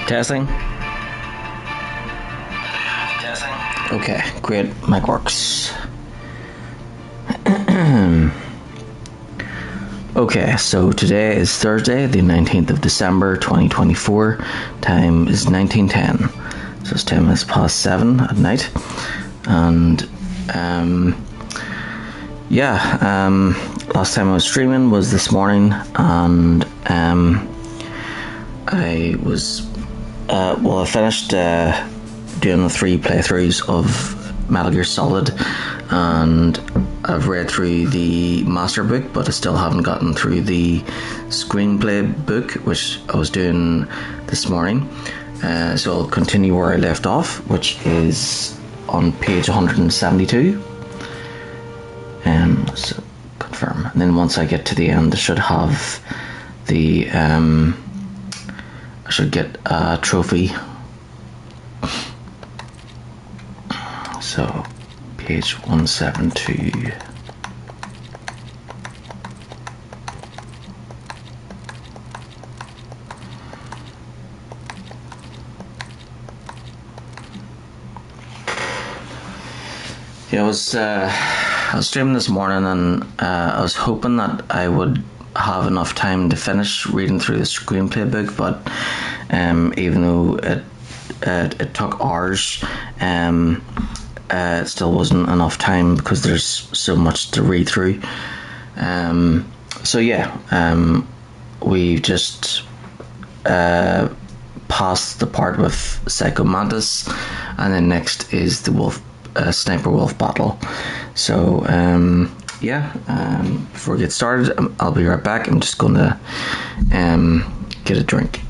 Testing. Okay, great. Mic works. Okay, so today is Thursday, the 19th of December, 2024. Time is 19:10. So it's 10 minutes past 7 at night. And, last time I was streaming was this morning, and, I was, I finished, doing the 3 playthroughs of Metal Gear Solid, and I've read through the master book, but I still haven't gotten through the screenplay book, which I was doing this morning. So I'll continue where I left off, which is on page 172. So confirm, and then once I get to the end, I should have the I should get a trophy. So page 172. Yeah, I was streaming this morning, and I was hoping that I would have enough time to finish reading through the screenplay book, but even though it took hours, it still wasn't enough time because there's so much to read through. We just passed the part with Psycho Mantis, and then next is the Sniper Wolf battle. So before we get started, I'll be right back. I'm just gonna get a drink.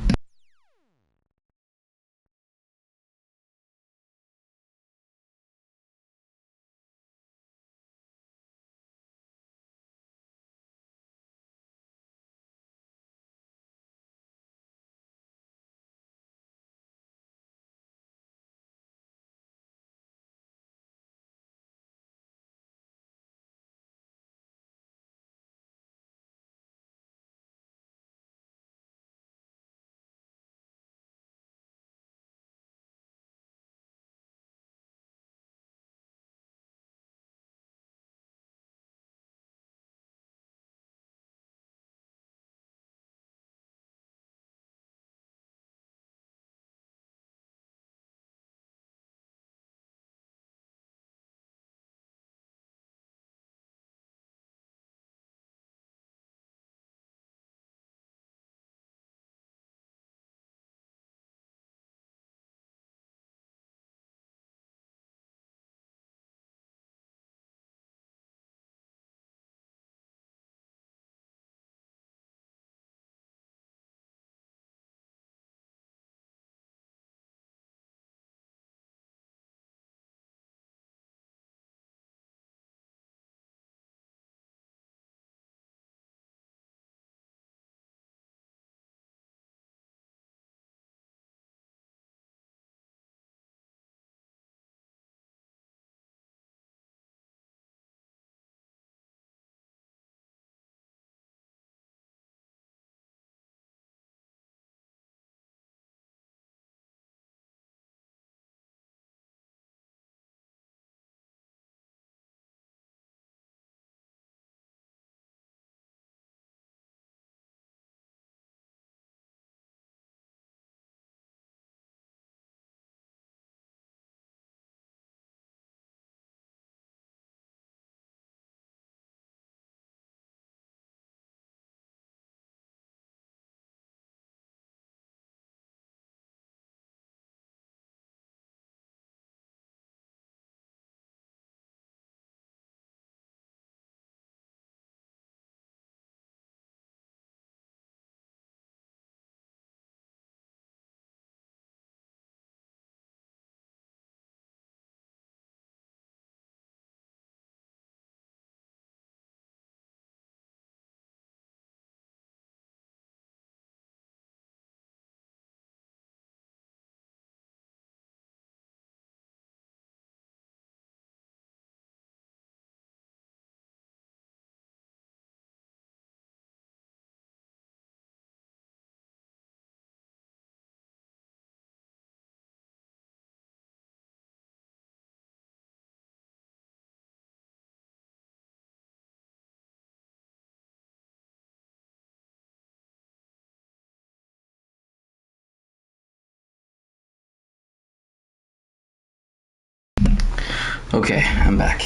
Okay, I'm back.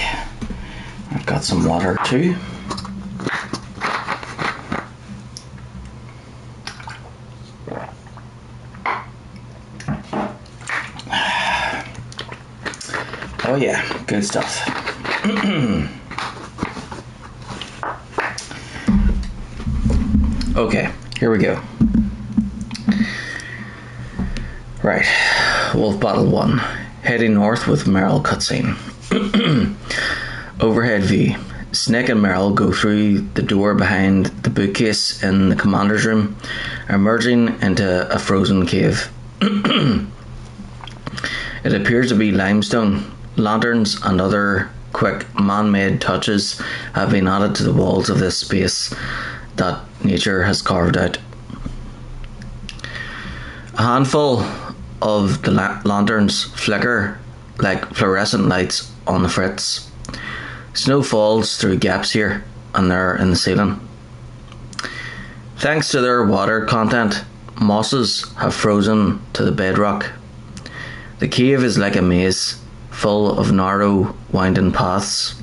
I've got some water too. Oh yeah, good stuff. Okay, here we go. Right, Wolf Battle 1. Heading north with Meryl cutscene. Overhead view. Snake and Meryl go through the door behind the bookcase in the commander's room, emerging into a frozen cave. It appears to be limestone. Lanterns and other quick man-made touches have been added to the walls of this space that nature has carved out. A handful of the lanterns flicker like fluorescent lights on the fritz. Snow falls through gaps here and there in the ceiling. Thanks to their water content, mosses have frozen to the bedrock. The cave is like a maze, full of narrow, winding paths.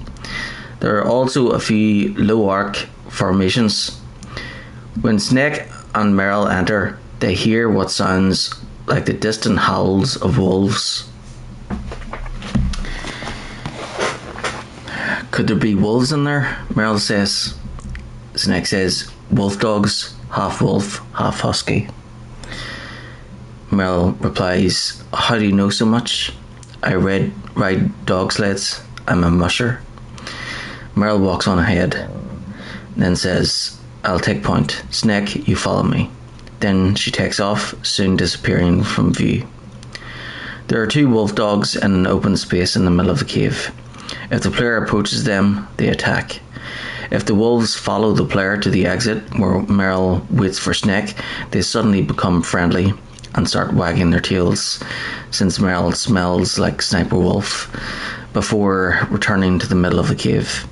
There are also a few low arc formations. When Snake and Meryl enter, they hear what sounds like the distant howls of wolves. Could there be wolves in there? Meryl says. Snake says, wolf dogs, half wolf, half husky. Meryl replies, how do you know so much? I ride dog sleds. I'm a musher. Meryl walks on ahead, then says, I'll take point. Snake, you follow me. Then she takes off, soon disappearing from view. There are two wolf dogs in an open space in the middle of the cave. If the player approaches them, they attack. If the wolves follow the player to the exit where Meryl waits for Snake, they suddenly become friendly and start wagging their tails, since Meryl smells like Sniper Wolf, before returning to the middle of the cave.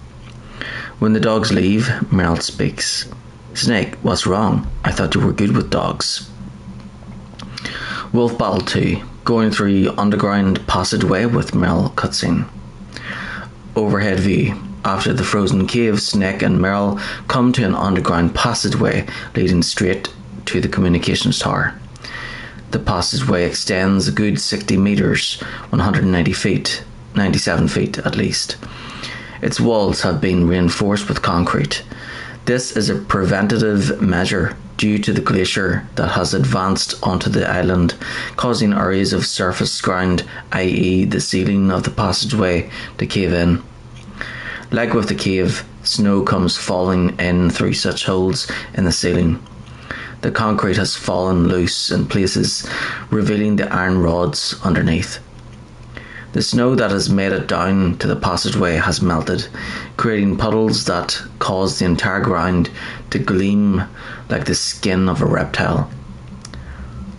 When the dogs leave, Meryl speaks. Snake, what's wrong? I thought you were good with dogs. Wolf Battle 2. Going through underground passageway with Meryl cutscene. Overhead view. After the frozen cave, Snake and Meryl come to an underground passageway leading straight to the communications tower. The passageway extends a good 60 metres, 190 feet, 97 feet at least. Its walls have been reinforced with concrete. This is a preventative measure due to the glacier that has advanced onto the island, causing areas of surface ground, i.e. the ceiling of the passageway, to cave in. Like with the cave, snow comes falling in through such holes in the ceiling. The concrete has fallen loose in places, revealing the iron rods underneath. The snow that has made it down to the passageway has melted, creating puddles that cause the entire ground to gleam like the skin of a reptile.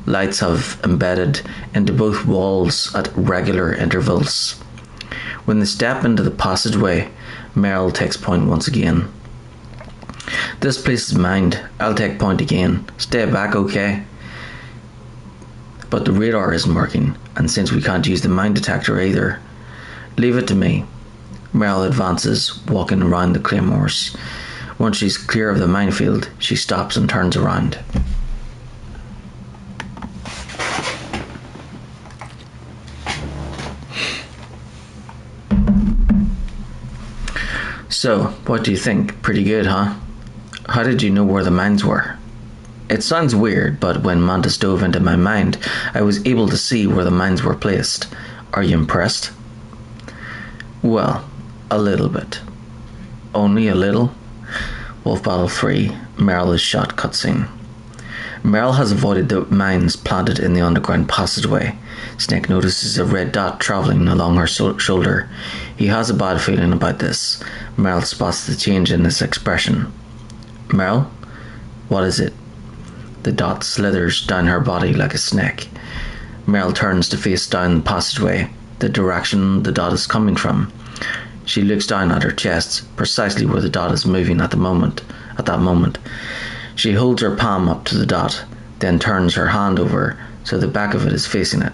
Lights have embedded into both walls at regular intervals. When they step into the passageway, Meryl takes point once again. This place is mine. I'll take point again. Stay back, okay? But the radar isn't working, and since we can't use the mine detector either, leave it to me. Meryl advances, walking around the claymores. Once she's clear of the minefield, she stops and turns around. So, what do you think? Pretty good, huh? How did you know where the mines were? It sounds weird, but when Mantis dove into my mind, I was able to see where the mines were placed. Are you impressed? Well, a little bit. Only a little? Wolf Battle 3, Meryl is shot cutscene. Meryl has avoided the mines planted in the underground passageway. Snake notices a red dot travelling along her shoulder. He has a bad feeling about this. Meryl spots the change in his expression. Meryl? What is it? The dot slithers down her body like a snake. Meryl turns to face down the passageway, the direction the dot is coming from. She looks down at her chest, precisely where the dot is moving at that moment. She holds her palm up to the dot, then turns her hand over so the back of it is facing it.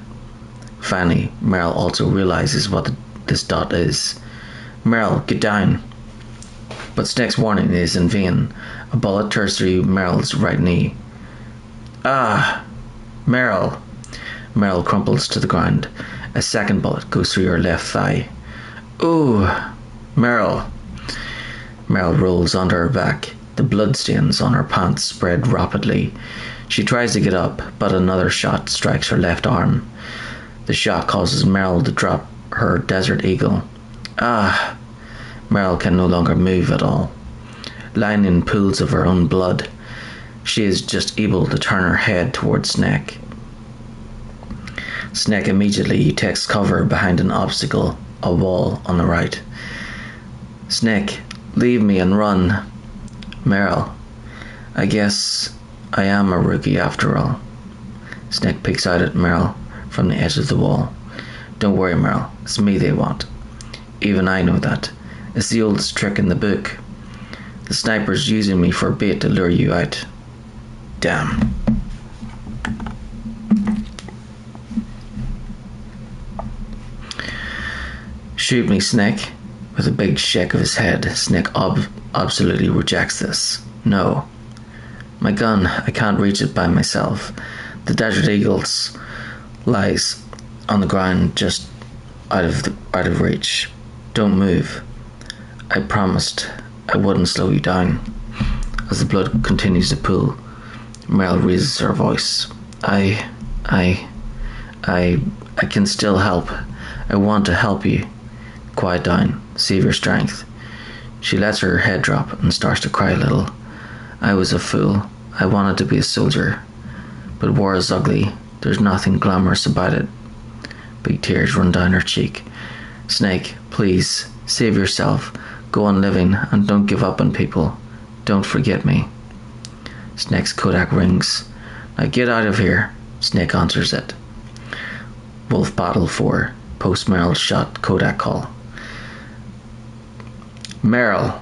Finally, Meryl also realizes what this dot is. Meryl, get down. But Snake's warning is in vain. A bullet tears through Meryl's right knee. Ah! Meryl! Meryl crumples to the ground. A second bullet goes through her left thigh. Ooh! Meryl! Meryl rolls onto her back. The bloodstains on her pants spread rapidly. She tries to get up, but another shot strikes her left arm. The shot causes Meryl to drop her Desert Eagle. Ah! Meryl can no longer move at all. Lying in pools of her own blood, she is just able to turn her head towards Snake. Snake immediately takes cover behind an obstacle, a wall on the right. Snake, leave me and run. Meryl, I guess I am a rookie after all. Snake peeks out at Meryl from the edge of the wall. Don't worry, Meryl, it's me they want. Even I know that. It's the oldest trick in the book. The sniper's using me for bait to lure you out. Damn. Shoot me, Snake. With a big shake of his head, Snake absolutely rejects this. No. My gun, I can't reach it by myself. The Desert Eagles lies on the ground just out of reach. Don't move. I promised I wouldn't slow you down. As the blood continues to pool, Meryl raises her voice. I can still help. I want to help you. Quiet down. Save your strength. She lets her head drop and starts to cry a little. I was a fool. I wanted to be a soldier. But war is ugly. There's nothing glamorous about it. Big tears run down her cheek. Snake, please, save yourself. Go on living and don't give up on people. Don't forget me. Snake's Kodak rings. Now get out of here. Snake answers it. Wolf Battle 4. Post Meryl's shot Kodak call. Meryl,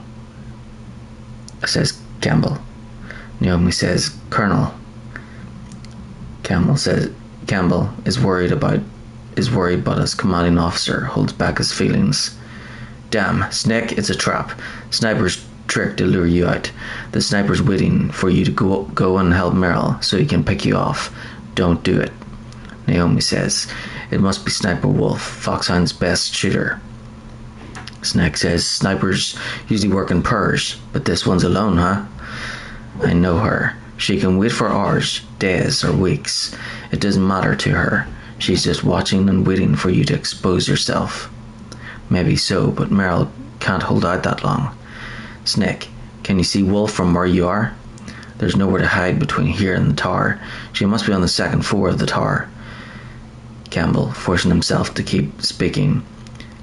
says Campbell. Naomi says, Colonel. Campbell is worried, but his commanding officer holds back his feelings. Damn, Snake, it's a trap. Sniper's trick to lure you out. The sniper's waiting for you to go and help Meryl so he can pick you off. Don't do it. Naomi says, it must be Sniper Wolf, Foxhound's best shooter. Snake says, snipers usually work in pairs, but this one's alone, huh? I know her. She can wait for hours, days, or weeks. It doesn't matter to her. She's just watching and waiting for you to expose yourself. Maybe so, but Meryl can't hold out that long. Snake, can you see Wolf from where you are? There's nowhere to hide between here and the tower. She must be on the second floor of the tower. Campbell, forcing himself to keep speaking.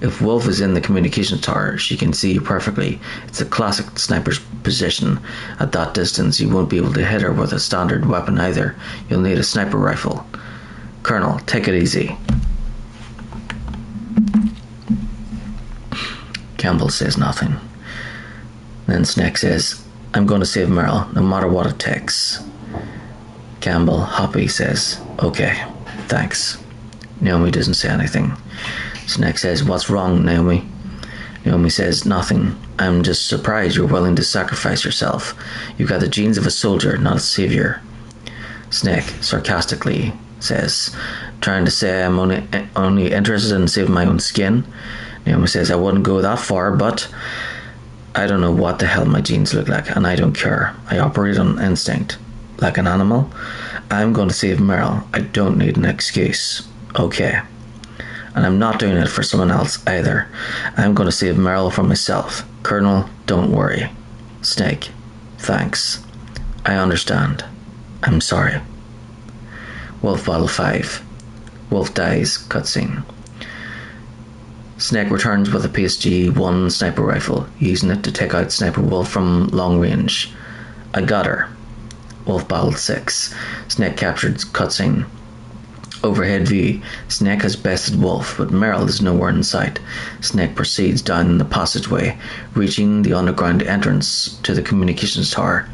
If Wolf is in the communications tower, she can see you perfectly. It's a classic sniper's position. At that distance, you won't be able to hit her with a standard weapon either. You'll need a sniper rifle. Colonel, take it easy. Campbell says nothing. Then Snake says, I'm going to save Meryl, no matter what it takes. Campbell, happy, says, okay, thanks. Naomi doesn't say anything. Snake says, what's wrong, Naomi? Naomi says, nothing. I'm just surprised you're willing to sacrifice yourself. You've got the genes of a soldier, not a savior. Snake sarcastically says, trying to say I'm only interested in saving my own skin. Naomi says, I wouldn't go that far, but I don't know what the hell my genes look like, and I don't care. I operate on instinct. Like an animal. I'm going to save Meryl. I don't need an excuse. Okay. And I'm not doing it for someone else either. I'm going to save Meryl for myself. Colonel, don't worry. Snake, thanks. I understand. I'm sorry. Wolf Battle 5. Wolf dies. Cutscene. Snake returns with a PSG-1 sniper rifle, using it to take out Sniper Wolf from long range. I got her. Wolf Battle 6. Snake captured. Cutscene. Overhead view. Snake has bested Wolf, but Meryl is nowhere in sight. Snake proceeds down the passageway, reaching the underground entrance to the communications tower.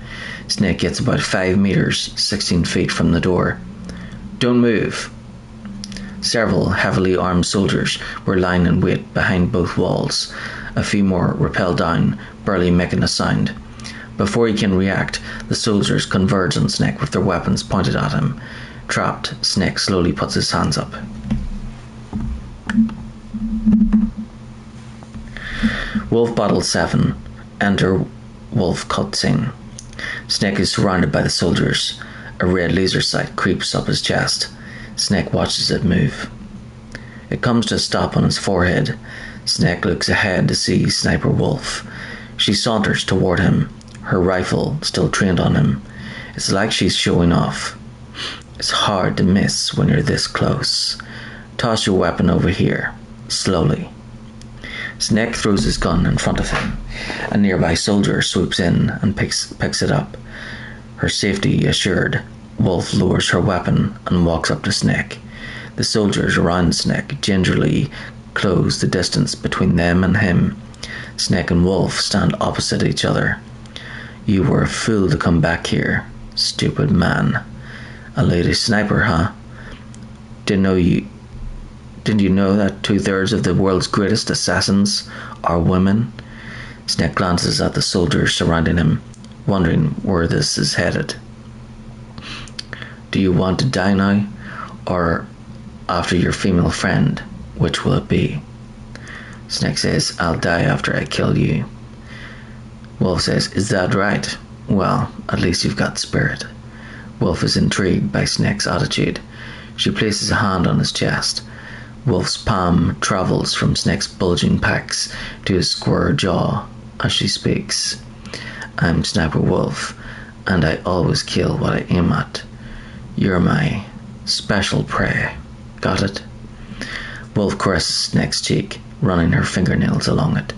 Snake gets about 5 meters, 16 feet from the door. Don't move. Several heavily armed soldiers were lying in wait behind both walls. A few more rappelled down, barely making a sound. Before he can react, the soldiers converge on Snake with their weapons pointed at him. Trapped, Snake slowly puts his hands up. Wolf Battle 7. Enter Wolf cutscene. Snake is surrounded by the soldiers. A red laser sight creeps up his chest. Snake watches it move. It comes to a stop on his forehead. Snake looks ahead to see Sniper Wolf. She saunters toward him, her rifle still trained on him. It's like she's showing off. It's hard to miss when you're this close. Toss your weapon over here, slowly. Snake throws his gun in front of him. A nearby soldier swoops in and picks it up. Her safety assured, Wolf lowers her weapon and walks up to Snake. The soldiers around Snake gingerly close the distance between them and him. Snake and Wolf stand opposite each other. You were a fool to come back here, stupid man. A lady sniper, huh? Didn't you know that 2/3 of the world's greatest assassins are women? Snake glances at the soldiers surrounding him, wondering where this is headed. Do you want to die now, or after your female friend? Which will it be? Snake says, I'll die after I kill you. Wolf says, is that right? Well, at least you've got spirit. Wolf is intrigued by Snake's attitude. She places a hand on his chest. Wolf's palm travels from Snake's bulging pecs to his square jaw as she speaks. I'm Sniper Wolf, and I always kill what I aim at. You're my special prey. Got it? Wolf caresses Snake's cheek, running her fingernails along it.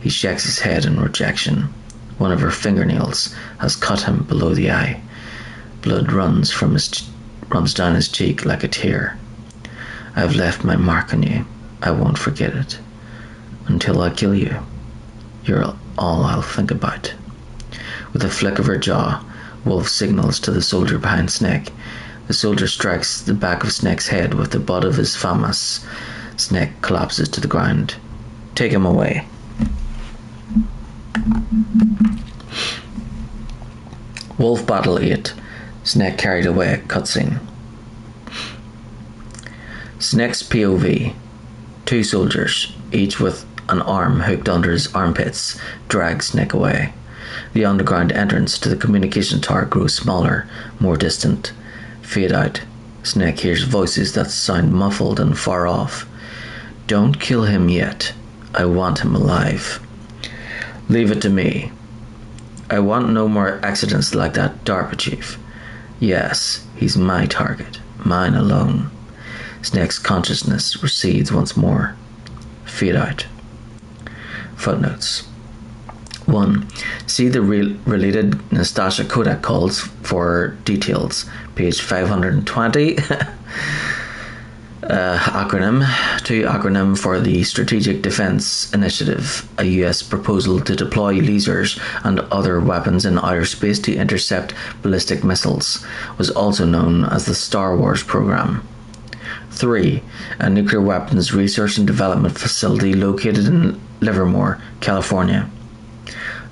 He shakes his head in rejection. One of her fingernails has cut him below the eye. Blood runs down his cheek like a tear. I've left my mark on you. I won't forget it. Until I kill you. You're all I'll think about. With a flick of her jaw, Wolf signals to the soldier behind Snake. The soldier strikes the back of Snake's head with the butt of his FAMAS. Snake collapses to the ground. Take him away. Wolf Battle 8. Snake carried away cutscene. Snake's POV. 2 soldiers, each with an arm hooked under his armpits, drag Snake away. The underground entrance to the communication tower grows smaller, more distant. Fade out. Snake hears voices that sound muffled and far off. Don't kill him yet. I want him alive. Leave it to me. I want no more accidents like that DARPA chief. Yes, he's my target. Mine alone. Snake's consciousness recedes once more. Fade out. Footnotes. 1. See the related Nastasha Kodak calls for details. Page 520. Acronym. 2. Acronym for the Strategic Defense Initiative, a US proposal to deploy lasers and other weapons in outer space to intercept ballistic missiles, was also known as the Star Wars program. 3. A nuclear weapons research and development facility located in Livermore, California.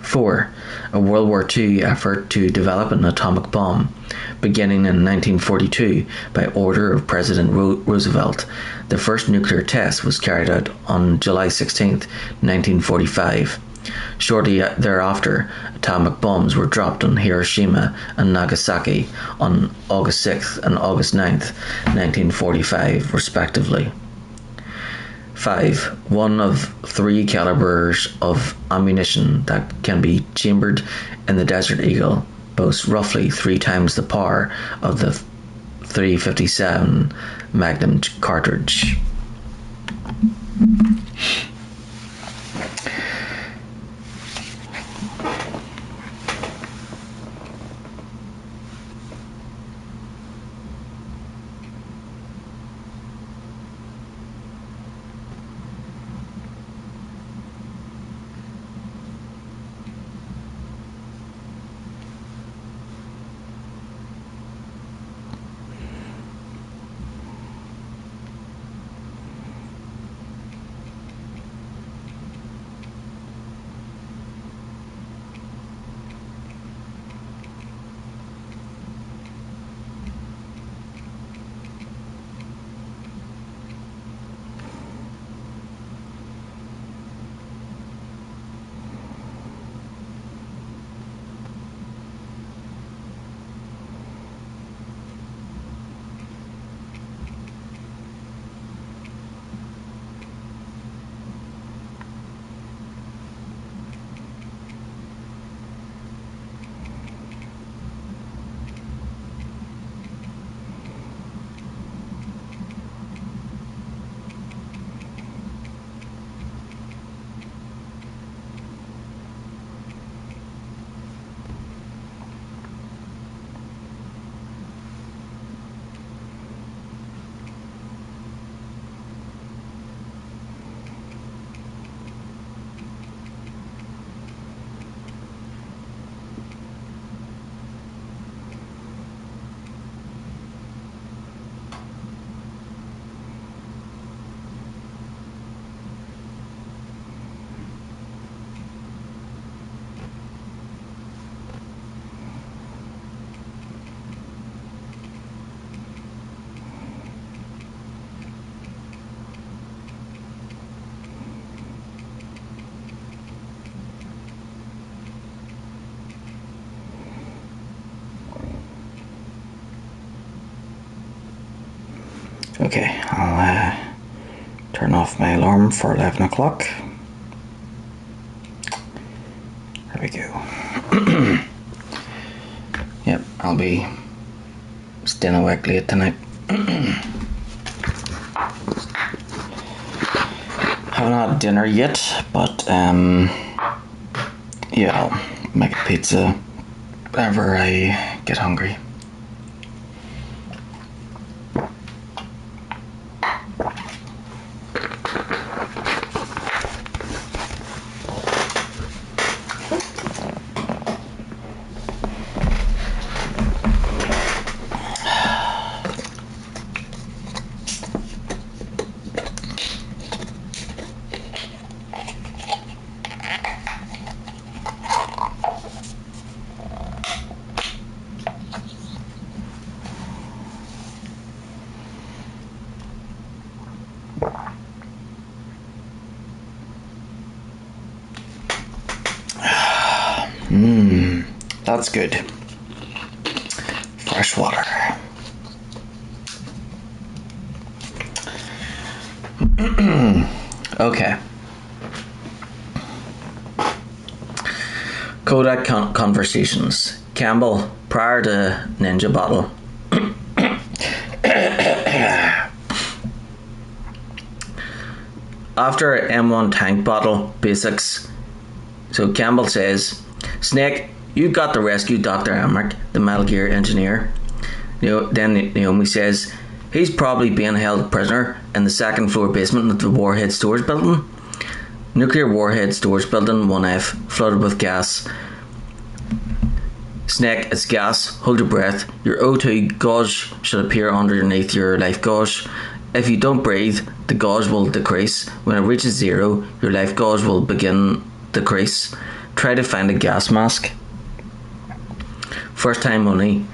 4. A World War II effort to develop an atomic bomb, beginning in 1942 by order of President Roosevelt. The first nuclear test was carried out on July 16, 1945. Shortly thereafter, atomic bombs were dropped on Hiroshima and Nagasaki on August 6th and August 9th, 1945, respectively. 5. One of 3 calibers of ammunition that can be chambered in the Desert Eagle boasts roughly 3 times the power of the .357 Magnum cartridge. Okay, I'll turn off my alarm for 11 o'clock. There we go. Yep, I'll be staying awake late tonight. Haven't had dinner yet, but yeah, I'll make a pizza whenever I get hungry. That's good. Fresh water. Okay. Kodak conversations. Campbell prior to Ninja Bottle. After M1 tank bottle basics. So Campbell says, Snake, you got to rescue Dr. Emmerich, the Metal Gear engineer. Then Naomi says, he's probably being held prisoner in the second floor basement of the Warhead Storage Building. Nuclear Warhead Storage Building 1F, flooded with gas. Snake, it's gas. Hold your breath. Your O2 gauge should appear underneath your life gauge. If you don't breathe, the gauge will decrease. When it reaches zero, your life gauge will begin decrease. Try to find a gas mask. First time only.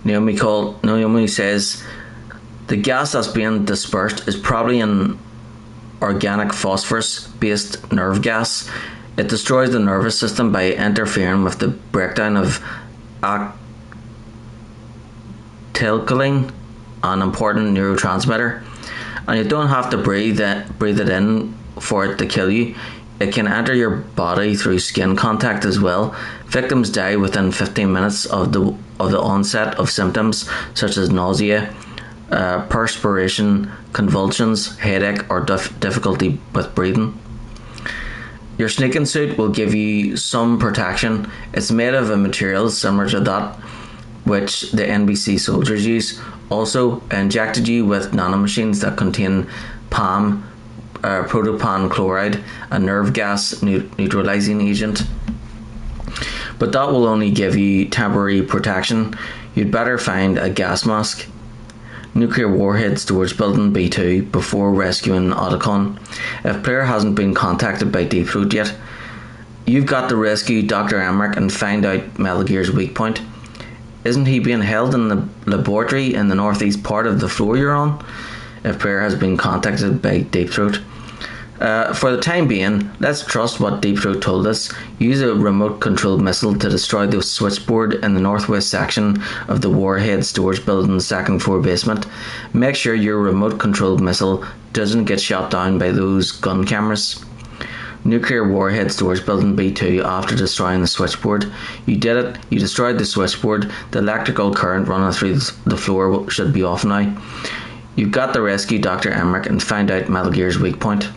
Naomi says the gas that's being dispersed is probably an organic phosphorus based nerve gas. It destroys the nervous system by interfering with the breakdown of acetylcholine, an important neurotransmitter. And you don't have to breathe it in for it to kill you. It can enter your body through skin contact as well. Victims die within 15 minutes of the onset of symptoms such as nausea, perspiration, convulsions, headache, or difficulty with breathing. Your sneaking suit will give you some protection. It's made of a material similar to that which the NBC soldiers use. Also, injected you with nanomachines that contain PAM, protopan chloride, a nerve gas neutralizing agent. But that will only give you temporary protection. You'd better find a gas mask. Nuclear Warhead Storage Building B2 before rescuing Otacon. If player hasn't been contacted by Deep Throat yet, you've got to rescue Dr. Emmerich and find out Metal Gear's weak point. Isn't he being held in the laboratory in the northeast part of the floor you're on? If player has been contacted by Deep Throat. For the time being, let's trust what Deep Throat told us. Use a remote controlled missile to destroy the switchboard in the northwest section of the Warhead Storage Building's second floor basement. Make sure your remote controlled missile doesn't get shot down by those gun cameras. Nuclear Warhead Storage Building B2 after destroying the switchboard. You did it. You destroyed the switchboard. The electrical current running through the floor should be off now. You've got to rescue Dr. Emmerich and find out Metal Gear's weak point.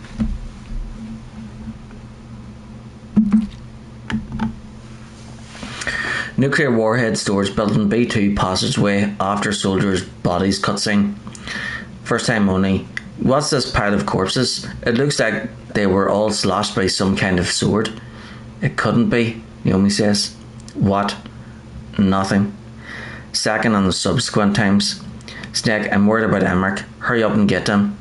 Nuclear Warhead Storage Building B2 passageway after soldiers' bodies cutscene. First time only. What's this pile of corpses? It looks like they were all slashed by some kind of sword. It couldn't be, Naomi says. What? Nothing. Second on the subsequent times. Snake, I'm worried about Emmerich. Hurry up and get him.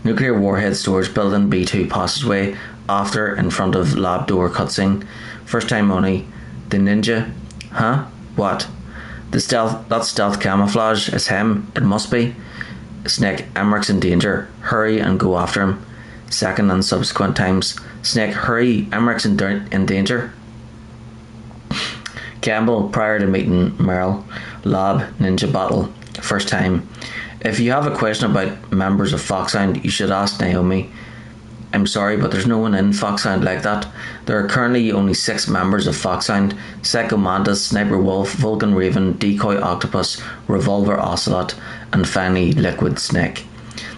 Nuclear Warhead Storage Building B2 passageway after in front of lab door cutscene. First time only. The ninja? Huh? What? That stealth camouflage is him. It must be. Snake, Emmerich's in danger. Hurry and go after him. Second and subsequent times. Snake, hurry. Emmerich's in danger. Campbell, prior to meeting Merrill. Lab, ninja battle. First time. If you have a question about members of Foxhound, you should ask Naomi. I'm sorry, but there's no one in Foxhound like that. There are currently only 6 members of Foxhound: Psycho Mantis, Sniper Wolf, Vulcan Raven, Decoy Octopus, Revolver Ocelot, and finally Liquid Snake.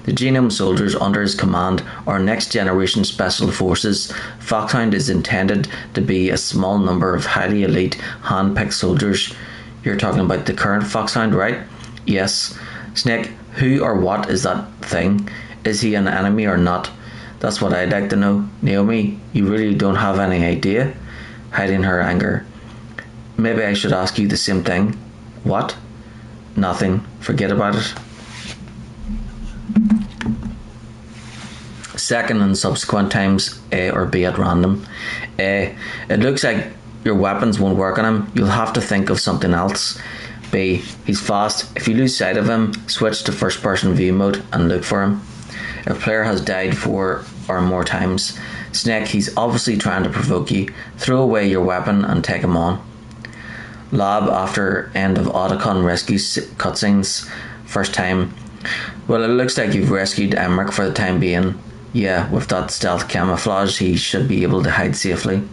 The Genome Soldiers under his command are next generation special forces. Foxhound is intended to be a small number of highly elite, hand-picked soldiers. You're talking about the current Foxhound, right? Yes. Snake, who or what is that thing? Is he an enemy or not? That's what I'd like to know. Naomi, you really don't have any idea? Hiding her anger. Maybe I should ask you the same thing. What? Nothing. Forget about it. Second and subsequent times, A or B at random. A. It looks like your weapons won't work on him. You'll have to think of something else. B. He's fast. If you lose sight of him, switch to first person view mode and look for him. If player has died 4 or more times. Snake, he's obviously trying to provoke you. Throw away your weapon and take him on. Lab after end of Otacon rescue cutscenes. First time. Well, it looks like you've rescued Emmerich for the time being. Yeah, with that stealth camouflage, he should be able to hide safely.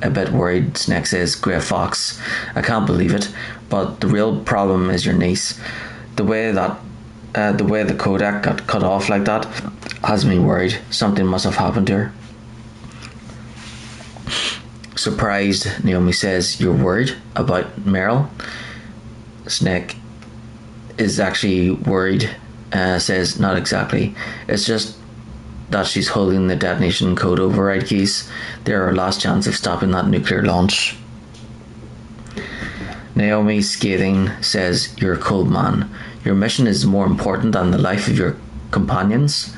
A bit worried, Snake says, Grey Fox. I can't believe it, but the real problem is your niece. The way the codec got cut off like that has me worried. Something must have happened to her. Surprised, Naomi says, you're worried about Meryl? Snake is actually worried, says, not exactly. It's just that she's holding the detonation code override keys. They're our last chance of stopping that nuclear launch. Naomi, scathing, says, you're a cold man. Your mission is more important than the life of your companions.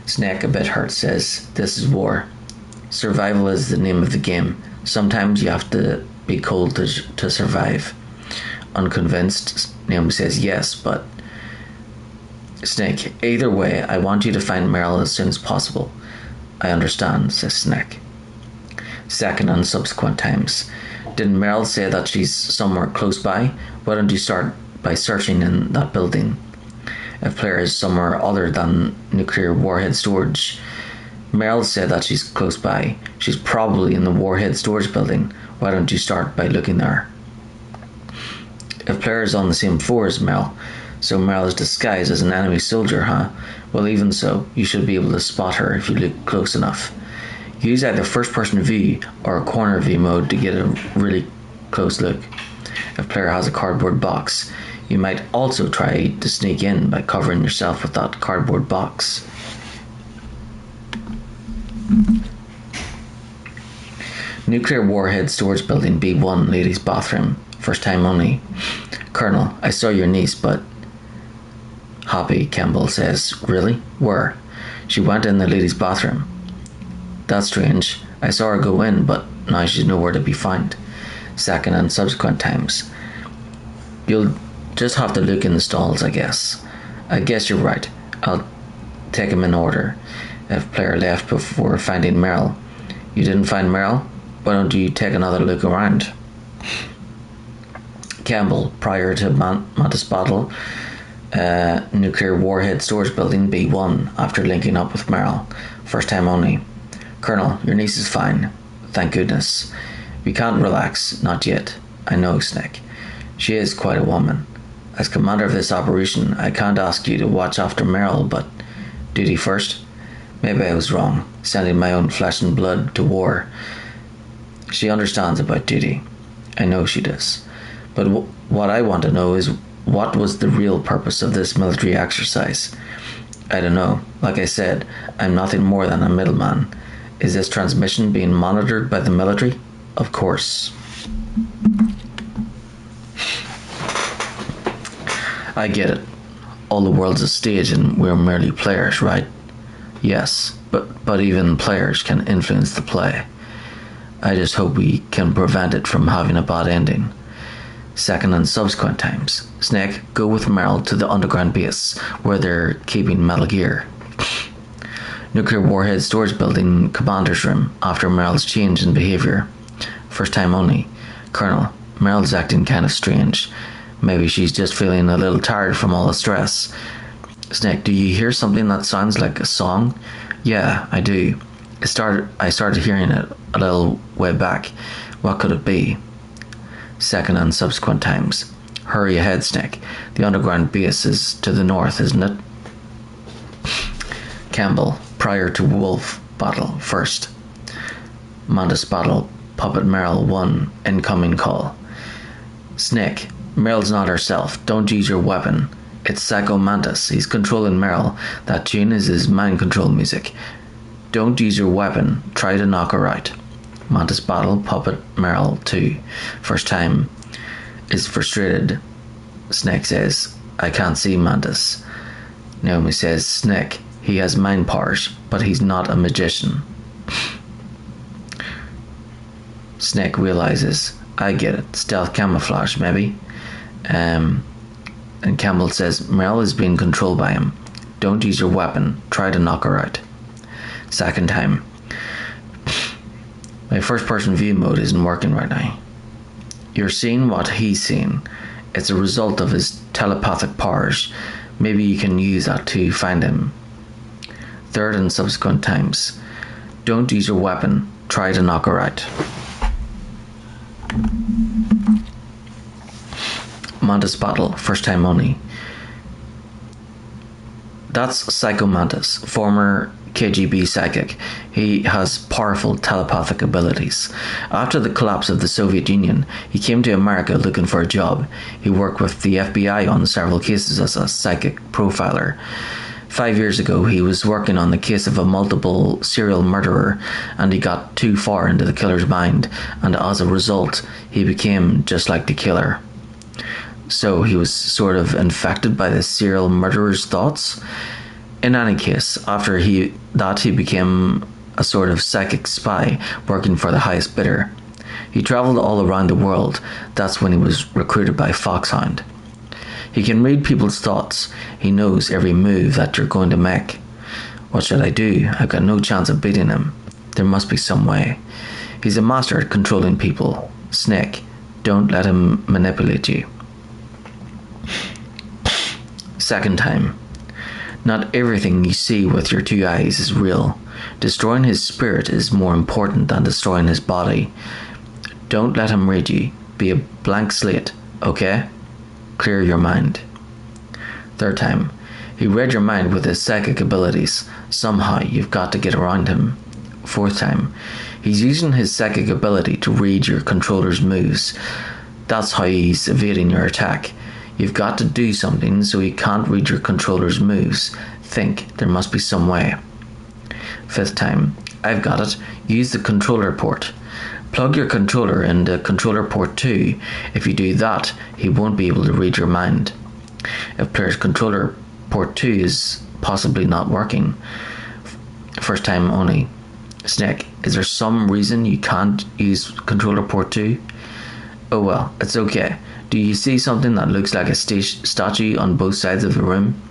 Snake, a bit hurt, says, this is war. Survival is the name of the game. Sometimes you have to be cold to survive. Unconvinced, Naomi says, yes, but... Snake, either way, I want you to find Meryl as soon as possible. I understand, says Snake. Second and subsequent times. Didn't Meryl say that she's somewhere close by? Why don't you start by searching in that building? If player is somewhere other than nuclear warhead storage. Meryl said that she's close by. She's probably in the warhead storage building. Why don't you start by looking there? If player is on the same floor as Meryl, so Meryl is disguised as an enemy soldier, huh? Well, even so, you should be able to spot her if you look close enough. Use either first person view or corner view mode to get a really close look. If player has a cardboard box, you might also try to sneak in by covering yourself with that cardboard box. Nuclear warhead storage building B1, ladies' bathroom. First time only. Colonel, I saw your niece, but... Hoppy, Campbell says, really? Where? She went in the ladies' bathroom. That's strange. I saw her go in, but now she's nowhere to be found. Second and subsequent times. You'll just have to look in the stalls, I guess. I guess you're right. I'll take them in order. If player left before finding Meryl. You didn't find Meryl? Why don't you take another look around? Campbell, prior to Mantis battle, nuclear warhead storage building B1 after linking up with Meryl. First time only. Colonel, your niece is fine. Thank goodness. We can't relax, not yet. I know, Snake. She is quite a woman. As commander of this operation, I can't ask you to watch after Meryl, but duty first? Maybe I was wrong, sending my own flesh and blood to war. She understands about duty. I know she does. But what I want to know is, what was the real purpose of this military exercise? I don't know. Like I said, I'm nothing more than a middleman. Is this transmission being monitored by the military? Of course. I get it. All the world's a stage and we're merely players, right? Yes, but even players can influence the play. I just hope we can prevent it from having a bad ending. Second and subsequent times. Snake, go with Meryl to the underground base where they're keeping Metal Gear. Nuclear warhead storage building commander's room after Meryl's change in behaviour. First time only. Colonel, Meryl's acting kind of strange. Maybe she's just feeling a little tired from all the stress. Snake, do you hear something that sounds like a song? Yeah, I do. I started hearing it a little way back. What could it be? Second and subsequent times. Hurry ahead, Snake. The underground base is to the north, isn't it? Campbell, prior to Wolf battle, first. Mantis battle, Puppet Meryl 1, incoming call. Snake, Meryl's not herself. Don't use your weapon. It's Psycho Mantis. He's controlling Meryl. That tune is his mind control music. Don't use your weapon. Try to knock her out. Mantis battle, Puppet Meryl 2. First time is frustrated. Snake says, I can't see Mantis. Naomi says, Snake, he has mind powers, but he's not a magician. Snake realizes, I get it. Stealth camouflage, maybe. And Campbell says, Meryl is being controlled by him. Don't use your weapon. Try to knock her out. Second time. My first person view mode isn't working right now. You're seeing what he's seeing. It's a result of his telepathic powers. Maybe you can use that to find him. Third and subsequent times. Don't use your weapon. Try to knock her out. Mantis battle, first time only. That's Psycho Mantis, former KGB psychic. He has powerful telepathic abilities. After the collapse of the Soviet Union, he came to America looking for a job. He worked with the FBI on several cases as a psychic profiler. 5 years ago, he was working on the case of a multiple serial murderer, and he got too far into the killer's mind, and as a result, he became just like the killer. So he was sort of infected by the serial murderer's thoughts. In any case, after that he became a sort of psychic spy working for the highest bidder. He travelled all around the world. That's when he was recruited by Foxhound. He can read people's thoughts. He knows every move that you're going to make. What should I do? I've got no chance of beating him. There must be some way. He's a master at controlling people. Snake, don't let him manipulate you. Second time. Not everything you see with your two eyes is real. Destroying his spirit is more important than destroying his body. Don't let him read you. Be a blank slate, okay? Clear your mind. Third time. He read your mind with his psychic abilities. Somehow you've got to get around him. Fourth time. He's using his psychic ability to read your controller's moves. That's how he's evading your attack. You've got to do something so he can't read your controller's moves. Think, there must be some way. Fifth time. I've got it. Use the controller port. Plug your controller into controller port 2. If you do that, he won't be able to read your mind. If player's controller port 2 is possibly not working. First time only. Snake, is there some reason you can't use controller port 2? Oh well, it's okay. Do you see something that looks like a statue on both sides of the room?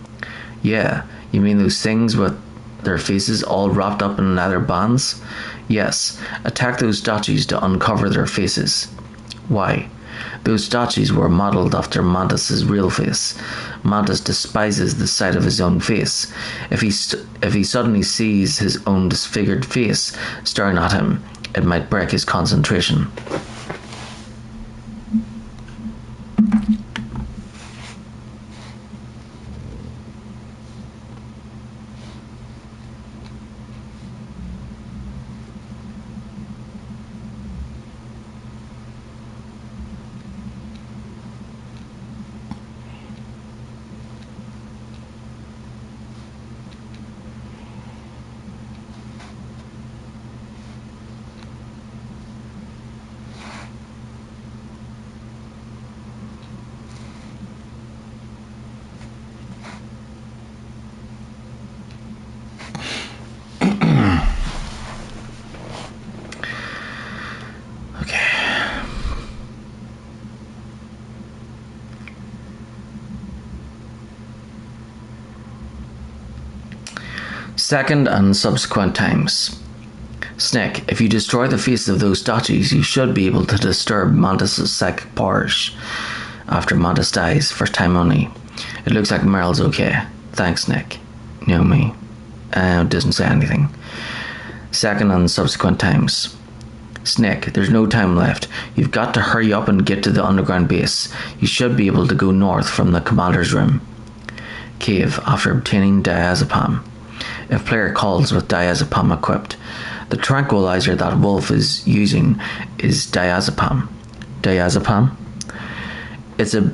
Yeah, you mean those things with their faces all wrapped up in leather bands? Yes, attack those statues to uncover their faces. Why? Those statues were modelled after Mantis's real face. Mantis despises the sight of his own face. If he suddenly sees his own disfigured face staring at him, it might break his concentration. Second and subsequent times. Snake, if you destroy the faces of those statues, you should be able to disturb Mantis' psychic powers. After Mantis dies, first time only. It looks like Meryl's okay. Thanks, Nick. Naomi doesn't say anything. Second and subsequent times. Snake, there's no time left. You've got to hurry up and get to the underground base. You should be able to go north from the commander's room. Cave, after obtaining diazepam. If player calls with diazepam equipped, the tranquilizer that Wolf is using is diazepam. Diazepam? It's a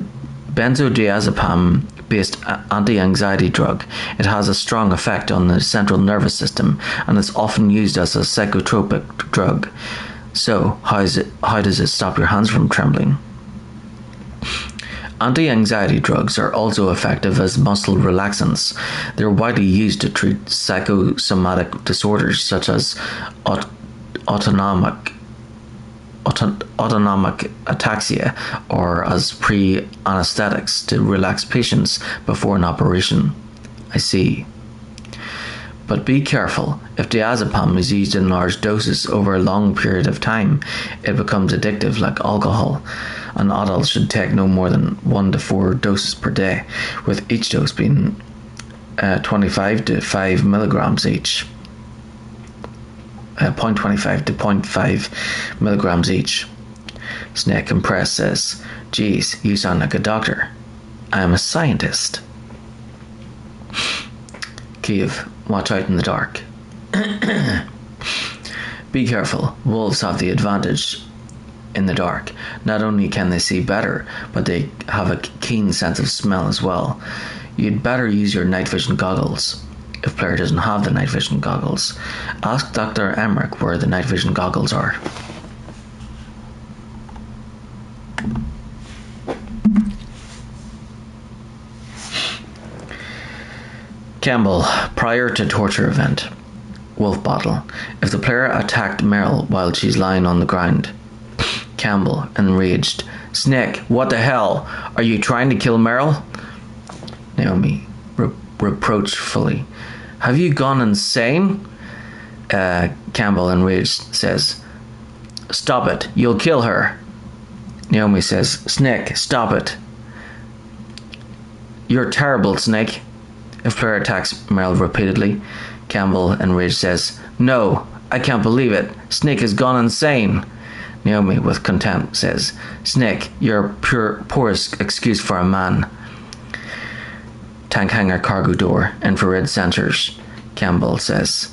benzodiazepam based anti-anxiety drug. It has a strong effect on the central nervous system and is often used as a psychotropic drug. So, how does it stop your hands from trembling? Anti-anxiety drugs are also effective as muscle relaxants. They're widely used to treat psychosomatic disorders such as autonomic ataxia, or as pre-anesthetics to relax patients before an operation. I see. But be careful. If diazepam is used in large doses over a long period of time, it becomes addictive like alcohol. An adult should take no more than 1 to 4 doses per day, with each dose being 25 to 5 milligrams each. 0.25 to 0.5 milligrams each. Snake Impress says, "Geez, you sound like a doctor." "I am a scientist." Kiev, watch out in the dark. Be careful. Wolves have the advantage in the dark. Not only can they see better, but they have a keen sense of smell as well. You'd better use your night vision goggles. If player doesn't have the night vision goggles, ask Dr. Emmerich where the night vision goggles are. Campbell, prior to torture event. Wolf bottle. If the player attacked Meryl while she's lying on the ground. Campbell, enraged. "Snake, what the hell? Are you trying to kill Meryl?" Naomi, reproachfully. "Have you gone insane?" Campbell, enraged, says, "Stop it, you'll kill her." Naomi says, "Snake, stop it. You're terrible, Snake." If player attacks Meryl repeatedly, Campbell, enraged, says, "No, I can't believe it. Snake has gone insane." Naomi, with contempt, says, "Snake, you're a poorest excuse for a man." Tank hangar cargo door, infrared sensors. Campbell says,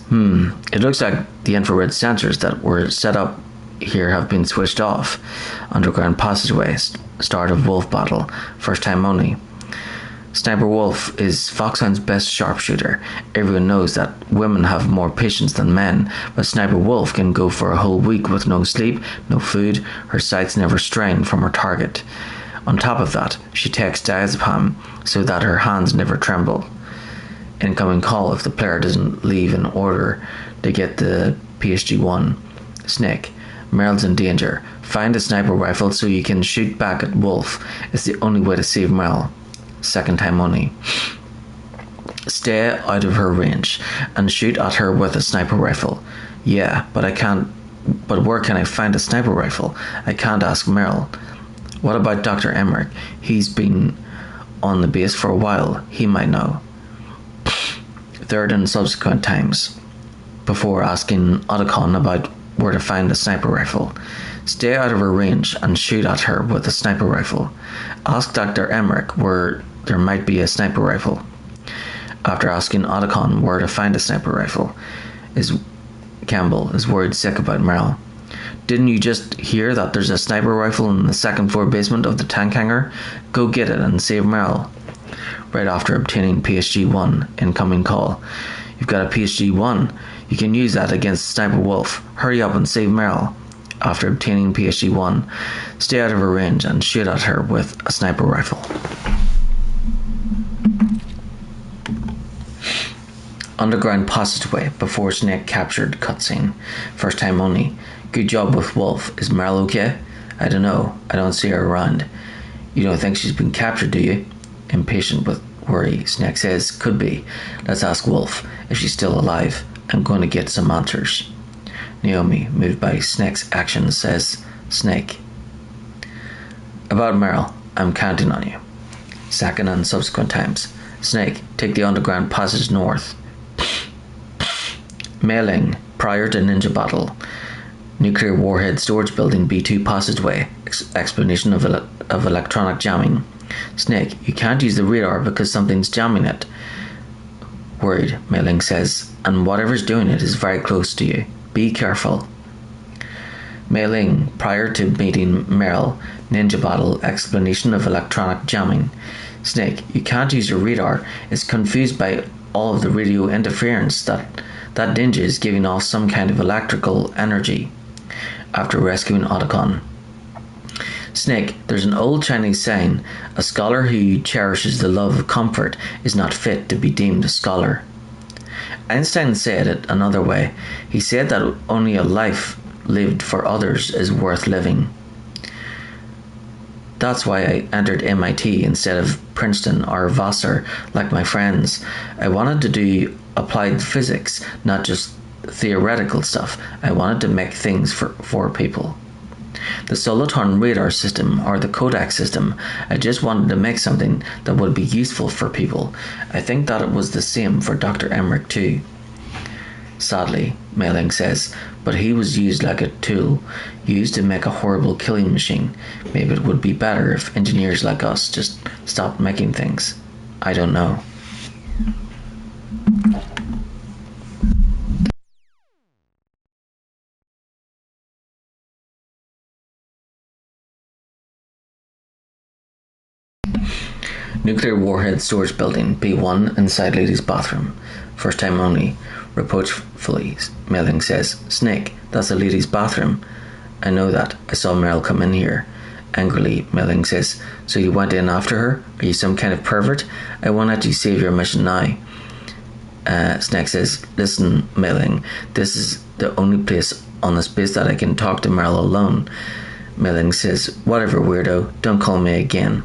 "It looks like the infrared sensors that were set up here have been switched off. Underground passageway, start of Wolf battle, first time only. Sniper Wolf is Foxhound's best sharpshooter. Everyone knows that women have more patience than men, but Sniper Wolf can go for a whole week with no sleep, no food, her sights never strain from her target. On top of that, she takes diazepam so that her hands never tremble. Incoming call if the player doesn't leave in order to get the PSG-1. Snake, Meryl's in danger. Find a sniper rifle so you can shoot back at Wolf. It's the only way to save Meryl. Second time only. Stay out of her range and shoot at her with a sniper rifle. Yeah, but where can I find a sniper rifle? I can't ask Meryl. What about Dr. Emmerich? He's been on the base for a while. He might know. Third and subsequent times. Before asking Otacon about where to find a sniper rifle. Stay out of her range and shoot at her with a sniper rifle. Ask Dr. Emmerich where there might be a sniper rifle. After asking Otacon where to find a sniper rifle, Campbell is worried sick about Meryl. Didn't you just hear that there's a sniper rifle in the second floor basement of the tank hangar? Go get it and save Meryl. Right after obtaining PSG-1, incoming call. You've got a PSG-1. You can use that against Sniper Wolf. Hurry up and save Meryl. After obtaining PSG-1, stay out of her range and shoot at her with a sniper rifle. Underground passageway before Snake captured cutscene. First time only. Good job with Wolf. Is Meryl okay? I don't know. I don't see her around. You don't think she's been captured, do you? Impatient with worry, Snake says, could be. Let's ask Wolf if she's still alive. I'm going to get some answers. Naomi, moved by Snake's actions, says, Snake. About Meryl, I'm counting on you. Second and subsequent times. Snake, take the underground passage north. Mailing, prior to Ninja Battle. Nuclear warhead storage building B2 passageway. Explanation of electronic jamming. Snake, you can't use the radar because something's jamming it. Worried, Mailing says, and whatever's doing it is very close to you. Be careful. Mailing, prior to meeting Meryl. Ninja Battle, explanation of electronic jamming. Snake, you can't use your radar. It's confused by all of the radio interference that ninja is giving off some kind of electrical energy. After rescuing Otacon. Snake, there's an old Chinese saying, a scholar who cherishes the love of comfort is not fit to be deemed a scholar. Einstein said it another way. He said that only a life lived for others is worth living. That's why I entered MIT instead of Princeton or Vassar like my friends. I wanted to do applied physics, not just theoretical stuff. I wanted to make things for people. The Soliton radar system or the Kodak system, I just wanted to make something that would be useful for people. I think that it was the same for Dr. Emmerich too. Sadly, Mailing says, but he was used like a tool, used to make a horrible killing machine. Maybe it would be better if engineers like us just stopped making things. I don't know. Nuclear warhead storage building, B1, inside lady's bathroom. First time only. Reproachfully, Mailing says, Snake, that's a lady's bathroom. I know that. I saw Meryl come in here. Angrily, Mailing says, so you went in after her? Are you some kind of pervert? I won't let you save your mission now. Snake says, listen, Mailing, this is the only place on this base that I can talk to Meryl alone. Mailing says, whatever, weirdo, don't call me again.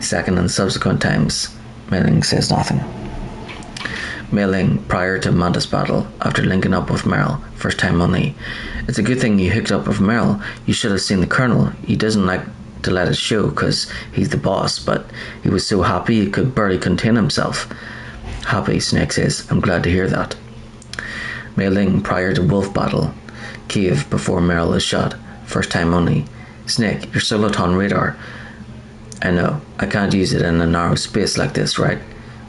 Second and subsequent times, Mailing says nothing. Mailing, prior to Mantis Battle, after linking up with Meryl, first time only. It's a good thing you hooked up with Meryl. You should have seen the Colonel. He doesn't like to let it show because he's the boss, but he was so happy he could barely contain himself. Happy, Snake says, I'm glad to hear that. Mailing, prior to Wolf Battle, cave before Meryl is shot, first time only. Snake, your Soliton radar. I know, I can't use it in a narrow space like this, right?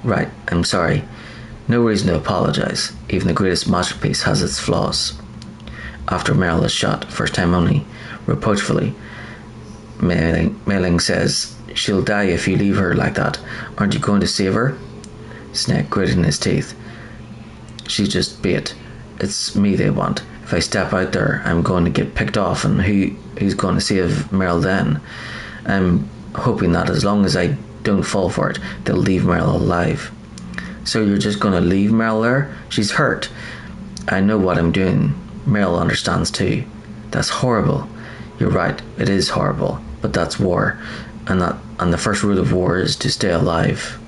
Right, I'm sorry. No reason to apologize. Even the greatest masterpiece has its flaws. After Meryl is shot, first time only, reproachfully, Mailing says, she'll die if you leave her like that. Aren't you going to save her? Snake gritting his teeth. She's just bait. It's me they want. If I step out there, I'm going to get picked off, and who's going to save Meryl then? I'm hoping that as long as I don't fall for it, they'll leave Meryl alive. So you're just going to leave Meryl there? She's hurt. I know what I'm doing. Meryl understands too. That's horrible. You're right, it is horrible, but that's war, and the first rule of war is to stay alive.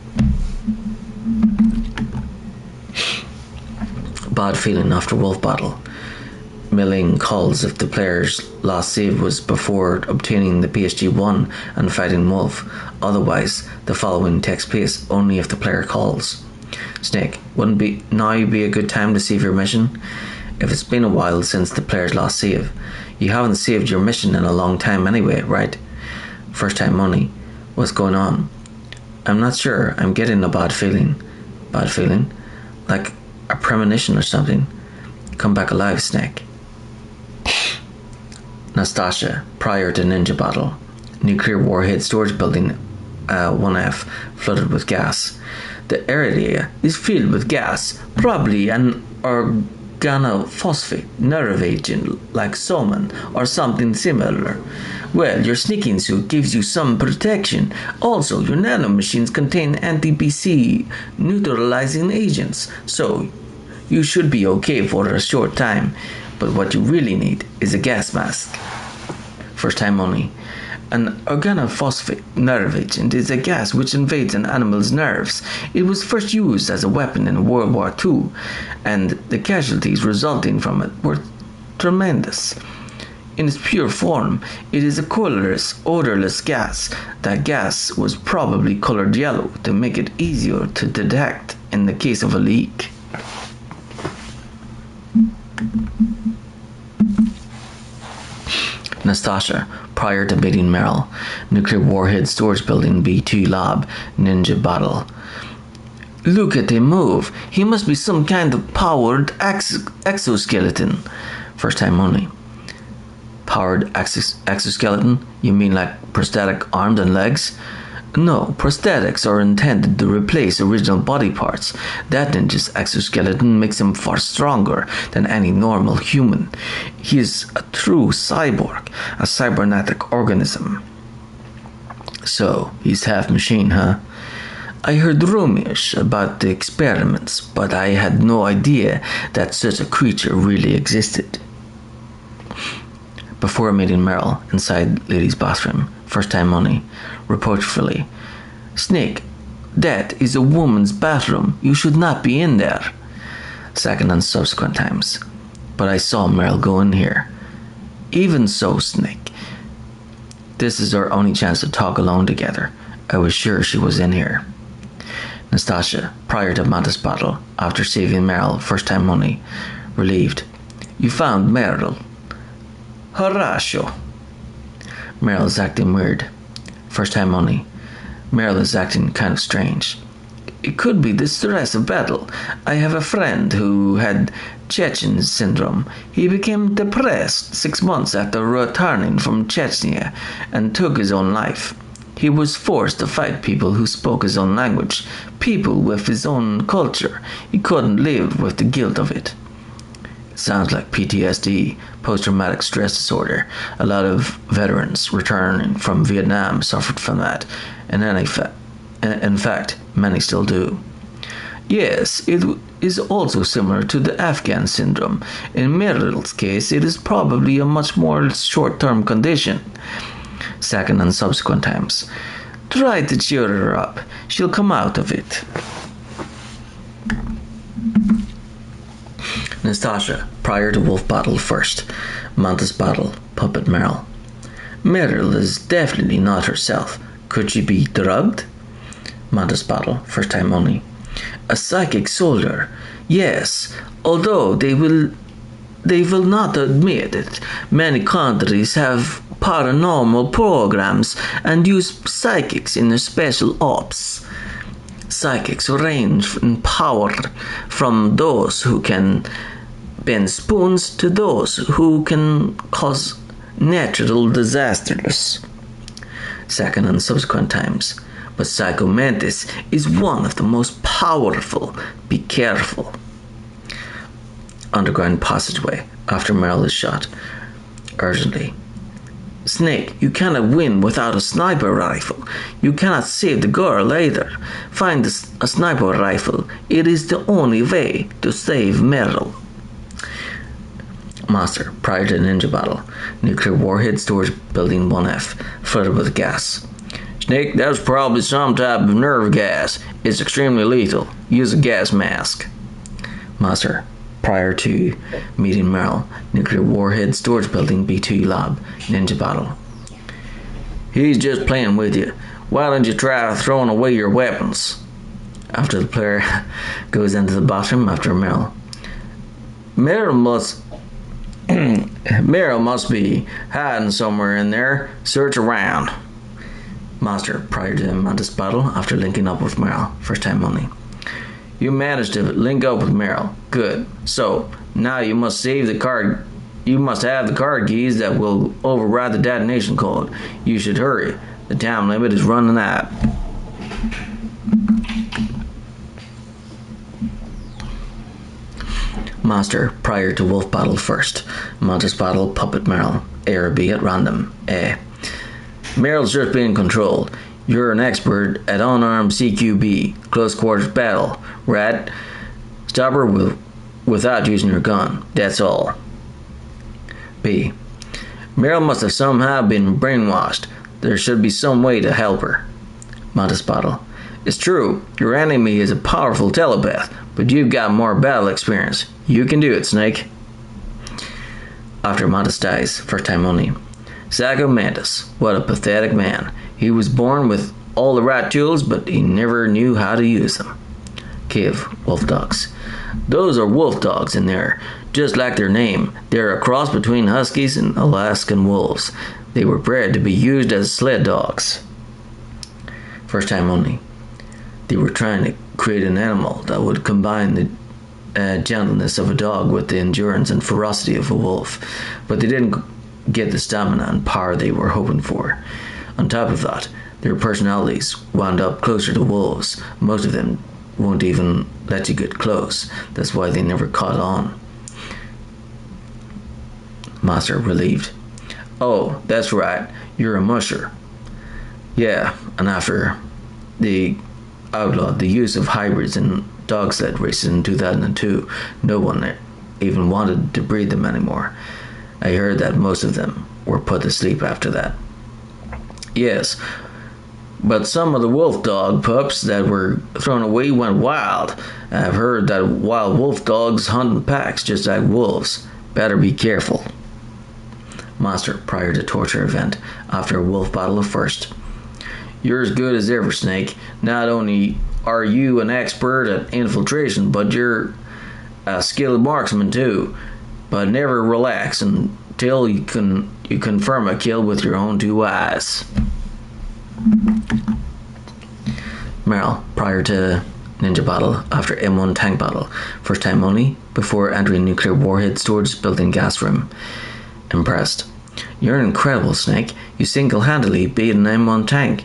Bad feeling after Wolf Battle. Mailing calls if the player's last save was before obtaining the PSG-1 and fighting Wolf. Otherwise, the following takes place only if the player calls. Snake, wouldn't now be a good time to save your mission? If it's been a while since the player's last save. You haven't saved your mission in a long time anyway, right? First time only. What's going on? I'm not sure. I'm getting a bad feeling. Bad feeling? Like a premonition or something. Come back alive, Snake. Nastasia, prior to Ninja Battle. Nuclear warhead storage building 1F, flooded with gas. The area is filled with gas, probably an organophosphate nerve agent like salmon or something similar. Well, your sneaking suit gives you some protection. Also, your nanomachines contain anti-PC neutralizing agents, so you should be okay for a short time. But what you really need is a gas mask. First time only. An organophosphate nerve agent is a gas which invades an animal's nerves. It was first used as a weapon in World War II, and the casualties resulting from it were tremendous. In its pure form, it is a colorless, odorless gas. That gas was probably colored yellow to make it easier to detect in the case of a leak. Nastasha, prior to meeting Meryl, Nuclear Warhead Storage Building B2 Lab, Ninja Battle. Look at him move. He must be some kind of powered exoskeleton. First time only. Powered exoskeleton? You mean like prosthetic arms and legs? No, prosthetics are intended to replace original body parts. That ninja's exoskeleton makes him far stronger than any normal human. He is a true cyborg, a cybernetic organism. So, he's half machine, huh? I heard rumors about the experiments, but I had no idea that such a creature really existed. Before meeting Meryl inside ladies' bathroom, first time only, reproachfully, Snake, that is a woman's bathroom. You should not be in there. Second and subsequent times, but I saw Meryl go in here. Even so, Snake, this is our only chance to talk alone together. I was sure she was in here. Nastasha, prior to Mantis battle, after saving Meryl, first time only, relieved. You found Meryl. Horatio. Meryl is acting weird. First time only. Meryl is acting kind of strange. It could be the stress of battle. I have a friend who had Chechen syndrome. He became depressed 6 months after returning from Chechnya and took his own life. He was forced to fight people who spoke his own language, people with his own culture. He couldn't live with the guilt of it. It sounds like PTSD, post-traumatic stress disorder. A lot of veterans returning from Vietnam suffered from that, and in fact, many still do. Yes, it is also similar to the Afghan syndrome. In Meryl's case, it is probably a much more short-term condition. Second and subsequent times. Try to cheer her up. She'll come out of it. Nastasha, prior to Wolf Battle first. Mantis Battle, Puppet Meryl. Meryl is definitely not herself. Could she be drugged? Mantis Battle, first time only. A psychic soldier. Yes, although they will not admit it. Many countries have paranormal programs and use psychics in their special ops. Psychics range in power from those who can bend spoons to those who can cause natural disasters. Second and subsequent times. But Psycho Mantis is one of the most powerful. Be careful. Underground passageway after Meryl is shot. Urgently. Snake, you cannot win without a sniper rifle. You cannot save the girl either. Find a sniper rifle. It is the only way to save Meryl. Master, prior to Ninja Battle. Nuclear Warhead Storage Building 1F. Flooded with gas. Snake, that was probably some type of nerve gas. It's extremely lethal. Use a gas mask. Master, prior to meeting Meryl, Nuclear Warhead Storage Building B2 Lab, Ninja Battle. He's just playing with you. Why don't you try throwing away your weapons? After the player goes into the bathroom after Meryl. Meryl must be hiding somewhere in there. Search around. Master, prior to Mantis Battle, after linking up with Meryl, first time only. You managed to link up with Meryl. Good. So, now you must save the card. You must have the card keys that will override the detonation code. You should hurry. The time limit is running out. Master, prior to Wolf Battle first. Mantis Battle, Puppet Meryl. A or B at random. A. Meryl's just being controlled. You're an expert at unarmed CQB, close quarters battle, right? Stop her without using your gun. That's all. B. Meryl must have somehow been brainwashed. There should be some way to help her. Mantis Battle. It's true, your enemy is a powerful telepath, but you've got more battle experience. You can do it, Snake. after Mantis dies, first time only. Zago Mantis, what a pathetic man. He was born with all the right tools, but he never knew how to use them. Cave, wolf dogs. Those are wolf dogs in there, just like their name. They're a cross between huskies and Alaskan wolves. They were bred to be used as sled dogs. First time only. They were trying to create an animal that would combine the gentleness of a dog with the endurance and ferocity of a wolf, but they didn't get the stamina and power they were hoping for. On top of that, their personalities wound up closer to wolves. Most of them won't even let you get close. That's why they never caught on. Master, relieved. Oh, that's right. You're a musher. Yeah, and after they outlawed the use of hybrids in dog sled races in 2002, no one even wanted to breed them anymore. I heard that most of them were put to sleep after that. Yes, but some of the wolf dog pups that were thrown away went wild. I've heard that wild wolf dogs hunt in packs just like wolves. Better be careful. Master, prior to torture event, after a wolf battle of first. You're as good as ever, Snake. Not only are you an expert at infiltration, but you're a skilled marksman too. But never relax until you confirm a kill with your own two eyes. Meryl, prior to ninja battle, after M1 tank battle, first time only, before entering nuclear warhead storage building gas room. Impressed. You're incredible, Snake. You single-handedly beat an M1 tank.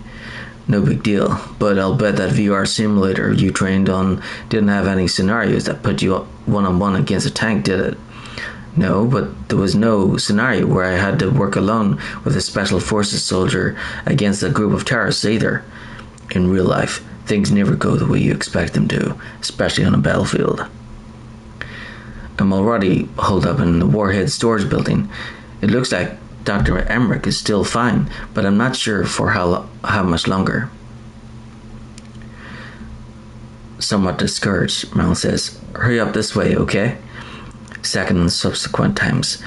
No big deal, but I'll bet that VR simulator you trained on didn't have any scenarios that put you one-on-one against a tank, did it? No, but there was no scenario where I had to work alone with a special forces soldier against a group of terrorists either. In real life, things never go the way you expect them to, especially on a battlefield. I'm already holed up in the warhead storage building. It looks like Dr. Emmerich is still fine, but I'm not sure for how much longer. Somewhat discouraged, Mel says, hurry up this way, okay? Second and subsequent times.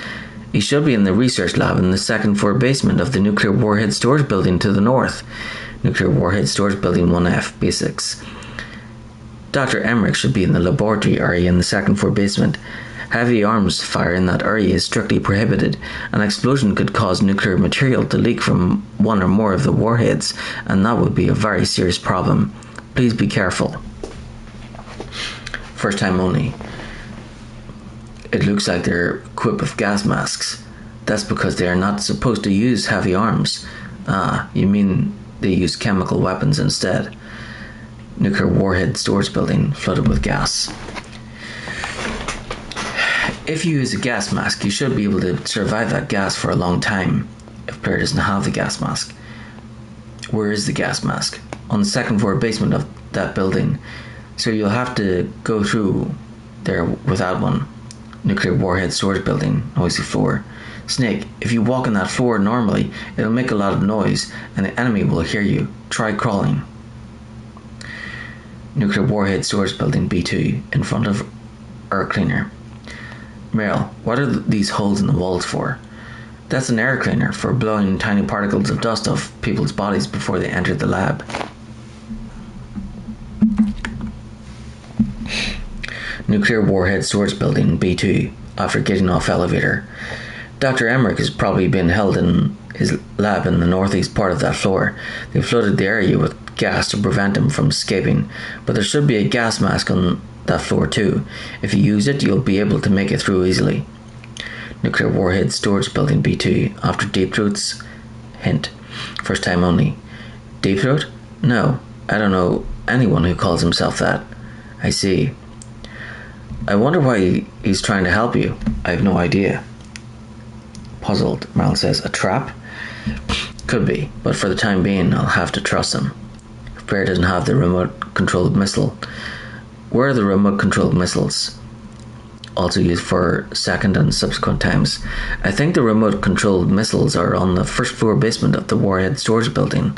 He should be in the research lab in the second floor basement of the nuclear warhead storage building to the north. Nuclear warhead storage building 1F, B6. Dr. Emmerich should be in the laboratory area in the second floor basement. Heavy arms fire in that area is strictly prohibited. An explosion could cause nuclear material to leak from one or more of the warheads, and that would be a very serious problem. Please be careful. First time only. It looks like they're equipped with gas masks. That's because they are not supposed to use heavy arms. Ah, you mean they use chemical weapons instead. Nuclear warhead storage building flooded with gas. If you use a gas mask, you should be able to survive that gas for a long time if player doesn't have the gas mask. Where is the gas mask? On the second floor basement of that building. So you'll have to go through there without one. Nuclear warhead storage building, noisy floor. Snake, if you walk on that floor normally, it'll make a lot of noise and the enemy will hear you. Try crawling. Nuclear warhead storage building B2 in front of air cleaner. Meryl, what are these holes in the walls for? That's an air cleaner for blowing tiny particles of dust off people's bodies before they enter the lab. Nuclear warhead storage building B2 after getting off elevator. Dr. Emmerich has probably been held in his lab in the northeast part of that floor. They flooded the area with gas to prevent him from escaping, but there should be a gas mask on that floor too. If you use it, you'll be able to make it through easily. Nuclear warhead storage building B2 after Deep Throat's hint. First time only. Deep Throat? No, I don't know anyone who calls himself that. I see. I wonder why he's trying to help you. I have no idea. Puzzled, Marl says. A trap? Could be, but for the time being, I'll have to trust him. If Bear doesn't have the remote-controlled missile. Where are the remote-controlled missiles? Also used for second and subsequent times. I think the remote-controlled missiles are on the first floor basement of the warhead storage building.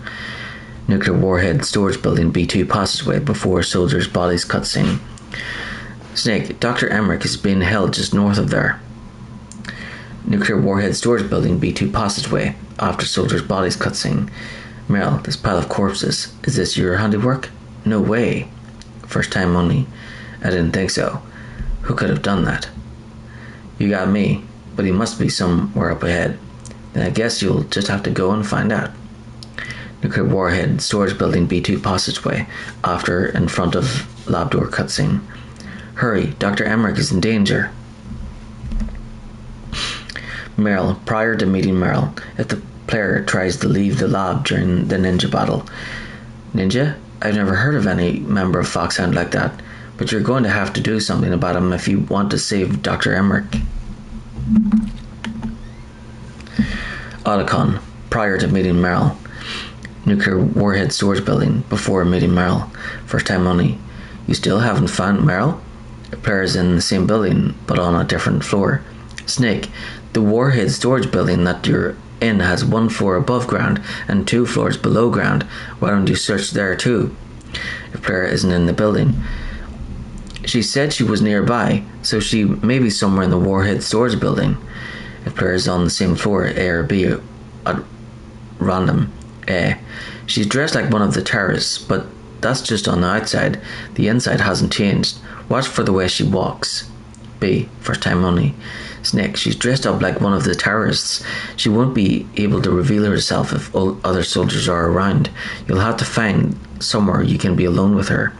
Nuclear warhead storage building B2 passageway before soldiers' bodies cutscene. Snake, Dr. Emmerich is being held just north of there. Nuclear warhead storage building B2 passageway. After soldiers' bodies cutscene. Meryl, this pile of corpses. Is this your handiwork? No way. First time only. I didn't think so. Who could have done that? You got me, but he must be somewhere up ahead. Then I guess you'll just have to go and find out. Nuclear warhead storage building B2 passageway. After in front of lab door cutscene. Hurry, Dr. Emmerich is in danger. Meryl, prior to meeting Meryl, if the player tries to leave the lab during the ninja battle. Ninja? I've never heard of any member of Foxhound like that, but you're going to have to do something about him if you want to save Dr. Emmerich. Otacon, prior to meeting Meryl. Nuclear warhead storage building, before meeting Meryl. First time only. You still haven't found Meryl? The player is in the same building, but on a different floor. Snake, the warhead storage building that you're in has 1 floor above ground and 2 floors below ground. Why don't you search there too? The player isn't in the building. She said she was nearby, so she may be somewhere in the warhead storage building. The player is on the same floor, A or B, at random. A. She's dressed like one of the terrorists, but that's just on the outside. The inside hasn't changed. Watch for the way she walks. B. First time only. Snake, she's dressed up like one of the terrorists. She won't be able to reveal herself if other soldiers are around. You'll have to find somewhere you can be alone with her.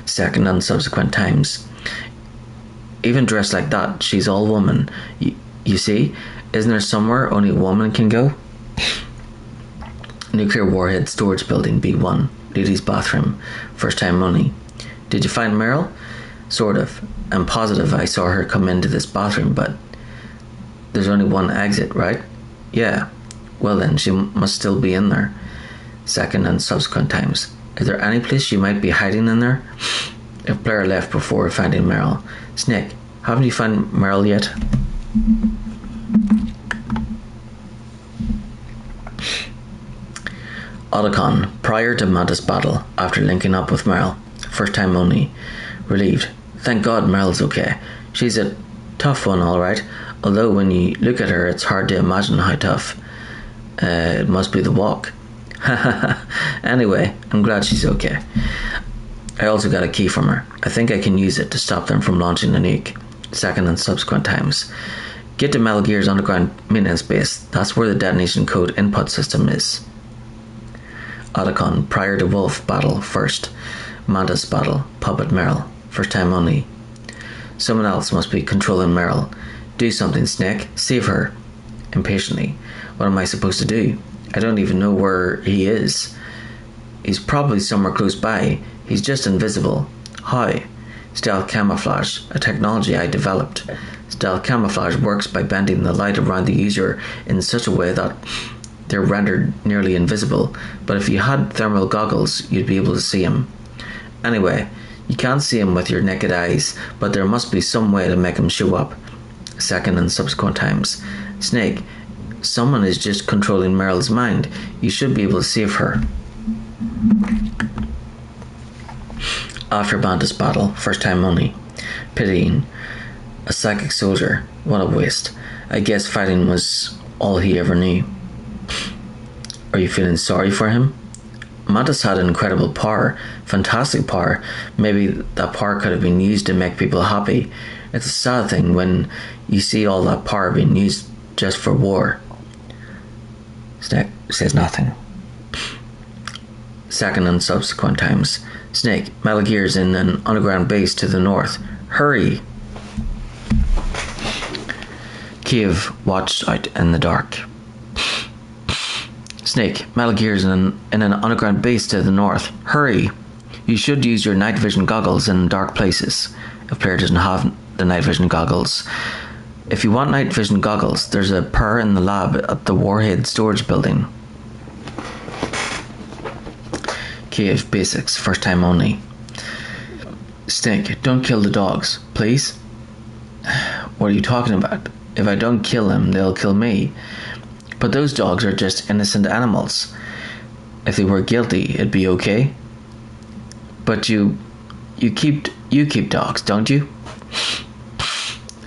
Second and subsequent times. Even dressed like that, she's all woman. You see? Isn't there somewhere only a woman can go? Nuclear warhead storage building B1. Ladies' bathroom. First time only. Did you find Meryl? Sort of. I'm positive I saw her come into this bathroom, but there's only one exit, right? Yeah. Well then, she must still be in there. Second and subsequent times. Is there any place she might be hiding in there? If player left before finding Meryl. Snake, haven't you found Meryl yet? Otacon, prior to Mantis battle, after linking up with Meryl. First time only. Relieved. Thank God Meryl's okay. She's a tough one, alright. Although when you look at her, it's hard to imagine how tough. It must be the walk. Anyway, I'm glad she's okay. I also got a key from her. I think I can use it to stop them from launching a nuke. Second and subsequent times. Get to Metal Gear's underground maintenance base. That's where the detonation code input system is. Otacon, prior to Wolf battle, first. Mantis battle, Puppet Meryl. First time only. Someone else must be controlling Meryl. Do something, Snake. Save her. Impatiently. What am I supposed to do? I don't even know where he is. He's probably somewhere close by. He's just invisible. How? Stealth camouflage, a technology I developed. Stealth camouflage works by bending the light around the user in such a way that they're rendered nearly invisible, but if you had thermal goggles, you'd be able to see him. Anyway, you can't see him with your naked eyes, but there must be some way to make him show up. Second and subsequent times. Snake, someone is just controlling Meryl's mind. You should be able to save her. After Mantis battle, first time only. Pitying. A psychic soldier. What a waste. I guess fighting was all he ever knew. Are you feeling sorry for him? Mantis had incredible power, fantastic power. Maybe that power could have been used to make people happy. It's a sad thing when you see all that power being used just for war. Snake says nothing. Second and subsequent times. Snake, Metal Gear's in an underground base to the north. Hurry! Kiev watched out in the dark. Snake, Metal Gear's in an underground base to the north. Hurry! You should use your night vision goggles in dark places. If player doesn't have the night vision goggles. If you want night vision goggles, there's a pair in the lab at the Warhead storage building. Kiev basics, first time only. Snake, don't kill the dogs, please. What are you talking about? If I don't kill them, they'll kill me. But those dogs are just innocent animals. If they were guilty, it'd be okay. But you keep dogs, don't you?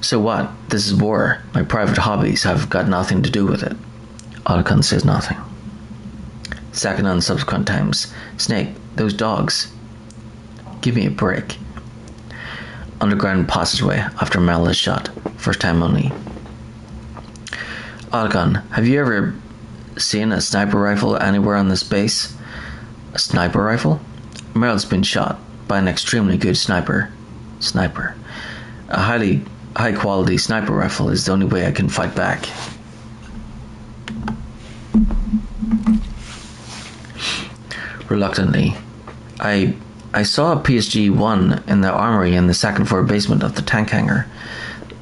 So what? This is war. My private hobbies have got nothing to do with it. Otacon says nothing. Second and subsequent times. Snake, those dogs. Give me a break. Underground passageway after Mel is shot. First time only. Otacon, have you ever seen a sniper rifle anywhere on this base? A sniper rifle? Meryl's been shot by an extremely good sniper. A high quality sniper rifle is the only way I can fight back. Reluctantly, I saw a PSG-1 in the armory in the second floor basement of the tank hangar.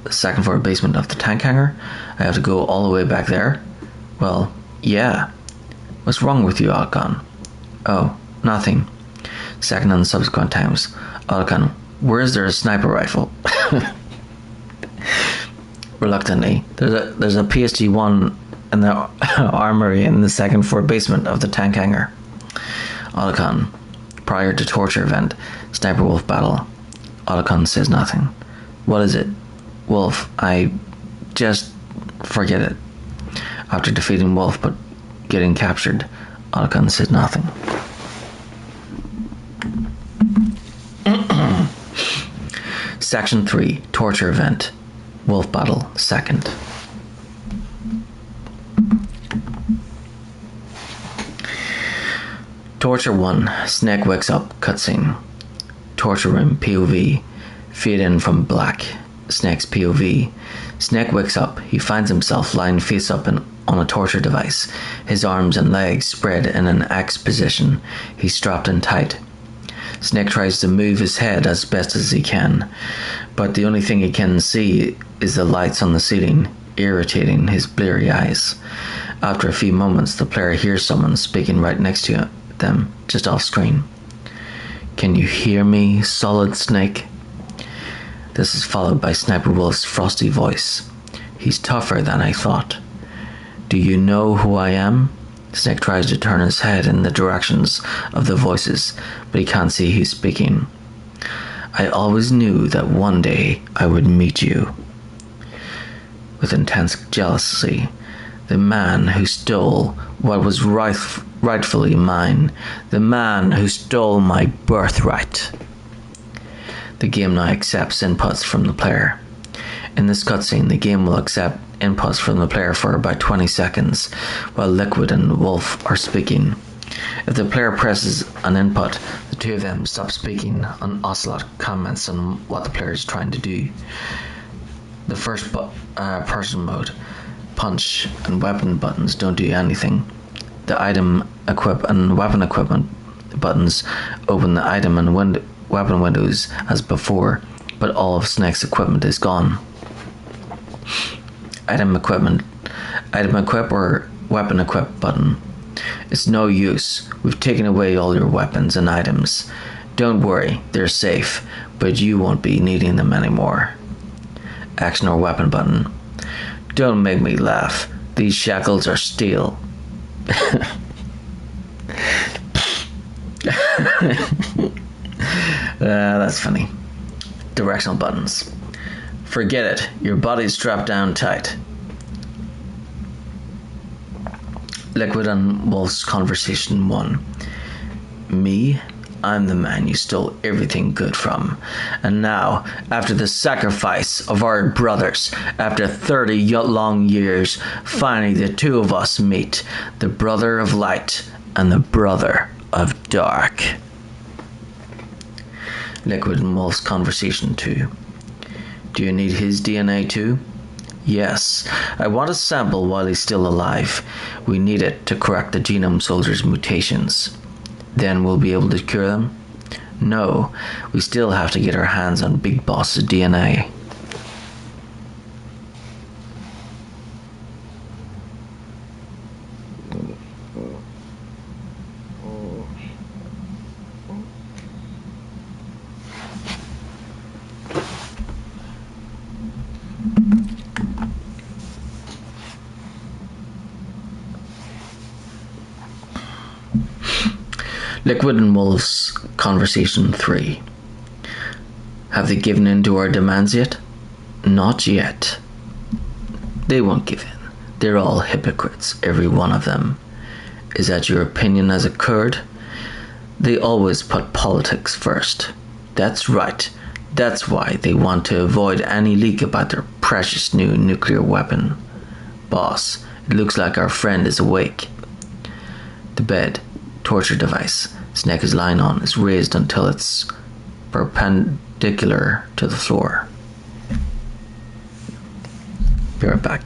The second floor basement of the tank hangar? I have to go all the way back there? Well, yeah. What's wrong with you, Otacon? Oh, nothing. Second and subsequent times. Otacon, where is there a sniper rifle? Reluctantly, there's a PSG-1 in the armory in the second floor basement of the tank hangar. Otacon, prior to torture event, Sniper Wolf battle. Otacon says nothing. What is it? Wolf, I just forget it. After defeating Wolf but getting captured, Otacon says nothing. Section 3, torture event. Wolf battle, second. Torture 1, Snake wakes up, cutscene. Torture room, POV. Fade in from black. Snake's POV. Snake wakes up. He finds himself lying face up on a torture device. His arms and legs spread in an X position. He's strapped in tight. Snake tries to move his head as best as he can, but the only thing he can see is the lights on the ceiling, irritating his bleary eyes. After a few moments, the player hears someone speaking right next to them, just off screen. Can you hear me, Solid Snake? This is followed by Sniper Wolf's frosty voice. He's tougher than I thought. Do you know who I am? Snake tries to turn his head in the directions of the voices, but he can't see who's speaking. I always knew that one day I would meet you. With intense jealousy, the man who stole what was rightfully mine, the man who stole my birthright. The game now accepts inputs from the player. In this cutscene, the game will accept inputs from the player for about 20 seconds, while Liquid and Wolf are speaking. If the player presses an input, the two of them stop speaking, and Ocelot comments on what the player is trying to do. The first person mode, punch and weapon buttons don't do anything. The item, equip and weapon equipment buttons open the item and weapon windows as before, but all of Snake's equipment is gone. Item equip or weapon equip button. It's no use. We've taken away all your weapons and items. Don't worry, they're safe, but you won't be needing them anymore. Action or weapon button. Don't make me laugh. These shackles are steel. That's funny. Directional buttons. Forget it. Your body's strapped down tight. Liquid and Wolf's conversation 1. Me? I'm the man you stole everything good from. And now, after the sacrifice of our brothers, after 30 long years, finally the two of us meet. The brother of light and the brother of dark. Liquid and Wolf's conversation 2. Do you need his DNA too? Yes. I want a sample while he's still alive. We need it to correct the genome soldier's mutations. Then we'll be able to cure them? No. We still have to get our hands on Big Boss's DNA. Liquid and Wolf's conversation 3. Have they given in to our demands yet? Not yet. They won't give in. They're all hypocrites, every one of them. Is that your opinion as a Kurd? They always put politics first. That's right. That's why they want to avoid any leak about their precious new nuclear weapon. Boss, it looks like our friend is awake. The bed, torture device, his neck is lying on, is raised until it's perpendicular to the floor. Be right back.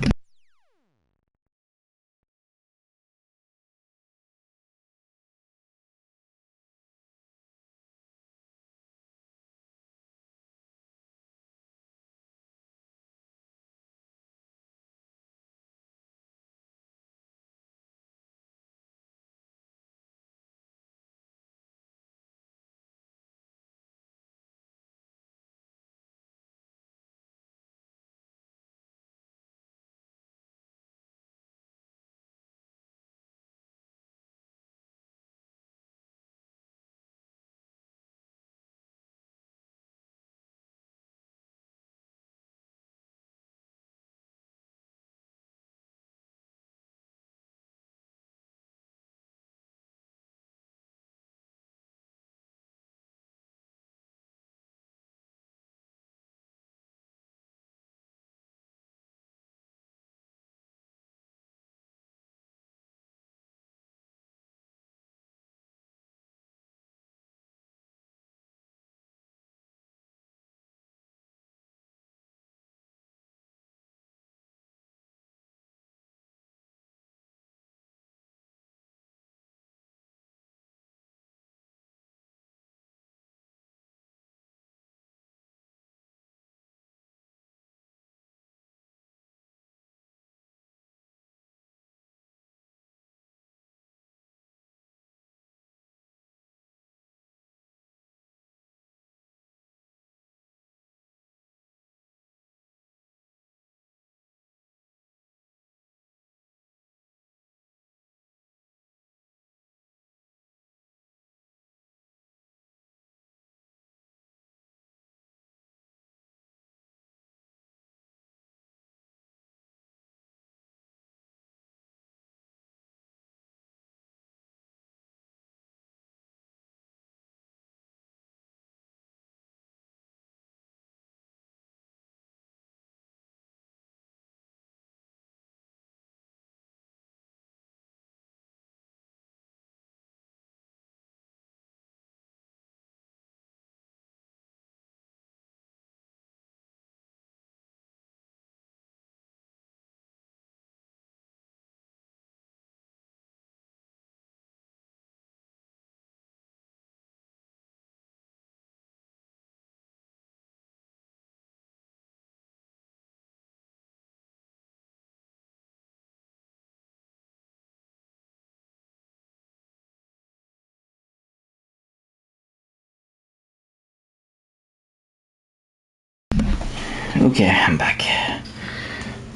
Okay, I'm back.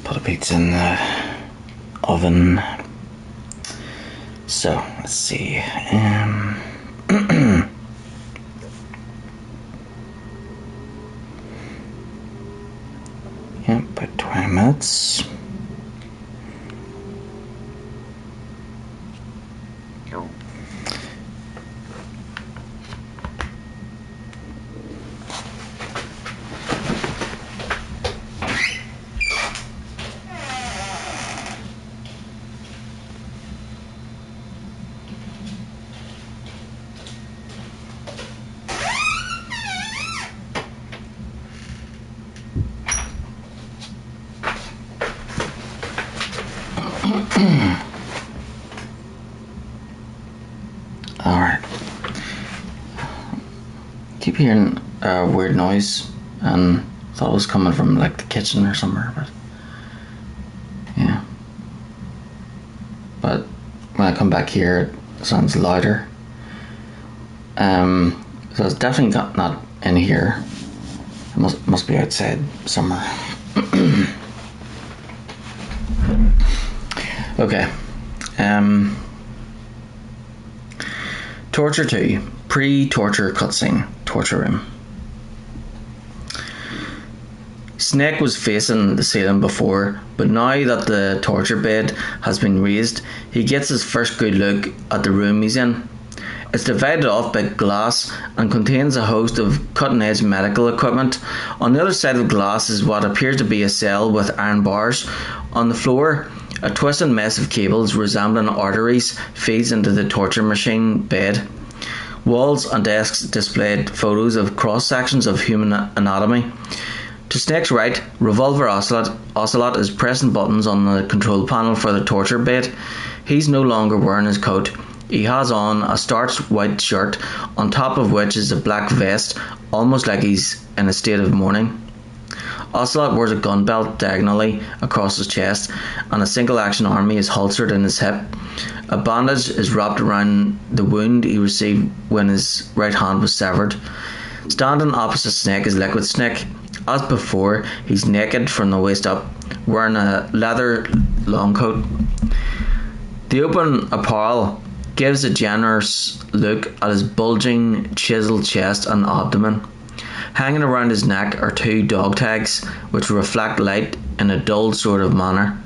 Put a pizza in the oven. So, let's see. Yeah, about 20 minutes. Alright. Keep hearing a weird noise, and thought it was coming from like the kitchen or somewhere, but yeah. But when I come back here, it sounds louder. So it's definitely not in here. It must be outside somewhere. Okay. Torture 2. Pre-torture cutscene. Torture room. Snake was facing the ceiling before, but now that the torture bed has been raised, he gets his first good look at the room he's in. It's divided off by glass and contains a host of cutting-edge medical equipment. On the other side of the glass is what appears to be a cell with iron bars. On the floor, a twisted mess of cables resembling arteries feeds into the torture machine bed. Walls and desks displayed photos of cross-sections of human anatomy. To Snake's right, Revolver Ocelot is pressing buttons on the control panel for the torture bed. He's no longer wearing his coat. He has on a starched white shirt, on top of which is a black vest, almost like he's in a state of mourning. Ocelot wears a gun belt diagonally across his chest, and a single-action army is holstered in his hip. A bandage is wrapped around the wound he received when his right hand was severed. Standing opposite Snake is Liquid Snake. As before, he's naked from the waist up, wearing a leather long coat. The open apparel gives a generous look at his bulging, chiseled chest and abdomen. Hanging around his neck are two dog tags, which reflect light in a dull sort of manner.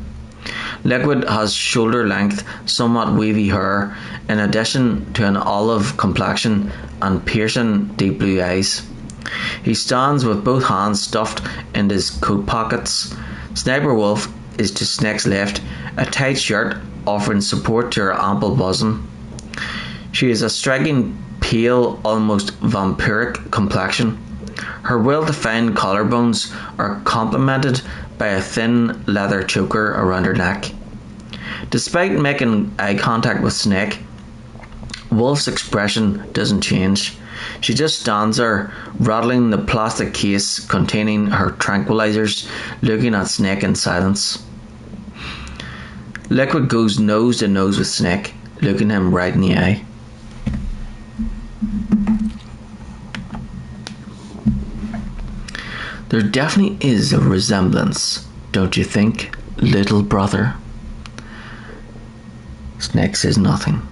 Liquid has shoulder-length, somewhat wavy hair, in addition to an olive complexion and piercing deep blue eyes. He stands with both hands stuffed into his coat pockets. Sniper Wolf is to Snake's left, a tight shirt offering support to her ample bosom. She is a striking, pale, almost vampiric complexion. Her well-defined collarbones are complemented by a thin leather choker around her neck. Despite making eye contact with Snake, Wolf's expression doesn't change. She just stands there, rattling the plastic case containing her tranquilizers, looking at Snake in silence. Liquid goes nose to nose with Snake, looking him right in the eye. There definitely is a resemblance, don't you think, little brother? Snake says nothing.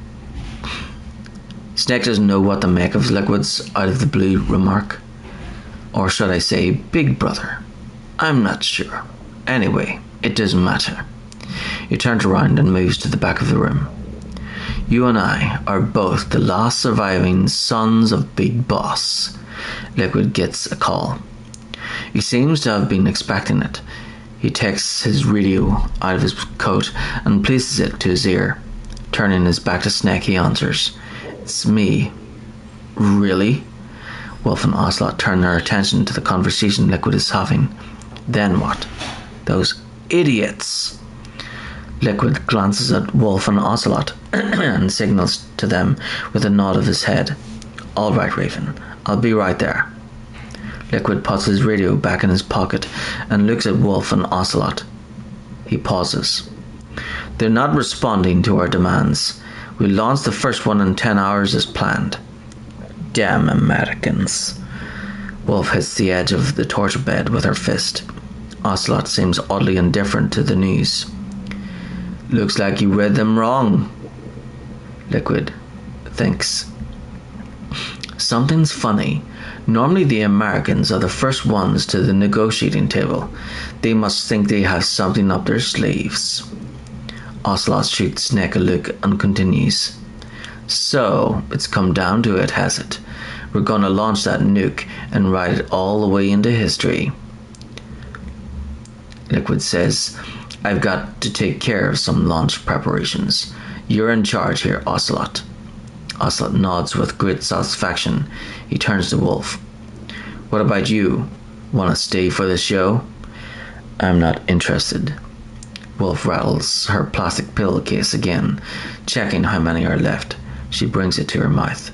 Snake doesn't know what to make of Liquid's out of the blue remark. Or should I say, big brother? I'm not sure. Anyway, it doesn't matter. He turns around and moves to the back of the room. You and I are both the last surviving sons of Big Boss. Liquid gets a call. He seems to have been expecting it. He takes his radio out of his coat and places it to his ear. Turning his back to Snake, he answers. It's me. Really? Wolf and Ocelot turn their attention to the conversation Liquid is having. Then what? Those idiots! Liquid glances at Wolf and Ocelot and signals to them with a nod of his head. All right, Raven. I'll be right there. Liquid puts his radio back in his pocket and looks at Wolf and Ocelot. He pauses. They're not responding to our demands. We launched the first one in 10 hours as planned. Damn Americans. Wolf hits the edge of the torture bed with her fist. Ocelot seems oddly indifferent to the news. Looks like you read them wrong. Liquid thinks. Something's funny. Normally the Americans are the first ones to the negotiating table. They must think they have something up their sleeves. Ocelot shoots Snake a look and continues. So, it's come down to it, has it? We're gonna launch that nuke and ride it all the way into history. Liquid says, I've got to take care of some launch preparations. You're in charge here, Ocelot. Ocelot nods with great satisfaction. He turns to Wolf. What about you? Want to stay for the show? I'm not interested. Wolf rattles her plastic pillowcase again, checking how many are left. She brings it to her mouth.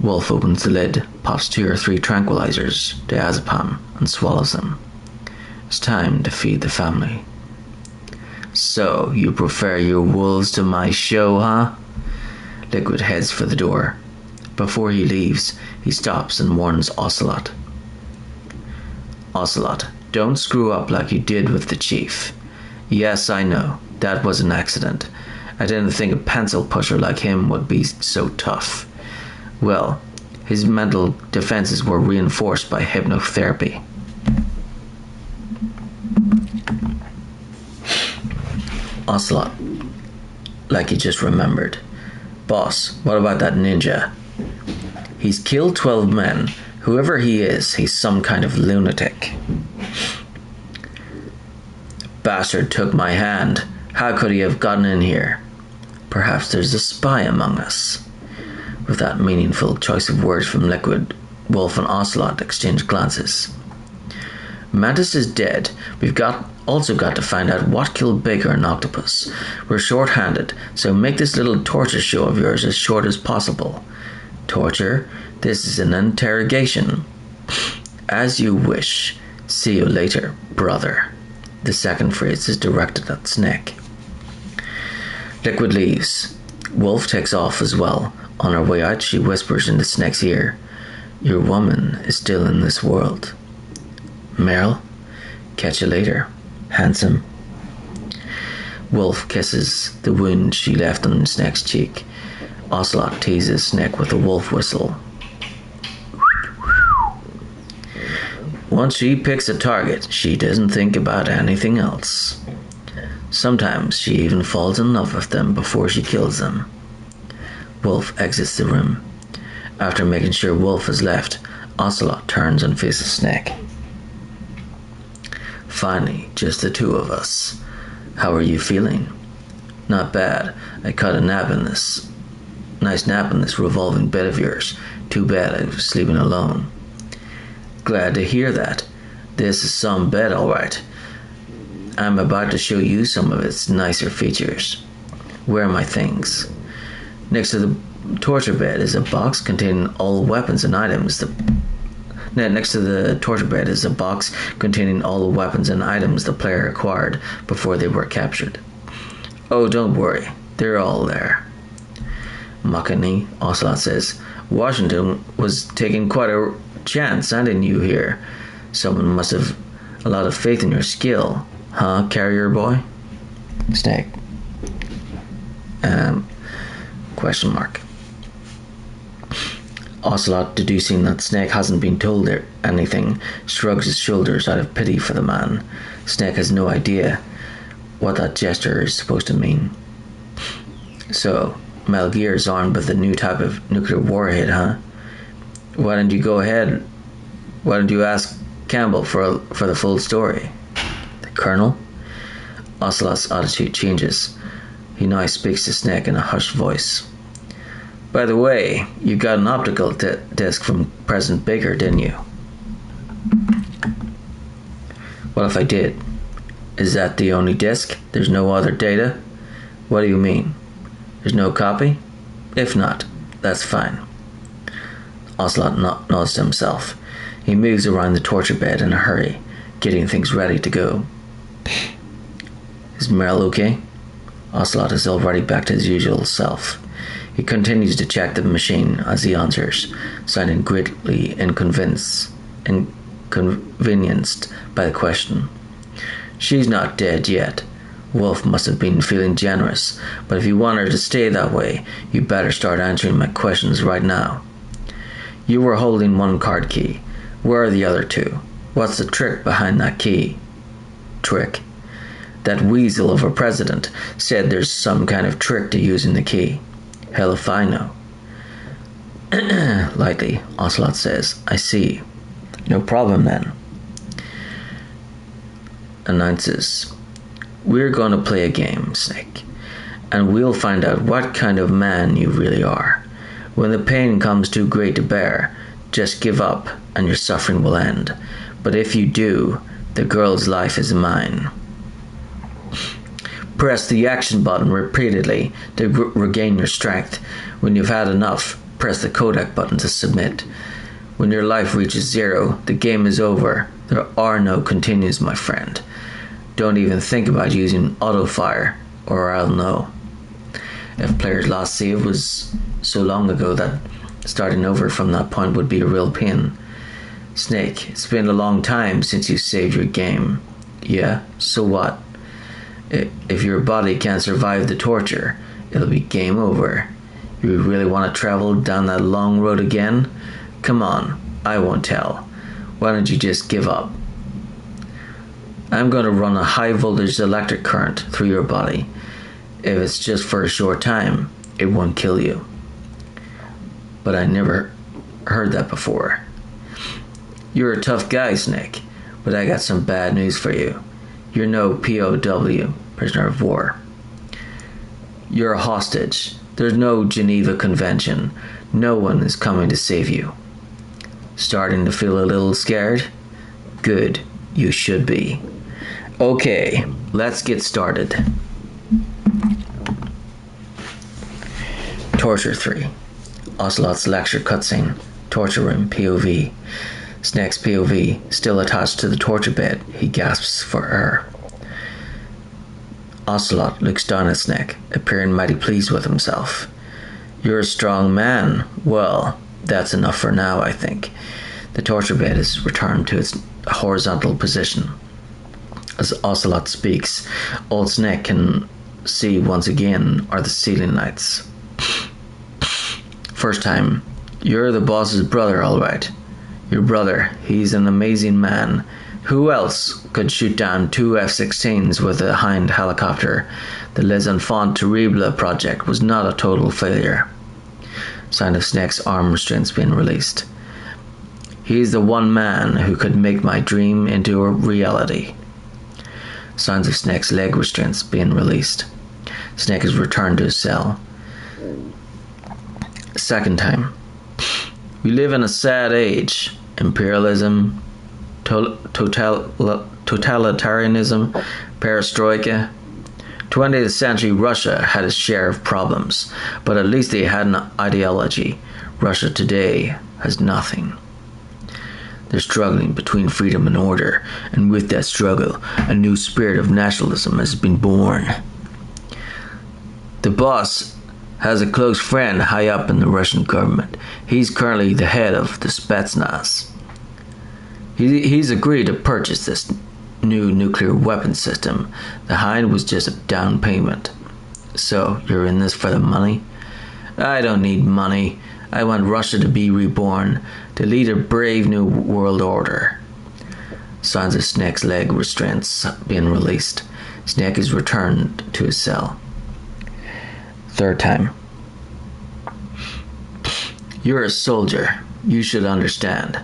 Wolf opens the lid, pops 2 or 3 tranquilizers, diazepam, and swallows them. It's time to feed the family. So, you prefer your wolves to my show, huh? Liquid heads for the door. Before he leaves, he stops and warns Ocelot. Ocelot, don't screw up like you did with the chief. Yes, I know, that was an accident. I didn't think a pencil pusher like him would be so tough. Well, his mental defenses were reinforced by hypnotherapy. Ocelot, like he just remembered. Boss, what about that ninja? He's killed 12 men. Whoever he is, he's some kind of lunatic. Bastard took my hand. How could he have gotten in here? Perhaps there's a spy among us. With that meaningful choice of words from Liquid, Wolf and Ocelot exchanged glances. Mantis is dead. We've also got to find out what killed Baker and Octopus. We're short-handed, so make this little torture show of yours as short as possible. Torture? This is an interrogation. As you wish. See you later, brother. The second phrase is directed at Snake. Liquid leaves. Wolf takes off as well. On her way out, she whispers into Snake's ear, "Your woman is still in this world." Meryl, catch you later, handsome. Wolf kisses the wound she left on Snake's cheek. Ocelot teases Snake with a wolf whistle. Once she picks a target, she doesn't think about anything else. Sometimes she even falls in love with them before she kills them. Wolf exits the room. After making sure Wolf has left, Ocelot turns and faces Snake. Finally, just the two of us. How are you feeling? Not bad. I caught a nap in this. Nice nap in this revolving bed of yours. Too bad I was sleeping alone. Glad to hear that. This is some bed, all right. I'm about to show you some of its nicer features. Where are my things? Next to the torture bed is a box containing all weapons and items. Next to the torture bed is a box containing all the weapons and items the player acquired before they were captured. Oh, don't worry. They're all there. Mockingly, Ocelot says, Washington was taking quite a chance sending you here. Someone must have a lot of faith in your skill. Huh, carrier boy? Snake. Question mark. Ocelot, deducing that Snake hasn't been told anything, shrugs his shoulders out of pity for the man. Snake has no idea what that gesture is supposed to mean. So, Metal Gear is armed with a new type of nuclear warhead, huh? Why don't you go ahead? Why don't you ask Campbell for the full story? The Colonel? Ocelot's attitude changes. He now speaks to Snake in a hushed voice. By the way, you got an optical disc from President Baker, didn't you? What if I did? Is that the only disc? There's no other data? What do you mean? There's no copy? If not, that's fine. Ocelot nods to himself. He moves around the torture bed in a hurry, getting things ready to go. Is Meryl okay? Ocelot is already back to his usual self. He continues to check the machine as he answers, sounding greatly inconvenienced by the question. She's not dead yet. Wolf must have been feeling generous, but if you want her to stay that way, you better start answering my questions right now. You were holding one card key. Where are the other two? What's the trick behind that key? Trick? That weasel of a president said there's some kind of trick to using the key. Hell if I know. Lightly, Ocelot says, I see. No problem then. Announces, we're going to play a game, Snake, and we'll find out what kind of man you really are. When the pain comes too great to bear, just give up and your suffering will end. But if you do, the girl's life is mine. Press the action button repeatedly to regain your strength. When you've had enough, press the codec button to submit. When your life reaches 0, the game is over. There are no continues, my friend. Don't even think about using auto-fire, or I'll know. If player's last save was so long ago that starting over from that point would be a real pain. Snake, it's been a long time since you saved your game. Yeah, so what? If your body can't survive the torture, it'll be game over. You really want to travel down that long road again? Come on, I won't tell. Why don't you just give up? I'm going to run a high voltage electric current through your body. If it's just for a short time, it won't kill you. But I never heard that before. You're a tough guy, Snake, but I got some bad news for you. You're no POW, prisoner of war. You're a hostage. There's no Geneva Convention. No one is coming to save you. Starting to feel a little scared? Good, you should be. Okay, let's get started. Torture 3. Ocelot's lecture cutscene. Torture room POV. Snake's POV. Still attached to the torture bed, he gasps for air. Ocelot looks down at Snake, appearing mighty pleased with himself. You're a strong man. Well, that's enough for now, I think. The torture bed is returned to its horizontal position. As Ocelot speaks, old Snake can see once again are the ceiling lights. First time. You're the boss's brother, all right. Your brother, he's an amazing man. Who else could shoot down 2 F-16s with a Hind helicopter? The Les Enfants Terribles project was not a total failure. Sound of Snake's arm restraints being released. He's the one man who could make my dream into a reality. Sounds of Snake's leg restraints being released. Snake is returned to his cell. Second time. We live in a sad age. Imperialism, totalitarianism, perestroika. 20th century Russia had its share of problems, but at least they had an ideology. Russia today has nothing. They're struggling between freedom and order, and with that struggle, a new spirit of nationalism has been born. The boss has a close friend high up in the Russian government. He's currently the head of the Spetsnaz. He's agreed to purchase this new nuclear weapon system. The Hind was just a down payment. So, you're in this for the money? I don't need money. I want Russia to be reborn, to lead a brave new world order. Signs of Snake's leg restraints being released. Snake is returned to his cell. Third time. You're a soldier. You should understand.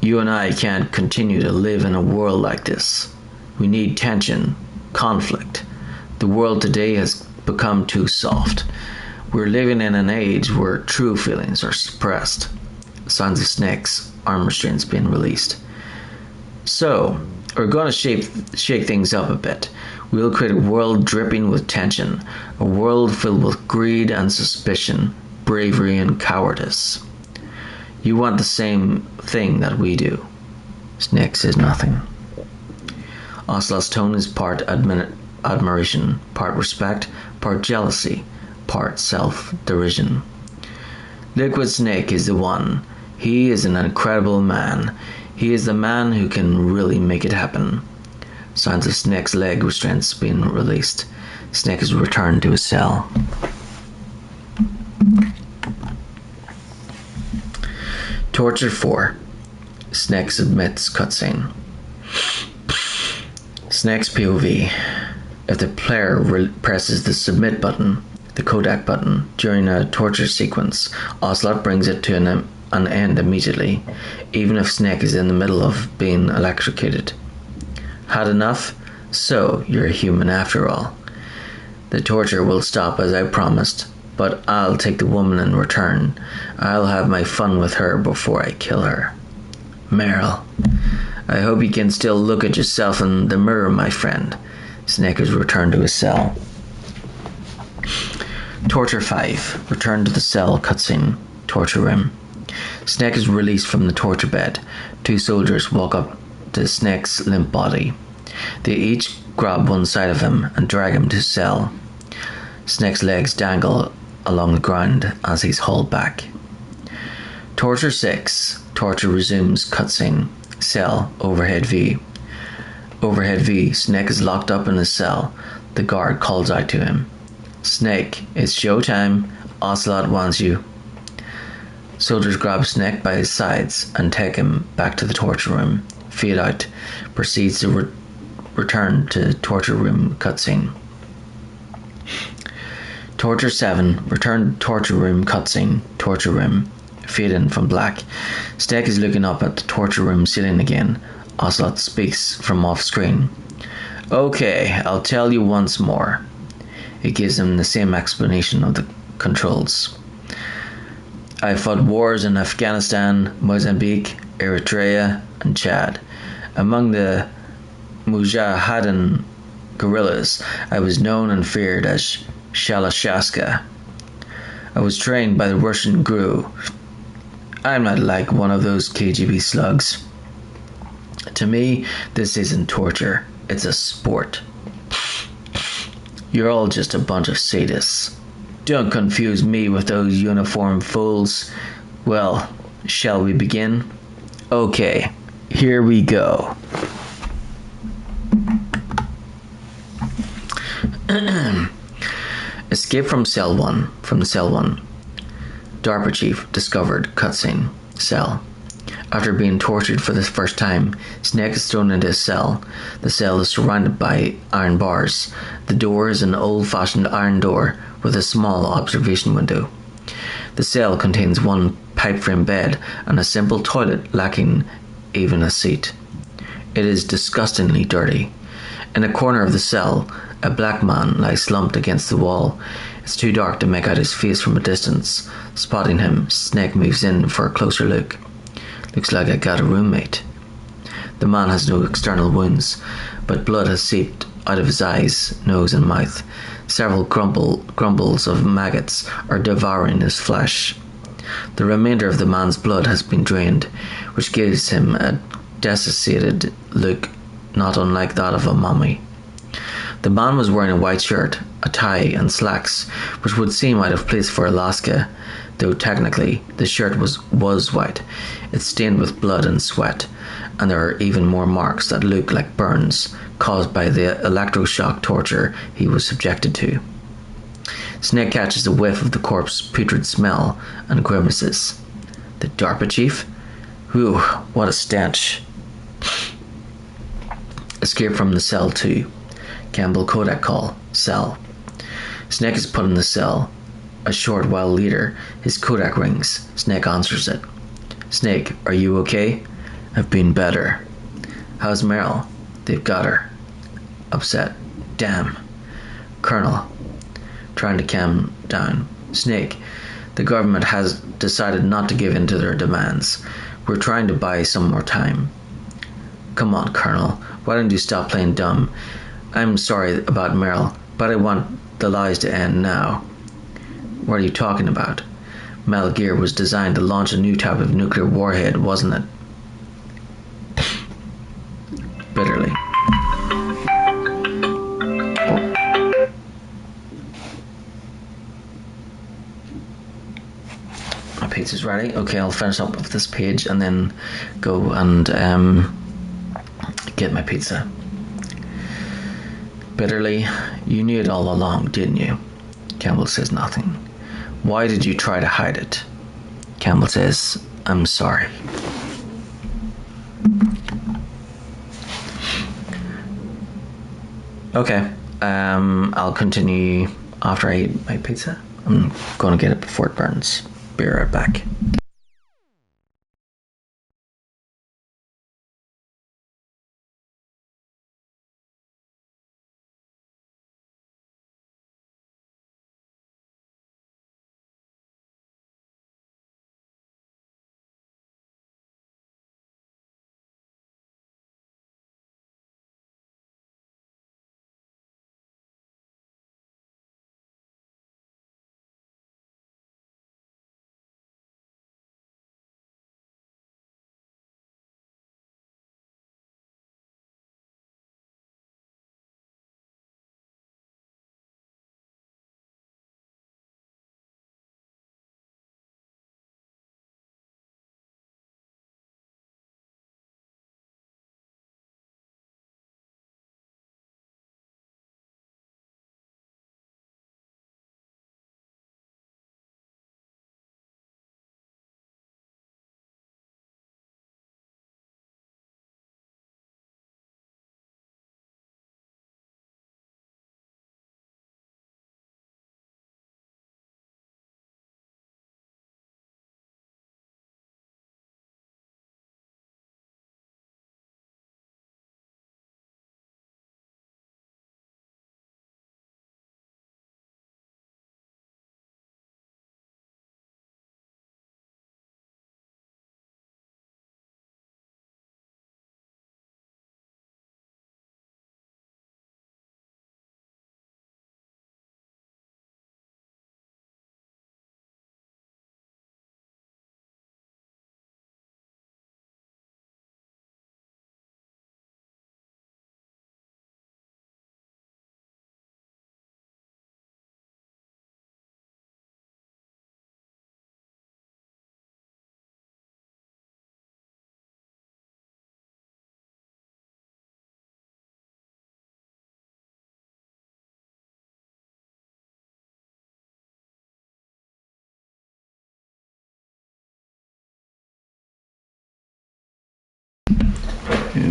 You and I can't continue to live in a world like this. We need tension, conflict. The world today has become too soft. We're living in an age where true feelings are suppressed. Signs of Snake's arm restraints being released. So, we're going to shake things up a bit. We'll create a world dripping with tension, a world filled with greed and suspicion, bravery and cowardice. You want the same thing that we do. Snake says nothing. Ocelot's tone is part admiration, part respect, part jealousy, part self-derision. Liquid Snake is the one. He is an incredible man. He is the man who can really make it happen. Signs of Snake's leg restraints being released. Snake is returned to his cell. Torture 4. Snake submits cutscene. Snake's POV. If the player presses the submit button, the Kodak button, during a torture sequence, Ocelot brings it to an end immediately, even if Snake is in the middle of being electrocuted. Had enough? So, you're a human after all. The torture will stop as I promised, but I'll take the woman in return. I'll have my fun with her before I kill her. Meryl, I hope you can still look at yourself in the mirror, my friend. Snake is returned to his cell. Torture 5. Return to the cell cutscene. Torture room. Snake is released from the torture bed. 2 soldiers walk up to Snake's limp body. They each grab one side of him and drag him to his cell. Snake's legs dangle along the ground as he's hauled back. Torture 6. Torture resumes cutscene. Cell. Overhead V. Overhead V. Snake is locked up in his cell. The guard calls out to him. Snake, it's showtime. Ocelot wants you. Soldiers grab Snake by his sides and take him back to the torture room. Fade out proceeds to return to torture room cutscene. Torture 7. Return to torture room cutscene. Torture room. Fade in from black. Snake is looking up at the torture room ceiling again. Ocelot speaks from off screen. Okay, I'll tell you once more. It gives him the same explanation of the controls. I fought wars in Afghanistan, Mozambique, Eritrea, and Chad. Among the Mujahideen guerrillas, I was known and feared as Shalashaska. I was trained by the Russian GRU. I'm not like one of those KGB slugs. To me, this isn't torture. It's a sport. You're all just a bunch of sadists. Don't confuse me with those uniformed fools. Well, shall we begin? Okay, here we go. Escape from cell 1. From the cell 1. DARPA chief discovered cutscene. Cell. After being tortured for the first time, Snake is thrown into a cell. The cell is surrounded by iron bars. The door is an old-fashioned iron door with a small observation window. The cell contains one pipe-frame bed and a simple toilet lacking even a seat. It is disgustingly dirty. In a corner of the cell, a black man lies slumped against the wall. It's too dark to make out his face from a distance. Spotting him, Snake moves in for a closer look. Looks like I got a roommate. The man has no external wounds, but blood has seeped out of his eyes, nose and mouth. Several grumbles of maggots are devouring his flesh. The remainder of the man's blood has been drained, which gives him a desiccated look not unlike that of a mummy. The man was wearing a white shirt, a tie and slacks, which would seem out of place for Alaska, though technically the shirt was white. It's stained with blood and sweat, and there are even more marks that look like burns caused by the electroshock torture he was subjected to. Snake catches a whiff of the corpse's putrid smell and grimaces. The DARPA chief? Whew, what a stench. Escape from the cell 2. Campbell Kodak call. Cell. Snake is put in the cell. A short while later, his Kodak rings. Snake answers it. Snake, are you okay? I've been better. How's Meryl? They've got her. Upset. Damn. Colonel. Trying to calm down. Snake, the government has decided not to give in to their demands. We're trying to buy some more time. Come on, Colonel. Why don't you stop playing dumb? I'm sorry about Meryl, but I want the lies to end now. What are you talking about? Metal Gear was designed to launch a new type of nuclear warhead, wasn't it? Bitterly. My pizza's ready. Okay, I'll finish up with this page and then go and get my pizza. Bitterly, you knew it all along, didn't you? Campbell says nothing. Why did you try to hide it? Campbell says, I'm sorry. Okay, I'll continue after I eat my pizza. I'm going to get it before it burns. Be right back.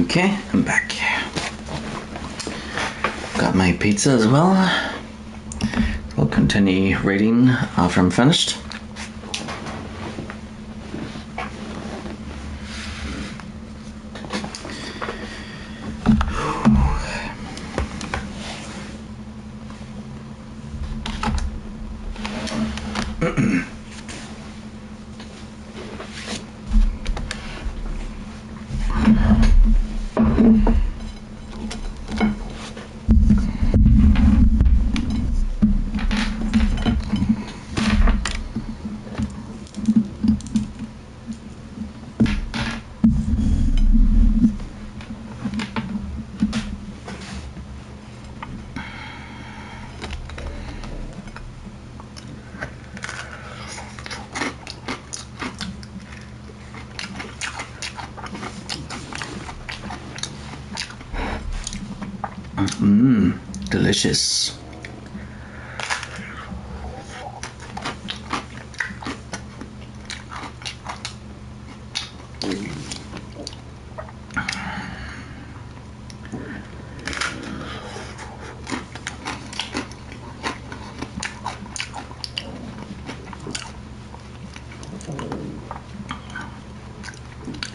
Okay, I'm back. Got my pizza as well. We'll continue reading after I'm finished. Delicious.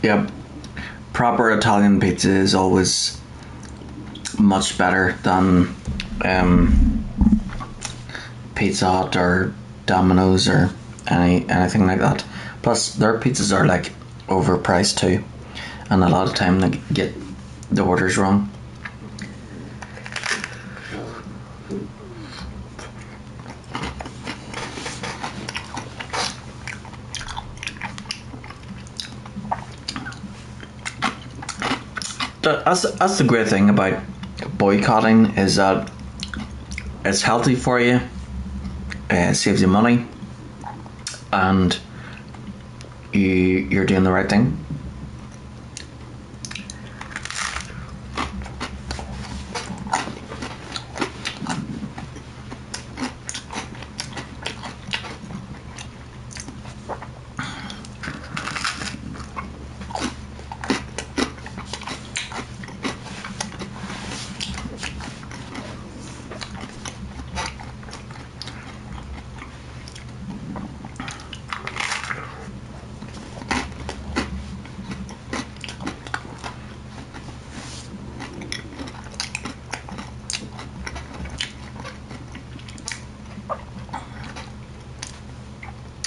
Yep, proper Italian pizza is always much better than Pizza Hut or Domino's or anything like that. Plus, their pizzas are like overpriced too, and a lot of time they get the orders wrong. That's the great thing about boycotting, is that it's healthy for you, it saves you money, and you're doing the right thing.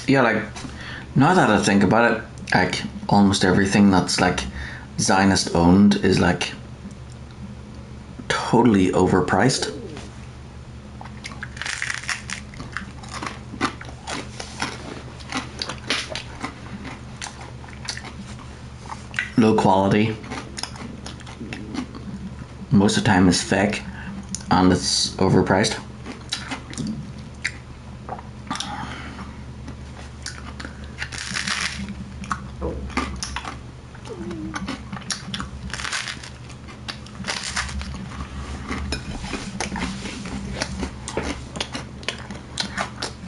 Yeah, like, now that I think about it, like, almost everything that's like Zionist owned is like totally overpriced. Low quality. Most of the time is fake, and it's overpriced.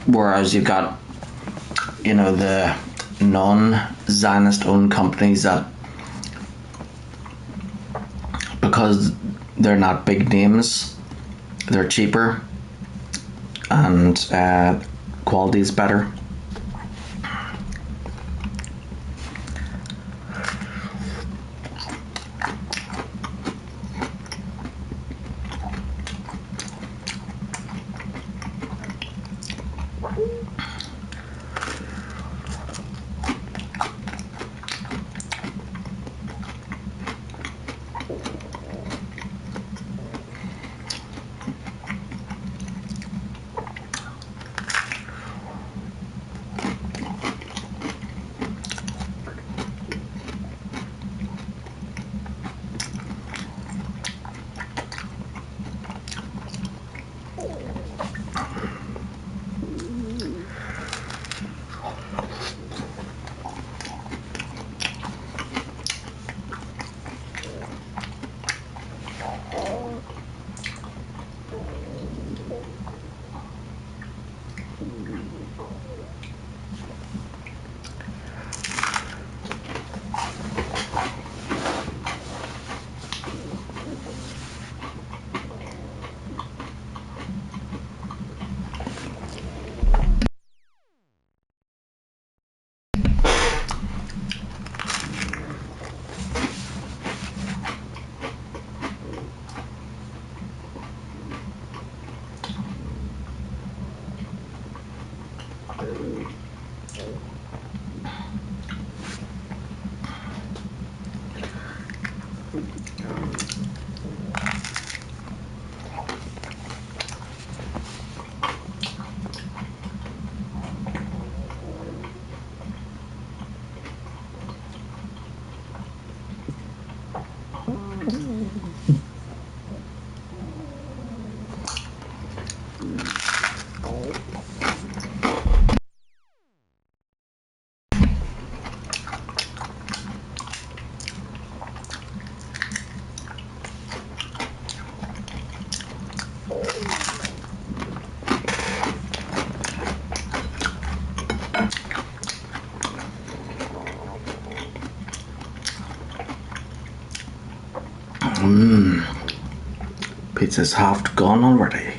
Whereas you've got, you know, the non-Zionist owned companies that, because they're not big names, they're cheaper and quality is better. Pizza's half gone already.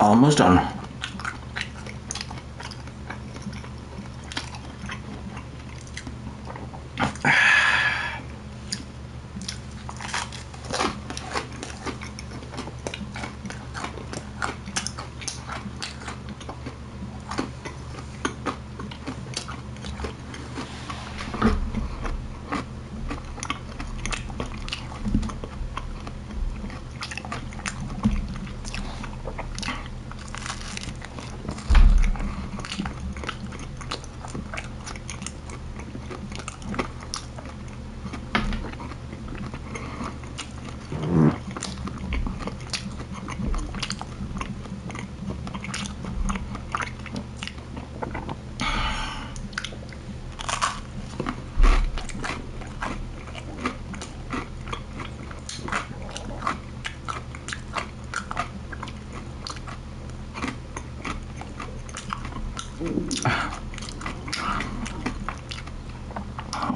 Almost done.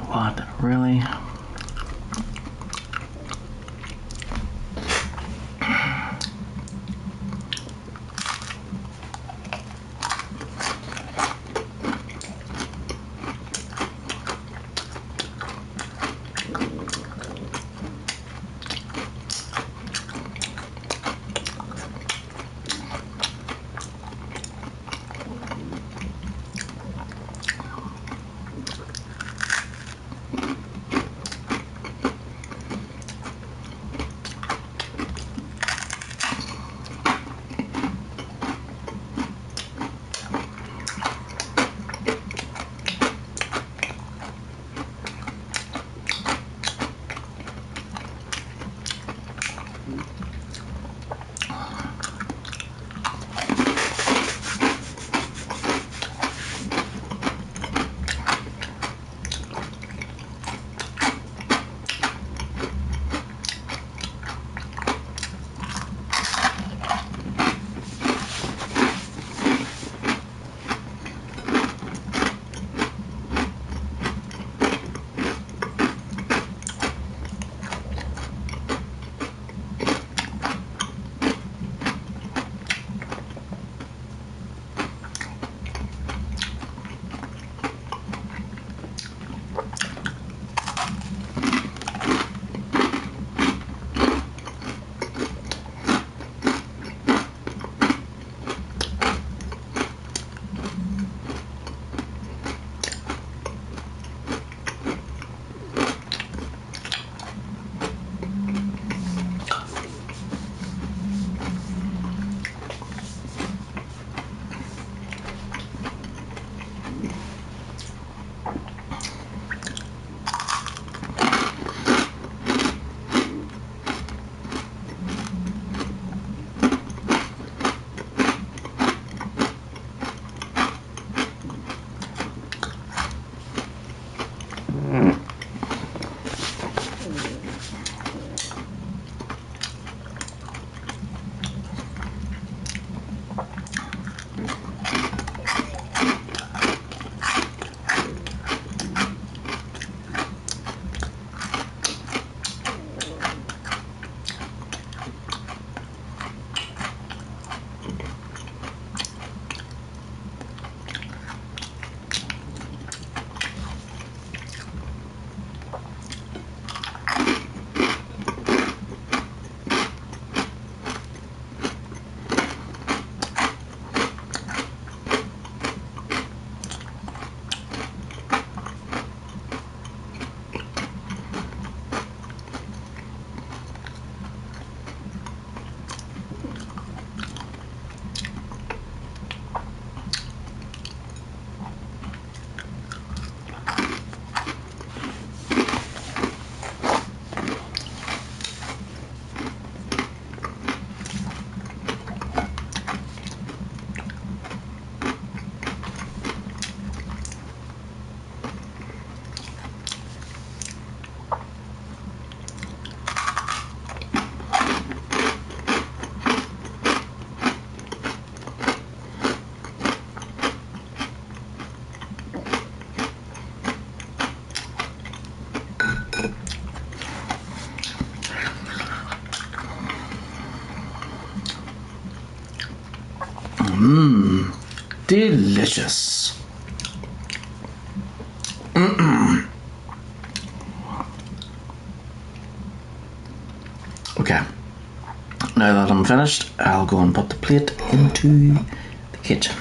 What? Really? Delicious. Okay, now that I'm finished, I'll go and put the plate into the kitchen.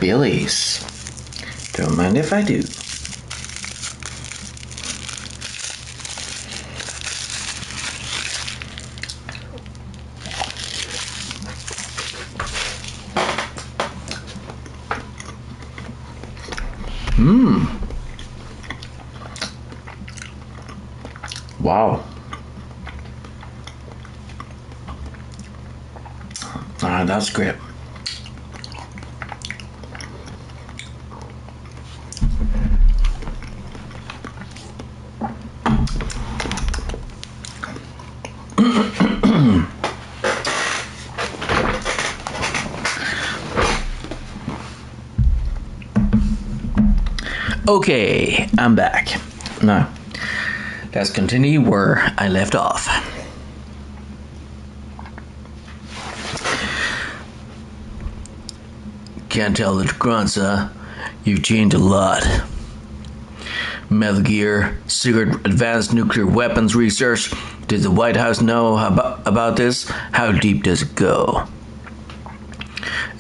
Bailey's. Don't mind if I do. Wow. That's great. Okay, I'm back. Now, let's continue where I left off. Can't tell the grunts, huh? You've changed a lot. Metal Gear, secret advanced nuclear weapons research. Did the White House know about this? How deep does it go?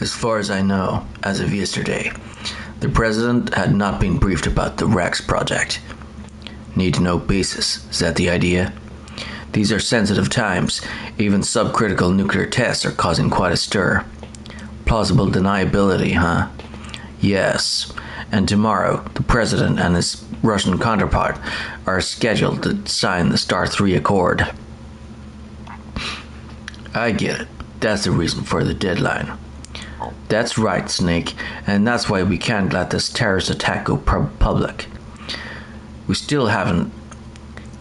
As far as I know, as of yesterday, the president had not been briefed about the Rex project. Need to know basis, is that the idea? These are sensitive times. Even subcritical nuclear tests are causing quite a stir. Plausible deniability, huh? Yes. And tomorrow, the president and his Russian counterpart are scheduled to sign the START 3 Accord. I get it. That's the reason for the deadline. That's right, Snake, and that's why we can't let this terrorist attack go public. We still haven't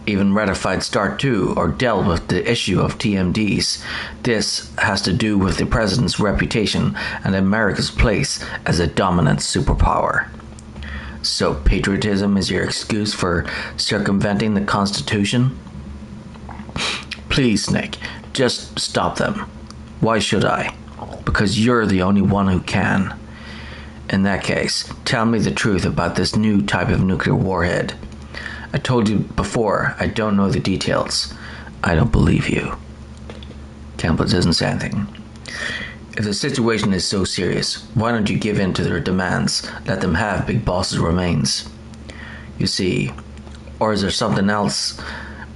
even ratified START 2 or dealt with the issue of TMDs. This has to do with the president's reputation and America's place as a dominant superpower. So patriotism is your excuse for circumventing the Constitution? Please, Snake, just stop them. Why should I? Because you're the only one who can. In that case, tell me the truth about this new type of nuclear warhead. I told you before, I don't know the details. I don't believe you. Campbell doesn't say anything. If the situation is so serious, why don't you give in to their demands? Let them have Big Boss's remains. You see, or is there something else?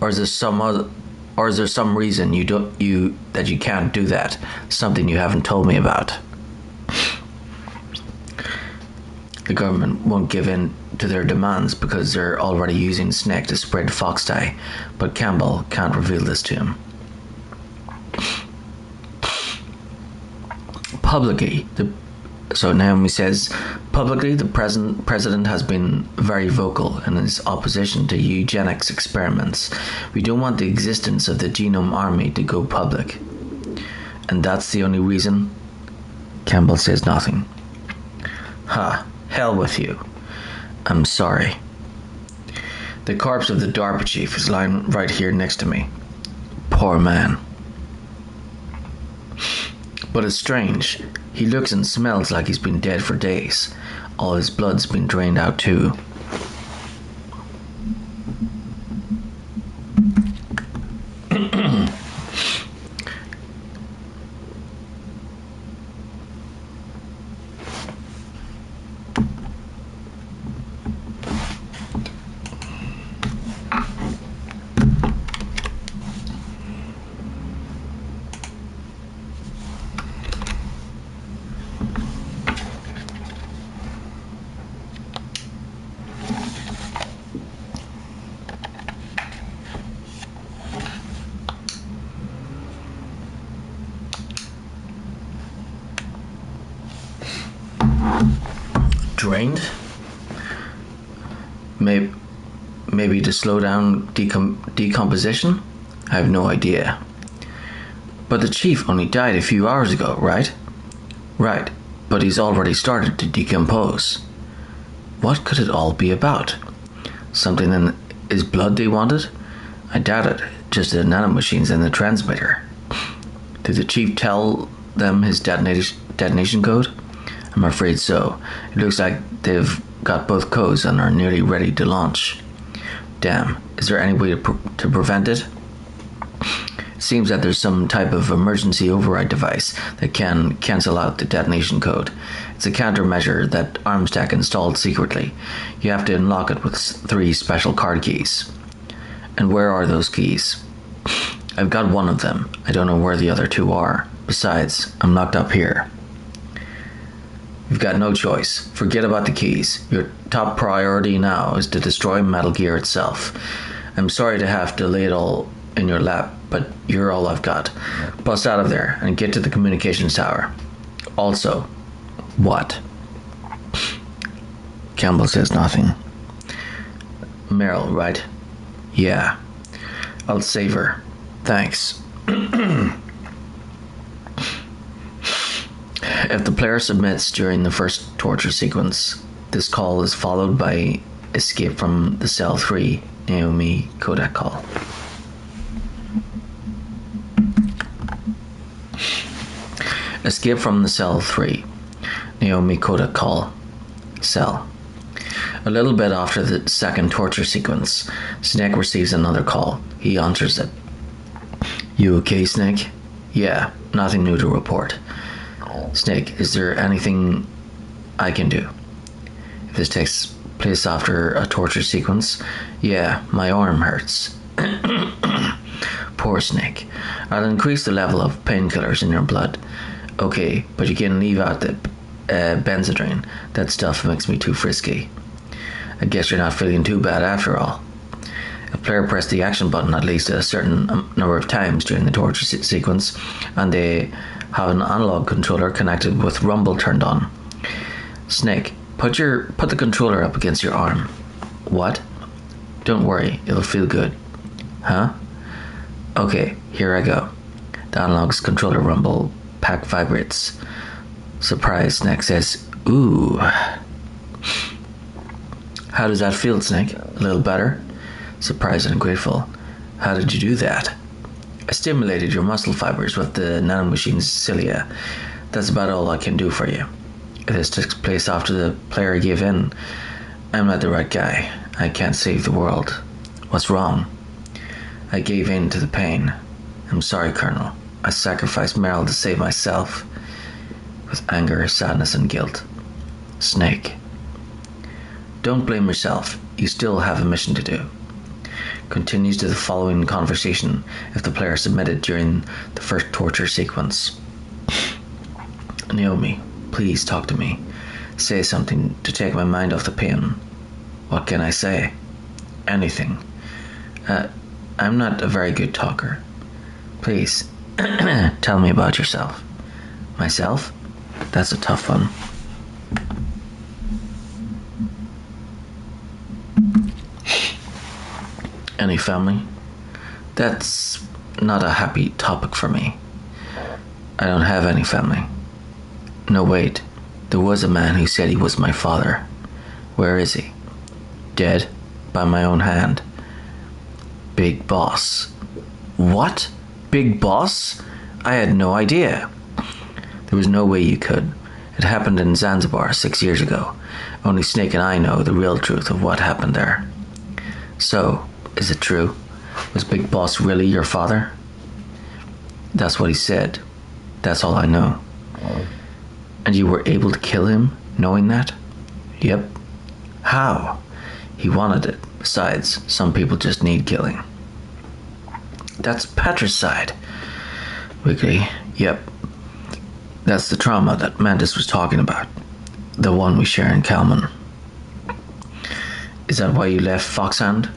Or is there some reason that you can't do that? Something you haven't told me about. The government won't give in to their demands because they're already using Snake to spread fox dye, but Campbell can't reveal this to him. Publicly, so Naomi says, publicly the president has been very vocal in his opposition to eugenics experiments. We don't want the existence of the genome army to go public. And that's the only reason? Campbell says nothing. Ha, hell with you. I'm sorry. The corpse of the DARPA chief is lying right here next to me. Poor man. But it's strange. He looks and smells like he's been dead for days. All his blood's been drained out too. Drained? Maybe to slow down decomposition? I have no idea. But the chief only died a few hours ago, right? Right, but he's already started to decompose. What could it all be about? Something in his blood they wanted? I doubt it, just the nanomachines and the transmitter. Did the chief tell them his detonation code? I'm afraid so. It looks like they've got both codes and are nearly ready to launch. Damn, is there any way to prevent it? Seems that there's some type of emergency override device that can cancel out the detonation code. It's a countermeasure that Armstack installed secretly. You have to unlock it with 3 special card keys. And where are those keys? I've got one of them. I don't know where the other 2 are. Besides, I'm locked up here. You've got no choice. Forget about the keys. Your top priority now is to destroy Metal Gear itself. I'm sorry to have to lay it all in your lap, but you're all I've got. Bust out of there and get to the communications tower. Also, what? Campbell says nothing. Meryl, right? Yeah. I'll save her. Thanks. If the player submits during the first torture sequence, this call is followed by Escape from the Cell 3 Naomi Kodak call. Escape from the Cell 3 Naomi Kodak call. Cell. A little bit after the second torture sequence, Snake receives another call. He answers it. You okay, Snake? Yeah, nothing new to report. Snake, is there anything I can do? If this takes place after a torture sequence, yeah, my arm hurts. Poor Snake. I'll increase the level of painkillers in your blood. Okay, but you can leave out the Benzedrine. That stuff makes me too frisky. I guess you're not feeling too bad after all. A player pressed the action button at least a certain number of times during the torture sequence, and they have an analog controller connected with rumble turned on. Snake, put the controller up against your arm. What? Don't worry, it'll feel good. Huh? Okay, here I go. The analog's controller rumble pack vibrates. Surprised, Snake says, ooh. How does that feel, Snake? A little better? Surprised and grateful. How did you do that? I stimulated your muscle fibers with the nanomachine's cilia. That's about all I can do for you. This took place after the player gave in. I'm not the right guy. I can't save the world. What's wrong? I gave in to the pain. I'm sorry, Colonel. I sacrificed Meryl to save myself. With anger, sadness, and guilt. Snake. Don't blame yourself. You still have a mission to do. Continues to the following conversation if the player submitted during the first torture sequence. Naomi, please talk to me. Say something to take my mind off the pain. What can I say? Anything. I'm not a very good talker. Please, tell me about yourself. Myself? That's a tough one. Any family? That's not a happy topic for me. I don't have any family. No, wait. There was a man who said he was my father. Where is he? Dead by my own hand. Big Boss. What? Big Boss? I had no idea. There was no way you could. It happened in Zanzibar 6 years ago. Only Snake and I know the real truth of what happened there. So, is it true? Was Big Boss really your father? That's what he said. That's all I know. And you were able to kill him, knowing that? Yep. How? He wanted it. Besides, some people just need killing. That's patricide. Wiggly. Yep. That's the trauma that Mantis was talking about. The one we share in Kalman. Is that why you left Foxhand?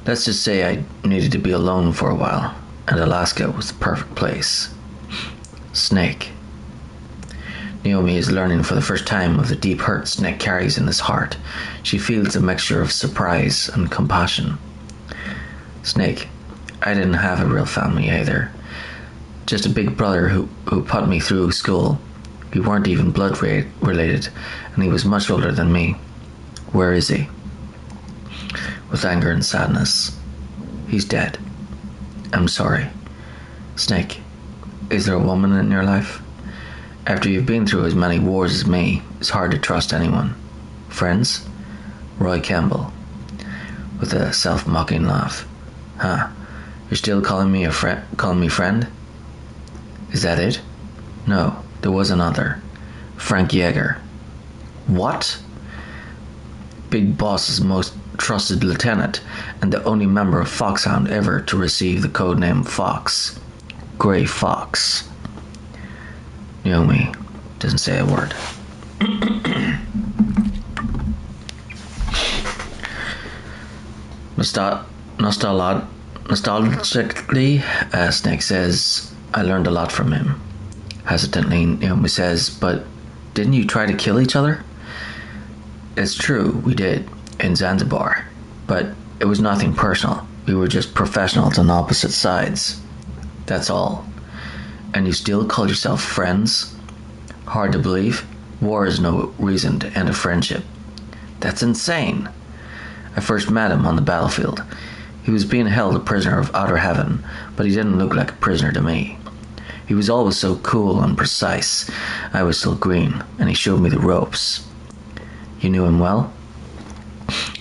Let's just say I needed to be alone for a while, and Alaska was the perfect place. Snake. Naomi is learning for the first time of the deep hurt Snake carries in his heart. She feels a mixture of surprise and compassion. Snake, I didn't have a real family either. Just a big brother who put me through school. We weren't even blood related, and he was much older than me. Where is he? With anger and sadness. He's dead. I'm sorry. Snake, is there a woman in your life? After you've been through as many wars as me, it's hard to trust anyone. Friends? Roy Campbell. With a self-mocking laugh. Huh. You're still calling me friend? Is that it? No, there was another. Frank Yeager. What? Big Boss's most trusted lieutenant, and the only member of Foxhound ever to receive the codename Fox. Grey Fox. Naomi doesn't say a word. Nostalgically, Snake says, I learned a lot from him. Hesitantly, Naomi says, but didn't you try to kill each other? It's true, we did, in Zanzibar, but it was nothing personal. We were just professionals on opposite sides. That's all. And you still call yourself friends? Hard to believe. War is no reason to end a friendship. That's insane. I first met him on the battlefield. He was being held a prisoner of outer heaven, but he didn't look like a prisoner to me. He was always so cool and precise. I was still green, and he showed me the ropes. You knew him well?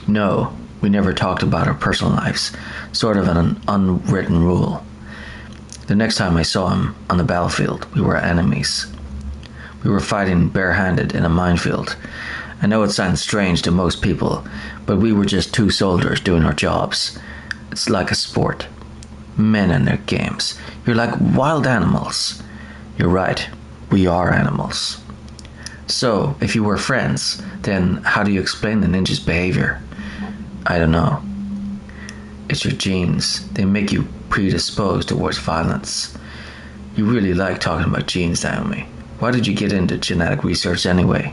No, we never talked about our personal lives, sort of an unwritten rule. The next time I saw him on the battlefield, we were enemies. We were fighting barehanded in a minefield. I know it sounds strange to most people, but we were just two soldiers doing our jobs. It's like a sport. Men and their games. You're like wild animals. You're right, we are animals. So, if you were friends, then how do you explain the ninja's behavior? I don't know. It's your genes. They make you predisposed towards violence. You really like talking about genes, Naomi. Why did you get into genetic research anyway?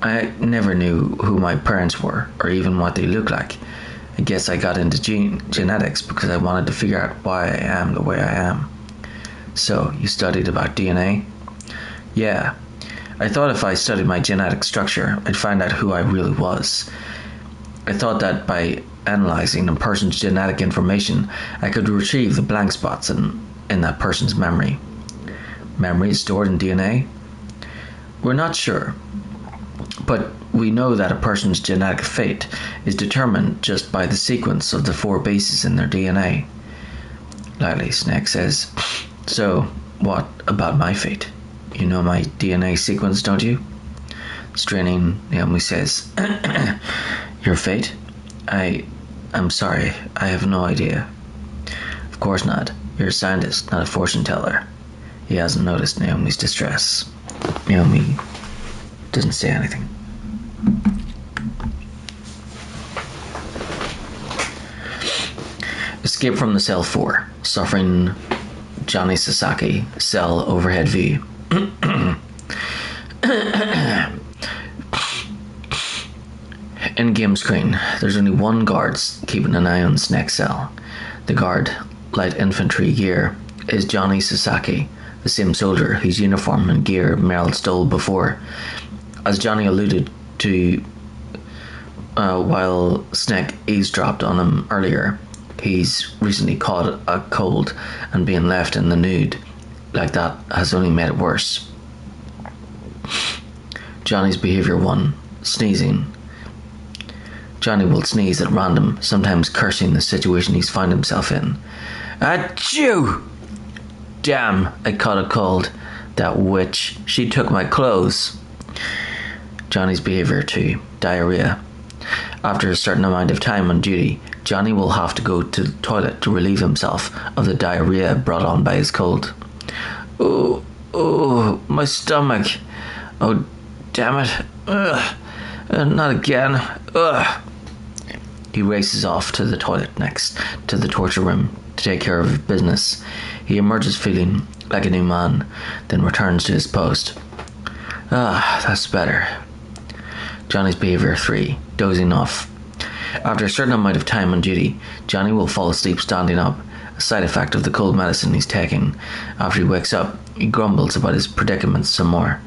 I never knew who my parents were, or even what they looked like. I guess I got into genetics because I wanted to figure out why I am the way I am. So, you studied about DNA? Yeah. I thought if I studied my genetic structure, I'd find out who I really was. I thought that by analyzing a person's genetic information, I could retrieve the blank spots in that person's memory. Memory is stored in DNA? We're not sure, but we know that a person's genetic fate is determined just by the sequence of the 4 bases in their DNA. Lightly, Snake says, so, what about my fate? You know my DNA sequence, don't you? Straining, Naomi says, your fate? I'm sorry, I have no idea. Of course not. You're a scientist, not a fortune teller. He hasn't noticed Naomi's distress. Naomi doesn't say anything. Escape from the cell 4. Suffering Johnny Sasaki. Cell overhead view. In-game screen. There's only one guard keeping an eye on Snake's cell. The guard, light infantry gear, is Johnny Sasaki, the same soldier whose uniform and gear Merrill stole before. As Johnny alluded to while Snake eavesdropped on him earlier, he's recently caught a cold, and being left in the nude like that has only made it worse. Johnny's behavior 1. Sneezing. Johnny will sneeze at random, sometimes cursing the situation he's found himself in. Achoo! Damn, I caught a cold. That witch, she took my clothes. Johnny's behavior 2. Diarrhea. After a certain amount of time on duty, Johnny will have to go to the toilet to relieve himself of the diarrhea brought on by his cold. Oh, my stomach. Oh, damn it. Ugh. Not again. Ugh. He races off to the toilet next to the torture room to take care of his business. He emerges feeling like a new man, then returns to his post. That's better. Johnny's behavior 3. Dozing off. After a certain amount of time on duty, Johnny will fall asleep standing up, a side effect of the cold medicine he's taking. After he wakes up, he grumbles about his predicament some more.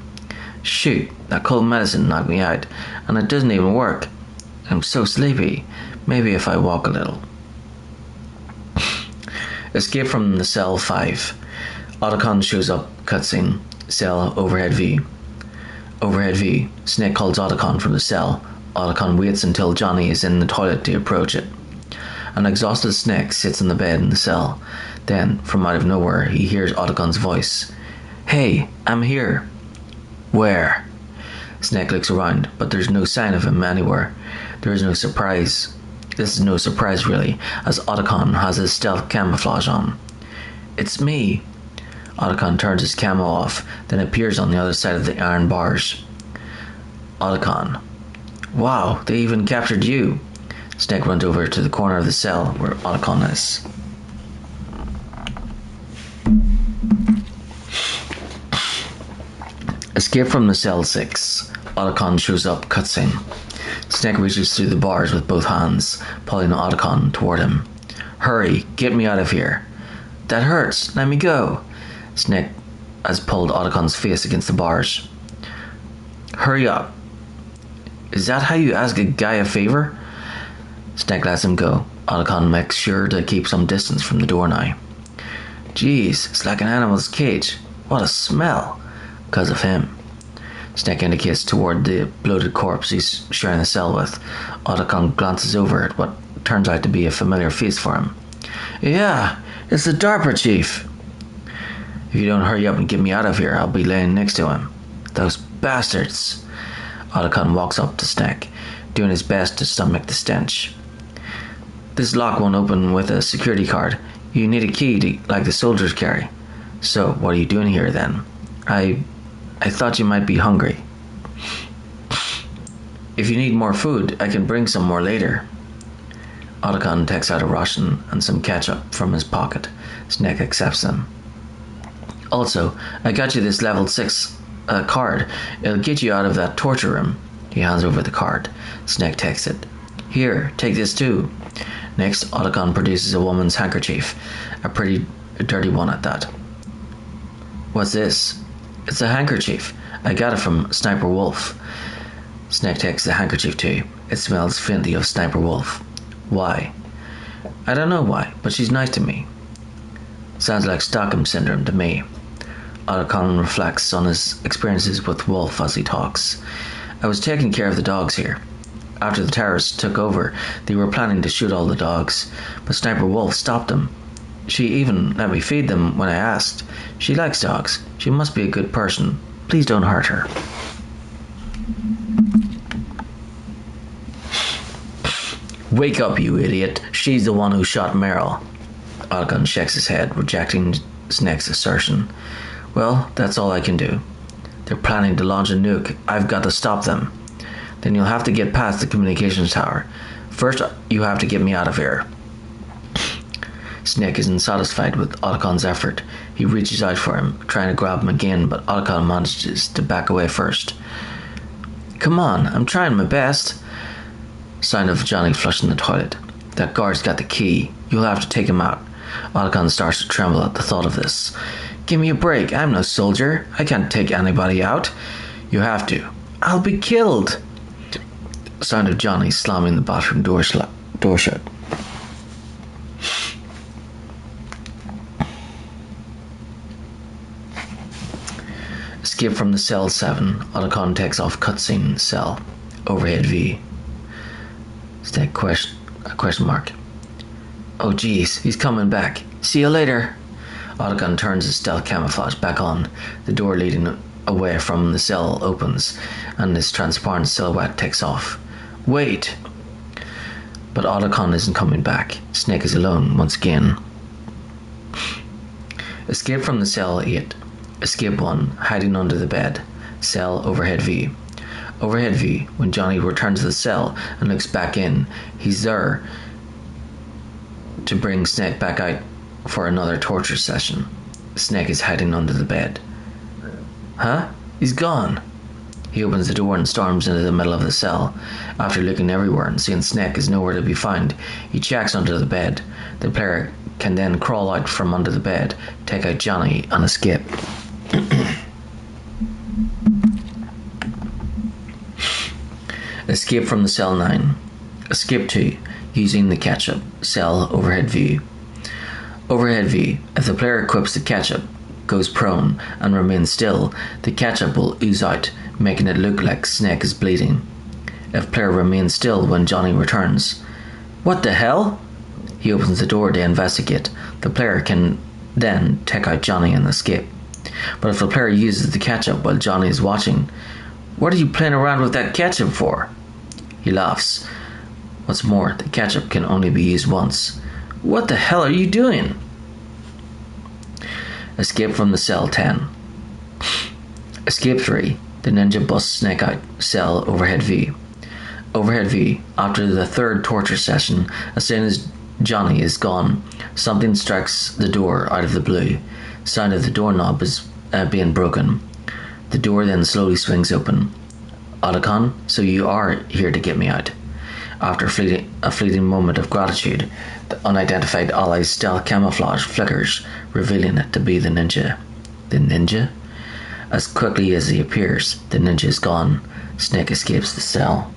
Shoot, that cold medicine knocked me out, and it doesn't even work. I'm so sleepy. Maybe if I walk a little. Escape from the cell 5. Otacon shows up, cutscene. Cell overhead view. Overhead view. Snake calls Otacon from the cell. Otacon waits until Johnny is in the toilet to approach it. An exhausted Snake sits on the bed in the cell. Then, from out of nowhere, he hears Otacon's voice. "Hey, I'm here." "Where?" Snake looks around, but there's no sign of him anywhere. There is no surprise. This is no surprise, really, as Otacon has his stealth camouflage on. "It's me." Otacon turns his camo off, then appears on the other side of the iron bars. Otacon. "Wow, they even captured you." Snake runs over to the corner of the cell where Otacon is. Escape from the cell 6. Otacon shows up, cutscene. Snake reaches through the bars with both hands, pulling Otacon toward him. "Hurry, get me out of here." "That hurts, let me go." Snake has pulled Otacon's face against the bars. "Hurry up." "Is that how you ask a guy a favor?" Snake lets him go. Otacon makes sure to keep some distance from the door now. "Jeez, it's like an animal's cage. What a smell." "Because of him." Snake indicates toward the bloated corpse he's sharing the cell with. Otacon glances over at what turns out to be a familiar face for him. "Yeah, it's the DARPA chief." "If you don't hurry up and get me out of here, I'll be laying next to him." "Those bastards." Otacon walks up to Snake, doing his best to stomach the stench. "This lock won't open with a security card. You need a key like the soldiers carry." "So, what are you doing here then?" I thought you might be hungry." "If you need more food, I can bring some more later." Otacon takes out a ration and some ketchup from his pocket. Snake accepts them. "Also, I got you this level 6 card. It'll get you out of that torture room." He hands over the card. Snake takes it. "Here, take this too." Next, Otacon produces a woman's handkerchief, a pretty dirty one at that. "What's this?" "It's a handkerchief. I got it from Sniper Wolf." Snake takes the handkerchief too. It smells faintly of Sniper Wolf. "Why?" "I don't know why, but she's nice to me." Sounds like Stockholm Syndrome to me. Otacon reflects on his experiences with Wolf as he talks. "I was taking care of the dogs here. After the terrorists took over, they were planning to shoot all the dogs, but Sniper Wolf stopped them. She even let me feed them when I asked. She likes dogs. She must be a good person. Please don't hurt her." "Wake up, you idiot. She's the one who shot Meryl." Otacon shakes his head, rejecting Snake's assertion. "Well, that's all I can do. They're planning to launch a nuke. I've got to stop them. Then you'll have to get past the communications tower. First, you have to get me out of here." Snake isn't satisfied with Otacon's effort. He reaches out for him, trying to grab him again, but Otacon manages to back away first. "Come on, I'm trying my best." Sound of Johnny flushing the toilet. "That guard's got the key. You'll have to take him out." Otacon starts to tremble at the thought of this. "Give me a break. I'm no soldier. I can't take anybody out." "You have to." "I'll be killed." Sound of Johnny slamming the bathroom door shut. Escape from the cell 7. Otacon takes off cutscene cell. Overhead V. Snake question mark. "Oh jeez, he's coming back. See you later." Otacon turns his stealth camouflage back on. The door leading away from the cell opens, and his transparent silhouette takes off. "Wait!" But Otacon isn't coming back. Snake is alone once again. Escape from the cell 8. Escape 1. Hiding under the bed. Cell overhead V. Overhead V. When Johnny returns to the cell and looks back in, he's there to bring Snake back out for another torture session. Snake is hiding under the bed. "Huh? He's gone." He opens the door and storms into the middle of the cell. After looking everywhere and seeing Snake is nowhere to be found, he checks under the bed. The player can then crawl out from under the bed, take out Johnny, and escape. Escape from the cell 9. Escape 2. Using the ketchup. Cell overhead view. Overhead view. If the player equips the ketchup, goes prone, and remains still, the ketchup will ooze out, making it look like Snake is bleeding. If player remains still when Johnny returns. "What the hell?" He opens the door to investigate. The player can then take out Johnny and escape. But if the player uses the ketchup while Johnny is watching, what are you playing around with that ketchup for? He laughs. What's more, the ketchup can only be used once. What the hell are you doing? Escape from the cell 10. Escape 3. The ninja busts Snake out. Cell overhead view. Overhead view. After the third torture session, as soon as Johnny is gone, something strikes the door out of the blue. Sound of the doorknob is being broken. The door then slowly swings open. Otacon, so you are here to get me out. After a fleeting moment of gratitude, the unidentified ally's stealth camouflage flickers, revealing it to be the ninja. The ninja? As quickly as he appears, the ninja is gone. Snake escapes the cell.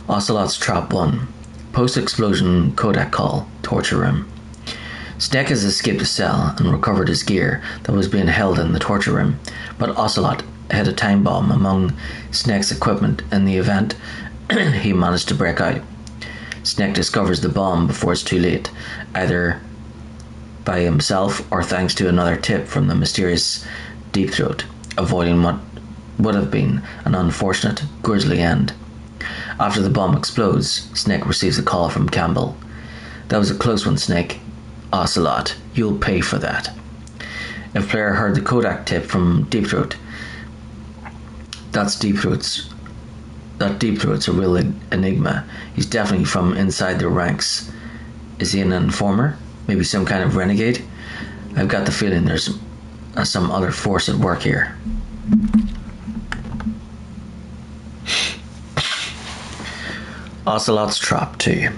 Ocelot's Trap 1. Post-explosion Kodak call. Torture room. Snake has escaped the cell and recovered his gear that was being held in the torture room, but Ocelot had a time bomb among Snake's equipment in the event he managed to break out. Snake discovers the bomb before it's too late, either by himself or thanks to another tip from the mysterious Deep Throat, avoiding what would have been an unfortunate, grisly end. After the bomb explodes, Snake receives a call from Campbell. That was a close one, Snake. Ocelot, you'll pay for that. If player heard the Kodak tip from Deep Throat, that Deep Throat's a real enigma. He's definitely from inside the ranks. Is he an informer? Maybe some kind of renegade? I've got the feeling there's some other force at work here. Ocelot's Trap 2.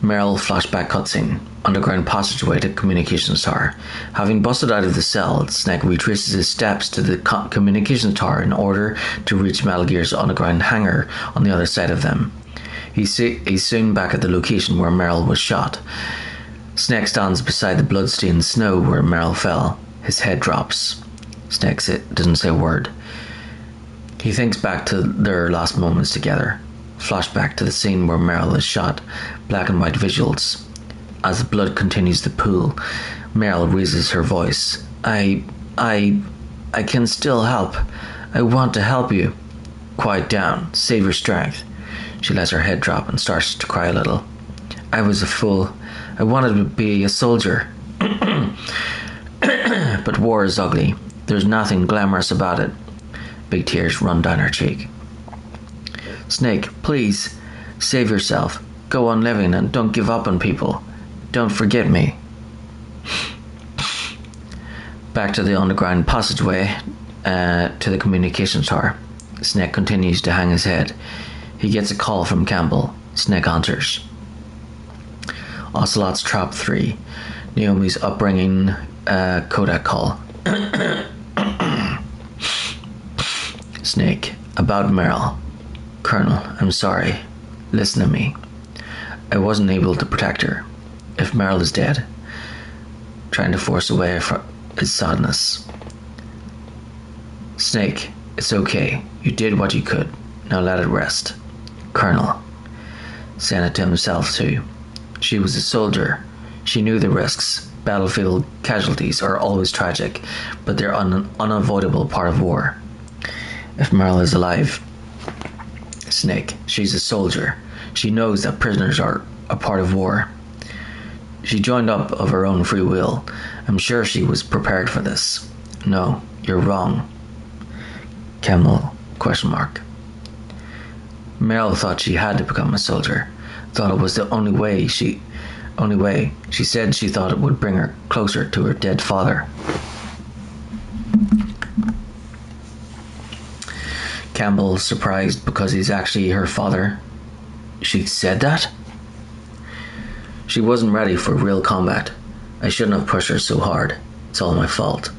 Meryl flashback cutscene. Underground passageway to communications tower. Having busted out of the cell, Snake retraces his steps to the communications tower in order to reach Metal Gear's underground hangar on the other side of them. He's soon back at the location where Meryl was shot. Snake stands beside the bloodstained snow where Meryl fell. His head drops. Snake doesn't say a word. He thinks back to their last moments together. Flashback to the scene where Meryl is shot. Black and white visuals. As the blood continues to pool, Meryl raises her voice. I can still help. I want to help you. Quiet down. Save your strength. She lets her head drop and starts to cry a little. I was a fool. I wanted to be a soldier. But war is ugly. There's nothing glamorous about it. Big tears run down her cheek. Snake, please, save yourself. Go on living and don't give up on people. Don't forget me. Back to the underground passageway to the communications tower. Snake continues to hang his head. He gets a call from Campbell. Snake answers. Ocelot's Trap 3. Naomi's upbringing Kodak call. Snake, about Meryl. Colonel, I'm sorry. Listen to me. I wasn't able to protect her. If Meryl is dead, trying to force away his sadness. Snake, it's okay. You did what you could. Now let it rest. Colonel, saying it to himself too. She was a soldier. She knew the risks. Battlefield casualties are always tragic, but they're an unavoidable part of war. If Meryl is alive, Snake, she's a soldier. She knows that prisoners are a part of war. She joined up of her own free will. I'm sure she was prepared for this. No, you're wrong. Campbell, ? Meryl thought she had to become a soldier. Thought it was the only way. She said she thought it would bring her closer to her dead father. Campbell, surprised because he's actually her father. She said that? She wasn't ready for real combat. I shouldn't have pushed her so hard. It's all my fault.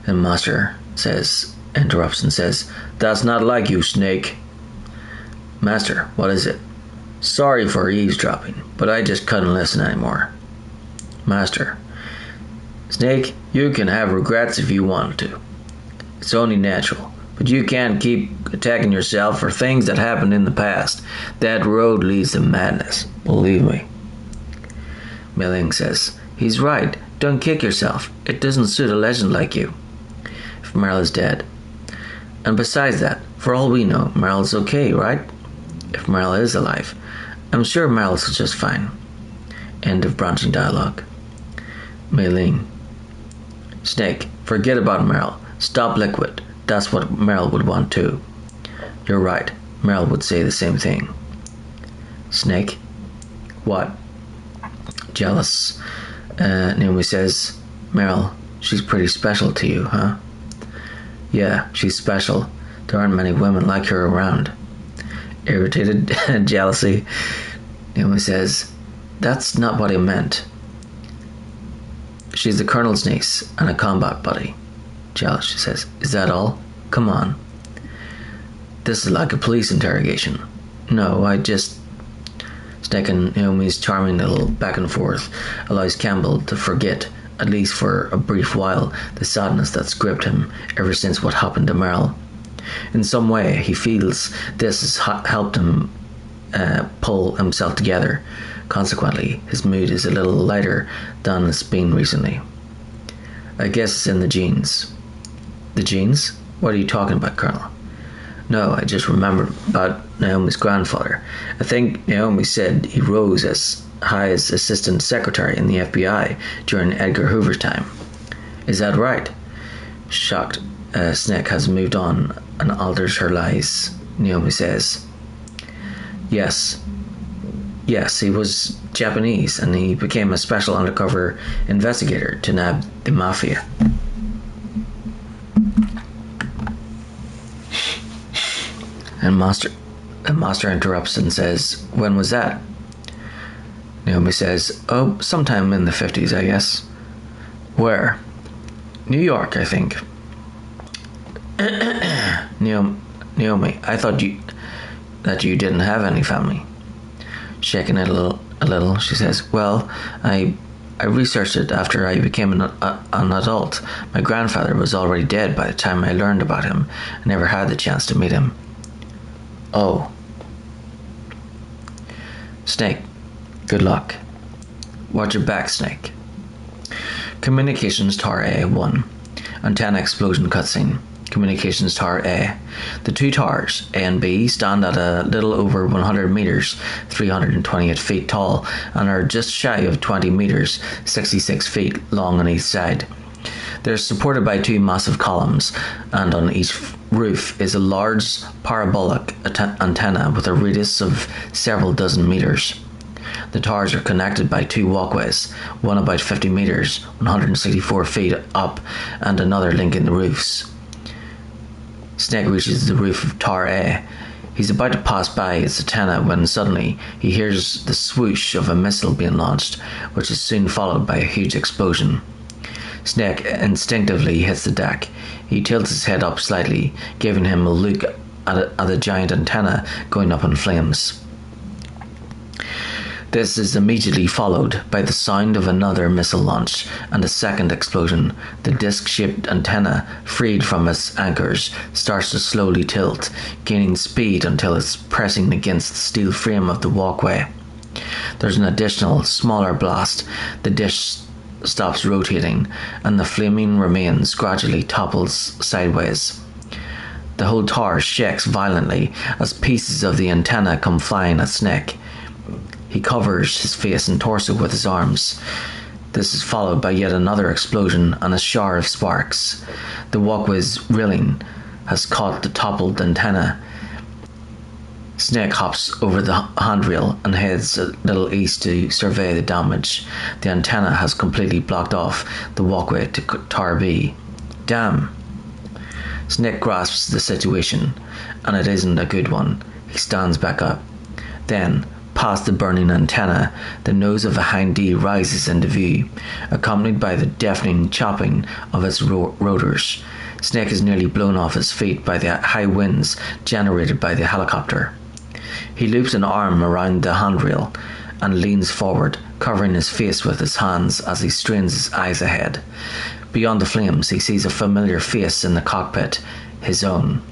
And Master interrupts and says, That's not like you, Snake. Master, what is it? Sorry for eavesdropping, but I just couldn't listen anymore. Master, Snake, you can have regrets if you want to. It's only natural. But you can't keep attacking yourself for things that happened in the past. That road leads to madness, believe me. Mei-Ling says, he's right. Don't kick yourself. It doesn't suit a legend like you. If Meryl is dead. And besides that, for all we know, Meryl's okay, right? If Meryl is alive, I'm sure Meryl's just fine. End of branching dialogue. Mei-Ling. Snake, forget about Meryl. Stop Liquid. That's what Meryl would want too. You're right. Meryl would say the same thing. Snake. What? Jealous. Naomi says, Meryl, she's pretty special to you, huh? Yeah, she's special. There aren't many women like her around. Irritated jealousy. Naomi says, that's not what I meant. She's the Colonel's niece and a combat buddy. Jealous, she says, is that all? Come on. This is like a police interrogation. No, I just... Snake and Naomi's charming little back and forth allows Campbell to forget, at least for a brief while, the sadness that's gripped him ever since what happened to Meryl. In some way, he feels this has helped him pull himself together. Consequently, his mood is a little lighter than it's been recently. I guess it's in the genes. The genes? What are you talking about, Colonel? No, I just remembered about Naomi's grandfather. I think Naomi said he rose as high as assistant secretary in the FBI during Edgar Hoover's time. Is that right? Shocked, Snake has moved on and alters her lies. Naomi says, Yes, he was Japanese and he became a special undercover investigator to nab the mafia. And Master interrupts and says, when was that? Naomi says, oh, sometime in the 50s, I guess. Where? New York, I think. Naomi, I thought that you didn't have any family. Shaking it a little, she says, well, I researched it after I became an adult. My grandfather was already dead by the time I learned about him. I never had the chance to meet him. Oh. Snake, good luck. Watch your back, Snake. Communications Tower A1. Antenna explosion cutscene. Communications Tower A. The two towers, A and B, stand at a little over 100 meters, 328 feet tall, and are just shy of 20 meters, 66 feet long on each side. They're supported by two massive columns, and on each roof is a large parabolic antenna with a radius of several dozen meters. The towers are connected by two walkways, one about 50 meters, 164 feet up, and another linking the roofs. Snake reaches the roof of Tower A. He's about to pass by its antenna when suddenly he hears the swoosh of a missile being launched, which is soon followed by a huge explosion. Snake instinctively hits the deck. He tilts his head up slightly, giving him a look at the giant antenna going up in flames. This is immediately followed by the sound of another missile launch and a second explosion. The disc-shaped antenna, freed from its anchors, starts to slowly tilt, gaining speed until it's pressing against the steel frame of the walkway. There's an additional, smaller blast. The dish stops rotating, and the flaming remains gradually topples sideways. The whole tower shakes violently as pieces of the antenna come flying at Snake. He covers his face and torso with his arms. This is followed by yet another explosion and a shower of sparks. The walkway's railing has caught the toppled antenna. Snake hops over the handrail and heads a little east to survey the damage. The antenna has completely blocked off the walkway to Tower B. Damn! Snake grasps the situation, and it isn't a good one. He stands back up. Then, past the burning antenna, the nose of a Hind D rises into view, accompanied by the deafening chopping of its rotors. Snake is nearly blown off his feet by the high winds generated by the helicopter. He loops an arm around the handrail and leans forward, covering his face with his hands as he strains his eyes ahead. Beyond the flames, he sees a familiar face in the cockpit. his own.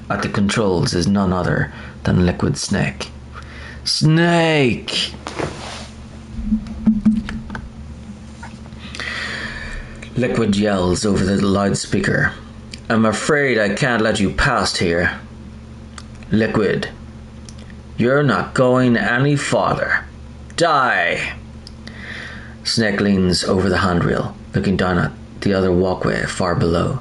At the controls is none other than Liquid Snake. Snake! Liquid yells over the loudspeaker. I'm afraid I can't let you past here. Liquid, you're not going any farther. Die! Snake leans over the handrail, looking down at the other walkway far below.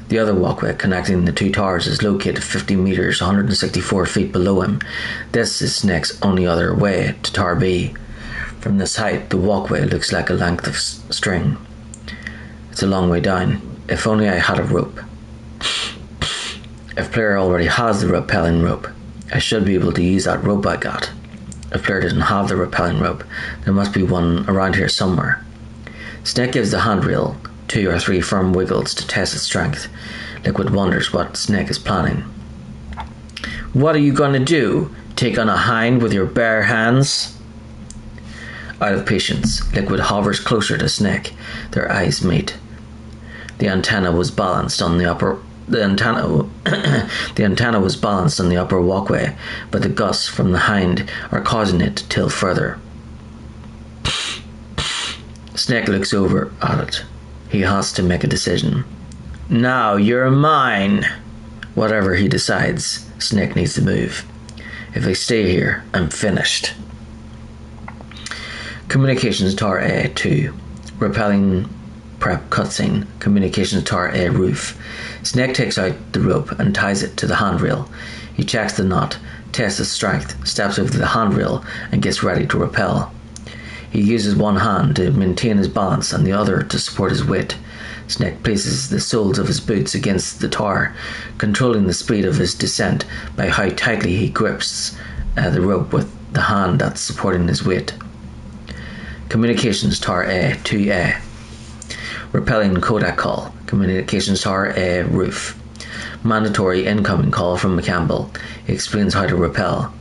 The other walkway connecting the two towers is located 50 metres, 164 feet below him. This is Snake's only other way to Tower B. From this height, the walkway looks like a length of string. It's a long way down. If only I had a rope. If player already has the rappelling rope, I should be able to use that rope I got. If player doesn't have the rappelling rope, there must be one around here somewhere. Snake gives the handrail 2 or 3 firm wiggles to test its strength. Liquid wonders what Snake is planning. What are you going to do? Take on a hind with your bare hands? Out of patience, Liquid hovers closer to Snake. Their eyes meet. The antenna was balanced on the upper was balanced on the upper walkway, but the gusts from the hind are causing it to tilt further. Snake looks over at it. He has to make a decision. Now you're mine. Whatever he decides, Snake needs to move. If I stay here, I'm finished. Communications Tower A2. Repelling prep cutscene. Communications Tower A roof. Snake takes out the rope and ties it to the handrail. He checks the knot, tests its strength, steps over the handrail and gets ready to rappel. He uses one hand to maintain his balance and the other to support his weight. Snake places the soles of his boots against the tower, controlling the speed of his descent by how tightly he grips the rope with the hand that's supporting his weight. Communications Tower A 2A. Repelling Kodak call. Communications Tower A roof. Mandatory incoming call from McCampbell. He explains how to rappel.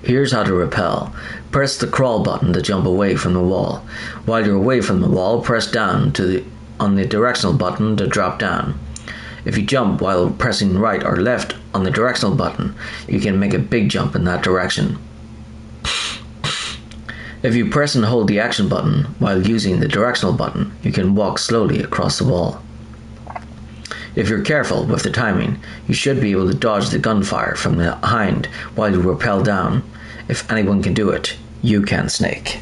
Here's how to rappel. Press the crawl button to jump away from the wall. While you're away from the wall, press down on the directional button to drop down. If you jump while pressing right or left on the directional button, you can make a big jump in that direction. If you press and hold the action button while using the directional button, you can walk slowly across the wall. If you're careful with the timing, you should be able to dodge the gunfire from behind while you rappel down. If anyone can do it, you can, Snake.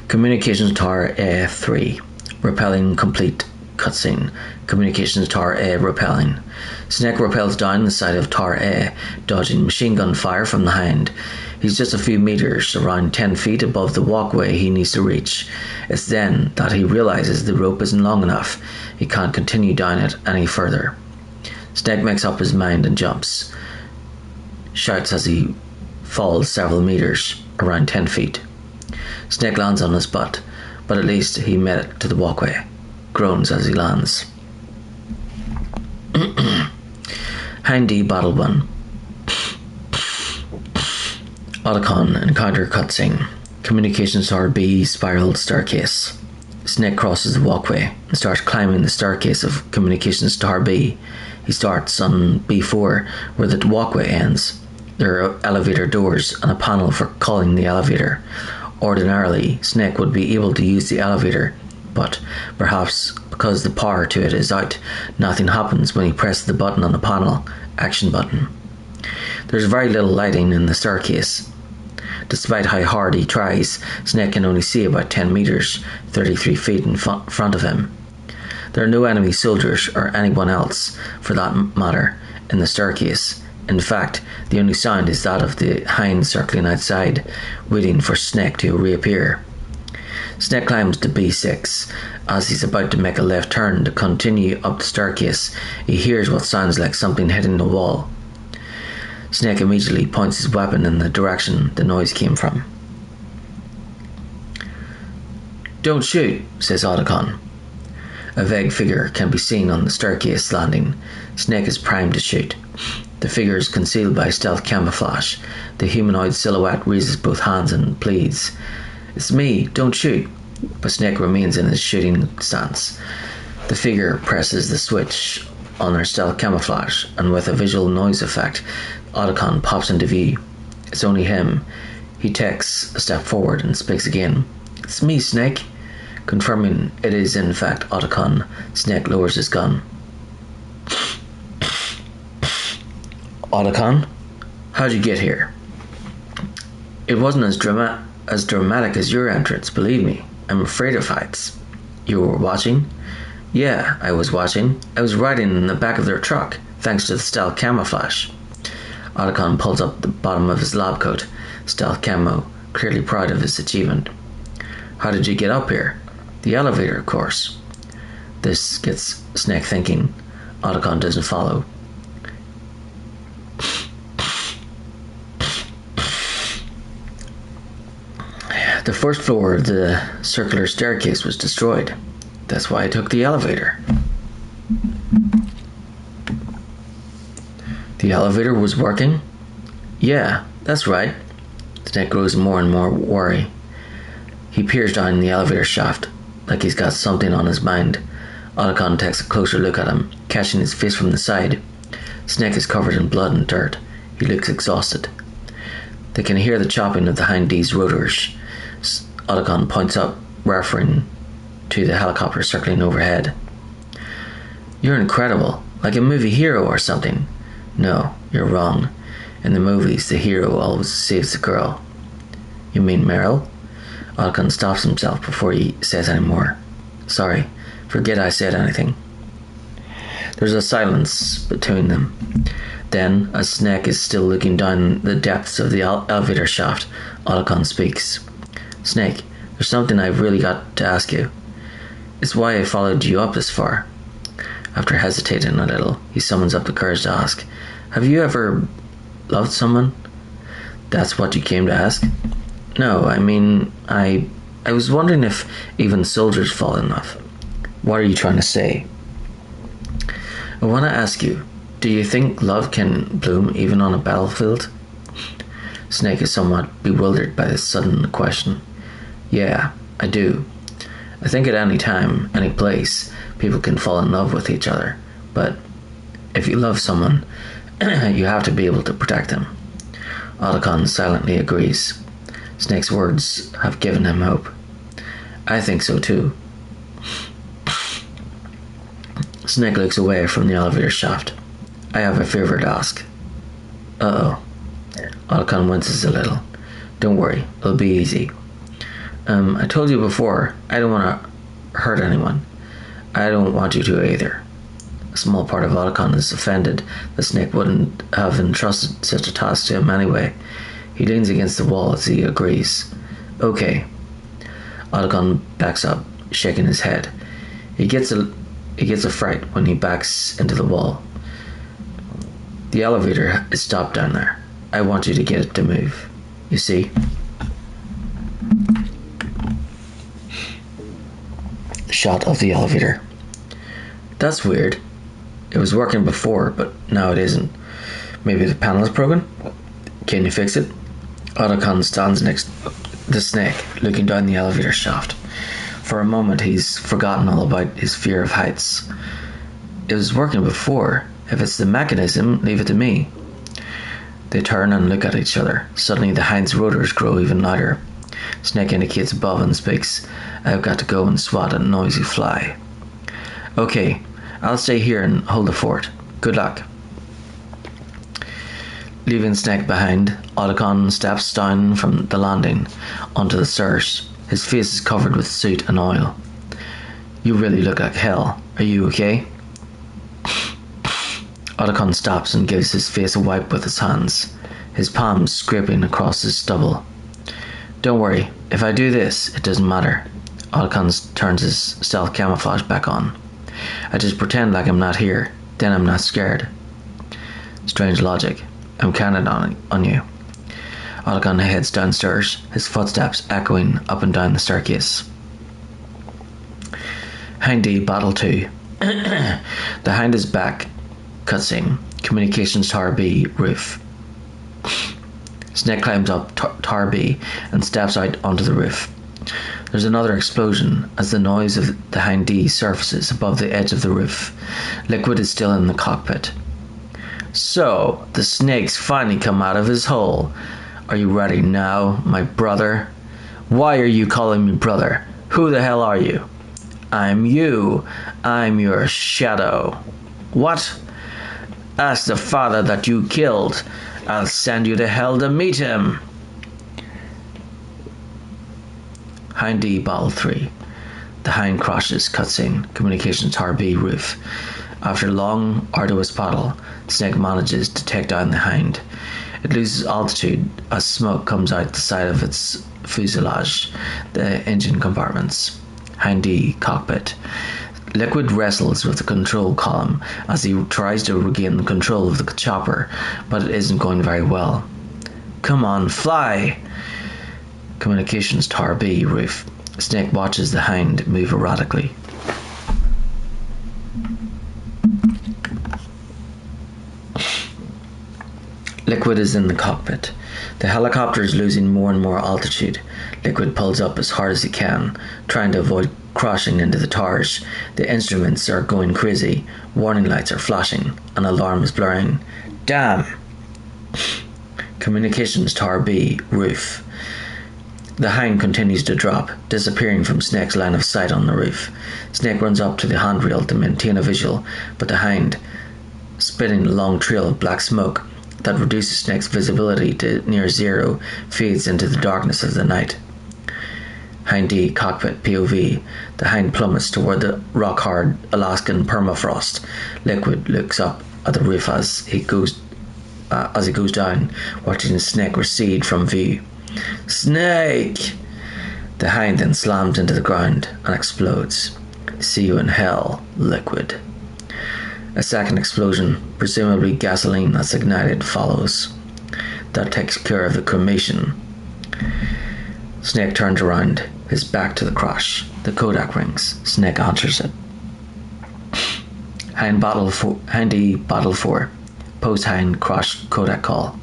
Communications Tower A3. Rappelling complete. Cutscene. Communications Tower A rappelling. Snake rappels down the side of Tower A, dodging machine gun fire from behind. He's just a few meters, around 10 feet above the walkway he needs to reach. It's then that he realizes the rope isn't long enough. He can't continue down it any further. Snake makes up his mind and jumps. Shouts as he falls several meters, around 10 feet. Snake lands on his butt, but at least he made it to the walkway. Groans as he lands. Hindy Battle 1. Otacon Encounter Cutscene. Communications Tower B Spiraled Staircase. Snake crosses the walkway and starts climbing the staircase of Communications Tower B. He starts on B4 where the walkway ends. There are elevator doors and a panel for calling the elevator. Ordinarily, Snake would be able to use the elevator, but perhaps because the power to it is out, nothing happens when he presses the button on the panel, action button. There's very little lighting in the staircase. Despite how hard he tries, Snake can only see about 10 meters, 33 feet in front of him. There are no enemy soldiers or anyone else, for that matter, in the staircase. In fact, the only sound is that of the hind circling outside, waiting for Snake to reappear. Snake climbs to B6. As he's about to make a left turn to continue up the staircase, he hears what sounds like something hitting the wall. Snake immediately points his weapon in the direction the noise came from. Don't shoot, says Otacon. A vague figure can be seen on the staircase landing. Snake is primed to shoot. The figure is concealed by stealth camouflage. The humanoid silhouette raises both hands and pleads. It's me, don't shoot. but Snake remains in his shooting stance. The figure presses the switch on their stealth camouflage, and with a visual noise effect, Otacon pops into view. It's only him. He takes a step forward and speaks again. "It's me, Snake." Confirming it is in fact Otacon, Snake lowers his gun. "Otacon, how'd you get here?" "It wasn't as dramatic as your entrance, believe me. I'm afraid of heights." "You were watching?" "Yeah, I was watching. I was riding in the back of their truck, thanks to the stealth camouflage." Otacon pulls up the bottom of his lab coat, stealth camo, clearly proud of his achievement. "How did you get up here?" "The elevator, of course." This gets Snake thinking. Otacon doesn't follow. "The first floor of the circular staircase was destroyed. That's why I took the elevator." "The elevator was working?" "Yeah, that's right." Snake grows more and more wary. He peers down the elevator shaft, like he's got something on his mind. Otacon takes a closer look at him, catching his face from the side. Snake is covered in blood and dirt. He looks exhausted. They can hear the chopping of the Hind D's rotors. Otacon points up, referring to the helicopter circling overhead. "You're incredible, like a movie hero or something." "No, you're wrong. In the movies, the hero always saves the girl." "You mean Meryl?" Otacon stops himself before he says any more. "Sorry, forget I said anything." There's a silence between them. Then, as Snake is still looking down the depths of the elevator shaft, Otacon speaks. "Snake, there's something I've really got to ask you. It's why I followed you up this far." After hesitating a little, he summons up the courage to ask, "Have you ever loved someone?" "That's what you came to ask?" "No, I mean, I was wondering if even soldiers fall in love." "What are you trying to say?" "I want to ask you, do you think love can bloom even on a battlefield?" Snake is somewhat bewildered by this sudden question. "Yeah, I do. I think at any time, any place, people can fall in love with each other. But if you love someone, you have to be able to protect them." Otacon silently agrees. Snake's words have given him hope. "I think so too." Snake looks away from the elevator shaft. "I have a favor to ask." "Uh-oh." Otacon winces a little. "Don't worry, it'll be easy. I told you before, I don't want to hurt anyone. I don't want you to either." A small part of Otacon is offended that Snake wouldn't have entrusted such a task to him anyway. He leans against the wall as he agrees. "Okay." Otacon backs up, shaking his head. He gets a fright when he backs into the wall. "The elevator is stopped down there. I want you to get it to move. You see?" Shot of the elevator. "That's weird. It was working before, but now it isn't. Maybe the panel is broken? Can you fix it?" Otacon stands next to the Snake, looking down the elevator shaft. For a moment, he's forgotten all about his fear of heights. "It was working before. If it's the mechanism, leave it to me." They turn and look at each other. Suddenly, the Hind's rotors grow even louder. Snake indicates above and speaks. "I've got to go and swat a noisy fly." "Okay, I'll stay here and hold the fort. Good luck." Leaving Snake behind, Otacon steps down from the landing onto the stairs. His face is covered with soot and oil. "You really look like hell. Are you okay?" Otacon stops and gives his face a wipe with his hands, his palms scraping across his stubble. "Don't worry, if I do this, it doesn't matter." Otacon turns his stealth camouflage back on. "I just pretend like I'm not here, then I'm not scared." Strange logic. I'm counting on you. Otacon heads downstairs, his footsteps echoing up and down the staircase. Hind D Battle 2. The Hind is back. Cutscene. Communications Tower B, roof. Snake climbs up Tower B and steps out onto the roof. There's another explosion as the noise of the Hind D surfaces above the edge of the roof. Liquid is still in the cockpit. So, the snake's finally come out of his hole. Are you ready now, my brother? Why are you calling me brother? Who the hell are you? I'm you. I'm your shadow. What? Ask the father that you killed. I'll send you to hell to meet him. Hind D, Bottle 3. The Hind crashes, cutscene, communications tower B roof. After a long, arduous battle, Snake manages to take down the Hind. It loses altitude as smoke comes out the side of its fuselage, the engine compartments. Hind D, cockpit. Liquid wrestles with the control column as he tries to regain control of the chopper, but it isn't going very well. Come on, fly! Communications tower B roof. Snake watches the Hind move erratically. Liquid is in the cockpit. The helicopter is losing more and more altitude. Liquid pulls up as hard as he can, trying to avoid crashing into the towers. The instruments are going crazy. Warning lights are flashing. An alarm is blaring. Damn! Communications tower B roof. The Hind continues to drop, disappearing from Snake's line of sight on the roof. Snake runs up to the handrail to maintain a visual, but the Hind, spitting a long trail of black smoke that reduces Snake's visibility to near zero, fades into the darkness of the night. Hind D, cockpit, POV. The Hind plummets toward the rock-hard Alaskan permafrost. Liquid looks up at the roof as he goes down, watching Snake recede from view. Snake! The Hind then slams into the ground and explodes. See you in hell, Liquid. A second explosion, presumably gasoline that's ignited, follows. That takes care of the cremation. Snake turns around, his back to the crash. The Kodak rings. Snake answers it. Hind D, Bottle 4. Post-Hind crash Kodak call.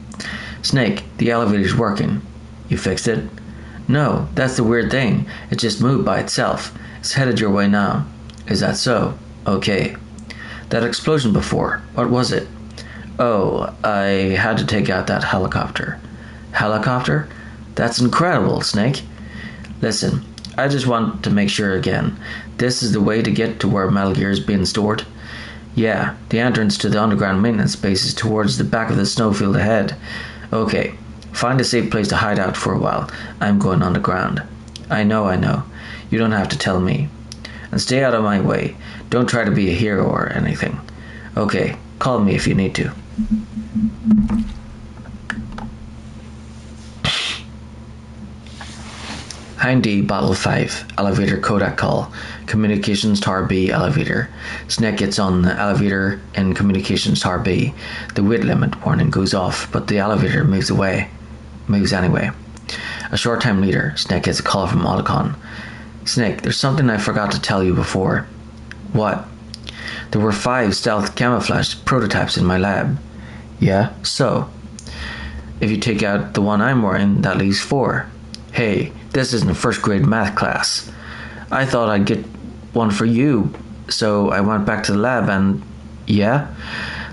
Snake, the elevator's working. You fixed it? No, that's the weird thing. It just moved by itself. It's headed your way now. Is that so? Okay. That explosion before, what was it? Oh, I had to take out that helicopter. Helicopter? That's incredible, Snake. Listen, I just want to make sure again. This is the way to get to where Metal Gear is being stored? Yeah, the entrance to the underground maintenance base is towards the back of the snowfield ahead. Okay, find a safe place to hide out for a while. I'm going underground. I know. You don't have to tell me. And stay out of my way. Don't try to be a hero or anything. Okay, call me if you need to. Hind D, Bottle 5, elevator Kodak call. Communications tower B, elevator. Snake gets on the elevator in communications tower B. The weight limit warning goes off, but the elevator moves anyway. A short time later, Snake gets a call from Otacon. Snake, there's something I forgot to tell you before. What? There were 5 stealth camouflage prototypes in my lab. Yeah, so? If you take out the one I'm wearing, that leaves 4. Hey, this isn't a first grade math class. I thought I'd get one for you, so I went back to the lab and... Yeah?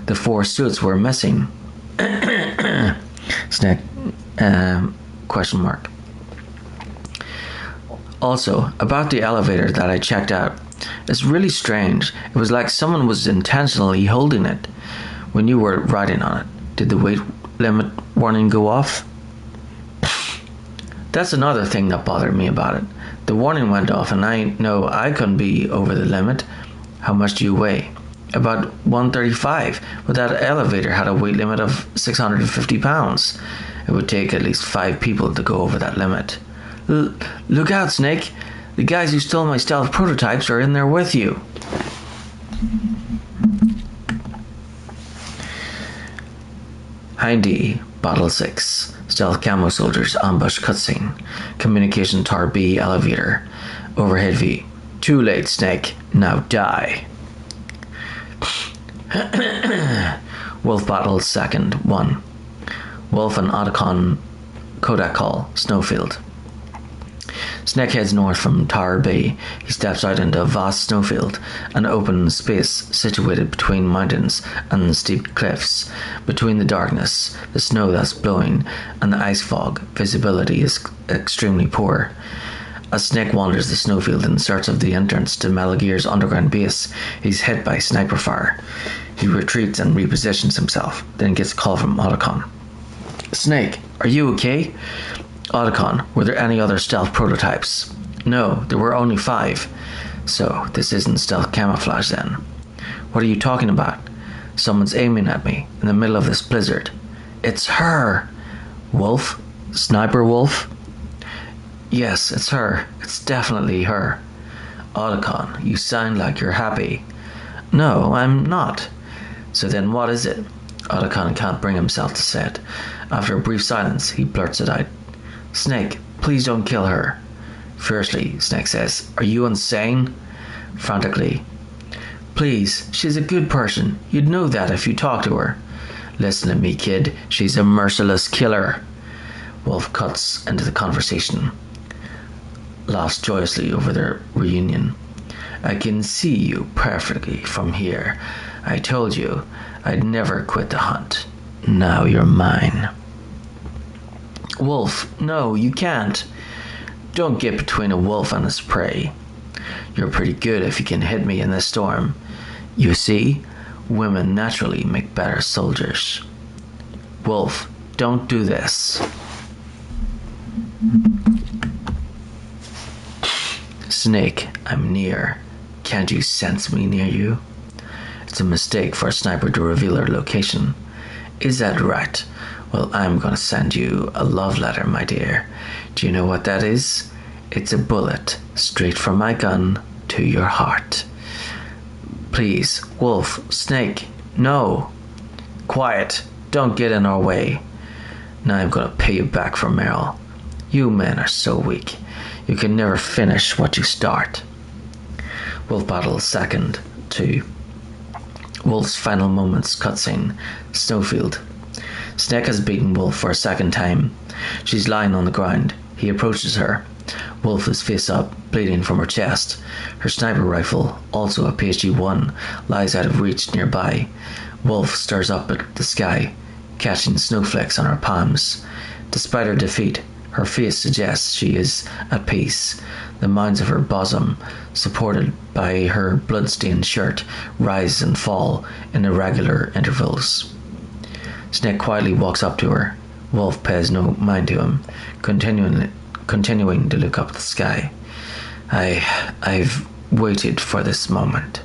The 4 suits were missing. Snake, question mark. Also, about the elevator that I checked out, it's really strange. It was like someone was intentionally holding it when you were riding on it. Did the weight limit warning go off? That's another thing that bothered me about it. The warning went off and I know I couldn't be over the limit. How much do you weigh? About 135, but that elevator had a weight limit of 650 pounds. It would take at least 5 people to go over that limit. Look out, Snake. The guys who stole my stealth prototypes are in there with you. Hind D, Bottle 6. Stealth camo soldiers ambush cutscene. Communication tower B elevator. Overhead view. Too late, Snake. Now die. Wolf Battle 2nd 1. Wolf and Otacon Kodak call. Snowfield. Snake heads north from Tower Bay. He steps out into a vast snowfield, an open space situated between mountains and steep cliffs. Between the darkness, the snow that's blowing, and the ice fog, visibility is extremely poor. As Snake wanders the snowfield in search of the entrance to Metal Gear's underground base, he's hit by sniper fire. He retreats and repositions himself, then gets a call from Otacon. Snake, are you okay? Otacon, were there any other stealth prototypes? No, there were only 5. So, this isn't stealth camouflage then. What are you talking about? Someone's aiming at me, in the middle of this blizzard. It's her! Wolf? Sniper Wolf? Yes, it's her. It's definitely her. Otacon, you sound like you're happy. No, I'm not. So then what is it? Otacon can't bring himself to say it. After a brief silence, he blurts it out. Snake, please don't kill her. Fiercely, Snake says, are you insane? Frantically, please, she's a good person. You'd know that if you talked to her. Listen to me, kid. She's a merciless killer. Wolf cuts into the conversation, laughs joyously over their reunion. I can see you perfectly from here. I told you I'd never quit the hunt. Now you're mine. Wolf, no, you can't. Don't get between a wolf and his prey. You're pretty good if you can hit me in this storm. You see, women naturally make better soldiers. Wolf, don't do this. Snake, I'm near. Can't you sense me near you? It's a mistake for a sniper to reveal her location. Is that right? Well, I'm gonna send you a love letter, my dear. Do you know what that is? It's a bullet straight from my gun to your heart. Please, Wolf, Snake, no. Quiet, don't get in our way. Now I'm gonna pay you back for Meryl. You men are so weak. You can never finish what you start. Wolf battles second to Wolf's final moments cutscene. Snowfield. Snake has beaten Wolf for a second time. She's lying on the ground. He approaches her. Wolf is face up, bleeding from her chest. Her sniper rifle, also a PSG-1, lies out of reach nearby. Wolf stares up at the sky, catching snowflakes on her palms. Despite her defeat, her face suggests she is at peace. The mounds of her bosom, supported by her blood-stained shirt, rise and fall in irregular intervals. Snake quietly walks up to her. Wolf pays no mind to him, continuing to look up at the sky. I've waited for this moment.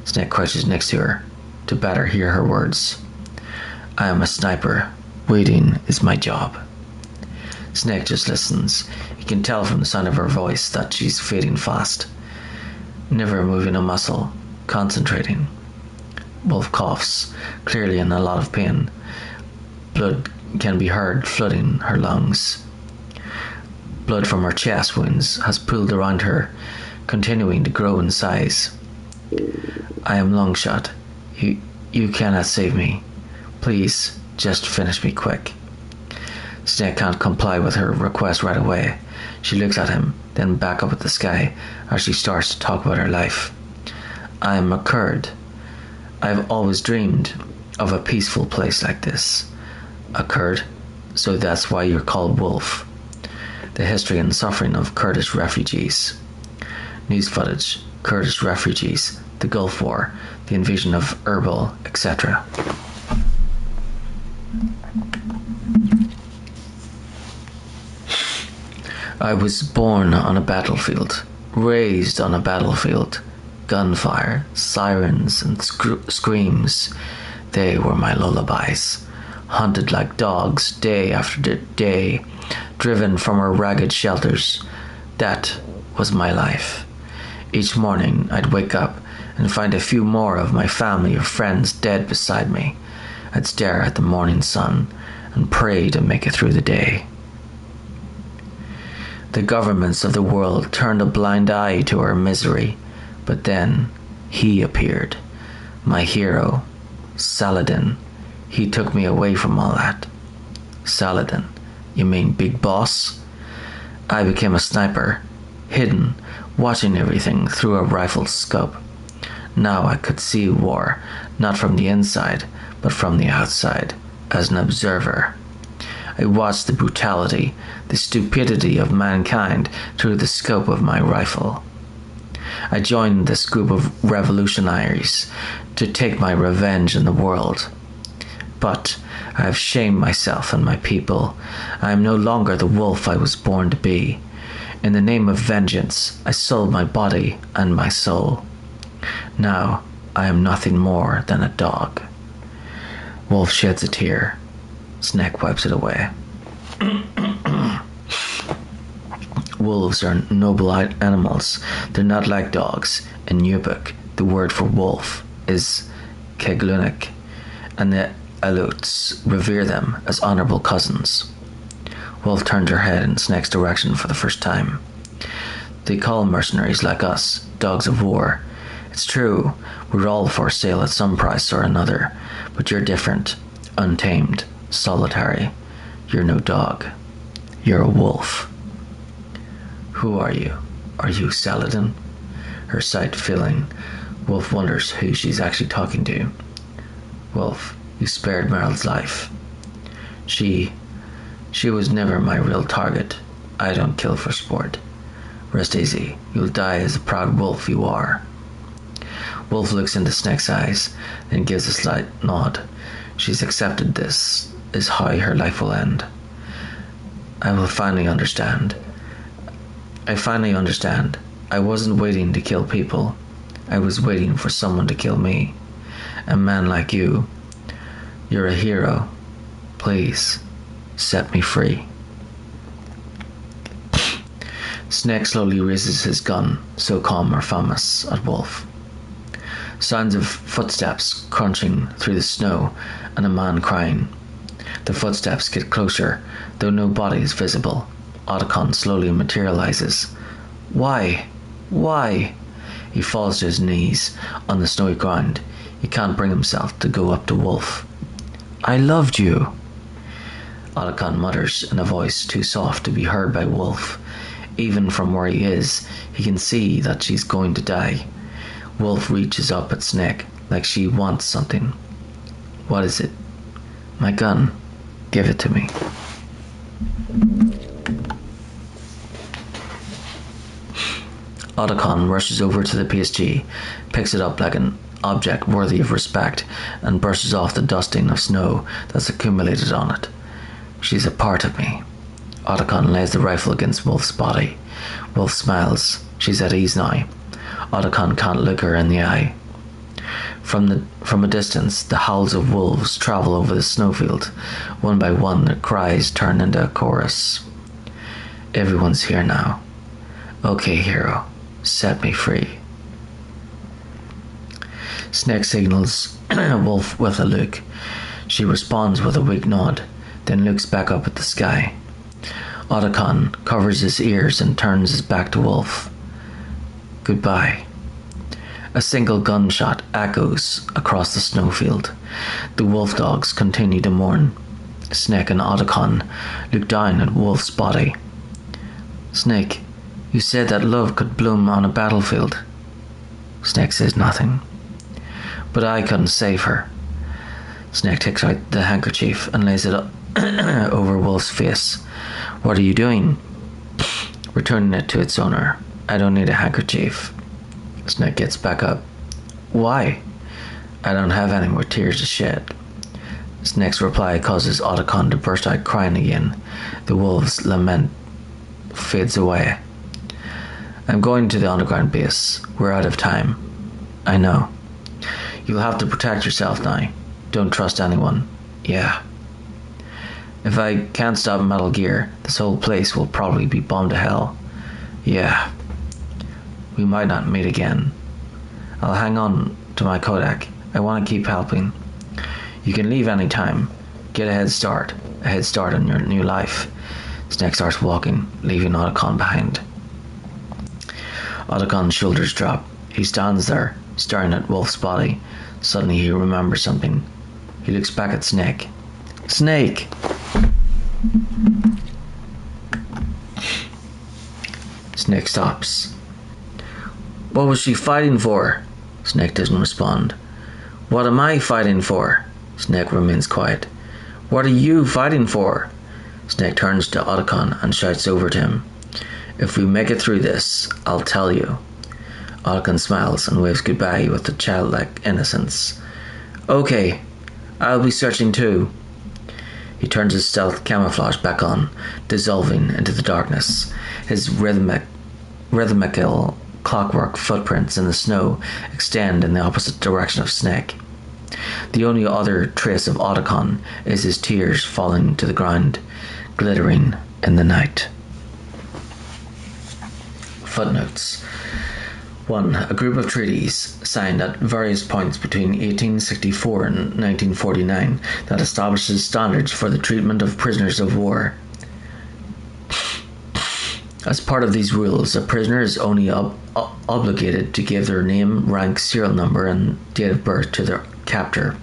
Snake crouches next to her, to better hear her words. I am a sniper. Waiting is my job. Snake just listens. He can tell from the sound of her voice that she's fading fast. Never moving a muscle, concentrating. Wolf coughs, clearly in a lot of pain. Blood can be heard flooding her lungs. Blood from her chest wounds has pooled around her, continuing to grow in size. I am Longshot. You cannot save me. Please, just finish me quick. Snake can't comply with her request right away. She looks at him, then back up at the sky as she starts to talk about her life. I am a Kurd. I have always dreamed of a peaceful place like this. A Kurd, so that's why you're called Wolf. The history and suffering of Kurdish refugees. News footage, Kurdish refugees, the Gulf War, the invasion of Erbil, etc. I was born on a battlefield, raised on a battlefield. Gunfire, sirens, and screams, they were my lullabies. Hunted like dogs day after day, driven from our ragged shelters. That was my life. Each morning I'd wake up and find a few more of my family or friends dead beside me. I'd stare at the morning sun and pray to make it through the day. The governments of the world turned a blind eye to our misery, but then he appeared, my hero, Saladin. He took me away from all that. Saladin, you mean Big Boss? I became a sniper, hidden, watching everything through a rifle's scope. Now I could see war, not from the inside, but from the outside, as an observer. I watched the brutality, the stupidity of mankind through the scope of my rifle. I joined this group of revolutionaries to take my revenge in the world. But I have shamed myself and my people. I am no longer the wolf I was born to be. In the name of vengeance, I sold my body and my soul. Now I am nothing more than a dog. Wolf sheds a tear. Snake wipes it away. Wolves are noble animals. They're not like dogs. In Nubuk, the word for wolf is keglunik, and the Aleuts revere them as honorable cousins. Wolf turned her head in Snake's direction for the first time. They call mercenaries like us dogs of war. It's true, we're all for sale at some price or another, but you're different, untamed, solitary. You're no dog. You're a wolf. Who are you? Are you Saladin? Her sight filling, Wolf wonders who she's actually talking to. Wolf, you spared Meryl's life. She was never my real target. I don't kill for sport. Rest easy. You'll die as a proud wolf you are. Wolf looks into Snake's eyes, then gives a slight nod. She's accepted this is how her life will end. I finally understand. I wasn't waiting to kill people. I was waiting for someone to kill me. A man like you. You're a hero. Please, set me free. Snake slowly raises his gun, so calm or famous at Wolf. Sounds of footsteps crunching through the snow and a man crying. The footsteps get closer, though no body is visible. Otacon slowly materializes. Why? Why? He falls to his knees on the snowy ground. He can't bring himself to go up to Wolf. I loved you. Otacon mutters in a voice too soft to be heard by Wolf. Even from where he is, he can see that she's going to die. Wolf reaches up at Snake like she wants something. What is it? My gun. Give it to me. Otacon rushes over to the PSG, picks it up like an object worthy of respect, and brushes off the dusting of snow that's accumulated on it. She's a part of me. Otacon lays the rifle against Wolf's body. Wolf smiles. She's at ease now. Otacon can't look her in the eye. From a distance, the howls of wolves travel over the snowfield. One by one, their cries turn into a chorus. Everyone's here now. Okay, hero, set me free. Snake signals Wolf with a look. She responds with a weak nod, then looks back up at the sky. Otacon covers his ears and turns his back to Wolf. Goodbye. A single gunshot echoes across the snowfield. The wolf dogs continue to mourn. Snake and Otacon look down at Wolf's body. Snake, you said that love could bloom on a battlefield. Snake says nothing. But I couldn't save her. Snake takes out the handkerchief and lays it over Wolf's face. What are you doing? Returning it to its owner. I don't need a handkerchief. Snake gets back up. Why? I don't have any more tears to shed. Snake's reply causes Otacon to burst out crying again. The wolf's lament fades away. I'm going to the underground base. We're out of time. I know. You'll have to protect yourself now. Don't trust anyone. Yeah. If I can't stop Metal Gear, this whole place will probably be bombed to hell. Yeah. We might not meet again. I'll hang on to my Kodak. I want to keep helping. You can leave any time. Get a head start on your new life. Snake starts walking, leaving Otacon behind. Otacon's shoulders drop. He stands there, staring at Wolf's body. Suddenly he remembers something. He looks back at Snake. Snake! Snake stops. What was she fighting for? Snake doesn't respond. What am I fighting for? Snake remains quiet. What are you fighting for? Snake turns to Otacon and shouts over to him. If we make it through this, I'll tell you. Otacon smiles and waves goodbye with a childlike innocence. Okay, I'll be searching too. He turns his stealth camouflage back on, dissolving into the darkness. His rhythmical clockwork footprints in the snow extend in the opposite direction of Snake. The only other trace of Otacon is his tears falling to the ground, glittering in the night. Footnotes. 1. A group of treaties signed at various points between 1864 and 1949 that establishes standards for the treatment of prisoners of war. As part of these rules, a prisoner is only obligated to give their name, rank, serial number, and date of birth to their captor.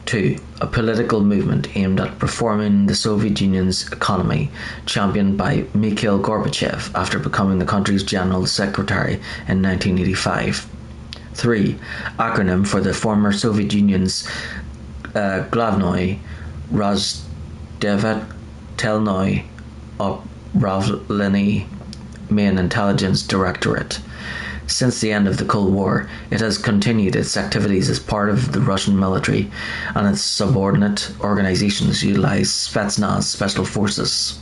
2. A political movement aimed at reforming the Soviet Union's economy, championed by Mikhail Gorbachev after becoming the country's general secretary in 1985. 3. Acronym for the former Soviet Union's Glavnoy Razdevetelnoy Upravlenie Main Intelligence Directorate. Since the end of the Cold War, it has continued its activities as part of the Russian military, and its subordinate organizations utilize Spetsnaz special forces.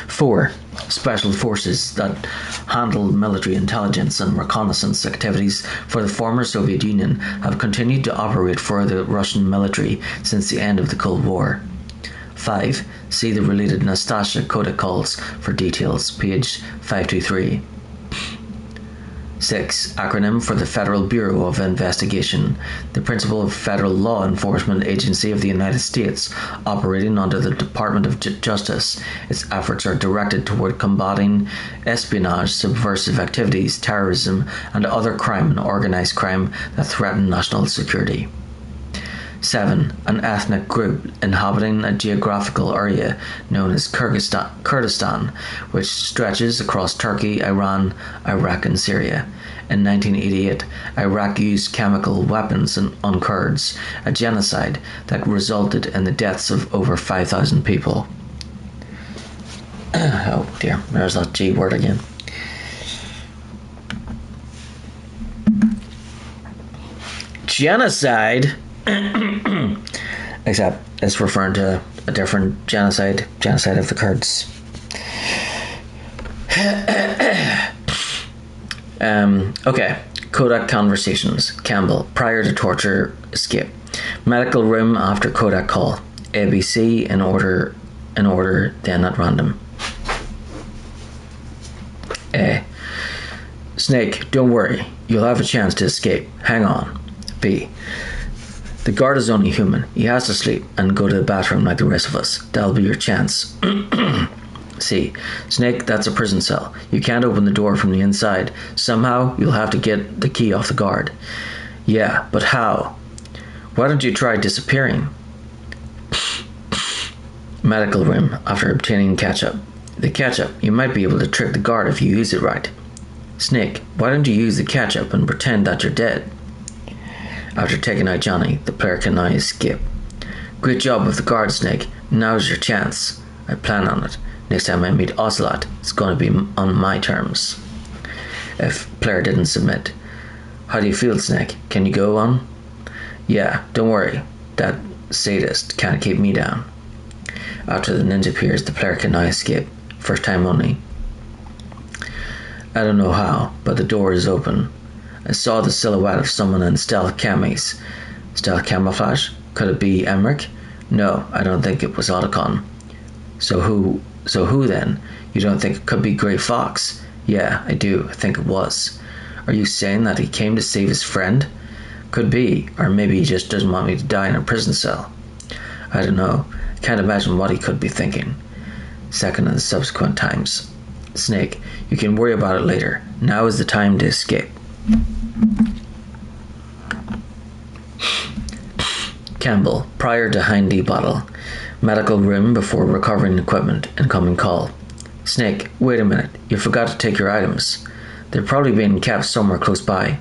4. Special forces that handle military intelligence and reconnaissance activities for the former Soviet Union have continued to operate for the Russian military since the end of the Cold War. 5. See the related Nastasya protocols for details, page 523. 6. Acronym for the Federal Bureau of Investigation, the principal federal law enforcement agency of the United States, operating under the Department of Justice. Its efforts are directed toward combating espionage, subversive activities, terrorism, and other crime and organized crime that threaten national security. 7. An ethnic group inhabiting a geographical area known as Kurdistan, which stretches across Turkey, Iran, Iraq, and Syria. In 1988, Iraq used chemical weapons on Kurds, a genocide that resulted in the deaths of over 5,000 people. Oh dear, there's that G word again. Genocide? Except it's referring to a different genocide of the Kurds. Okay, Kodak conversations. Campbell, prior to torture, escape. Medical room after Kodak call. ABC in order, then at random. A. Snake, don't worry. You'll have a chance to escape. Hang on. B. The guard is only human. He has to sleep and go to the bathroom like the rest of us. That'll be your chance. C. Snake, that's a prison cell. You can't open the door from the inside. Somehow, you'll have to get the key off the guard. Yeah, but how? Why don't you try disappearing? Medical room, after obtaining ketchup. The ketchup, you might be able to trick the guard if you use it right. Snake, why don't you use the ketchup and pretend that you're dead? After taking out Johnny, the player can now escape. Great job with the guard, Snake. Now's your chance. I plan on it. Next time I meet Ocelot, it's going to be on my terms. If player didn't submit. How do you feel, Snake? Can you go on? Yeah, don't worry. That sadist can't keep me down. After the ninja appears, the player can now escape. First time only. I don't know how, but the door is open. I saw the silhouette of someone in stealth camis. Stealth camouflage? Could it be Emmerich? No, I don't think it was Otacon. So who then? You don't think it could be Grey Fox? Yeah, I do. I think it was. Are you saying that he came to save his friend? Could be, or maybe he just doesn't want me to die in a prison cell. I don't know. I can't imagine what he could be thinking. Second and subsequent times. Snake, you can worry about it later. Now is the time to escape. Campbell, prior to Hindy bottle. Medical room before recovering equipment. Incoming call. Snake, wait a minute. You forgot to take your items. They're probably being kept somewhere close by.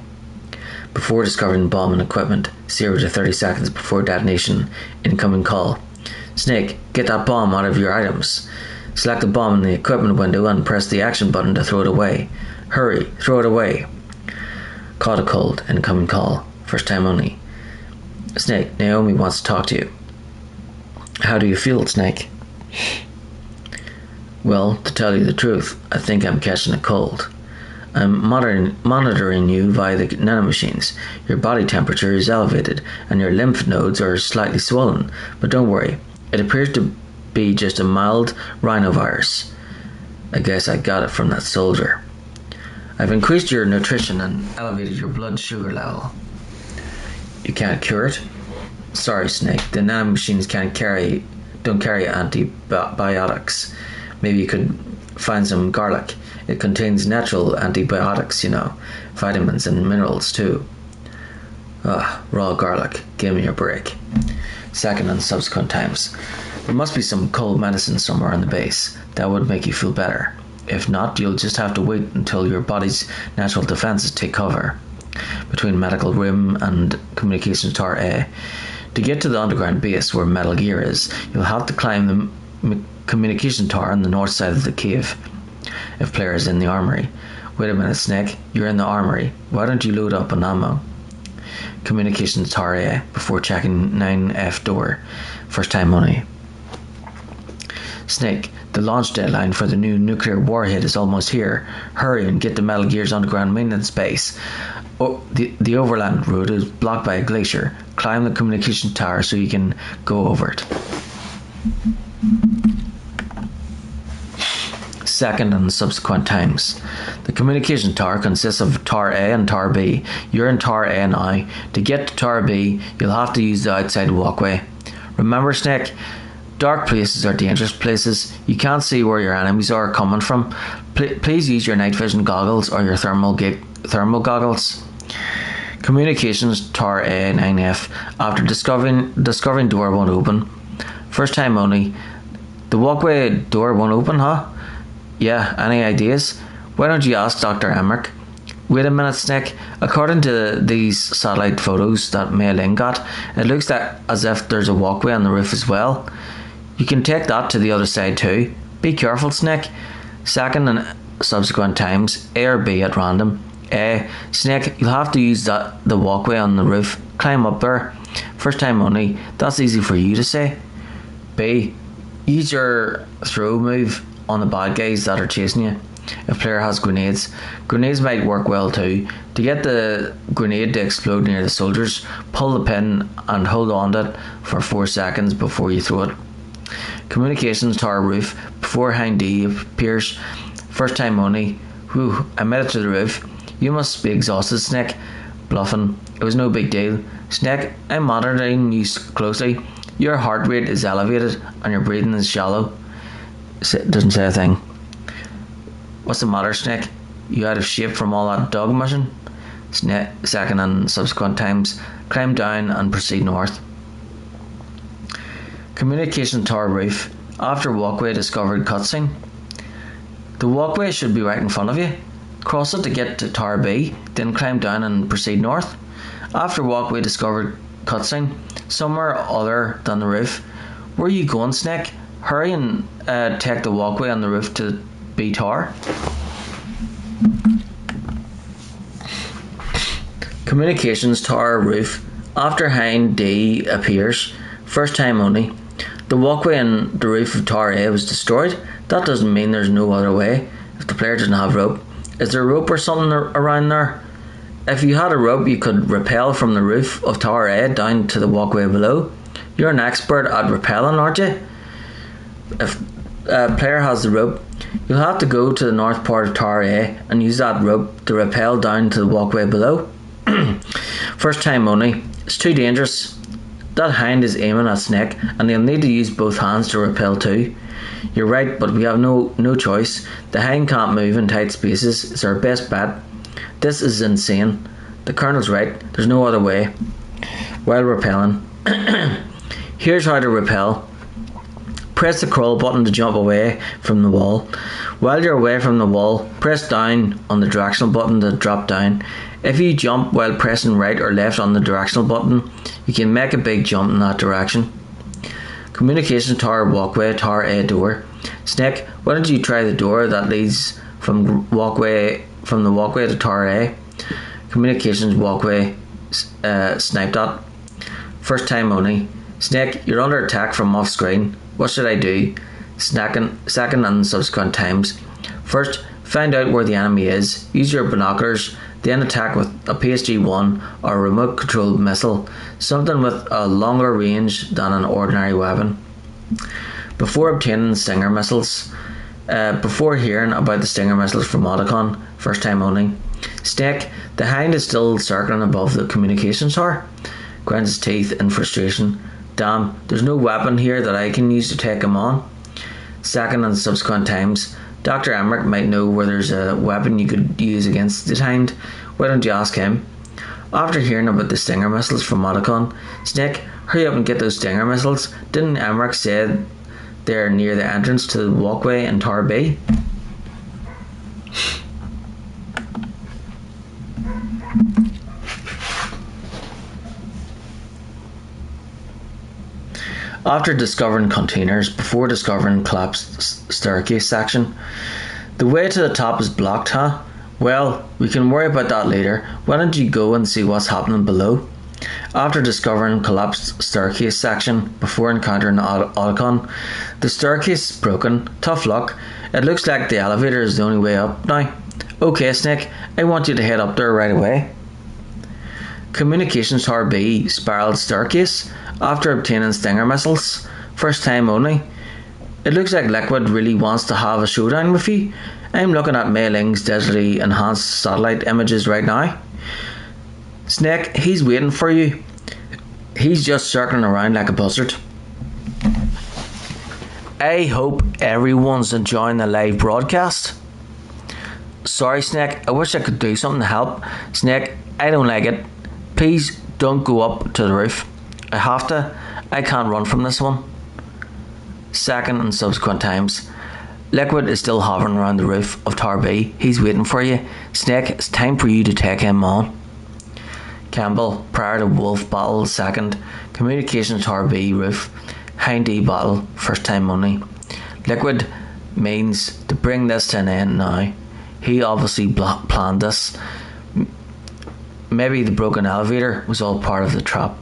Before discovering the bomb and equipment, 0 to 30 seconds before detonation, incoming call. Snake, get that bomb out of your items. Select the bomb in the equipment window and press the action button to throw it away. Hurry, throw it away. Caught a cold, incoming call. First time only. Snake, Naomi wants to talk to you. How do you feel, Snake? Well, to tell you the truth, I think I'm catching a cold. I'm monitoring you via the nanomachines. Your body temperature is elevated and your lymph nodes are slightly swollen. But don't worry, it appears to be just a mild rhinovirus. I guess I got it from that soldier. I've increased your nutrition and elevated your blood sugar level. You can't cure it? Sorry, Snake, the nanomachines don't carry antibiotics. Maybe you could find some garlic. It contains natural antibiotics, vitamins and minerals too. Raw garlic. Give me a break. Second and subsequent times. There must be some cold medicine somewhere on the base. That would make you feel better. If not, you'll just have to wait until your body's natural defenses take cover. Between medical room and communications tower A. To get to the underground base where Metal Gear is, you'll have to climb the communication tower on the north side of the cave. If player is in the armory. Wait a minute, Snake. You're in the armory. Why don't you load up on ammo? Communications tower A before checking 9F door. First time only. Snake, the launch deadline for the new nuclear warhead is almost here. Hurry and get to Metal Gear's underground maintenance base. The overland route is blocked by a glacier. Climb the communication tower so you can go over it. Second and subsequent times. The communication tower consists of Tower A and Tower B. You're in Tower A now. To get to Tower B, you'll have to use the outside walkway. Remember, Snake, dark places are dangerous places. You can't see where your enemies are coming from. Please use your night vision goggles or your thermal goggles. Communications Tower A 9F. After discovering door won't open. First time only. The walkway door won't open, huh? Yeah, any ideas? Why don't you ask Dr. Emmerich? Wait a minute, Snake. According to these satellite photos that Mei Ling got, it looks as if there's a walkway on the roof as well. You can take that to the other side too. Be careful, Snake. Second and subsequent times, A or B at random. A. Snake, you'll have to use the walkway on the roof. Climb up there. First time only. That's easy for you to say. B. Use your throw move on the bad guys that are chasing you. If player has grenades might work well too. To get the grenade to explode near the soldiers, pull the pin and hold on to it for 4 seconds before you throw it. Communications tower roof. Before Hind D appears. First time only. Whew, I made it to the roof. You must be exhausted, Snake. Bluffing. It was no big deal. Snake, I'm monitoring you closely. Your heart rate is elevated and your breathing is shallow. Doesn't say a thing. What's the matter, Snake? You out of shape from all that dog mushing? Second and subsequent times. Climb down and proceed north. Communication tower roof. After walkway discovered cutscene. The walkway should be right in front of you. Cross it to get to Tower B, then climb down and proceed north. After walkway discovered cutscene. Somewhere other than the roof. Where are you going, Snake? Hurry and take the walkway on the roof to B Tower. Communications tower roof. After Hind D appears. First time only. The walkway on the roof of Tower A was destroyed. That doesn't mean there's no other way. If the player doesn't have rope. Is there a rope or something around there? If you had a rope, you could rappel from the roof of Tower A down to the walkway below. You're an expert at rappelling, aren't you? If a player has the rope, you'll have to go to the north part of Tower A and use that rope to rappel down to the walkway below. First time only. It's too dangerous. That Hind is aiming at Snake and they'll need to use both hands to rappel too. You're right, but we have no choice. The Hind can't move in tight spaces. It's our best bet. This is insane. The Colonel's right. There's no other way. While rappelling. Here's how to rappel. Press the crawl button to jump away from the wall. While you're away from the wall, press down on the directional button to drop down. If you jump while pressing right or left on the directional button, you can make a big jump in that direction. Communication tower walkway, tower A door. Snake, why don't you try the door that leads from the walkway to tower A? Communications walkway, snipe dot. First time only. Snake, you're under attack from off screen. What should I do? Second and subsequent times. First, find out where the enemy is. Use your binoculars. Then attack with a PSG-1 or a remote controlled missile, something with a longer range than an ordinary weapon. Before obtaining Stinger missiles, before hearing about the Stinger missiles from Otacon, first time only. Snake, the Hind is still circling above the communications tower. Grinds his teeth in frustration. Damn, there's no weapon here that I can use to take him on. Second and subsequent times. Dr. Emmerich might know where there's a weapon you could use against the Hind. Why don't you ask him? After hearing about the Stinger missiles from Otacon, Snake, hurry up and get those Stinger missiles. Didn't Emmerich say they're near the entrance to the walkway in Tower B? After discovering containers, before discovering collapsed staircase section. The way to the top is blocked, huh? Well, we can worry about that later. Why don't you go and see what's happening below? After discovering collapsed staircase section, before encountering Otacon, the staircase is broken. Tough luck. It looks like the elevator is the only way up now. Okay, Snake, I want you to head up there right away. Communications Tower B, spiraled staircase. After obtaining Stinger missiles, first time only. It looks like Liquid really wants to have a showdown with you. I'm looking at Mei Ling's digitally enhanced satellite images right now. Snake, he's waiting for you. He's just circling around like a buzzard. I hope everyone's enjoying the live broadcast. Sorry, Snake, I wish I could do something to help. Snake, I don't like it. Please don't go up to the roof. I have to. I can't run from this one. Second and subsequent times. Liquid is still hovering around the roof of Tower B. He's waiting for you. Snake, it's time for you to take him on. Campbell, prior to Wolf battle, second. Communication Tower B roof. Hind D battle, first time only. Liquid means to bring this to an end now. He obviously planned this. Maybe the broken elevator was all part of the trap.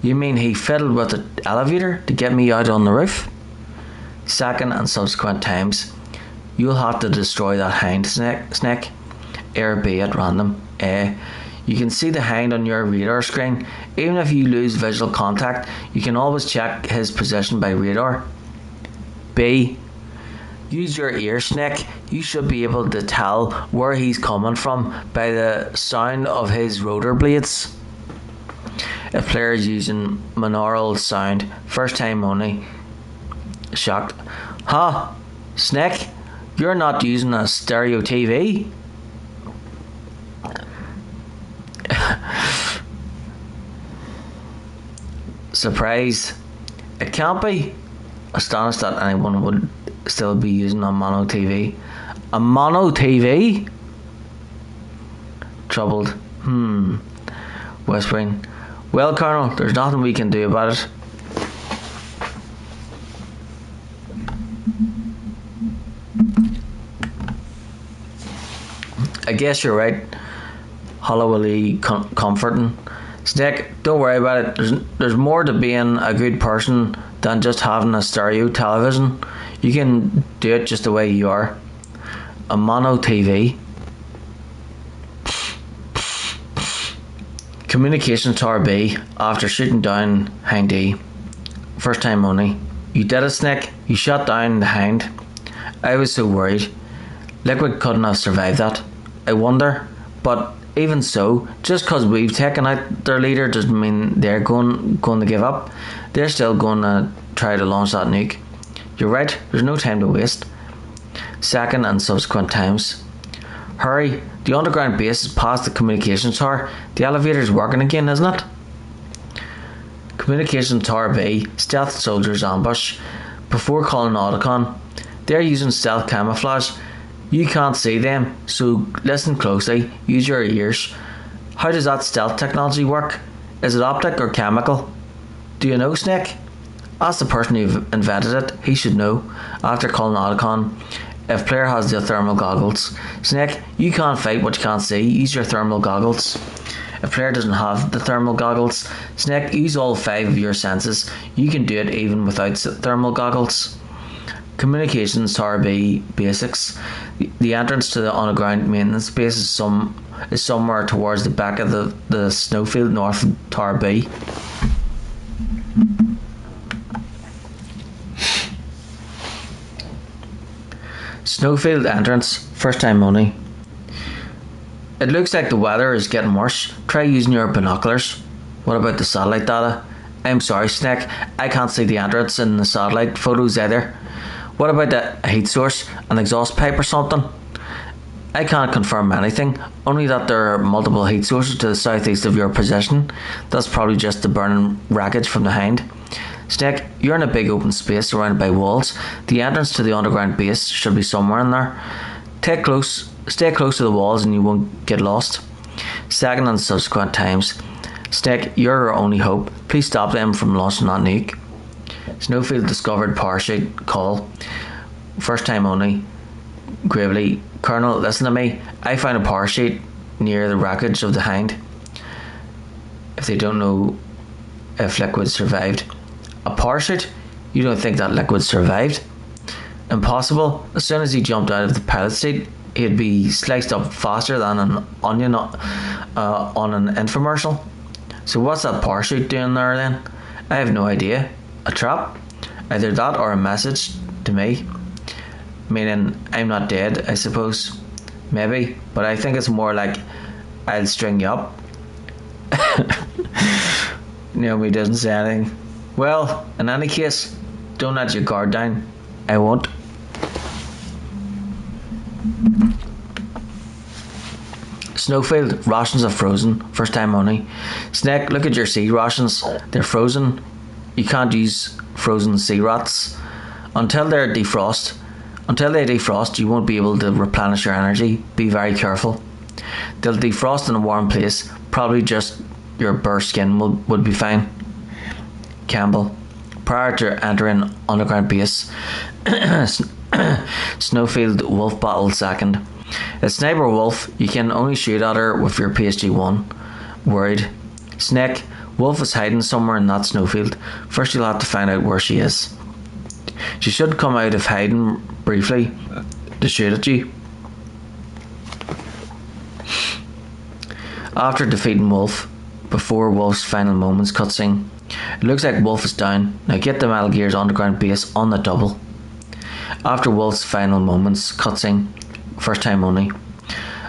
You mean he fiddled with the elevator to get me out on the roof? Second and subsequent times. You'll have to destroy that Hind, Snake. A or B at random. A. You can see the Hind on your radar screen. Even if you lose visual contact, you can always check his position by radar. B. Use your ear, Snake. You should be able to tell where he's coming from by the sound of his rotor blades. If players using monaural sound, first time only. Shocked. Huh? Snake? You're not using a stereo TV? Surprise. It can't be. Astonished that anyone would still be using a mono TV. A mono TV? Troubled. Whispering. Well, Colonel, there's nothing we can do about it. I guess you're right. Hollowly comforting. Snake, don't worry about it. There's more to being a good person than just having a stereo television. You can do it just the way you are. A mono TV. Communication Tower B, after shooting down Hind D. First time only. You did it, Snake. You shot down the Hind. I was so worried. Liquid couldn't have survived that. I wonder. But even so, just because we've taken out their leader doesn't mean they're going to give up. They're still going to try to launch that nuke. You're right, there's no time to waste. Second and subsequent times. Hurry, the underground base is past the communications tower. The elevator's working again, isn't it? Communications Tower B, stealth soldiers ambush. Before calling Otacon, They're using stealth camouflage. You can't see them, so listen closely. Use your ears. How does that stealth technology work? Is it optic or chemical? Do you know, Snake? Ask the person who invented it. He should know. After calling Otacon, if player has the thermal goggles. Snake, you can't fight what you can't see. Use your thermal goggles. If player doesn't have the thermal goggles, Snake, use all 5 of your senses. You can do it even without thermal goggles. Communications Tower B basics. The entrance to the underground maintenance base is somewhere towards the back of the snowfield north of Tower B. Snowfield entrance, first time only. It looks like the weather is getting worse. Try using your binoculars. What about the satellite data? I'm sorry, Snake, I can't see the entrance in the satellite photos either. What about the heat source? An exhaust pipe or something? I can't confirm anything, only that there are multiple heat sources to the southeast of your position. That's probably just the burning wreckage from the Hind. Snake, you're in a big open space surrounded by walls. The entrance to the underground base should be somewhere in there. Stay close to the walls and you won't get lost. Second and subsequent times. Snake, you're our only hope. Please stop them from launching that nuke. Snowfield discovered parachute call. First time only. Gravely, Colonel, listen to me. I found a parachute near the wreckage of the Hind. If they don't know if Liquid survived. A parachute? You don't think that Liquid survived? Impossible. As soon as he jumped out of the pilot seat, he'd be sliced up faster than an onion on an infomercial. So what's that parachute doing there then? I have no idea. A trap? Either that or a message to me. Meaning, I'm not dead, I suppose. Maybe, but I think it's more like, I'll string you up. Naomi doesn't say anything. Well, in any case, don't let your guard down. I won't. Snowfield, rations are frozen. First time only. Snake, look at your sea rations. They're frozen. You can't use frozen sea rats. Until they defrost, you won't be able to replenish your energy. Be very careful. They'll defrost in a warm place. Probably just your bare skin would be fine. Campbell, prior to entering underground base, Snowfield wolf battle second. A sniper wolf, you can only shoot at her with your PSG-1. Worried. Snake, wolf is hiding somewhere in that snowfield. First you'll have to find out where she is. She should come out of hiding briefly to shoot at you. After defeating Wolf, before Wolf's final moments cutscene, it looks like Wolf is down. Now get the Metal Gear's underground base on the double. After Wolf's final moments cutscene, first time only.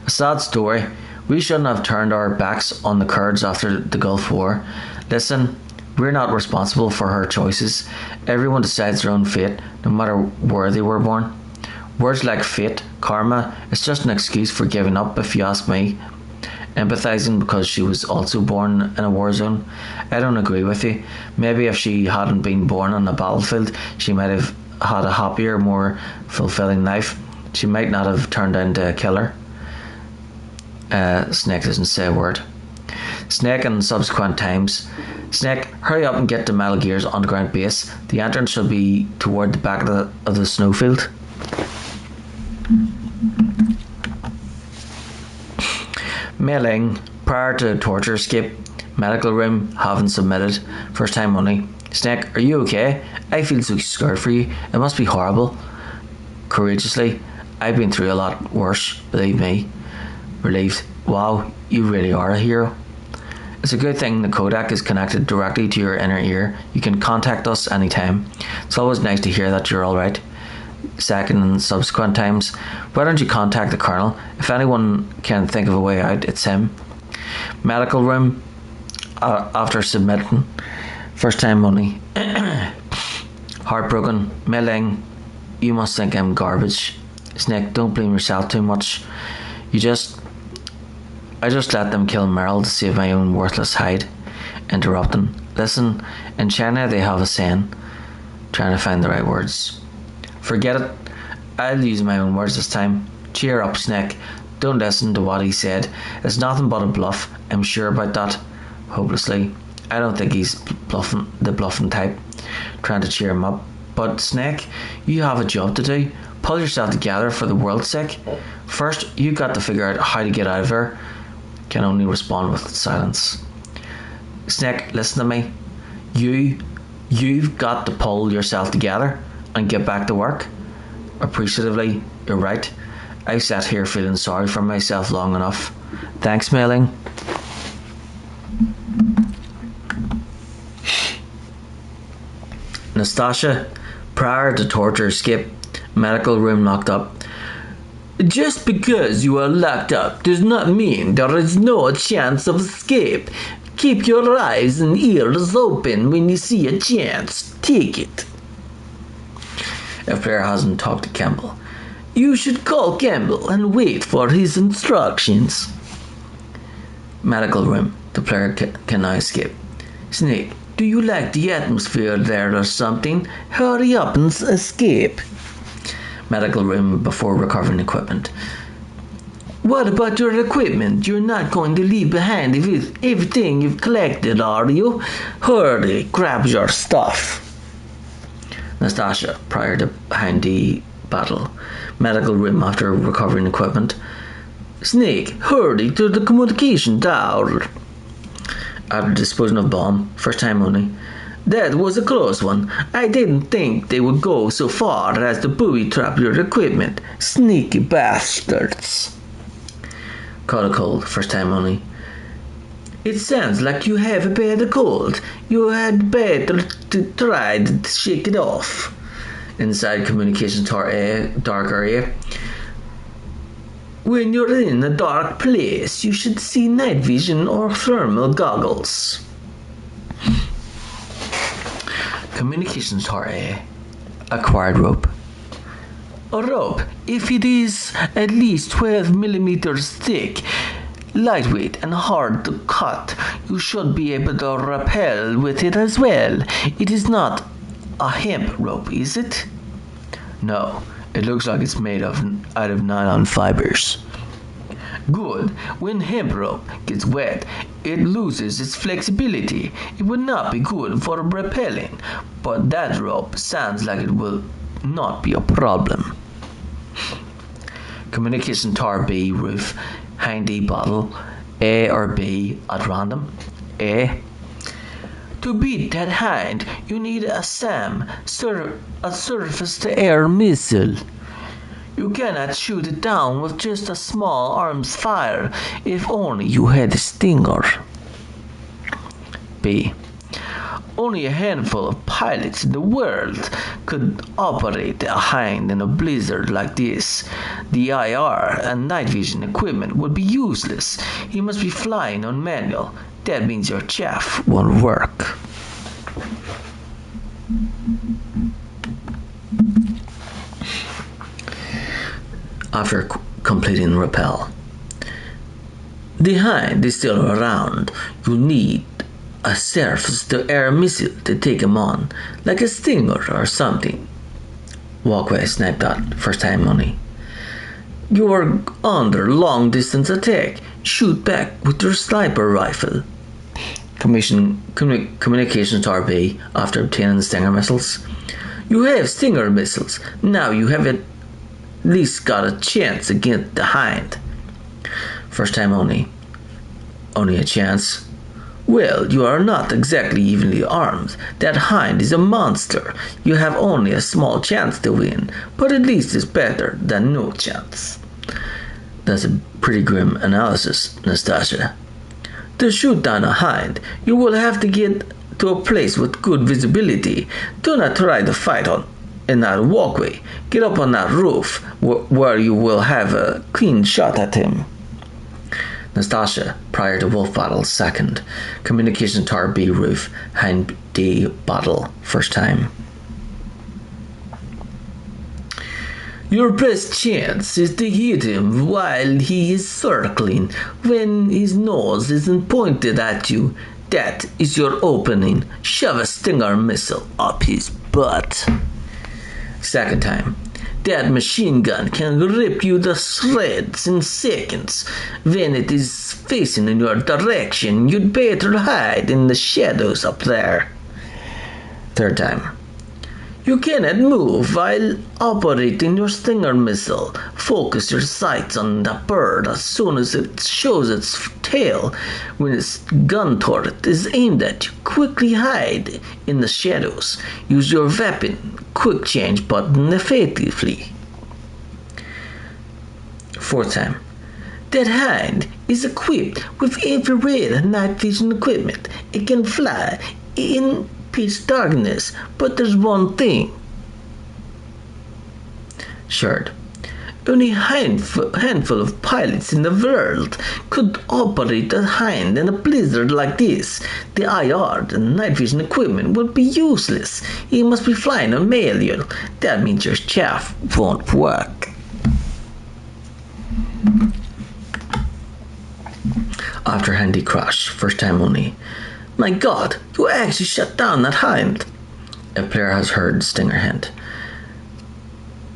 A sad story. We shouldn't have turned our backs on the Kurds after the Gulf War. Listen, we're not responsible for her choices. Everyone decides their own fate, no matter where they were born. Words like fate, karma, it's just an excuse for giving up, if you ask me. Empathizing because she was also born in a war zone. I don't agree with you. Maybe if she hadn't been born on the battlefield, she might have had a happier, more fulfilling life. She might not have turned into a killer. Snake doesn't say a word. Snake and subsequent times. Snake, hurry up and get to Metal Gear's underground base. The entrance should be toward the back of the snowfield. Mailing, prior to torture escape, medical room, haven't submitted. First time only. Snake, are you okay? I feel so scared for you. It must be horrible. Courageously, I've been through a lot worse, believe me. Relieved. Wow, you really are a hero. It's a good thing the codec is connected directly to your inner ear. You can contact us anytime. It's always nice to hear that you're alright. Second and subsequent times, why don't you contact the Colonel? If anyone can think of a way out, it's him. Medical room, after submitting. First time only. Heartbroken. Milling, you must think I'm garbage. Snake, don't blame yourself too much. I just let them kill Meryl to save my own worthless hide. Interrupting. Listen, in China they have a saying. Trying to find the right words. Forget it. I'll use my own words this time. Cheer up, Snake. Don't listen to what he said. It's nothing but a bluff. I'm sure about that. Hopelessly. I don't think he's the bluffing type. Trying to cheer him up. But Snake, you have a job to do. Pull yourself together for the world's sake. First, you got to figure out how to get out of here. Can only respond with silence. Snake, listen to me. You've got to pull yourself together and get back to work. Appreciatively, you're right. I've sat here feeling sorry for myself long enough. Thanks, Mailing. Nastasia, prior to torture escape, medical room locked up. Just because you are locked up does not mean there is no chance of escape. Keep your eyes and ears open when you see a chance. Take it. If player hasn't talked to Campbell, you should call Campbell and wait for his instructions. Medical room. The player can now escape. Snake, do you like the atmosphere there or something? Hurry up and escape. Medical room before recovering equipment. What about your equipment? You're not going to leave behind everything you've collected, are you? Hurry, grab your stuff. Nastasia, prior to handy battle. Medical room after recovering equipment. Snake, hurry to the communication tower. After disposing of bomb, first time only. That was a close one. I didn't think they would go so far as to booby trap your equipment. Sneaky bastards. Caught a cold, first time only. It sounds like you have a bad cold. You had better to try to shake it off. Inside communication tower A, dark area. When you're in a dark place, you should see night vision or thermal goggles. Communications tower A. Acquired rope. A rope, if it is at least 12 millimeters thick, lightweight and hard to cut, you should be able to rappel with it as well. It is not a hemp rope, is it? No, it looks like it's made out of nylon fibers. Good. When hemp rope gets wet, it loses its flexibility. It would not be good for rappelling, but that rope sounds like it will not be a problem. Communication tower B roof, handy bottle, A or B at random. A. To beat that hind, you need a SAM, a surface-to-air missile. You cannot shoot it down with just a small arms fire, if only you had a stinger. B. Only a handful of pilots in the world could operate a hind in a blizzard like this. The IR and night vision equipment would be useless. He must be flying on manual. That means your chaff won't work. After completing rappel. The hind is still around. You need a surface-to-air missile to take him on, like a stinger or something. Walkway sniped at, first time only. You are under long-distance attack. Shoot back with your sniper rifle. Communication tower B after obtaining Stinger missiles. You have Stinger missiles. Now you have at least got a chance against the hind. First time only. Only a chance? Well, you are not exactly evenly armed. That hind is a monster. You have only a small chance to win, but at least it's better than no chance. That's a pretty grim analysis, Nastasia. To shoot down a hind, you will have to get to a place with good visibility. Do not try to fight in that walkway. Get up on that roof where you will have a clean shot at him. Nastasia, prior to wolf battle, second. Communication tower B roof, hind D battle, first time. Your best chance is to hit him while he is circling, when his nose isn't pointed at you. That is your opening. Shove a Stinger missile up his butt. Second time. That machine gun can rip you to shreds in seconds. When it is facing in your direction, you'd better hide in the shadows up there. Third time. You cannot move while operating your Stinger missile. Focus your sights on the bird as soon as it shows its tail. When its gun turret is aimed at you, quickly hide in the shadows. Use your weapon quick change button effectively. Fourth time. That hind is equipped with infrared and night vision equipment. It can fly in pitch darkness, but there's one thing. Shard. Only a handful of pilots in the world could operate a hind in a blizzard like this. The IR and night vision equipment would be useless. He must be flying on manual. That means your chaff won't work. After handy crash, first time only. My God, you actually shut down that hind. A player has heard Stinger hint.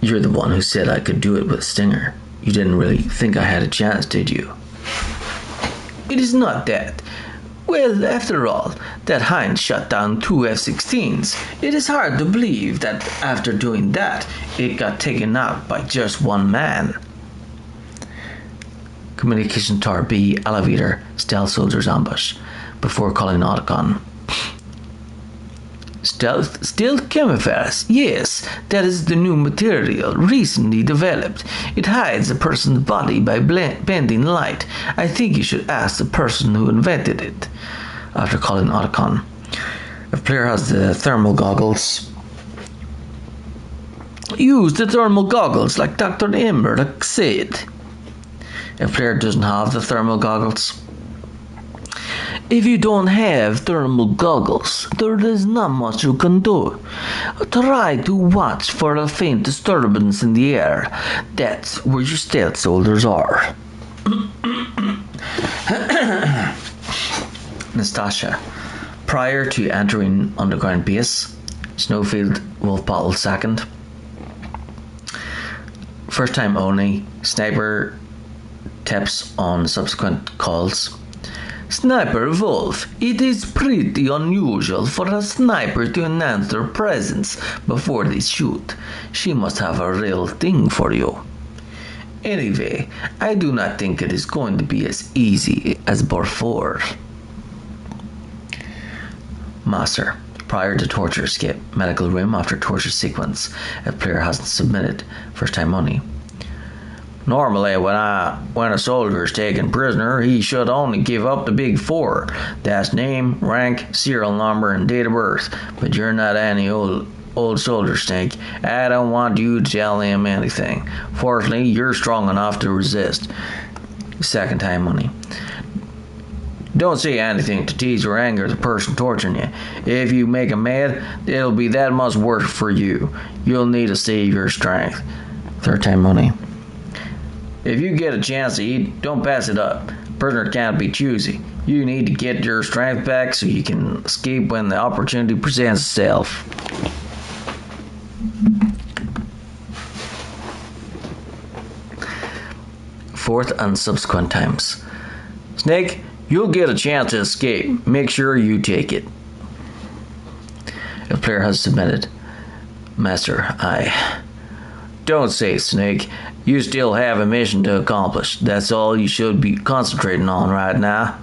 You're the one who said I could do it with Stinger. You didn't really think I had a chance, did you? It is not that. Well, after all, that hind shot down 2 F-16s. It is hard to believe that after doing that, it got taken out by just one man. Communication Tower B, elevator, stealth soldiers ambush. Before calling Otacon. Stealth camouflage, yes, that is the new material recently developed. It hides a person's body by bending light. I think you should ask the person who invented it. After calling Otacon. If player has the thermal goggles, use the thermal goggles like Dr. Emmerich said. If player doesn't have the thermal goggles, if you don't have thermal goggles, there is not much you can do. Try to watch for a faint disturbance in the air. That's where your stealth soldiers are. Nastasha. Prior to entering underground base, Snowfield Wolf Bottle second. First time only, sniper tips on subsequent calls. Sniper Wolf, it is pretty unusual for a sniper to announce their presence before they shoot. She must have a real thing for you. Anyway, I do not think it is going to be as easy as before. Master, prior to torture escape, medical room after torture sequence. If player hasn't submitted, first time only. Normally, when a soldier is taken prisoner, he should only give up the big four. That's name, rank, serial number, and date of birth. But you're not any old soldier, Snake. I don't want you to tell him anything. Fortunately, you're strong enough to resist. Second time only. Don't say anything to tease or anger the person torturing you. If you make him mad, it'll be that much worse for you. You'll need to save your strength. Third time only. If you get a chance to eat, don't pass it up. Prisoner can't be choosy. You need to get your strength back so you can escape when the opportunity presents itself. Fourth and subsequent times. Snake, you'll get a chance to escape. Make sure you take it. If player has submitted. Master, I... Don't say, Snake. You still have a mission to accomplish. That's all you should be concentrating on right now.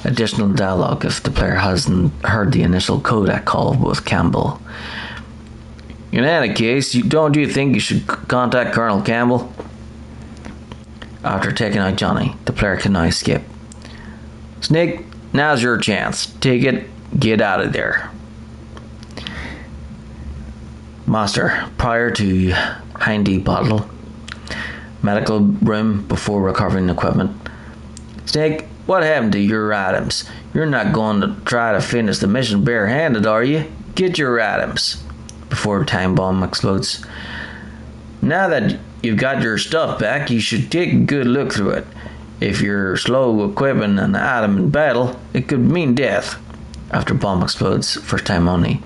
Additional dialogue if the player hasn't heard the initial codec call with Campbell. In any case, don't you think you should contact Colonel Campbell? After taking out Johnny, the player can now skip. Snake, now's your chance. Take it, get out of there. Master, prior to Hindy Bottle, medical room before recovering equipment. Snake, what happened to your items? You're not going to try to finish the mission barehanded, are you? Get your items. Before time bomb explodes. Now that you've got your stuff back, you should take a good look through it. If you're slow equipping an item in battle, it could mean death. After bomb explodes, first time only.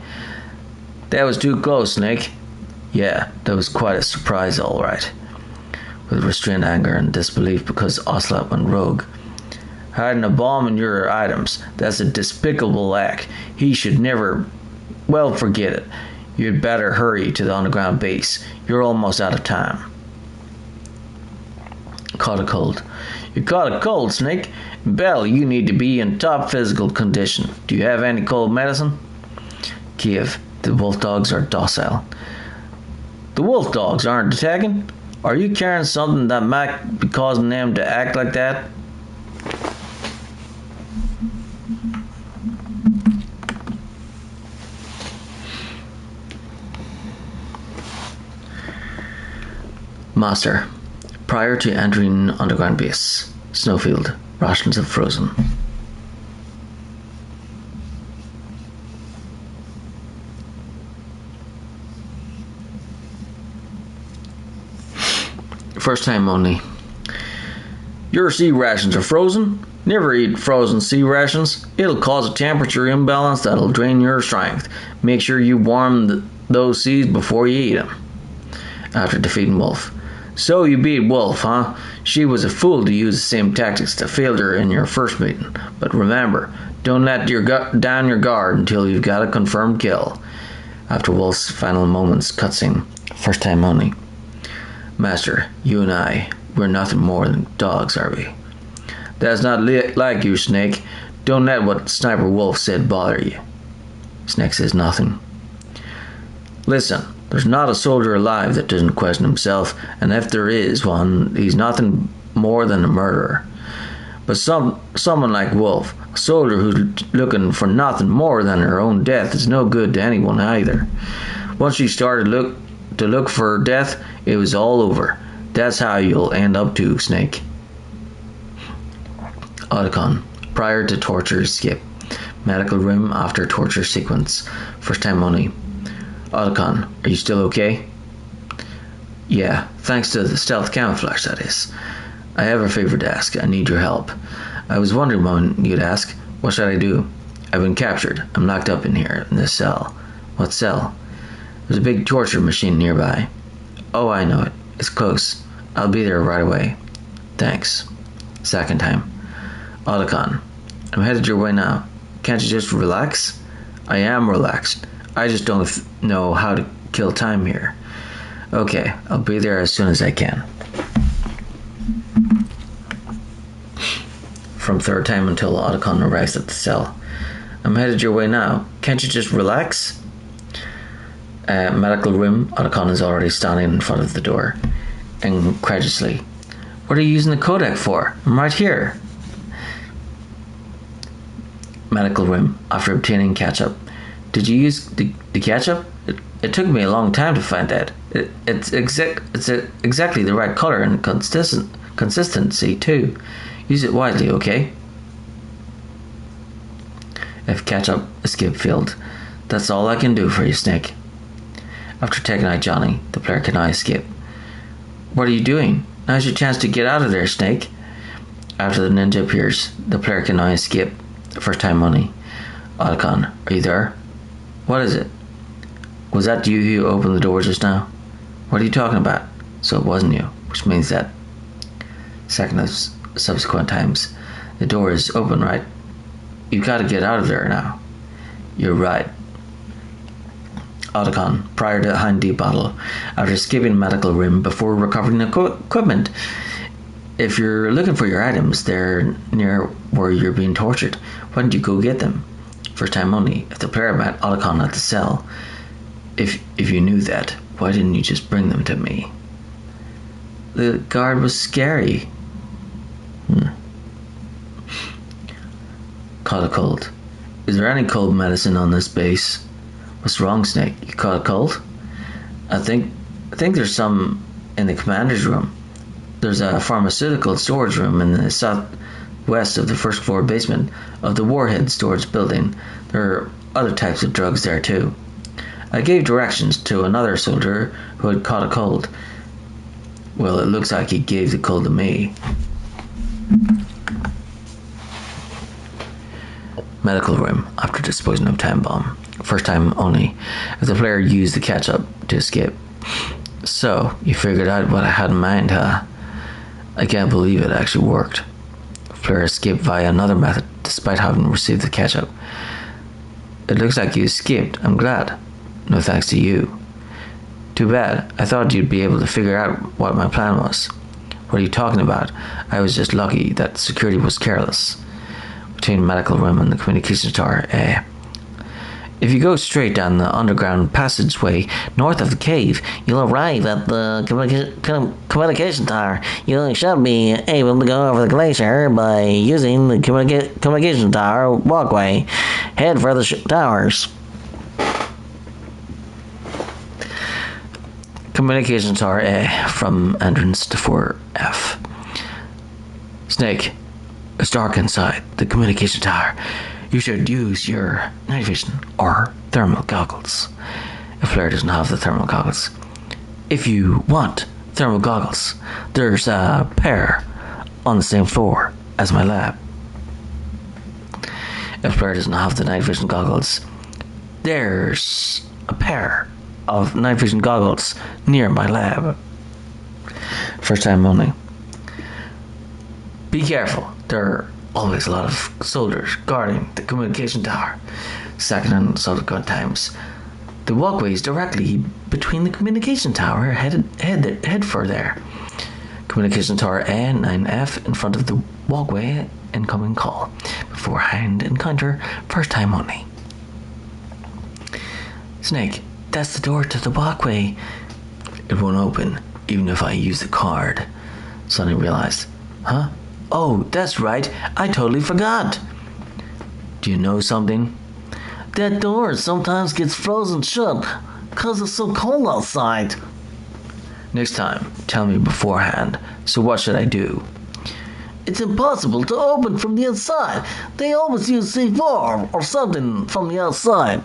That was too close, Snake. Yeah, that was quite a surprise, all right. With restrained anger and disbelief because Ocelot went rogue. Hiding a bomb in your items, that's a despicable act. He should never... Well, forget it. You'd better hurry to the underground base. You're almost out of time. Caught a cold. You caught a cold, Snake. Bell, you need to be in top physical condition. Do you have any cold medicine? Kiev, the wolf dogs are docile. The wolf dogs aren't attacking? Are you carrying something that might be causing them to act like that? Master, prior to entering underground base, Snowfield, rations have frozen. First time only. Your sea rations are frozen? Never eat frozen sea rations. It'll cause a temperature imbalance that'll drain your strength. Make sure you warm those seas before you eat them. After defeating Wolf. So you beat Wolf, huh? She was a fool to use the same tactics that failed her in your first meeting. But remember, don't let down your guard until you've got a confirmed kill. After Wolf's final moments, cutscene. First time only. Master, you and I, we're nothing more than dogs, are we? That's not like you, Snake. Don't let what Sniper Wolf said bother you. Snake says nothing. Listen, there's not a soldier alive that doesn't question himself, and if there is one, he's nothing more than a murderer. But someone like Wolf, a soldier who's looking for nothing more than her own death, is no good to anyone either. Once she started to look for death, it was all over. That's how you'll end up too, Snake. Otacon, prior to torture skip. Medical room after torture sequence. First time only. Otacon, are you still okay? Yeah, thanks to the stealth camouflage, that is. I have a favor to ask. I need your help. I was wondering when you'd ask, what should I do? I've been captured. I'm locked up in here, in this cell. What cell? There's a big torture machine nearby. Oh, I know it. It's close. I'll be there right away. Thanks. Second time. Otacon, I'm headed your way now. Can't you just relax? I am relaxed. I just don't know how to kill time here. Okay, I'll be there as soon as I can. From third time until Otacon arrives at the cell. I'm headed your way now. Can't you just relax? Medical room. Otacon is already standing in front of the door. Incredulously. What are you using the codec for? I'm right here. Medical room. After obtaining ketchup. Did you use the ketchup? It took me a long time to find that. It's exactly the right color and consistency too. Use it wisely, okay? If ketchup, escape field. That's all I can do for you, Snake. After taking out Johnny, the player can now escape. What are you doing? Now's your chance to get out of there, Snake. After the ninja appears, the player can now escape. First time money. Otacon, are you there? What is it? Was that you who opened the door just now? What are you talking about? So it wasn't you, which means that second of subsequent times, the door is open, right? You've got to get out of there now. You're right. Otacon, prior to Hind D bottle, after escaping medical room before recovering equipment. If you're looking for your items, they're near where you're being tortured. Why didn't you go get them? First time only. If the player met Otacon at the cell, if you knew that, why didn't you just bring them to me? The guard was scary. Caught a cold. Is there any cold medicine on this base? What's wrong, Snake? You caught a cold? I think there's some in the commander's room. There's a pharmaceutical storage room in the southwest of the first floor basement of the warhead storage building. There are other types of drugs there too. I gave directions to another soldier who had caught a cold. Well, it looks like he gave the cold to me. Medical room after disposing of time bomb. First time only. If the player used the catch-up to escape. So, you figured out what I had in mind, huh? I can't believe it actually worked. Fleur escaped via another method, despite having received the ketchup. It looks like you escaped. I'm glad. No thanks to you. Too bad. I thought you'd be able to figure out what my plan was. What are you talking about? I was just lucky that security was careless. Between the medical room and the communications tower, If you go straight down the underground passageway north of the cave, you'll arrive at the communication tower. You should be able to go over the glacier by using the communication tower walkway. Head for the towers. Communication tower A from entrance to 4F. Snake, it's dark inside the communication tower. You should use your night vision or thermal goggles. If Fleur doesn't have the thermal goggles. If you want thermal goggles, there's a pair on the same floor as my lab. If Fleur doesn't have the night vision goggles, there's a pair of night vision goggles near my lab. First time only. Be careful. There are always a lot of soldiers guarding the communication tower. Second and subsequent times. The walkway is directly between the communication tower. Head for there. Communication tower A9F in front of the walkway. Incoming call. Beforehand encounter. First time only. Snake, that's the door to the walkway. It won't open, even if I use the card. Suddenly realized. Huh? Oh, that's right. I totally forgot. Do you know something? That door sometimes gets frozen shut because it's so cold outside. Next time, tell me beforehand. So what should I do? It's impossible to open from the inside. They always use C4 or something from the outside.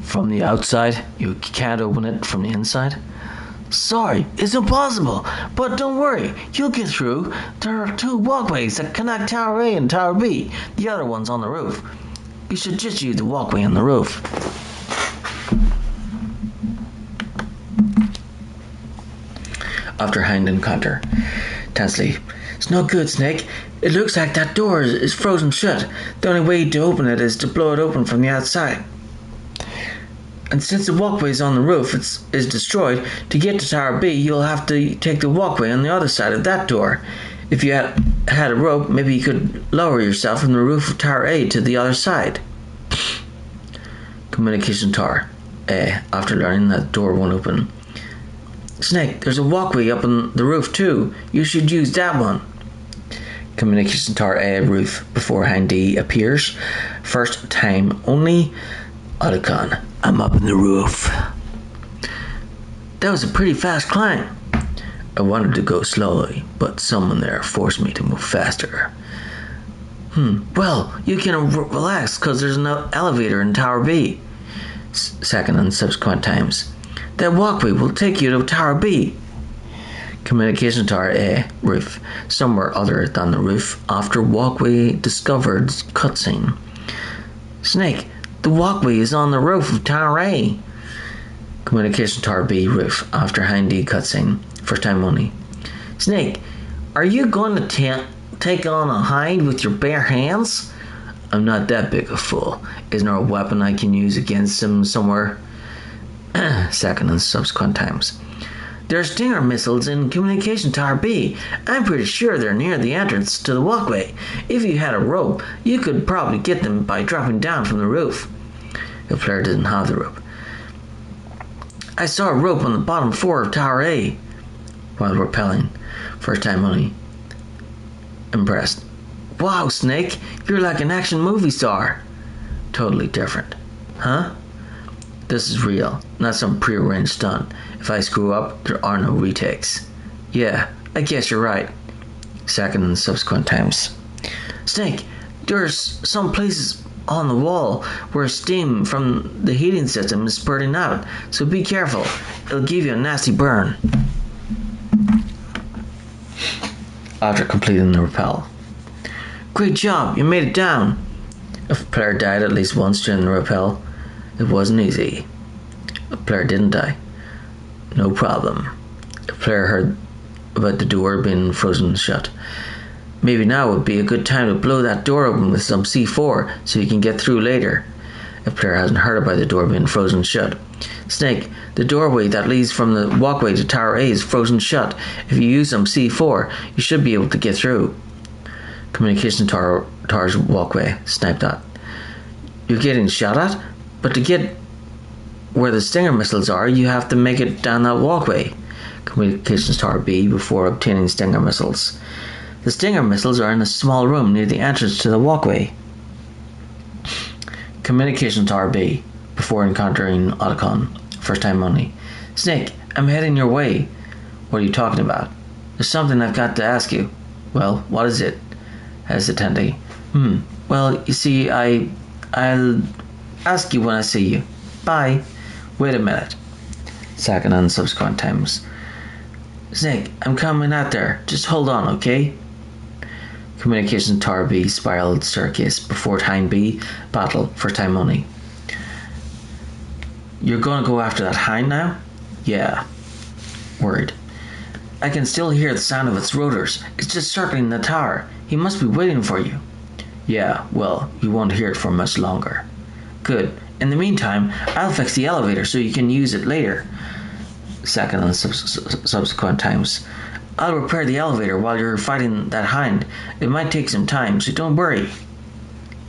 From the outside? You can't open it from the inside? Sorry, it's impossible. But don't worry, you'll get through. There are 2 walkways that connect Tower A and Tower B. The other one's on the roof. You should just use the walkway on the roof. After hand encounter, tensely. It's no good, Snake. It looks like that door is frozen shut. The only way to open it is to blow it open from the outside. And since the walkway is on the roof is destroyed, to get to Tower B, you'll have to take the walkway on the other side of that door. If you had a rope, maybe you could lower yourself from the roof of Tower A to the other side. Communication tower. After learning that the door won't open. Snake, there's a walkway up on the roof too. You should use that one. Communication tower A roof beforehand D appears. First time only. Otacon, I'm up in the roof. That was a pretty fast climb. I wanted to go slowly, but someone there forced me to move faster. Well, you can relax because there's no elevator in Tower B. Second and subsequent times. That walkway will take you to Tower B. Communication tower A, roof. Somewhere other than the roof. After walkway discovered cutscene. Snake, the walkway is on the roof of Tower A. Communication tower B, roof. After handy cutscene. First time only. Snake, are you going to take on a hind with your bare hands? I'm not that big a fool. Isn't there a weapon I can use against him somewhere? Second and subsequent times. There are Stinger missiles in Communication Tower B. I'm pretty sure they're near the entrance to the walkway. If you had a rope, you could probably get them by dropping down from the roof. The player didn't have the rope. I saw a rope on the bottom floor of Tower A while rappelling. First time only. Impressed. Wow, Snake, you're like an action movie star. Totally different. Huh? This is real, not some prearranged stunt. If I screw up, there are no retakes. Yeah, I guess you're right. Second and subsequent times. Snake, there's some places on the wall where steam from the heating system is spurting out, so be careful. It'll give you a nasty burn. After completing the rappel. Great job, you made it down. If a player died at least once during the rappel, it wasn't easy. A player didn't die. No problem. A player heard about the door being frozen shut. Maybe now would be a good time to blow that door open with some C4 so you can get through later. If a player hasn't heard about the door being frozen shut. Snake, the doorway that leads from the walkway to Tower A is frozen shut. If you use some C4, you should be able to get through. Communication tower's walkway. Snipe that. You're getting shot at? But to get where the Stinger missiles are, you have to make it down that walkway. Communications Tower B before obtaining Stinger missiles. The Stinger missiles are in a small room near the entrance to the walkway. Communication Tower B before encountering Otacon. First time only. Snake, I'm heading your way. What are you talking about? There's something I've got to ask you. Well, what is it? Hesitantly. Well, you see, I'll ask you when I see you. Bye. Wait a minute. Second and subsequent times. Snake, I'm coming out there. Just hold on, okay? Communication Tower B spiraled staircase before time B battle. First time only. You're gonna go after that hind now? Yeah. Worried. I can still hear the sound of its rotors. It's just circling the tower. He must be waiting for you. Yeah, well, you won't hear it for much longer. Good. In the meantime, I'll fix the elevator so you can use it later. Second and subsequent times. I'll repair the elevator while you're fighting that hind. It might take some time, so don't worry.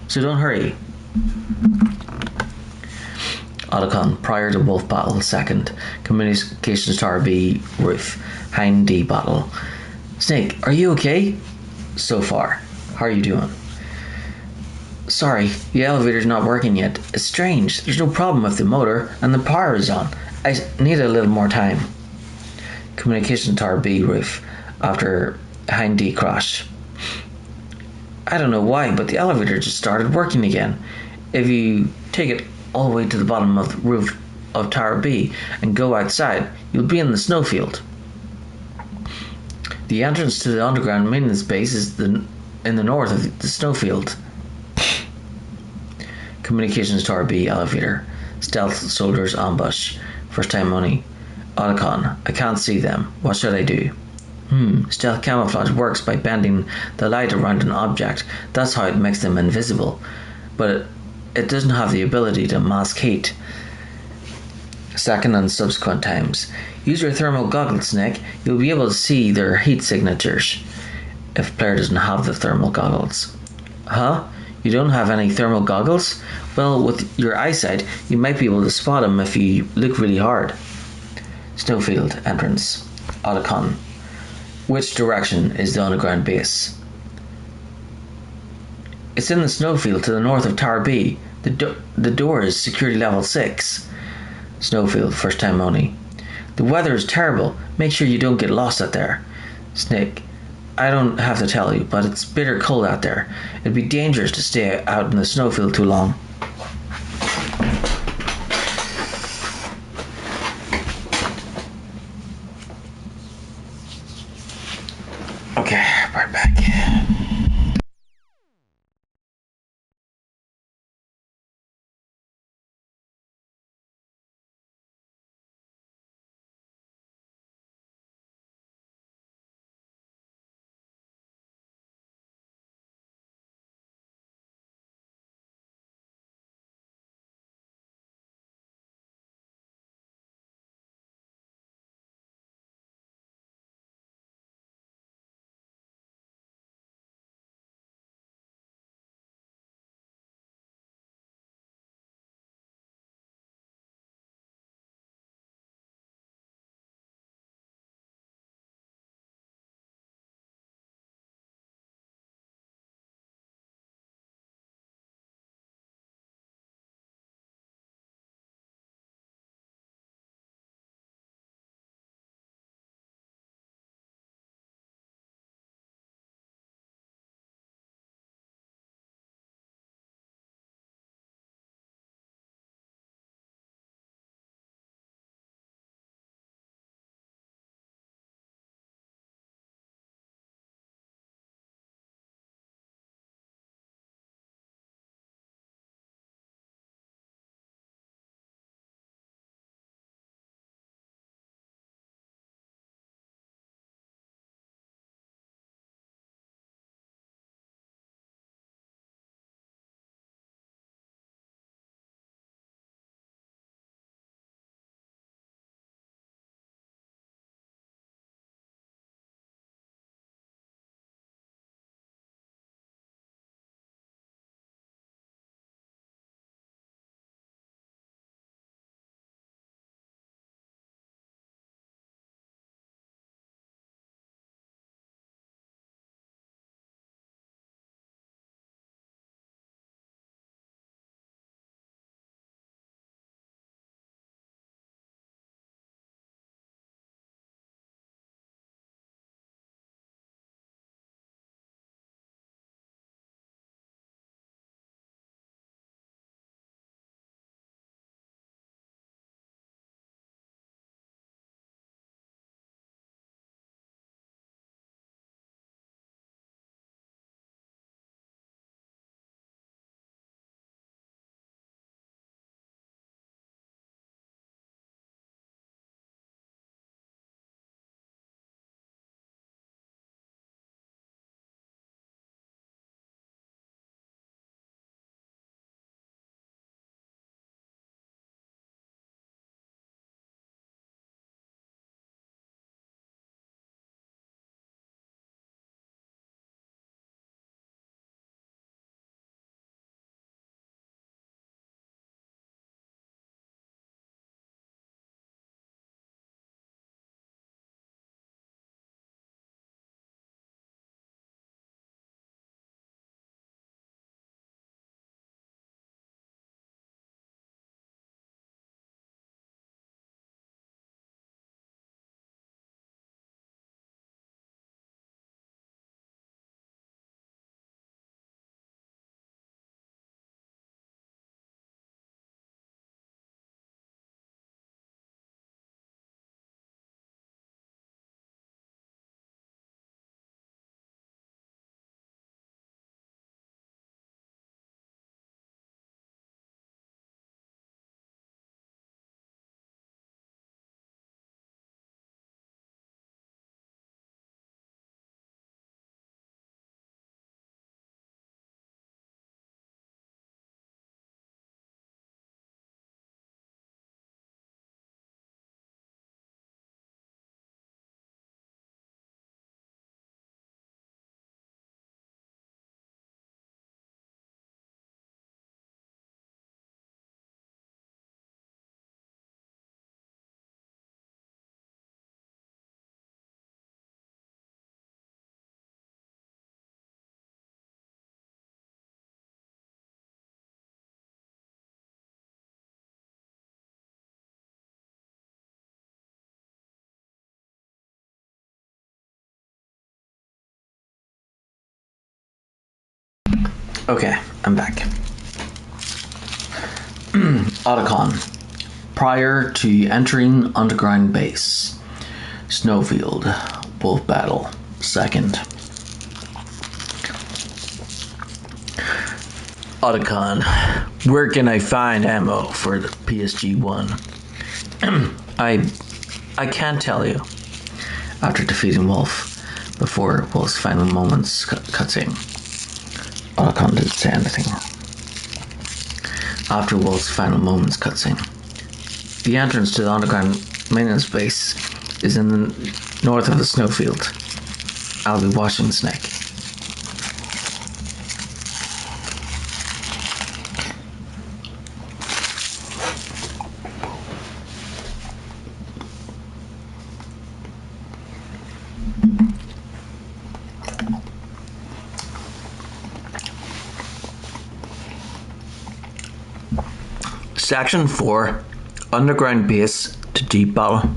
So don't hurry. Otacon, prior to Wolf battle, second. Communications Tower B, roof. Hind D battle. Snake, are you okay? So far. How are you doing? Sorry, the elevator's not working yet. It's strange. There's no problem with the motor, and the power is on. I need a little more time. Communication Tower B roof after Hind D crash. I don't know why, but the elevator just started working again. If you take it all the way to the bottom of the roof of Tower B and go outside, you'll be in the snowfield. The entrance to the underground maintenance base is in the north of the snowfield. Communications Tower B elevator. Stealth soldiers ambush. First time money. Otacon, I can't see them. What should I do? Stealth camouflage works by bending the light around an object. That's how it makes them invisible. But it doesn't have the ability to mask heat. Second and subsequent times. Use your thermal goggles, Snake. You'll be able to see their heat signatures. If player doesn't have the thermal goggles. Huh? You don't have any thermal goggles? Well, with your eyesight, you might be able to spot them if you look really hard. Snowfield entrance. Otacon. Which direction is the underground base? It's in the snowfield to the north of Tower B. The door is security level 6. Snowfield, first time only. The weather is terrible. Make sure you don't get lost out there. Snake. I don't have to tell you, but it's bitter cold out there. It'd be dangerous to stay out in the snowfield too long. Okay, right back. Okay, I'm back. Otacon. Prior to entering underground base. Snowfield. Wolf battle. Second. Otacon. Where can I find ammo for the PSG-1? I can't tell you. After defeating Wolf, before Wolf's final moments cutscene. Otacon didn't say anything. After Wolf's final moments cutscene. The entrance to the underground maintenance base is in the north of the snowfield. I'll be watching Snake. Section 4, Underground Base to Jeep Battle.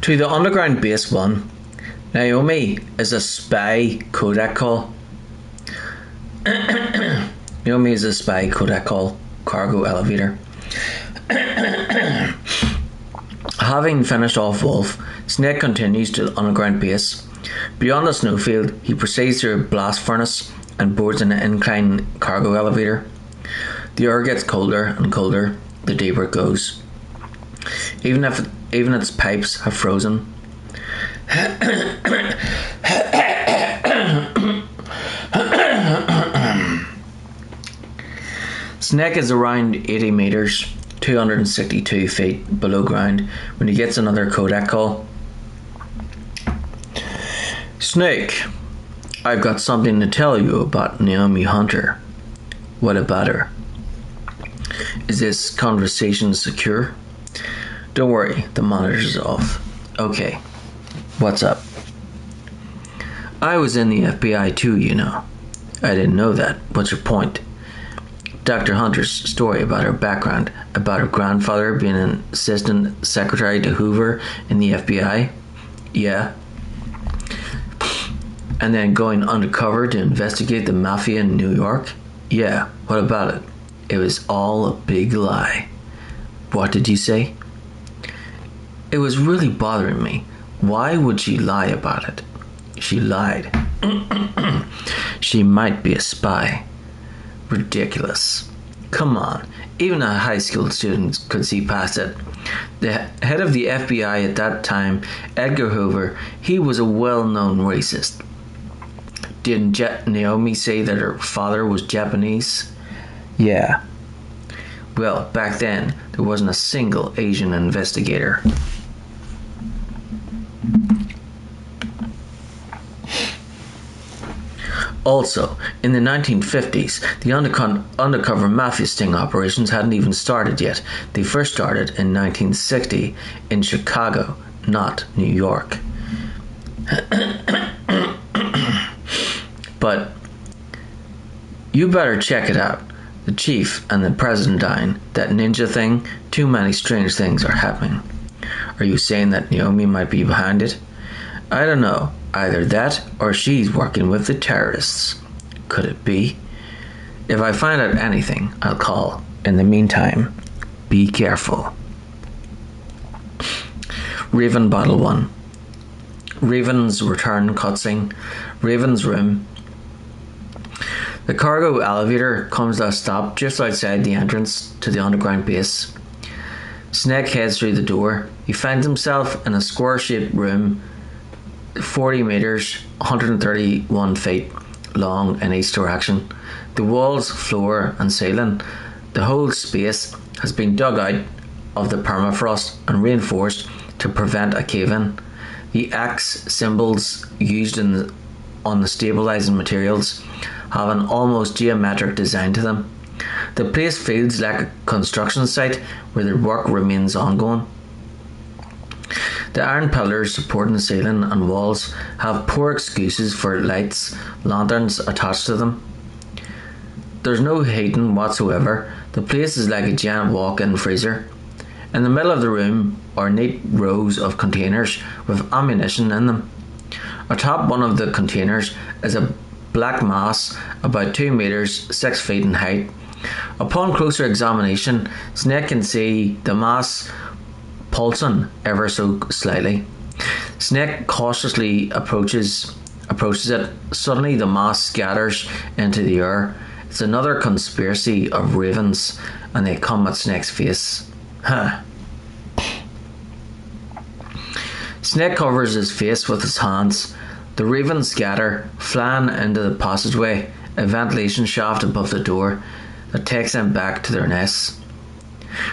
To the Underground Base 1, Naomi is a spy codec call. Naomi is a spy codec call cargo elevator. Having finished off Wolf, Snake continues to the underground base. Beyond the snowfield, he proceeds through a blast furnace and boards an incline cargo elevator. The air gets colder and colder the deeper it goes. Even its pipes have frozen. Snake is around 80 meters. 262 feet below ground when he gets another codec call. Snake, I've got something to tell you about Naomi Hunter. What about her? Is this conversation secure? Don't worry, the monitor's off. Okay, what's up? I was in the FBI too, you know. I didn't know that. What's your point? Dr. Hunter's story about her background, about her grandfather being an assistant secretary to Hoover in the FBI? Yeah. And then going undercover to investigate the mafia in New York? Yeah, what about it? It was all a big lie. What did you say? It was really bothering me. Why would she lie about it? She lied. She might be a spy. Ridiculous. Come on, even a high school student could see past it. The head of the FBI at that time, Edgar Hoover, he was a well-known racist. Didn't Naomi say that her father was Japanese? Yeah. Well, back then, there wasn't a single Asian investigator. Also, in the 1950s, the undercover mafia sting operations hadn't even started yet. They first started in 1960 in Chicago, not New York. But you better check it out. The chief and the president dying, that ninja thing, too many strange things are happening. Are you saying that Naomi might be behind it? I don't know. Either that or she's working with the terrorists. Could it be? If I find out anything, I'll call. In the meantime, be careful. Raven Battle 1. Raven's return cutscene. Raven's room. The cargo elevator comes to a stop just outside the entrance to the underground base. Snake heads through the door. He finds himself in a square-shaped room 40 meters, 131 feet long in each direction. The walls, floor and ceiling, the whole space has been dug out of the permafrost and reinforced to prevent a cave-in. The X symbols used on the stabilizing materials have an almost geometric design to them. The place feels like a construction site where the work remains ongoing. The iron pillars supporting the ceiling and walls have poor excuses for lanterns attached to them. There's no heating whatsoever. The place is like a giant walk-in freezer. In the middle of the room are neat rows of containers with ammunition in them. Atop one of the containers is a black mass about 2 meters 6 feet in height. Upon closer examination, Snake can see the mass pulsing ever so slightly. Snake cautiously approaches it. Suddenly the mass scatters into the air. It's another conspiracy of ravens, and they come at Snake's face. Huh. Snake covers his face with his hands. The ravens scatter, flying into the passageway, a ventilation shaft above the door that takes them back to their nests.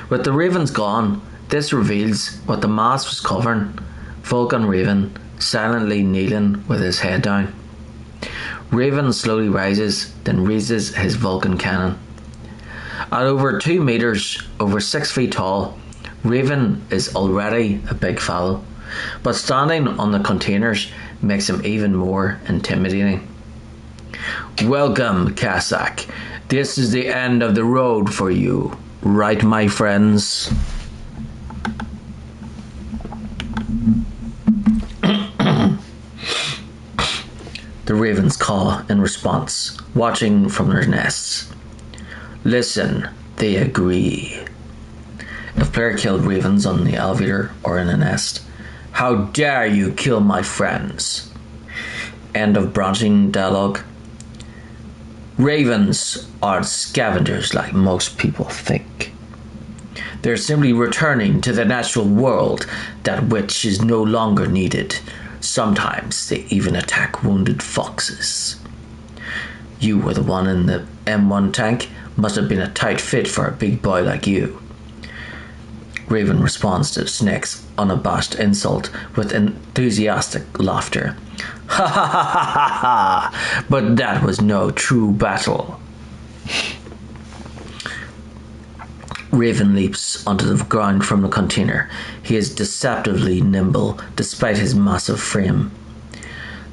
With the ravens gone, this reveals what the mass was covering. Vulcan Raven, silently kneeling with his head down. Raven slowly rises, then raises his Vulcan cannon. At over 2 meters, over 6 feet tall, Raven is already a big fellow, but standing on the containers makes him even more intimidating. Welcome, Cossack. This is the end of the road for you, right, my friends? The ravens caw in response, watching from their nests. Listen, they agree. If player killed ravens on the elevator or in a nest, how dare you kill my friends? End of branching dialogue. Ravens aren't scavengers like most people think. They're simply returning to the natural world, that which is no longer needed. Sometimes they even attack wounded foxes. You were the one in the M1 tank. Must have been a tight fit for a big boy like you. Raven responds to Snake's unabashed insult with enthusiastic laughter. Ha ha ha ha ha! But that was no true battle. Raven leaps onto the ground from the container. He is deceptively nimble despite his massive frame.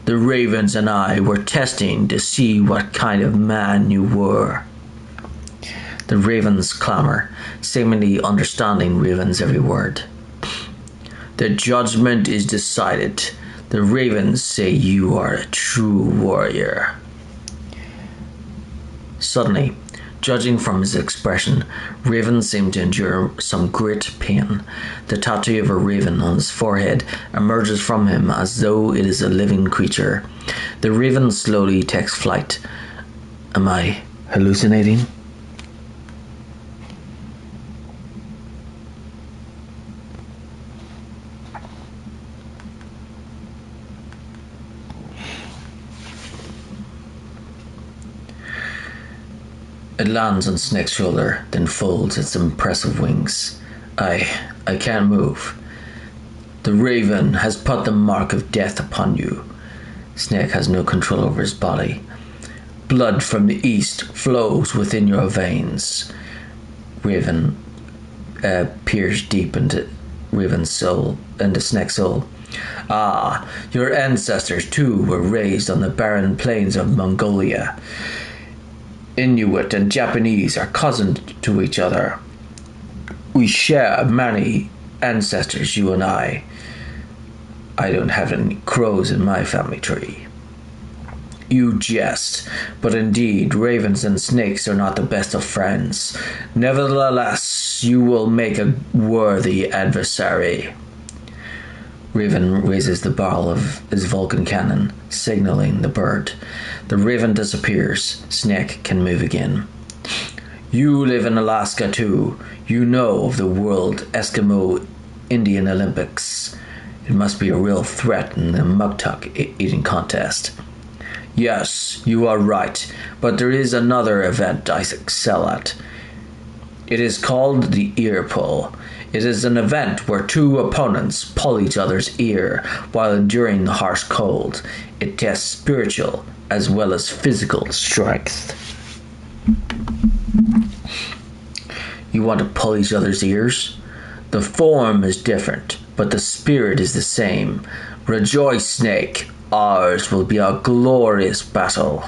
The ravens and I were testing to see what kind of man you were. The ravens clamour, seemingly understanding Raven's every word. The judgment is decided. The ravens say you are a true warrior. Suddenly, judging from his expression, Raven seemed to endure some great pain. The tattoo of a raven on his forehead emerges from him as though it is a living creature. The raven slowly takes flight. Am I hallucinating? It lands on Snake's shoulder, then folds its impressive wings. I can't move. The raven has put the mark of death upon you. Snake has no control over his body. Blood from the east flows within your veins. Raven peers deep into Raven's soul, into Snake's soul. Ah, your ancestors too were raised on the barren plains of Mongolia. Inuit and Japanese are cousins to each other. We share many ancestors, you and I. I don't have any crows in my family tree. You jest, but indeed, ravens and snakes are not the best of friends. Nevertheless, you will make a worthy adversary. Raven raises the barrel of his Vulcan cannon, signaling the bird. The raven disappears. Snake can move again. You live in Alaska too. You know of the World Eskimo Indian Olympics. It must be a real threat in the muktuk eating contest. Yes, you are right, but there is another event I excel at. It is called the ear pull. It is an event where two opponents pull each other's ear while enduring the harsh cold. It tests spiritual as well as physical strength. You want to pull each other's ears? The form is different, but the spirit is the same. Rejoice, Snake. Ours will be a glorious battle.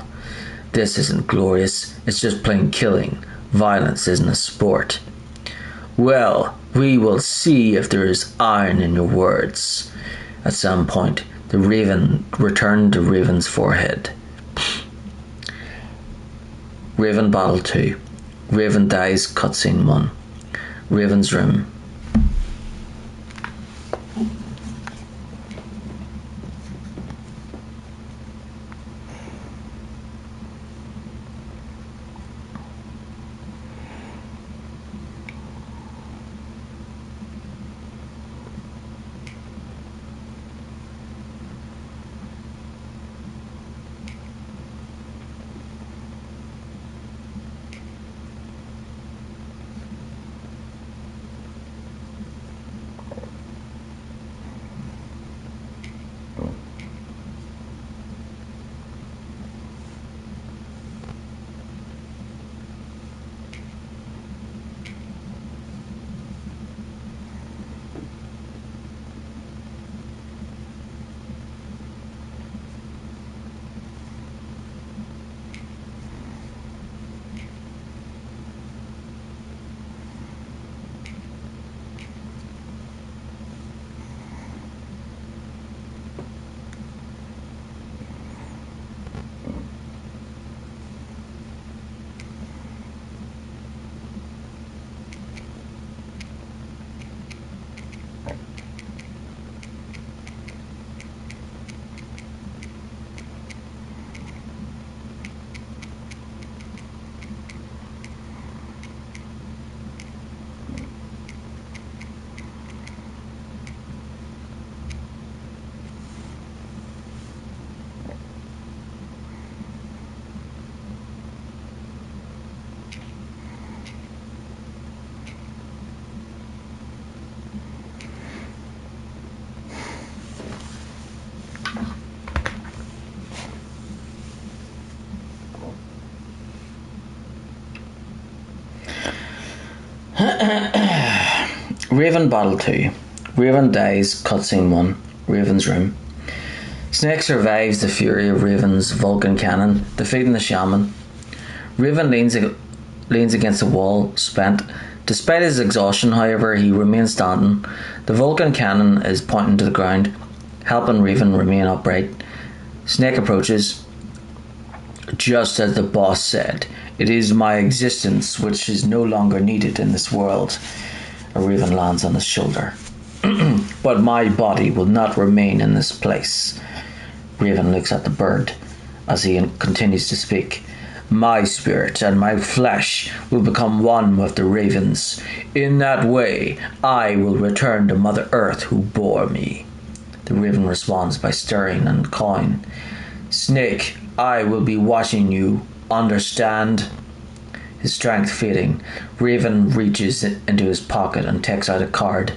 This isn't glorious, it's just plain killing. Violence isn't a sport. Well, we will see if there is iron in your words. At some point, the raven returned to Raven's forehead. Raven Battle 2. Raven dies, cutscene 1. Raven's room. Raven Battle 2. Raven dies, cutscene 1. Raven's room. Snake survives the fury of Raven's Vulcan cannon, defeating the shaman. Raven leans against the wall, spent. Despite his exhaustion, however, he remains standing. The Vulcan cannon is pointing to the ground, helping Raven remain upright. Snake approaches. Just as the boss said, it is my existence which is no longer needed in this world. A raven lands on his shoulder. But my body will not remain in this place. Raven looks at the bird as he continues to speak. My spirit and my flesh will become one with the ravens. In that way, I will return to Mother Earth who bore me. The raven responds by stirring and cawing. Snake, I will be watching you. Understand? His strength fading, Raven reaches into his pocket and takes out a card.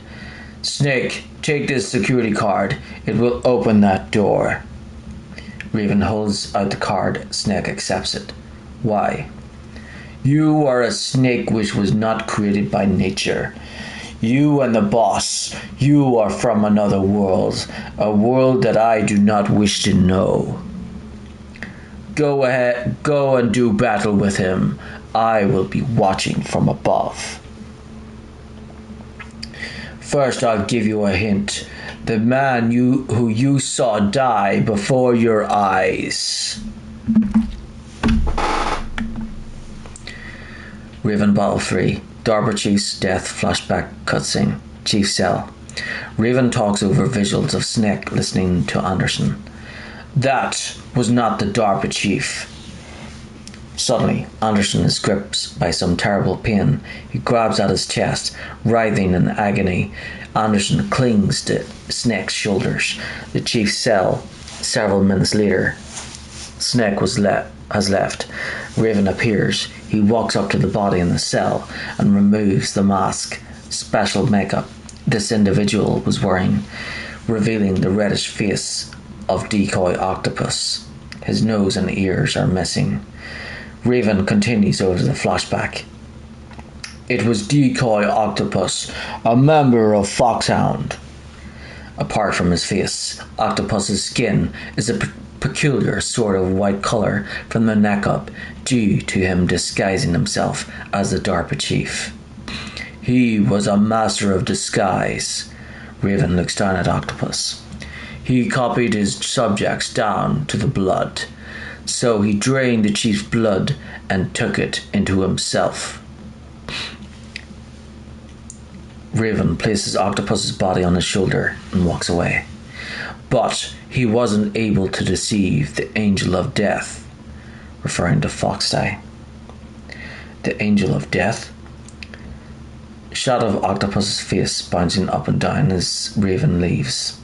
Snake, take this security card. It will open that door. Raven holds out the card. Snake accepts it. Why? You are a snake which was not created by nature. You and the boss, you are from another world, a world that I do not wish to know. Go ahead, go and do battle with him. I will be watching from above. First, I'll give you a hint. The man who you saw die before your eyes. Raven Battle 3. Darber Chief's death flashback cutscene. Chief cell. Raven talks over visuals of Snake listening to Anderson. That was not the Darber Chief. Suddenly, Anderson is gripped by some terrible pain. He grabs at his chest, writhing in agony. Anderson clings to Snake's shoulders. The chief's cell. Several minutes later, Snake has left. Raven appears. He walks up to the body in the cell and removes the mask, special makeup this individual was wearing, revealing the reddish face of decoy octopus. His nose and ears are missing. Raven continues over the flashback. It was Decoy Octopus, a member of Foxhound. Apart from his face, Octopus's skin is a peculiar sort of white colour from the neck up, due to him disguising himself as the DARPA chief. He was a master of disguise. Raven looks down at Octopus. He copied his subjects down to the blood. So he drained the chief's blood and took it into himself. Raven places Octopus's body on his shoulder and walks away. But he wasn't able to deceive the Angel of Death, referring to Foxeye. The Angel of Death? Shot of Octopus's face bouncing up and down as Raven leaves.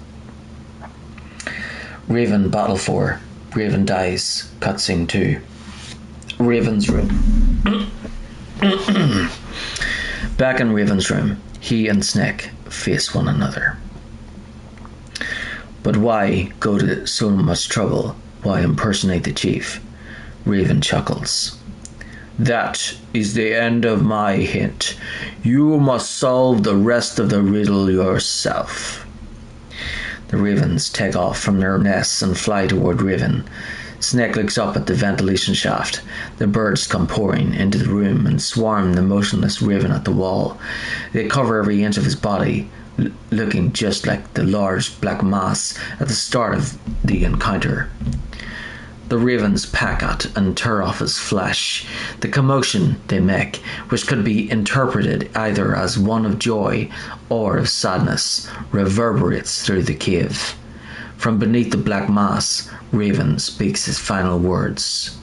Raven Battle 4. Raven dies. Cutscene 2. Raven's room. Back in Raven's room, he and Snake face one another. But why go to so much trouble? Why impersonate the chief? Raven chuckles. That is the end of my hint. You must solve the rest of the riddle yourself. The ravens take off from their nests and fly toward Raven. Snake looks up at the ventilation shaft. The birds come pouring into the room and swarm the motionless Raven at the wall. They cover every inch of his body, looking just like the large black mass at the start of the encounter. The ravens peck at and tear off his flesh. The commotion they make, which could be interpreted either as one of joy or of sadness, reverberates through the cave. From beneath the black mass, Raven speaks his final words.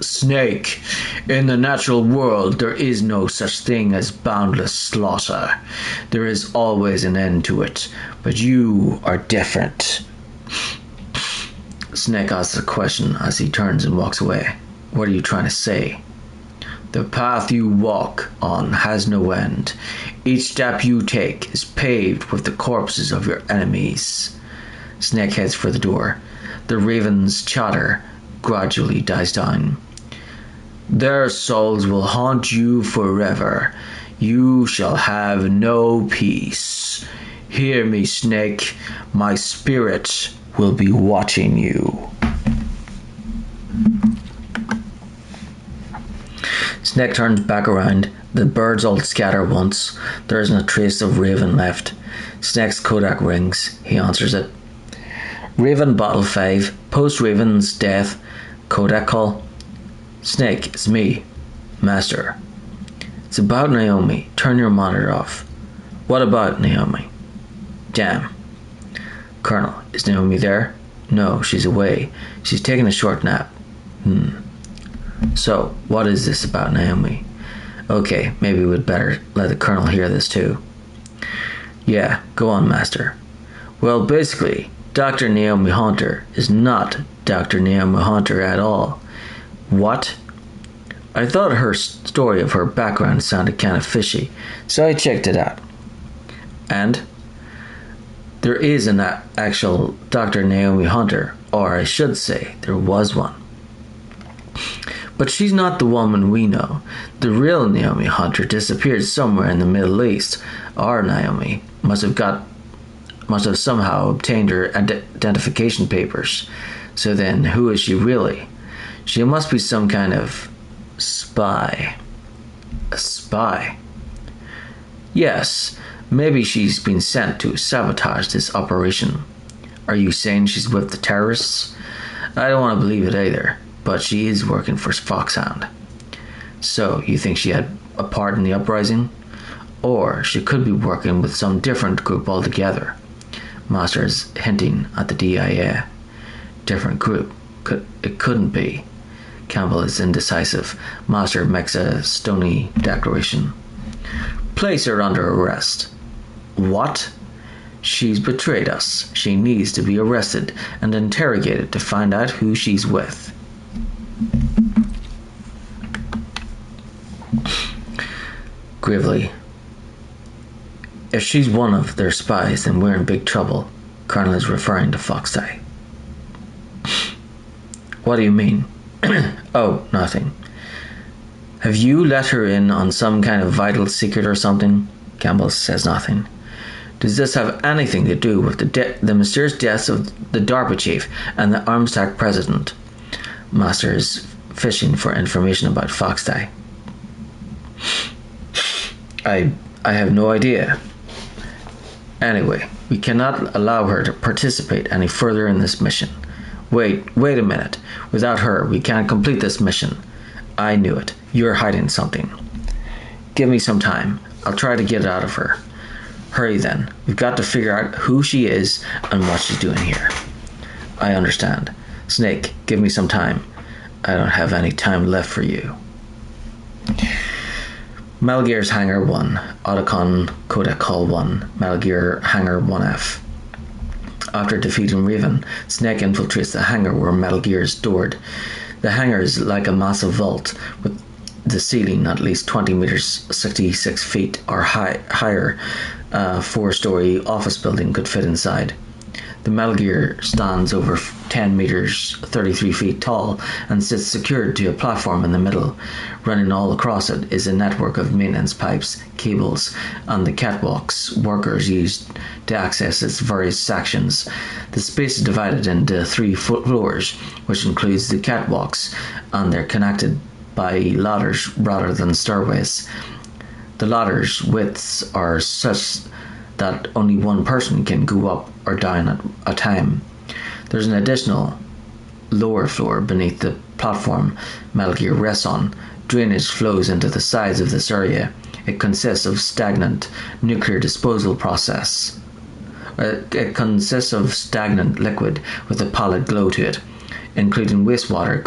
Snake, in the natural world there is no such thing as boundless slaughter. There is always an end to it, but you are different. Snake asks a question as he turns and walks away. What are you trying to say? The path you walk on has no end. Each step you take is paved with the corpses of your enemies. Snake heads for the door. The raven's chatter gradually dies down. Their souls will haunt you forever. You shall have no peace. Hear me, Snake. My spirit will be watching you. Snake turns back around. The birds all scatter once. There isn't a trace of Raven left. Snake's Kodak rings. He answers it. Raven Battle 5. Post Raven's death. Kodak call. Snake, it's me. Master. It's about Naomi. Turn your monitor off. What about Naomi? Damn. Colonel, is Naomi there? No, she's away. She's taking a short nap. So, what is this about Naomi? Okay, maybe we'd better let the Colonel hear this too. Yeah, go on, Master. Well, basically, Dr. Naomi Hunter is not Dr. Naomi Hunter at all. What? I thought her story of her background sounded kind of fishy, so I checked it out. And? There is an actual Dr. Naomi Hunter, or I should say, there was one. But she's not the woman we know. The real Naomi Hunter disappeared somewhere in the Middle East. Our Naomi must have somehow obtained her identification papers. So then, who is she really? She must be some kind of spy. A spy? Yes. Maybe she's been sent to sabotage this operation. Are you saying she's with the terrorists? I don't want to believe it either, but she is working for Foxhound. So, you think she had a part in the uprising? Or she could be working with some different group altogether. Master is hinting at the DIA. Different group. It couldn't be. Campbell is indecisive. Master makes a stony declaration. Place her under arrest. What? She's betrayed us. She needs to be arrested and interrogated to find out who she's with. Gravely. If she's one of their spies, then we're in big trouble. Colonel is referring to Foxeye. What do you mean? Oh, nothing. Have you let her in on some kind of vital secret or something? Campbell says nothing. Does this have anything to do with the mysterious deaths of the DARPA chief and the Armstack president? Master is fishing for information about Foxdie. I have no idea. Anyway, we cannot allow her to participate any further in this mission. Wait a minute. Without her, we can't complete this mission. I knew it. You're hiding something. Give me some time. I'll try to get it out of her. Hurry then. We've got to figure out who she is and what she's doing here. I understand. Snake, give me some time. I don't have any time left for you. Metal Gear's Hangar 1, Otacon Codec Call 1, Metal Gear Hangar 1F. After defeating Raven, Snake infiltrates the hangar where Metal Gear is stored. The hangar is like a massive vault, with the ceiling at least 20 meters, 66 feet or higher. A 4-story office building could fit inside. The Metal Gear stands over 10 meters, 33 feet tall, and sits secured to a platform in the middle. Running all across it is a network of maintenance pipes, cables, and the catwalks workers used to access its various sections. The space is divided into 3 floors, which includes the catwalks, and they're connected by ladders rather than stairways. The ladders' widths are such that only one person can go up or down at a time. There's an additional lower floor beneath the platform Metal Gear rests on. Drainage flows into the sides of this area. It consists of stagnant nuclear disposal process. It consists of stagnant liquid with a pallid glow to it, including wastewater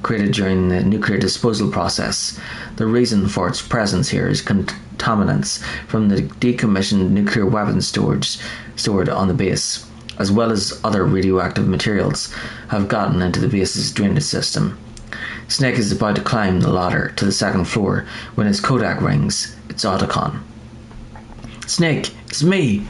created during the nuclear disposal process. The reason for its presence here is contaminants from the decommissioned nuclear weapons stored on the base, as well as other radioactive materials, have gotten into the base's drainage system. Snake is about to climb the ladder to the 2nd floor when his Kodak rings. It's Otacon. Snake, it's me!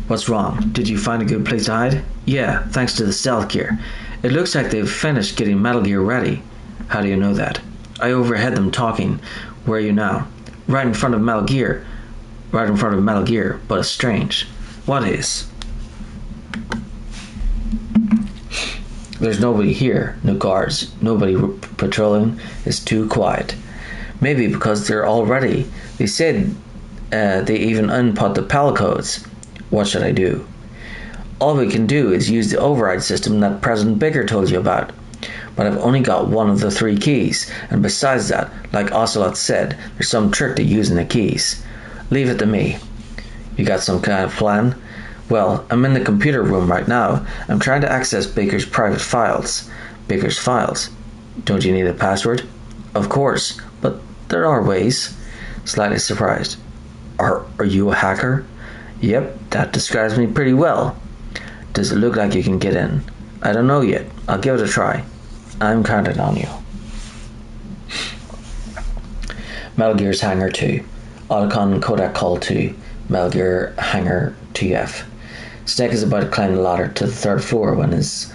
What's wrong? Did you find a good place to hide? Yeah, thanks to the stealth gear. It looks like they've finished getting Metal Gear ready. How do you know that? I overheard them talking. Where are you now? Right in front of Metal Gear. Right in front of Metal Gear, but it's strange. What is? There's nobody here. No guards. Nobody patrolling. It's too quiet. Maybe because they're all ready. They said they even input the PAL codes. What should I do? All we can do is use the override system that President Baker told you about. But I've only got one of the 3 keys, and besides that, like Ocelot said, there's some trick to using the keys. Leave it to me. You got some kind of plan? Well, I'm in the computer room right now. I'm trying to access Baker's private files. Baker's files? Don't you need a password? Of course, but there are ways. Slightly surprised. Are you a hacker? Yep, that describes me pretty well. Does it look like you can get in? I don't know yet. I'll give it a try. I'm counting on you. Metal Gear's Hangar 2. Otacon Kodak Call 2. Metal Gear Hangar 2F. Snake is about to climb the ladder to the 3rd floor when his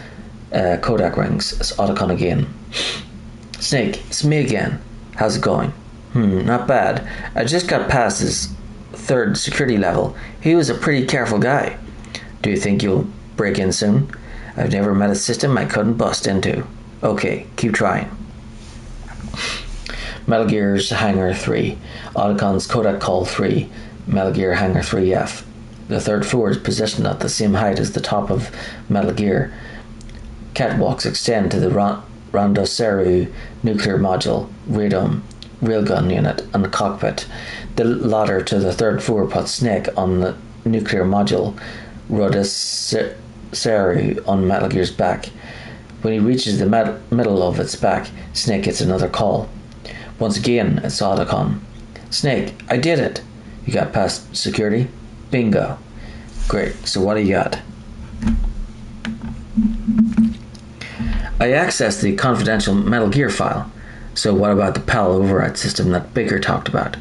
Kodak rings. It's Otacon again. Snake, it's me again. How's it going? Not bad. I just got past his 3rd security level. He was a pretty careful guy. Do you think you'll break in soon? I've never met a system I couldn't bust into. Okay, keep trying. Metal Gear's Hangar 3. Otacon's Kodak Call 3. Metal Gear Hangar 3F. The 3rd floor is positioned at the same height as the top of Metal Gear. Catwalks extend to the Randoseru nuclear module, radome, railgun unit, and the cockpit. The ladder to the 3rd floor puts Snake on the nuclear module, Randoseru on Metal Gear's back. When he reaches the middle of its back, Snake gets another call. Once again, it's Otacon. Snake, I did it! You got past security? Bingo. Great, so what do you got? I accessed the confidential Metal Gear file. So what about the PAL override system that Baker talked about?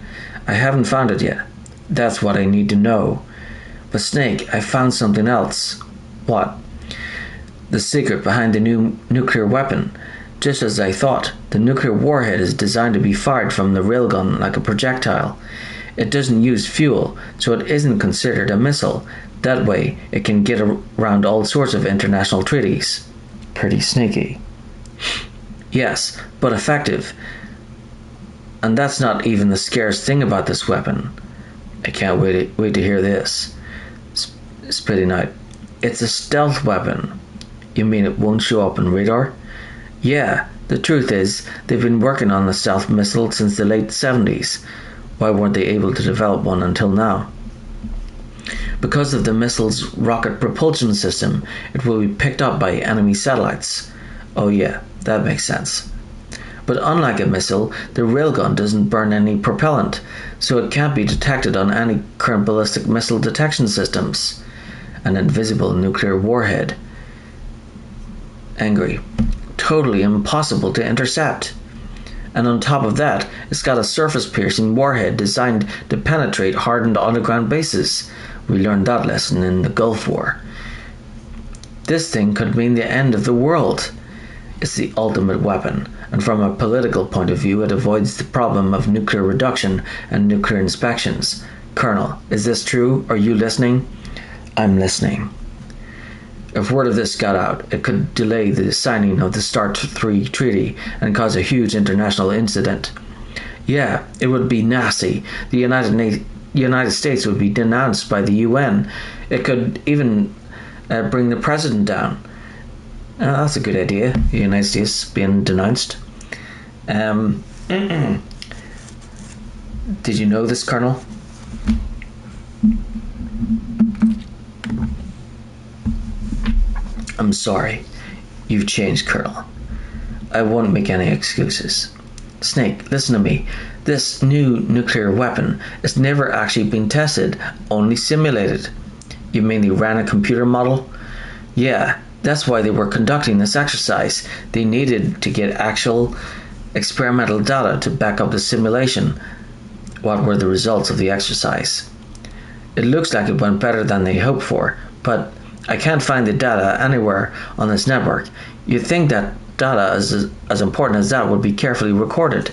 I haven't found it yet. That's what I need to know. But Snake, I found something else. What? The secret behind the new nuclear weapon. Just as I thought, the nuclear warhead is designed to be fired from the railgun like a projectile. It doesn't use fuel, so it isn't considered a missile. That way, it can get around all sorts of international treaties. Pretty sneaky. Yes, but effective. And that's not even the scariest thing about this weapon. I can't wait to hear this. Spitting out. It's a stealth weapon. You mean it won't show up on radar? Yeah, the truth is, they've been working on the stealth missile since the late 70s. Why weren't they able to develop one until now? Because of the missile's rocket propulsion system, it will be picked up by enemy satellites. Oh yeah, that makes sense. But unlike a missile, the railgun doesn't burn any propellant, so it can't be detected on any current ballistic missile detection systems. An invisible nuclear warhead. Angry. Totally impossible to intercept. And on top of that, it's got a surface-piercing warhead designed to penetrate hardened underground bases. We learned that lesson in the Gulf War. This thing could mean the end of the world. It's the ultimate weapon, and from a political point of view, it avoids the problem of nuclear reduction and nuclear inspections. Colonel, is this true? Are you listening? I'm listening. If word of this got out, it could delay the signing of the START III treaty and cause a huge international incident. Yeah, it would be nasty. The United States would be denounced by the UN. It could even bring the president down. That's a good idea, the United States being denounced. Did you know this, Colonel? I'm sorry. You've changed, Colonel. I won't make any excuses. Snake, listen to me. This new nuclear weapon has never actually been tested, only simulated. You mean they ran a computer model? Yeah, that's why they were conducting this exercise. They needed to get actual experimental data to back up the simulation. What were the results of the exercise? It looks like it went better than they hoped for, but I can't find the data anywhere on this network. You'd think that data as important as that would be carefully recorded.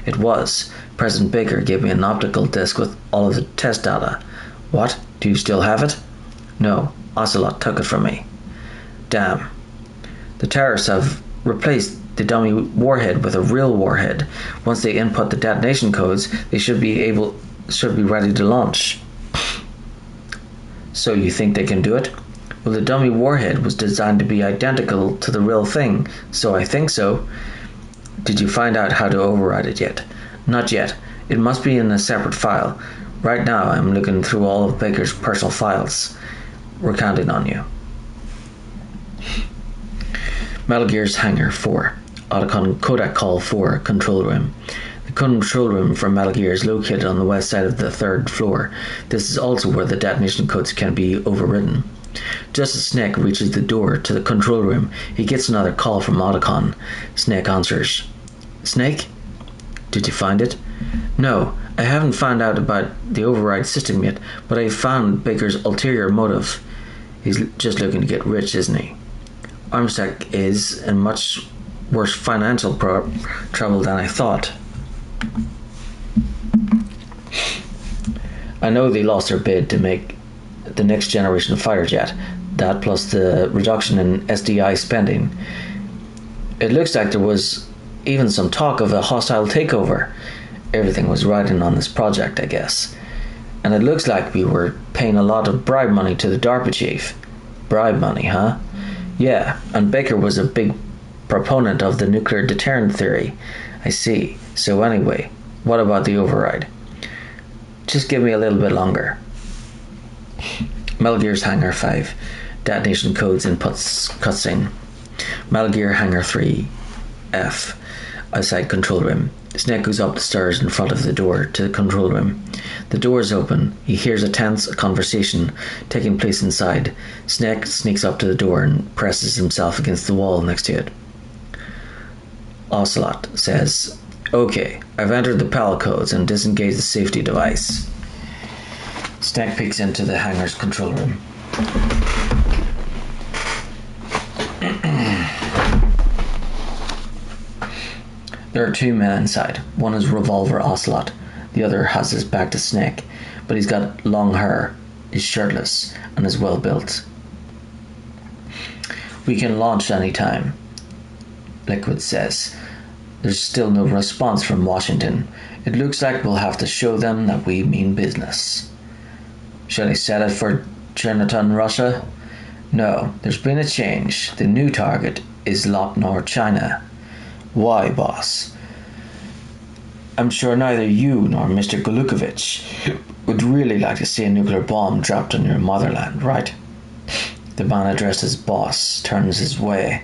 It was. President Baker gave me an optical disc with all of the test data. What? Do you still have it? No. Ocelot took it from me. Damn. The terrorists have replaced the dummy warhead with a real warhead. Once they input the detonation codes, they should be ready to launch. So you think they can do it? Well, the dummy warhead was designed to be identical to the real thing, so I think so. Did you find out how to override it yet? Not yet. It must be in a separate file. Right now, I'm looking through all of Baker's personal files. We're counting on you. Metal Gear's Hangar 4. Otacon Kodak Call 4 Control Room. The control room for Metal Gear is located on the west side of the 3rd floor. This is also where the detonation codes can be overridden. Just as Snake reaches the door to the control room, he gets another call from Otacon. Snake answers. Snake? Did you find it? No, I haven't found out about the override system yet, but I found Baker's ulterior motive. He's just looking to get rich, isn't he? Armstead is in much worse financial trouble than I thought. I know they lost their bid to make the next generation fighter jet. That plus the reduction in SDI spending. It looks like there was even some talk of a hostile takeover. Everything was riding on this project, I guess. And it looks like we were paying a lot of bribe money to the DARPA chief. Bribe money, huh? Yeah, and Baker was a big proponent of the nuclear deterrent theory. I see. So anyway, what about the override? Just give me a little bit longer. Metal Gear's Hangar 5. Detonation codes inputs cutscene. Metal Gear Hangar 3 F. Outside control room. Snake goes up the stairs in front of the door to the control room. The door is open. He hears a tense conversation taking place inside. Snake sneaks up to the door and presses himself against the wall next to it. Ocelot says, "Okay, I've entered the PAL codes and disengaged the safety device." Snake peeks into the hangar's control room. There are two men inside. One is Revolver Ocelot. The other has his back to Snake, but he's got long hair, is shirtless, and is well built. "We can launch any time," Liquid says. "There's still no response from Washington. It looks like we'll have to show them that we mean business." "Shall I set it for Chinatown, Russia?" "No, there's been a change. The new target is Lot Nor China." "Why, boss?" "I'm sure neither you nor Mr. Golukovich would really like to see a nuclear bomb dropped on your motherland, right?" The man addressed as boss turns this way,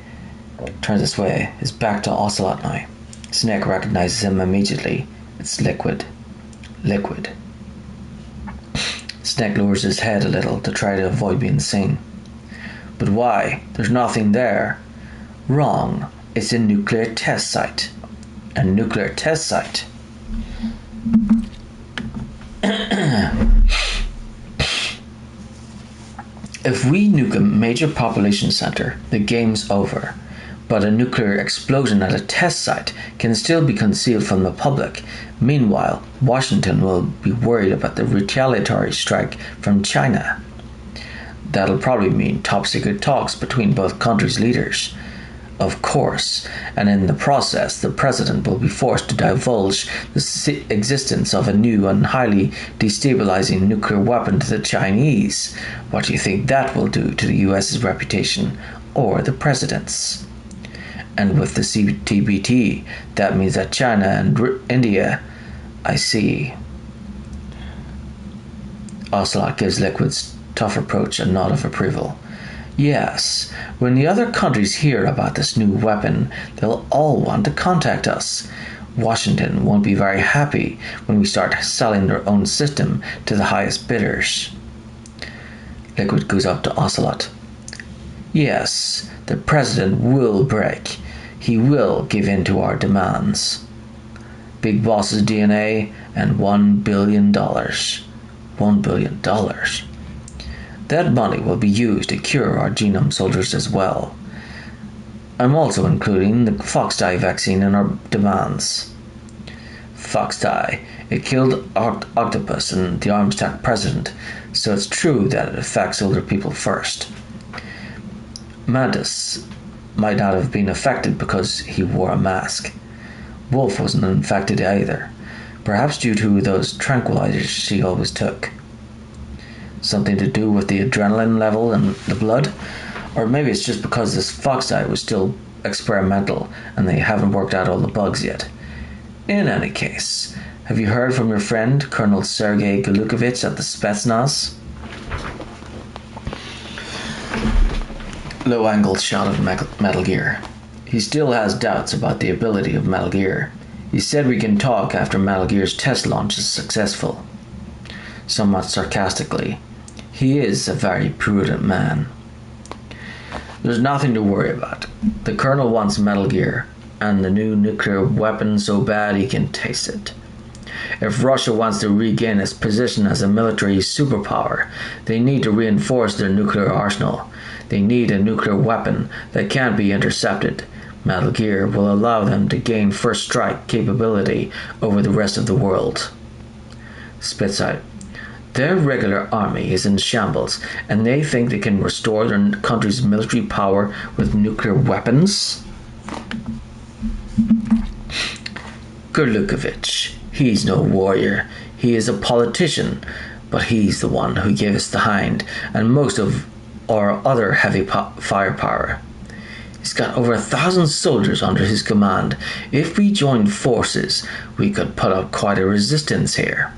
his back to Ocelot now. Snake recognizes him immediately. It's Liquid. Snake lowers his head a little to try to avoid being seen. "But why? There's nothing there." "Wrong. It's a nuclear test site." "A nuclear test site?" "If we nuke a major population center, the game's over. But a nuclear explosion at a test site can still be concealed from the public. Meanwhile, Washington will be worried about the retaliatory strike from China. That'll probably mean top-secret talks between both countries' leaders. Of course, and in the process, the president will be forced to divulge the existence of a new and highly destabilizing nuclear weapon to the Chinese. What do you think that will do to the US's reputation, or the president's? And with the CTBT, that means that China and India..." "I see." Ocelot gives Liquid's tough approach a nod of approval. "Yes, when the other countries hear about this new weapon, they'll all want to contact us. Washington won't be very happy when we start selling their own system to the highest bidders." Liquid goes up to Ocelot. "Yes, the president will break. He will give in to our demands. Big Boss's DNA and $1 billion. $1 billion. That money will be used to cure our genome soldiers as well. I'm also including the Foxdie vaccine in our demands." "Foxdie, it killed Octopus and the Armstack president, so it's true that it affects older people first. Mantis might not have been affected because he wore a mask. Wolf wasn't infected either, perhaps due to those tranquilizers she always took. Something to do with the adrenaline level in the blood? Or maybe it's just because this Foxdie was still experimental and they haven't worked out all the bugs yet. In any case, have you heard from your friend, Colonel Sergei Golukovich at the Spetsnaz?" Low-angle shot of Metal Gear. "He still has doubts about the ability of Metal Gear. He said we can talk after Metal Gear's test launch is successful." Somewhat sarcastically, "He is a very prudent man." "There's nothing to worry about. The Colonel wants Metal Gear, and the new nuclear weapon so bad he can taste it. If Russia wants to regain its position as a military superpower, they need to reinforce their nuclear arsenal. They need a nuclear weapon that can't be intercepted. Metal Gear will allow them to gain first strike capability over the rest of the world." Spits out, "Their regular army is in shambles, and they think they can restore their country's military power with nuclear weapons?" "Golukovich, he's no warrior. He is a politician, but he's the one who gave us the Hind and most of our other heavy firepower. He's got over 1,000 soldiers under his command. If we joined forces, we could put up quite a resistance here.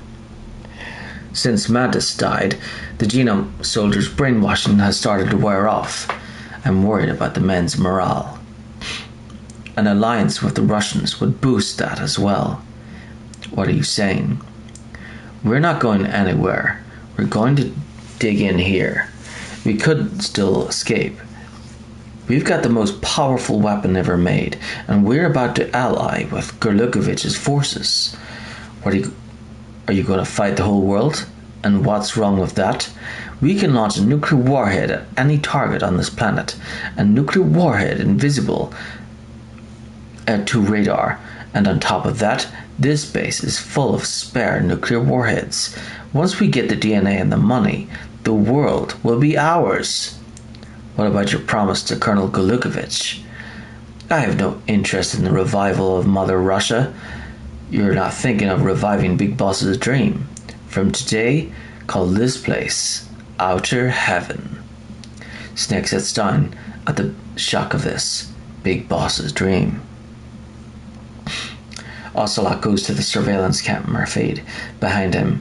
Since Mantis died, the genome soldiers' brainwashing has started to wear off. I'm worried about the men's morale. An alliance with the Russians would boost that as well." "What are you saying?" "We're not going anywhere. We're going to dig in here. We could still escape. We've got the most powerful weapon ever made, and we're about to ally with Golukovich's forces. Are you going to fight the whole world? And what's wrong with that? We can launch a nuclear warhead at any target on this planet. A nuclear warhead invisible to radar And on top of that, this base is full of spare nuclear warheads. Once we get the DNA and the money, the world will be ours. What about your promise to Colonel Golukovich? I have no interest in the revival of Mother Russia. You're not thinking of reviving Big Boss's dream. From today, call this place Outer Heaven. Snake sits down at the shock of this. Big Boss's dream. Ocelot goes to the surveillance camera feed behind him,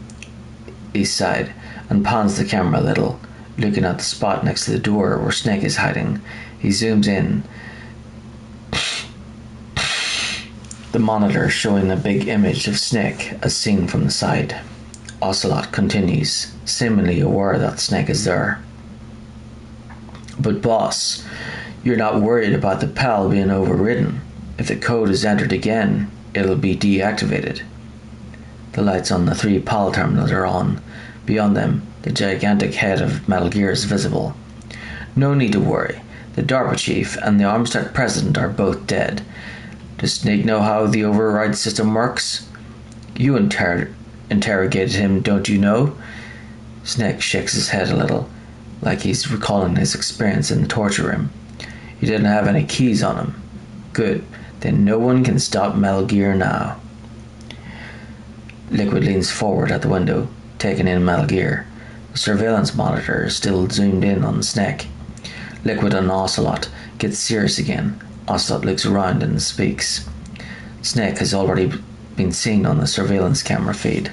east side, and pans the camera a little, looking at the spot next to the door where Snake is hiding. He zooms in, the monitor showing a big image of Snake as seen from the side. Ocelot continues, seemingly aware that Snake is there. But boss, you're not worried about the PAL being overridden. If the code is entered again, it'll be deactivated. The lights on the 3 PAL terminals are on. Beyond them, the gigantic head of Metal Gear is visible. No need to worry. The DARPA chief and the Armstead president are both dead. Does Snake know how the override system works? You interrogated him, don't you know? Snake shakes his head a little, like he's recalling his experience in the torture room. He didn't have any keys on him. Good. Then no one can stop Metal Gear now. Liquid leans forward at the window, taking in Metal Gear. The surveillance monitor is still zoomed in on Snake. Liquid and Ocelot get serious again. Ocelot looks around and speaks. Snake has already been seen on the surveillance camera feed.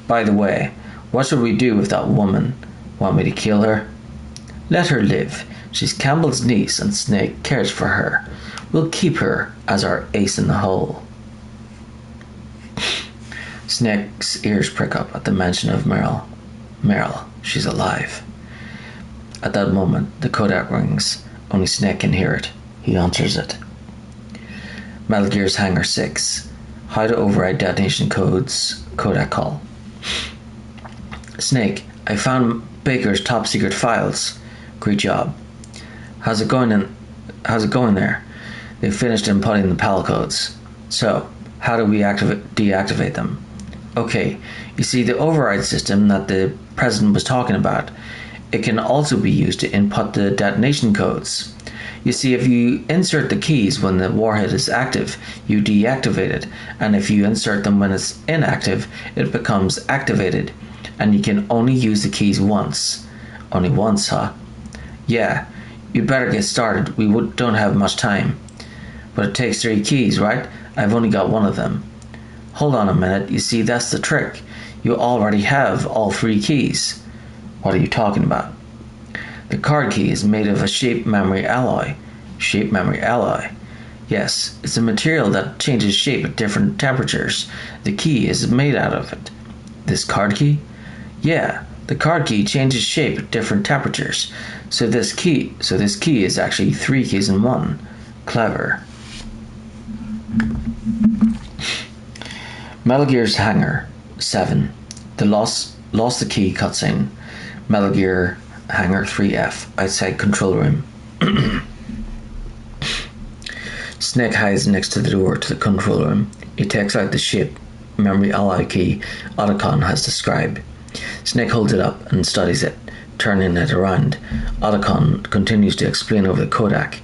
By the way, what should we do with that woman? Want me to kill her? Let her live. She's Campbell's niece and Snake cares for her. We'll keep her as our ace in the hole. Snake's ears prick up at the mention of Meryl. Meryl, she's alive. At that moment, the Kodak rings. Only Snake can hear it. He answers it. Metal Gear's Hangar 6. How to override detonation codes. Kodak call. Snake, I found Baker's top secret files. Great job. How's it going there? They finished inputting the PAL codes. So, how do we deactivate them? Okay, you see the override system that the president was talking about, it can also be used to input the detonation codes. You see, if you insert the keys when the warhead is active, you deactivate it, and if you insert them when it's inactive, it becomes activated, and you can only use the keys once. Only once, huh? Yeah, you'd better get started. We don't have much time. But it takes 3 keys, right? I've only got 1 of them. Hold on a minute. You see, that's the trick. You already have all 3 keys. What are you talking about? The card key is made of a shape memory alloy. Shape memory alloy? Yes, it's a material that changes shape at different temperatures. The key is made out of it. This card key? Yeah, the card key changes shape at different temperatures. So this key is actually 3 keys in 1. Clever. Metal Gear's Hangar 7. The Lost the Key cutscene. Metal Gear Hangar 3F, outside control room. Snake hides next to the door to the control room. He takes out the shape memory alloy key Otacon has described. Snake holds it up and studies it, turning it around. Otacon continues to explain over the Kodak.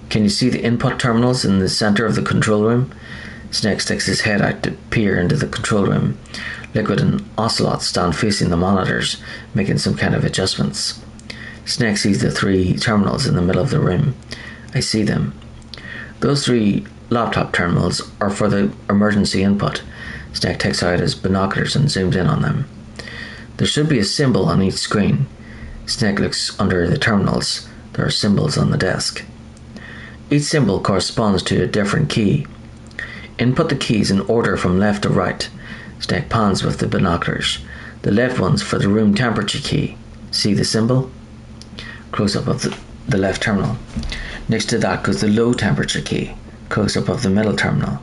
Can you see the input terminals in the center of the control room? Snake sticks his head out to peer into the control room. Liquid and Ocelot stand facing the monitors, making some kind of adjustments. Snake sees the 3 terminals in the middle of the room. I see them. Those 3 laptop terminals are for the emergency input. Snake takes out his binoculars and zooms in on them. There should be a symbol on each screen. Snake looks under the terminals. There are symbols on the desk. Each symbol corresponds to a different key. Input the keys in order from left to right. Snake pans with the binoculars. The left one's for the room temperature key. See the symbol? Close-up of the left terminal. Next to that goes the low temperature key. Close-up of the middle terminal.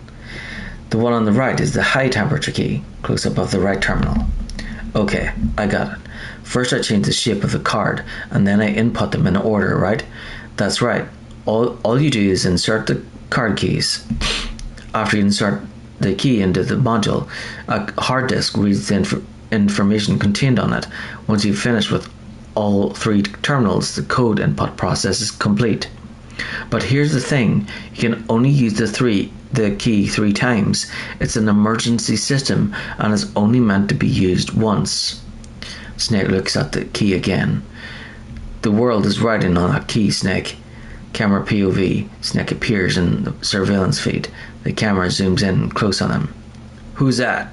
The one on the right is the high temperature key. Close-up of the right terminal. Okay, I got it. First I change the shape of the card, and then I input them in order, right? That's right. All you do is insert the card keys. After you insert the key into the module, a hard disk reads the information contained on it. Once you've finished with all 3 terminals, the code input process is complete. But here's the thing, you can only use the key 3 times. It's an emergency system and is only meant to be used once. Snake looks at the key again. The world is riding on that key, Snake. Camera POV. Snake appears in the surveillance feed. The camera zooms in close on him. Who's that?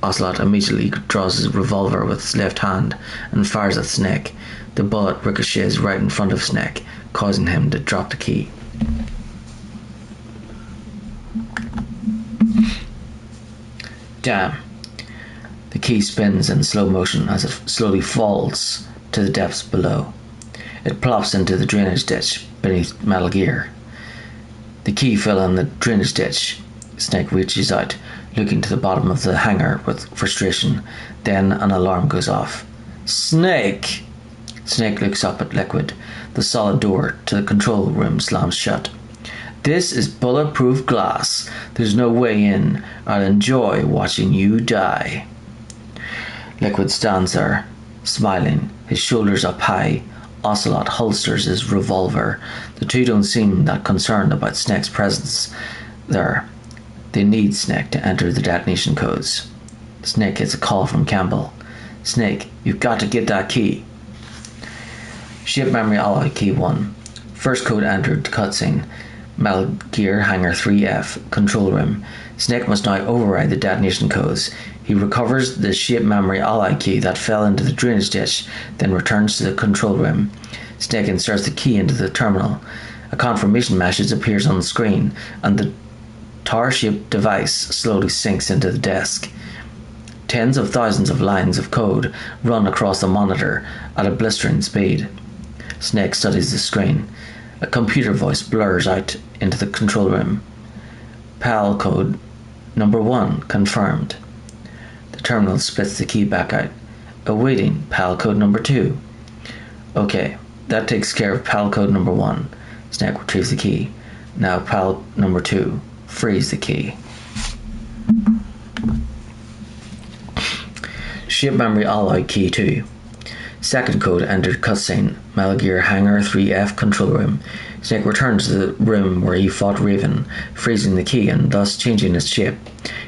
Ocelot immediately draws his revolver with his left hand and fires at Snake. The bullet ricochets right in front of Snake, causing him to drop the key. Damn. The key spins in slow motion as it slowly falls to the depths below. It plops into the drainage ditch beneath Metal Gear. The key fell in the drainage ditch. Snake reaches out, looking to the bottom of the hangar with frustration. Then an alarm goes off. Snake! Snake looks up at Liquid. The solid door to the control room slams shut. This is bulletproof glass. There's no way in. I'll enjoy watching you die. Liquid stands there, smiling, his shoulders up high. Ocelot holsters his revolver. The two don't seem that concerned about Snake's presence there. They need Snake to enter the detonation codes. Snake gets a call from Campbell. Snake, you've got to get that key. Ship memory alloy key 1. First code entered cutscene. Metal Gear Hangar 3F control room. Snake must now override the detonation codes. He recovers the shape memory alloy key that fell into the drainage ditch, then returns to the control room. Snake inserts the key into the terminal. A confirmation message appears on the screen, and the tower-shaped device slowly sinks into the desk. Tens of thousands of lines of code run across the monitor at a blistering speed. Snake studies the screen. A computer voice blurs out into the control room. PAL code number 1 confirmed. The terminal spits the key back out. Awaiting PAL code number 2. Okay, that takes care of PAL code number 1. Snake retrieves the key. Now PAL number 2. Freeze the key. Shape memory alloy key 2. Second code entered cutscene. Metal Gear Hangar 3F control room. Snake returns to the room where he fought Raven, freezing the key and thus changing its shape.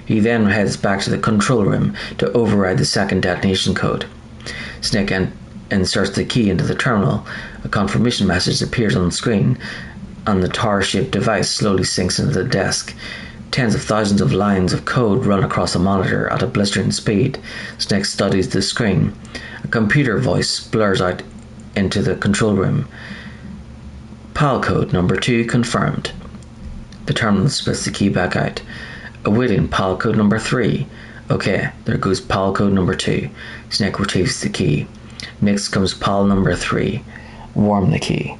He then heads back to the control room to override the second detonation code. Snake inserts the key into the terminal. A confirmation message appears on the screen, and the tower-shaped device slowly sinks into the desk. Tens of thousands of lines of code run across the monitor at a blistering speed. Snake studies the screen. A computer voice blurs out into the control room. PAL code number 2 confirmed. The terminal spits the key back out. Awaiting PAL code number 3. Okay, there goes PAL code number 2. Snake retrieves the key. Next comes PAL number 3. Warm the key.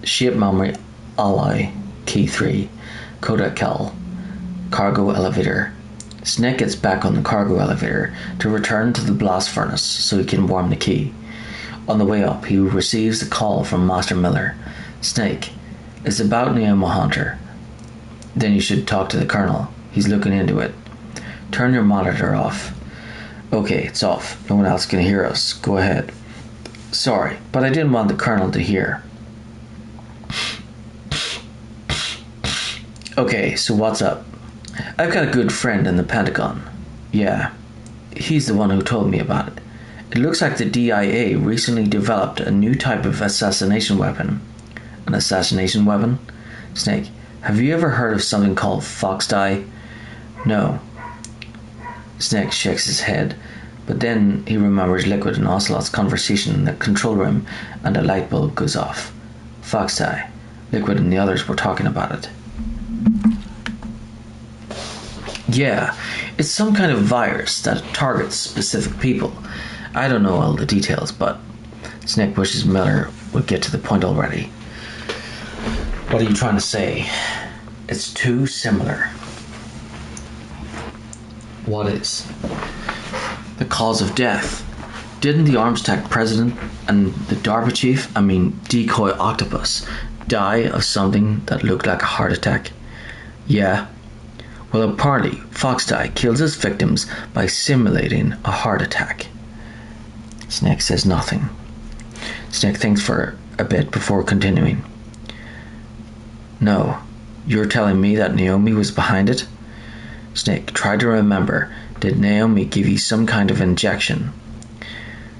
Shape memory alloy key 3. Kodak Cal. Cargo elevator. Snake gets back on the cargo elevator to return to the blast furnace so he can warm the key. On the way up, he receives a call from Master Miller. Snake, it's about Nemo Hunter. Then you should talk to the Colonel. He's looking into it. Turn your monitor off. Okay, it's off. No one else can hear us. Go ahead. Sorry, but I didn't want the Colonel to hear. Okay, so what's up? I've got a good friend in the Pentagon. Yeah, he's the one who told me about it. It looks like the DIA recently developed a new type of assassination weapon. An assassination weapon? Snake, have you ever heard of something called fox dye? No. Snake shakes his head, but then he remembers Liquid and Ocelot's conversation in the control room, and a light bulb goes off. Fox dye. Liquid and the others were talking about it. Yeah, it's some kind of virus that targets specific people. I don't know all the details, but Snake wishes Miller would get to the point already. What are you trying to say? It's too similar. What is? The cause of death. Didn't the Armstack president and the DARPA chief, decoy octopus, die of something that looked like a heart attack? Yeah. Well, apparently, Foxdie kills his victims by simulating a heart attack. Snake says nothing. Snake thinks for a bit before continuing. No, you're telling me that Naomi was behind it? Snake, try to remember. Did Naomi give you some kind of injection?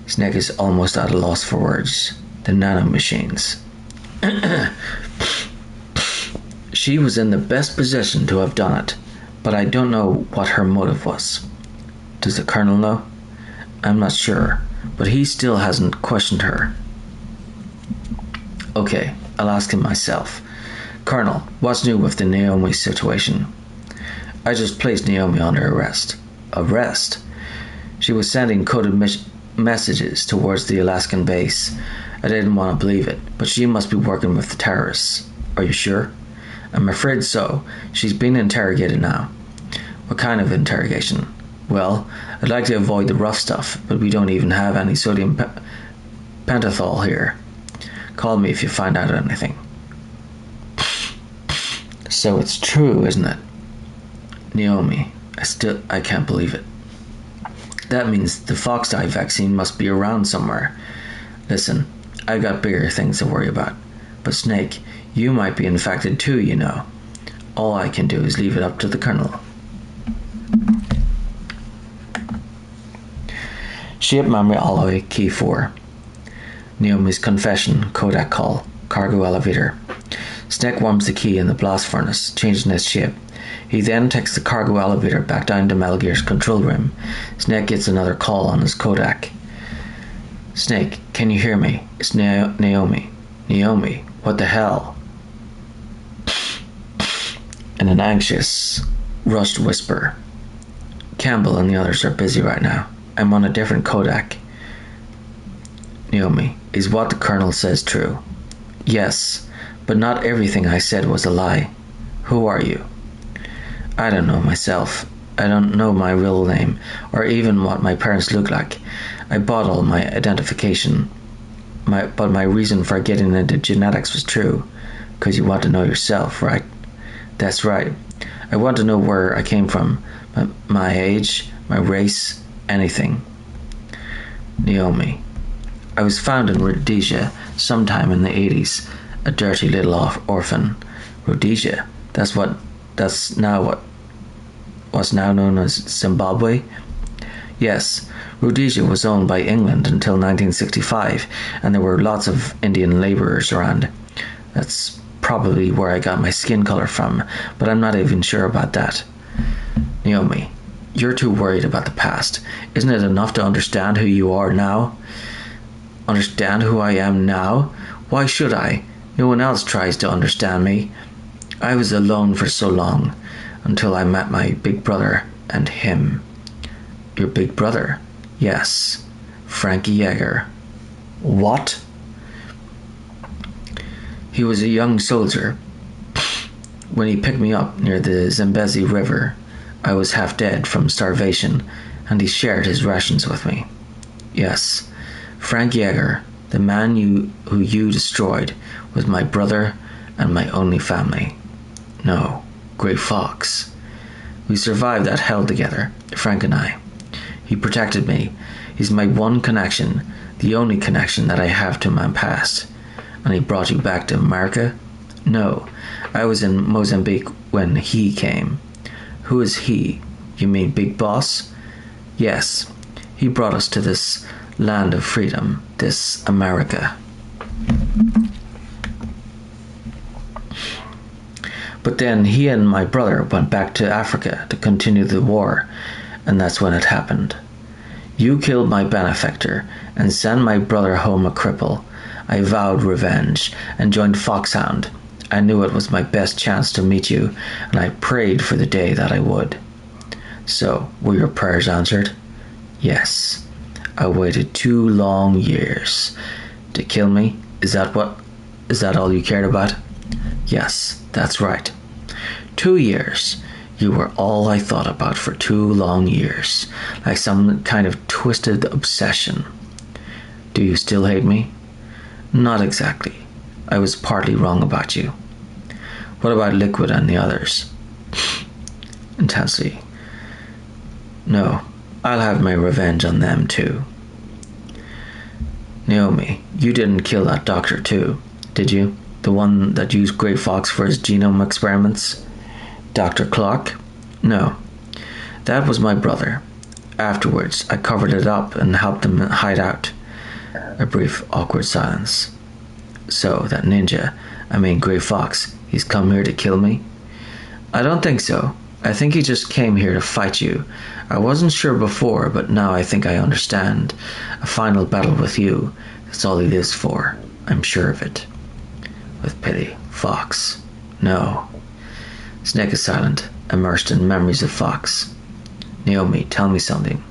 Snake is almost at a loss for words. The nanomachines. She was in the best position to have done it, but I don't know what her motive was. Does the Colonel know? I'm not sure, but he still hasn't questioned her. Okay, I'll ask him myself. Colonel, what's new with the Naomi situation? I just placed Naomi under arrest. Arrest? She was sending coded messages towards the Alaskan base. I didn't want to believe it, but she must be working with the terrorists. Are you sure? I'm afraid so. She's being interrogated now. What kind of interrogation? Well, I'd like to avoid the rough stuff, but we don't even have any sodium pentothal here. Call me if you find out anything. So it's true, isn't it? Naomi, I can't believe it. That means the Foxdie vaccine must be around somewhere. Listen, I've got bigger things to worry about. But Snake, you might be infected too, you know. All I can do is leave it up to the Colonel. Ship memory alloy, key 4. Naomi's confession, Kodak call, cargo elevator. Snake warms the key in the blast furnace, changing his ship. He then takes the cargo elevator back down to Metal Gear's control room. Snake gets another call on his Kodak. Snake, can you hear me? It's Naomi. Naomi, what the hell? In an anxious, rushed whisper. Campbell and the others are busy right now. I'm on a different Kodak. Naomi, is what the Colonel says true? Yes, but not everything I said was a lie. Who are you? I don't know myself. I don't know my real name, or even what my parents look like. I bought all my identification. But my reason for getting into genetics was true. 'Cause you want to know yourself, right? That's right. I want to know where I came from. My age, my race, anything. Naomi. I was found in Rhodesia sometime in the 80s. A dirty little orphan. Rhodesia. What's now known as Zimbabwe? Yes, Rhodesia was owned by England until 1965, and there were lots of Indian labourers around. That's probably where I got my skin colour from, but I'm not even sure about that. Naomi, you're too worried about the past. Isn't it enough to understand who you are now? Understand who I am now? Why should I? No one else tries to understand me. I was alone for so long, until I met my big brother and him. Your big brother? Yes, Frankie Yeager. What? He was a young soldier. When he picked me up near the Zambezi River, I was half dead from starvation, and he shared his rations with me. Yes, Frank Yeager, the man who you destroyed, was my brother and my only family. No, Grey Fox. We survived that hell together, Frank and I. He protected me. He's my one connection, the only connection that I have to my past. And he brought you back to America? No, I was in Mozambique when he came. Who is he? You mean Big Boss? Yes, he brought us to this land of freedom, this America. But then he and my brother went back to Africa to continue the war, and that's when it happened. You killed my benefactor and sent my brother home a cripple. I vowed revenge and joined Foxhound. I knew it was my best chance to meet you, and I prayed for the day that I would. So, were your prayers answered? Yes. I waited 2 long years. To kill me? Is that all you cared about? Yes, that's right. 2 years. You were all I thought about for 2 long years, like some kind of twisted obsession. Do you still hate me? Not exactly. I was partly wrong about you. What about Liquid and the others? Intensely. No, I'll have my revenge on them too. Naomi, you didn't kill that doctor too, did you? The one that used Grey Fox for his genome experiments? Dr. Clark? No. That was my brother. Afterwards, I covered it up and helped him hide out. A brief, awkward silence. So, that ninja, Grey Fox, he's come here to kill me? I don't think so. I think he just came here to fight you. I wasn't sure before, but now I think I understand. A final battle with you. That's all he lives for. I'm sure of it. With pity. Fox. No. Snake is silent, immersed in memories of Fox. Naomi, tell me something.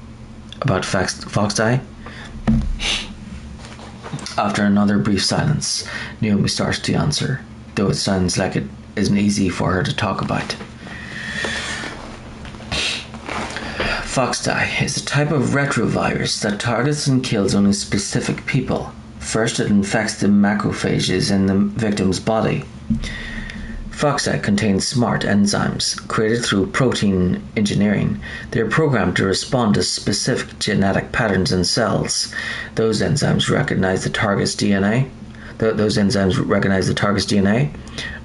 About Fox Die? After another brief silence, Naomi starts to answer, though it sounds like it isn't easy for her to talk about. Foxdie is a type of retrovirus that targets and kills only specific people. First, it infects the macrophages in the victim's body. Foxdie contains smart enzymes created through protein engineering. They are programmed to respond to specific genetic patterns in cells. Those enzymes recognize the target's DNA.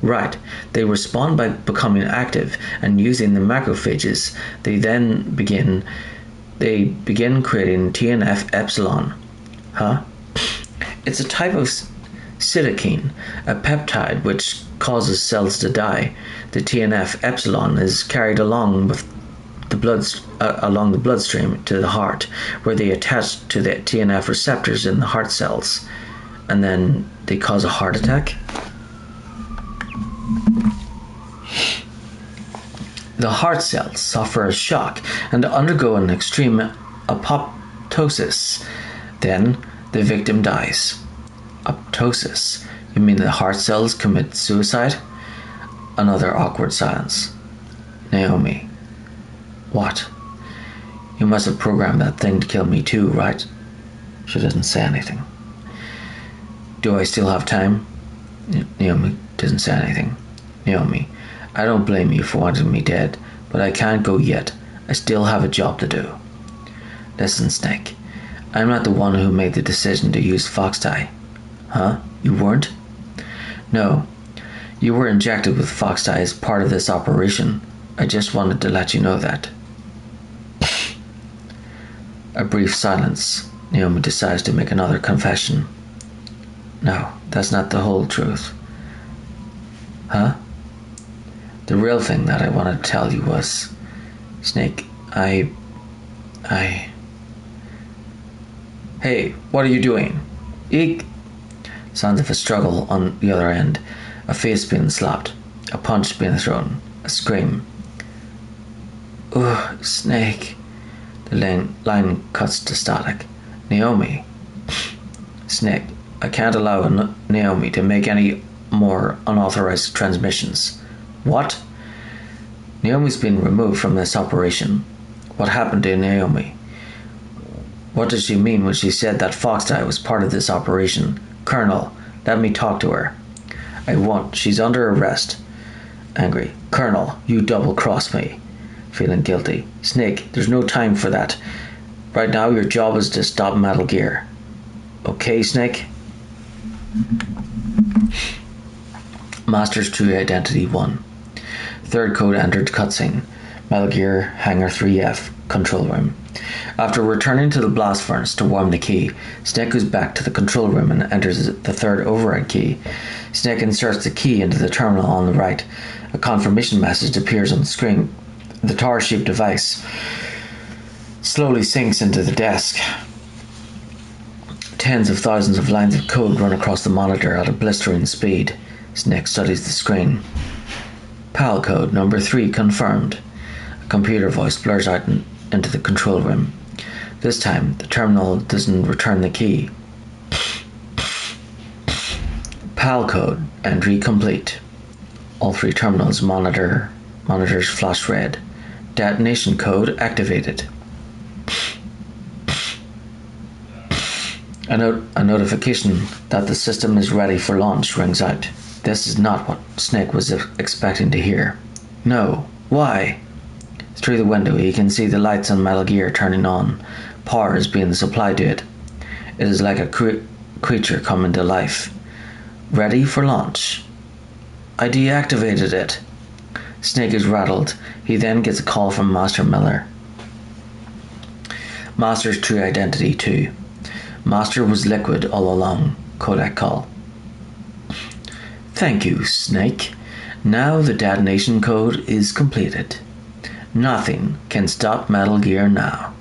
Right. They respond by becoming active and using the macrophages. They begin creating TNF epsilon. Huh? It's a type of cytokine, a peptide which causes cells to die. The TNF epsilon is carried along with the bloodstream to the heart, where they attach to the TNF receptors in the heart cells, and then they cause a heart attack. The heart cells suffer a shock and undergo an extreme apoptosis. Then the victim dies. Apoptosis? You mean the heart cells commit suicide? Another awkward silence. Naomi. What? You must have programmed that thing to kill me too, right? She doesn't say anything. Do I still have time? Naomi doesn't say anything. Naomi. I don't blame you for wanting me dead, but I can't go yet. I still have a job to do. Listen, Snake. I'm not the one who made the decision to use Foxdie. Huh? You weren't? No. You were injected with Foxdie as part of this operation. I just wanted to let you know that. A brief silence. Naomi decides to make another confession. No, that's not the whole truth. Huh? The real thing that I wanted to tell you was, Snake, Hey, what are you doing? Eek! Sounds of a struggle on the other end. A face being slapped. A punch being thrown. A scream. Ugh, Snake. The line cuts to static. Naomi. Snake, I can't allow Naomi to make any more unauthorized transmissions. What? Naomi's been removed from this operation. What happened to Naomi? What did she mean when she said that Foxdie was part of this operation? Colonel, let me talk to her. I won't. She's under arrest. Angry. Colonel, you double-crossed me. Feeling guilty. Snake, there's no time for that. Right now your job is to stop Metal Gear. Okay, Snake? Master's True Identity 1. Third code entered cutscene. Metal Gear Hangar 3F control room. After returning to the blast furnace to warm the key, Snake goes back to the control room and enters the third override key. Snake inserts the key into the terminal on the right. A confirmation message appears on the screen. The tower-shaped device slowly sinks into the desk. Tens of thousands of lines of code run across the monitor at a blistering speed. Snake studies the screen. PAL code number 3 confirmed. A computer voice blurs out into the control room. This time, the terminal doesn't return the key. PAL code entry complete. All three terminals monitors flash red. Detonation code activated. A notification that the system is ready for launch rings out. This is not what Snake was expecting to hear. No. Why? Through the window, he can see the lights on Metal Gear turning on. Power is being supplied to it. It is like a creature coming to life. Ready for launch. I deactivated it. Snake is rattled. He then gets a call from Master Miller. Master's true identity, too. Master was Liquid all along. Codec call. Thank you, Snake. Now the detonation code is completed. Nothing can stop Metal Gear now.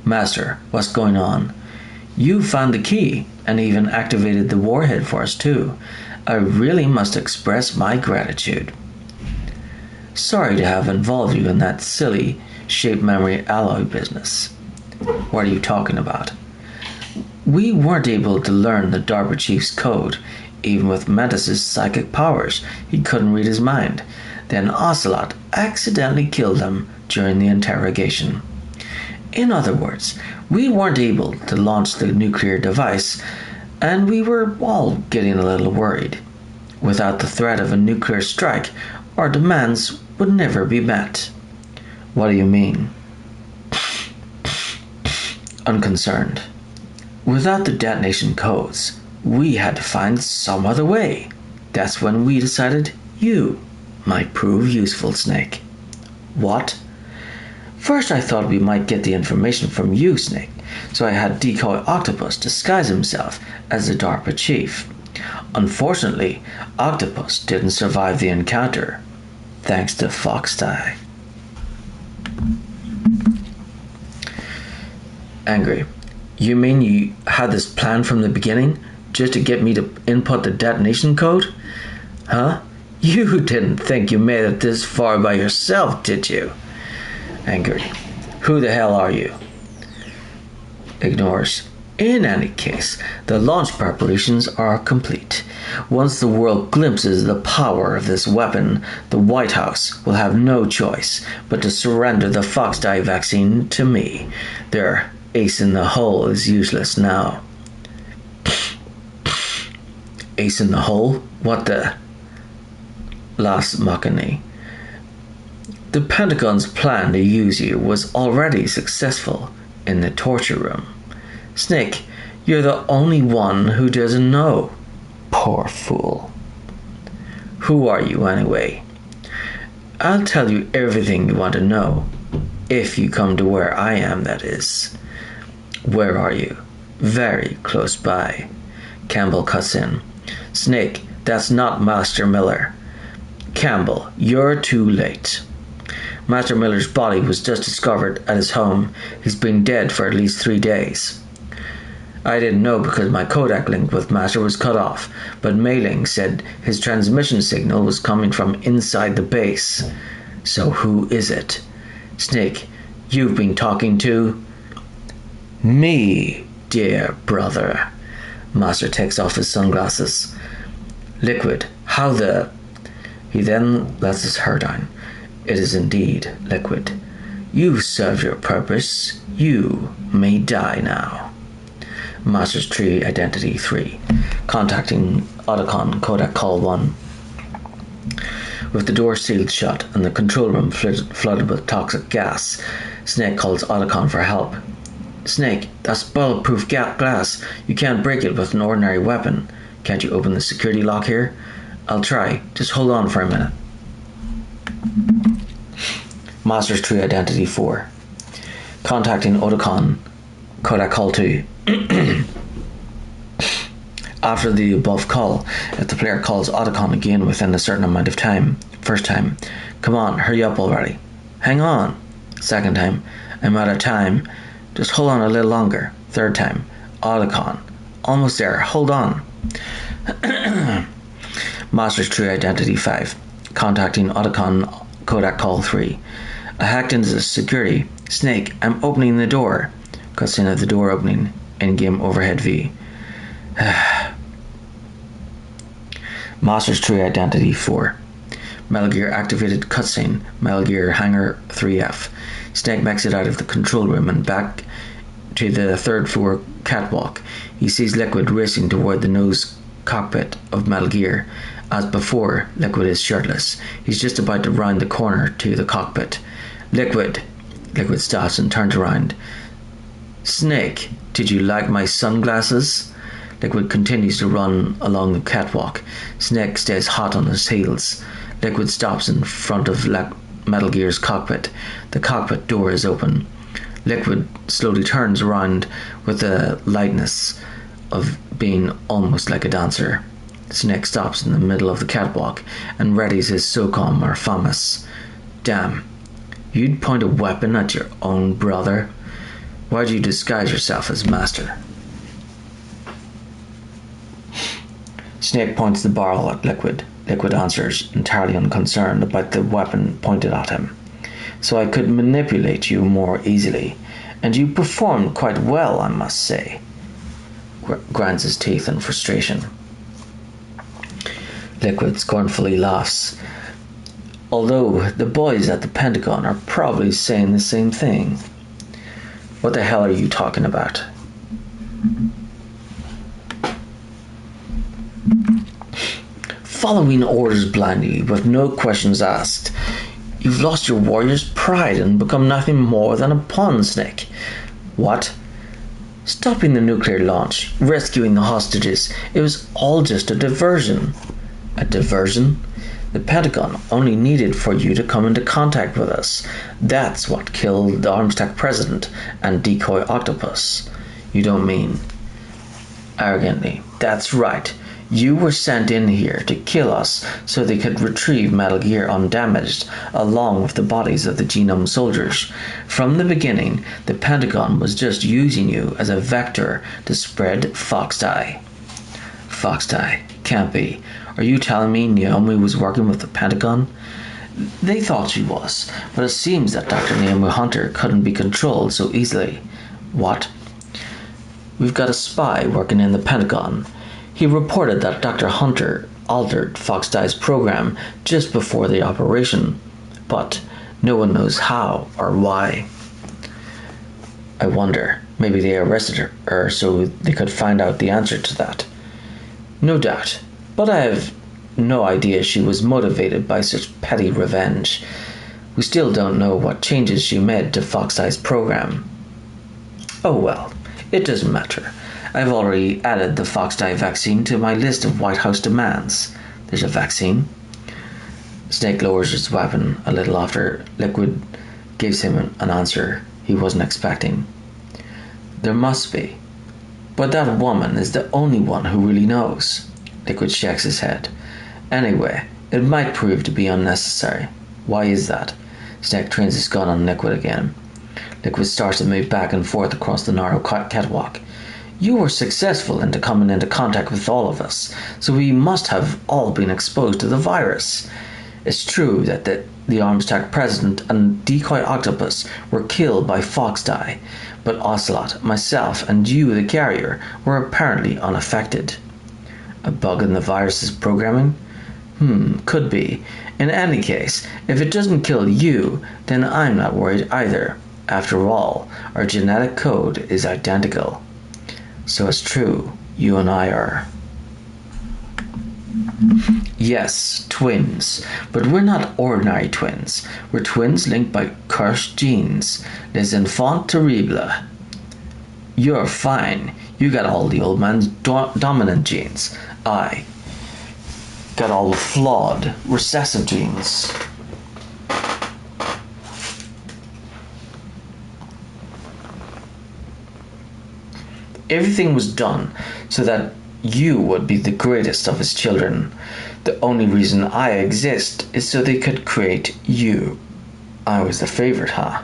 Master, what's going on? You found the key and even activated the warhead for us too. I really must express my gratitude. Sorry to have involved you in that silly shape memory alloy business. What are you talking about? We weren't able to learn the DARPA chief's code. Even with Mantis's psychic powers, he couldn't read his mind. Then Ocelot accidentally killed him during the interrogation. In other words, we weren't able to launch the nuclear device, and we were all getting a little worried. Without the threat of a nuclear strike, our demands would never be met. What do you mean? Unconcerned. Without the detonation codes, we had to find some other way. That's when we decided you might prove useful, Snake. What? First I thought we might get the information from you, Snake, so I had Decoy Octopus disguise himself as the DARPA chief. Unfortunately, Octopus didn't survive the encounter, thanks to Foxdie. Angry. You mean you had this plan from the beginning, just to get me to input the detonation code? Huh? You didn't think you made it this far by yourself, did you? Angry. Who the hell are you? Ignores. In any case, the launch preparations are complete. Once the world glimpses the power of this weapon, the White House will have no choice but to surrender the Foxdie vaccine to me. Their ace in the hole is useless now. Ace in the hole? What the? Las Machinae. The Pentagon's plan to use you was already successful in the torture room. Snake, you're the only one who doesn't know. Poor fool. Who are you anyway? I'll tell you everything you want to know. If you come to where I am, that is. Where are you? Very close by. Campbell cuts in. Snake, that's not Master Miller. Campbell, you're too late. Master Miller's body was just discovered at his home. He's been dead for at least 3 days. I didn't know because my codec link with Master was cut off, but Mailing said his transmission signal was coming from inside the base. So who is it? Snake, you've been talking to... Me, dear brother. Master takes off his sunglasses. Liquid, how the... He then lets his hair down. It is indeed Liquid. You've served your purpose. You may die now. Master's Tree Identity 3. Contacting Otacon, Codec Call 1. With the door sealed shut and the control room flooded with toxic gas, Snake calls Otacon for help. Snake, that's bulletproof glass. You can't break it with an ordinary weapon. Can't you open the security lock here? I'll try. Just hold on for a minute. Master's Tree Identity 4. Contacting Otacon, Codec Call 2. After the above call, if the player calls Otacon again within a certain amount of time, first time, come on, hurry up already. Hang on. Second time, I'm out of time. Just hold on a little longer. Third time, Otacon. Almost there, hold on. Master's Tree Identity 5. Contacting Otacon, Codec Call 3. I hacked into the security. Snake, I'm opening the door. Cutscene of the door opening. In-game overhead V. Master's Tree Identity 4. Metal Gear activated cutscene. Metal Gear Hangar 3F. Snake makes it out of the control room and back to the third floor catwalk. He sees Liquid racing toward the nose cockpit of Metal Gear. As before, Liquid is shirtless. He's just about to round the corner to the cockpit. Liquid stops and turns around. Snake, did you like my sunglasses? Liquid continues to run along the catwalk. Snake stays hot on his heels. Liquid stops in front of Metal Gear's cockpit. The cockpit door is open. Liquid slowly turns around with the lightness of being almost like a dancer. Snake stops in the middle of the catwalk and readies his SOCOM or FAMAS. Damn, you'd point a weapon at your own brother? Why'd you disguise yourself as Master? Snake points the barrel at Liquid. Liquid answers, entirely unconcerned about the weapon pointed at him. So I could manipulate you more easily, and you performed quite well, I must say. Grinds his teeth in frustration. Liquid scornfully laughs. Although the boys at the Pentagon are probably saying the same thing. What the hell are you talking about? Following orders blindly with no questions asked. You've lost your warrior's pride and become nothing more than a pawn, Snake. What? Stopping the nuclear launch, rescuing the hostages, it was all just a diversion. A diversion? The Pentagon only needed for you to come into contact with us. That's what killed the Armstack president and Decoy Octopus. You don't mean... Arrogantly, that's right. You were sent in here to kill us so they could retrieve Metal Gear undamaged, along with the bodies of the Genome soldiers. From the beginning, the Pentagon was just using you as a vector to spread Foxdie. Foxdie? Can't be. Are you telling me Naomi was working with the Pentagon? They thought she was, but it seems that Dr. Naomi Hunter couldn't be controlled so easily. What? We've got a spy working in the Pentagon. He reported that Dr. Hunter altered Foxdie's program just before the operation, but no one knows how or why. I wonder, maybe they arrested her so they could find out the answer to that. No doubt, but I have no idea she was motivated by such petty revenge. We still don't know what changes she made to Foxdie's program. Oh well, it doesn't matter. I've already added the Foxdie vaccine to my list of White House demands. There's a vaccine. Snake lowers his weapon a little after Liquid gives him an answer he wasn't expecting. There must be. But that woman is the only one who really knows. Liquid shakes his head. Anyway, it might prove to be unnecessary. Why is that? Snake trains his gun on Liquid again. Liquid starts to move back and forth across the narrow catwalk. You were successful in coming into contact with all of us, so we must have all been exposed to the virus. It's true that the Armstack president and Decoy Octopus were killed by Foxdie, but Ocelot, myself, and you, the carrier, were apparently unaffected. A bug in the virus's programming? Could be. In any case, if it doesn't kill you, then I'm not worried either. After all, our genetic code is identical. So it's true, you and I are... Yes, twins. But we're not ordinary twins. We're twins linked by cursed genes. Les enfants terribles. You're fine. You got all the old man's dominant genes. I got all the flawed, recessive genes. Everything was done so that you would be the greatest of his children. The only reason I exist is so they could create you. I was the favorite, huh?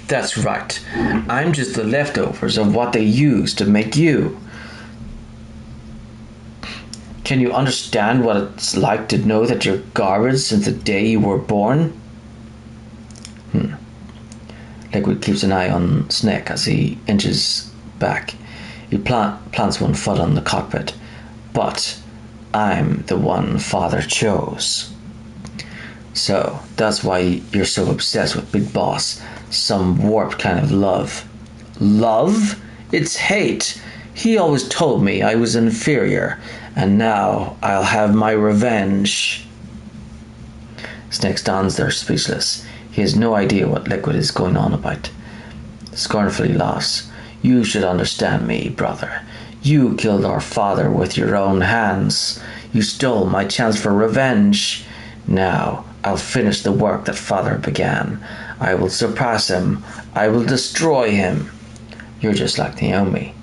That's right. I'm just the leftovers of what they used to make you. Can you understand what it's like to know that you're garbage since the day you were born? Liquid keeps an eye on Snake as he inches back. He plants one foot on the cockpit. But I'm the one Father chose. So, that's why you're so obsessed with Big Boss. Some warped kind of love. Love? It's hate. He always told me I was inferior, and now I'll have my revenge. Snake stands there speechless. He has no idea what Liquid is going on about. Scornfully laughs. You should understand me, brother. You killed our father with your own hands. You stole my chance for revenge. Now I'll finish the work that father began. I will surpass him. I will destroy him. You're just like Naomi.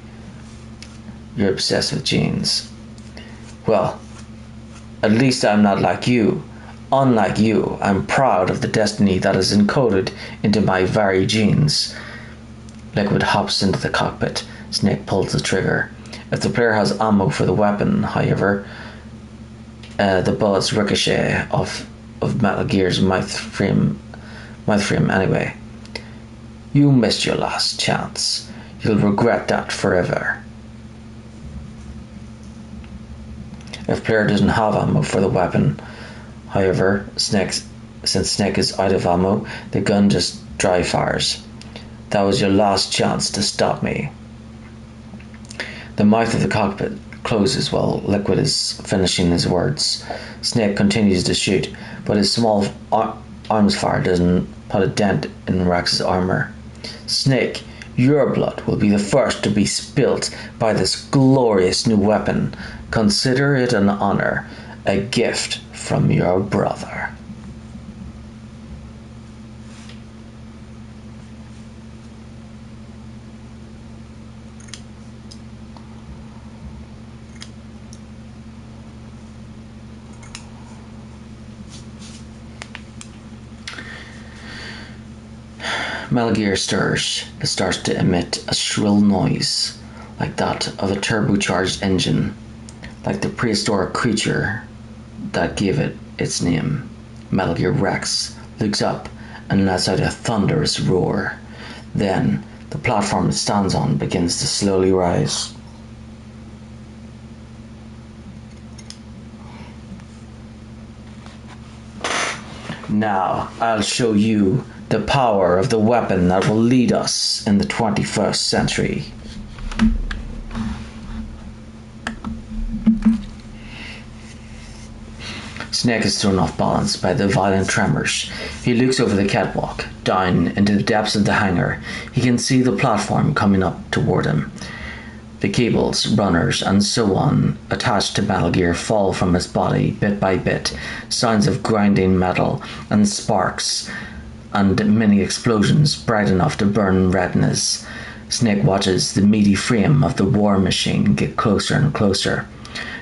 You're obsessed with genes. Well, at least I'm not like you. Unlike you, I'm proud of the destiny that is encoded into my very genes. Liquid hops into the cockpit. Snake pulls the trigger. If the player has ammo for the weapon, however, the bullets ricochet off of Metal Gear's mouth frame anyway. You missed your last chance. You'll regret that forever. If player doesn't have ammo for the weapon, however, since Snake is out of ammo, the gun just dry fires. That was your last chance to stop me. The mouth of the cockpit closes while Liquid is finishing his words. Snake continues to shoot, but his small arms fire doesn't put a dent in Rex's armor. Snake, your blood will be the first to be spilt by this glorious new weapon. Consider it an honor, a gift from your brother. Metal Gear stirs. It starts to emit a shrill noise, like that of a turbocharged engine, like the prehistoric creature that gave it its name. Metal Gear Rex looks up and lets out a thunderous roar. Then, the platform it stands on begins to slowly rise. Now, I'll show you the power of the weapon that will lead us in the 21st century. Snake is thrown off balance by the violent tremors. He looks over the catwalk, down into the depths of the hangar. He can see the platform coming up toward him. The cables, runners, and so on attached to Metal Gear fall from his body bit by bit. Sounds of grinding metal and sparks and many explosions bright enough to burn retinas. Snake watches the meaty frame of the war machine get closer and closer.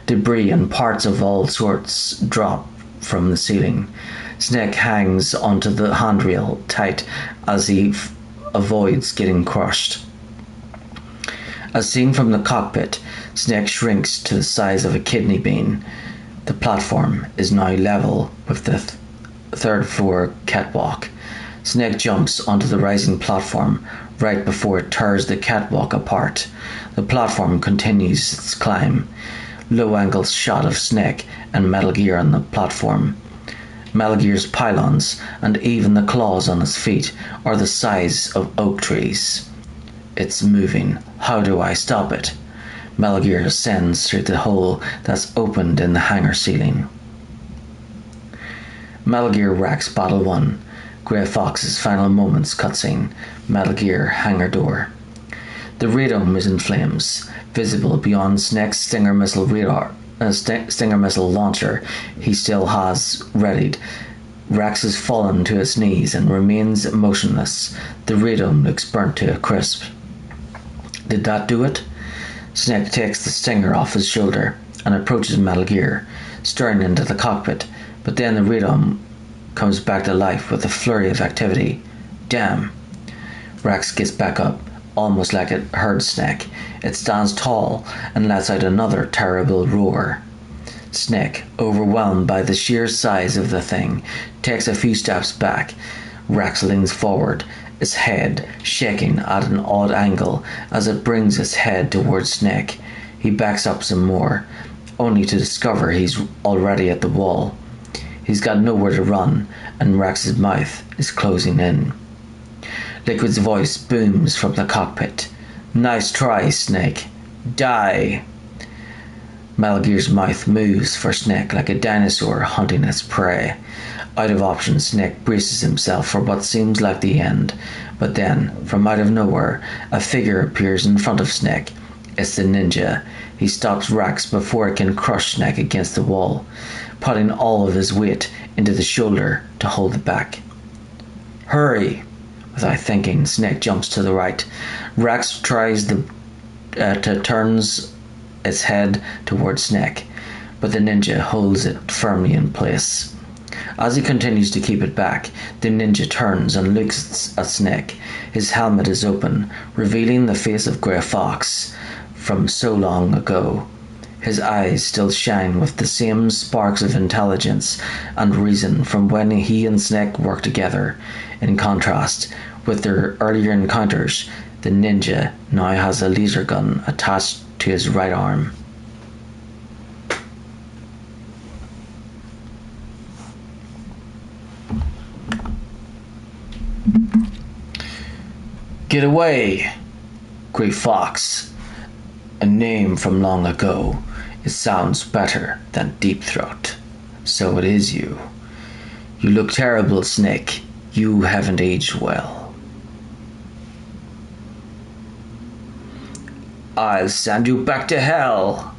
Debris and parts of all sorts drop from the ceiling. Snake hangs onto the handrail tight as he avoids getting crushed. As seen from the cockpit, Snake shrinks to the size of a kidney bean. The platform is now level with the third floor catwalk. Snake jumps onto the rising platform right before it tears the catwalk apart. The platform continues its climb. Low-angle shot of Snake and Metal Gear on the platform. Metal Gear's pylons and even the claws on his feet are the size of oak trees. It's moving. How do I stop it? Metal Gear ascends through the hole that's opened in the hangar ceiling. Metal Gear Rex Battle 1. Grey Fox's final moments cutscene. Metal Gear hangar door. The radome is in flames, visible beyond Snake's Stinger missile Stinger missile launcher he still has readied. Rex has fallen to his knees and remains motionless. The radome looks burnt to a crisp. Did that do it? Snake takes the Stinger off his shoulder and approaches Metal Gear, staring into the cockpit, but then the radome comes back to life with a flurry of activity. Damn. Rex gets back up, almost like it heard Snake. It stands tall and lets out another terrible roar. Snake, overwhelmed by the sheer size of the thing, takes a few steps back. Rex leans forward, its head shaking at an odd angle as it brings its head towards Snake. He backs up some more. only to discover he's already at the wall. He's got nowhere to run, and Rex's mouth is closing in. Liquid's voice booms from the cockpit. Nice try, Snake. Die! Metal Gear's mouth moves for Snake like a dinosaur hunting its prey. Out of options, Snake braces himself for what seems like the end, but then, from out of nowhere, a figure appears in front of Snake. It's the ninja. He stops Rex before it can crush Snake against the wall, putting all of his weight into the shoulder to hold it back. Hurry! Without thinking, Snake jumps to the right. Rex tries to turns its head towards Snake, but the ninja holds it firmly in place. As he continues to keep it back, the ninja turns and looks at Snake. His helmet is open, revealing the face of Grey Fox from so long ago. His eyes still shine with the same sparks of intelligence and reason from when he and Snake worked together. In contrast with their earlier encounters, the ninja now has a laser gun attached to his right arm. Get away, Grey Fox. A name from long ago. It sounds better than Deep Throat. So it is you. You look terrible, Snake. You haven't aged well. I'll send you back to hell.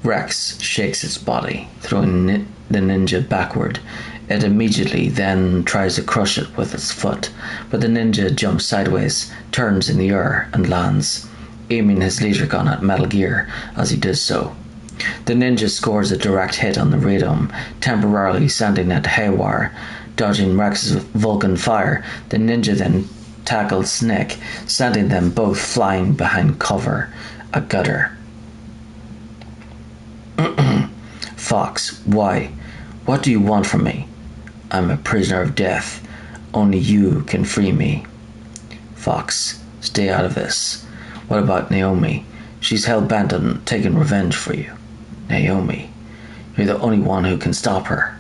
Rex shakes its body, throwing the ninja backward. It immediately then tries to crush it with its foot, but the ninja jumps sideways, turns in the air, and lands, aiming his laser gun at Metal Gear as he does so. The ninja scores a direct hit on the radome, temporarily sending it haywire. Dodging Rex's Vulcan fire, the ninja then tackles Snake, sending them both flying behind cover, a gutter. Fox, why? What do you want from me? I'm a prisoner of death. Only you can free me. Fox, stay out of this. What about Naomi? She's hell-bent on taking revenge for you. Naomi, you're the only one who can stop her.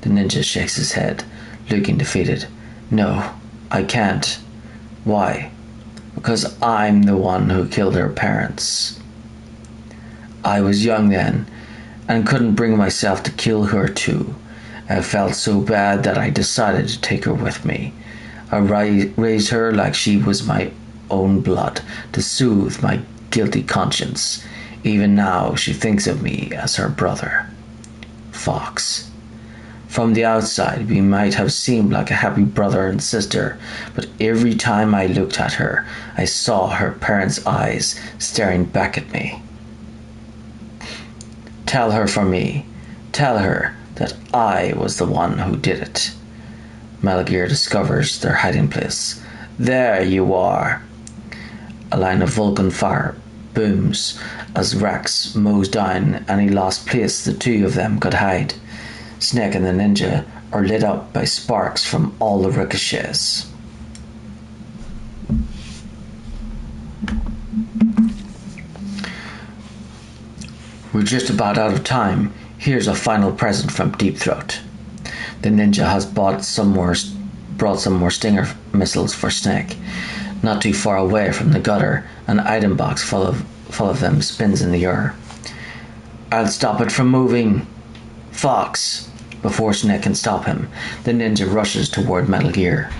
The ninja shakes his head, looking defeated. No, I can't. Why? Because I'm the one who killed her parents. I was young then, and couldn't bring myself to kill her too. I felt so bad that I decided to take her with me. I raised her like she was my own blood, to soothe my guilty conscience. Even now she thinks of me as her brother. Fox. From the outside we might have seemed like a happy brother and sister, but every time I looked at her, I saw her parents' eyes staring back at me. Tell her for me. Tell her that I was the one who did it. Metal Gear discovers their hiding place. There you are. A line of Vulcan fire booms as Rex mows down any lost place the two of them could hide. Snake and the ninja are lit up by sparks from all the ricochets. We're just about out of time. Here's a final present from Deep Throat. The ninja has brought some more Stinger missiles for Snake. Not too far away from the gutter, an item box full of them spins in the air. I'll stop it from moving. Fox. Before Snake can stop him, the ninja rushes toward Metal Gear.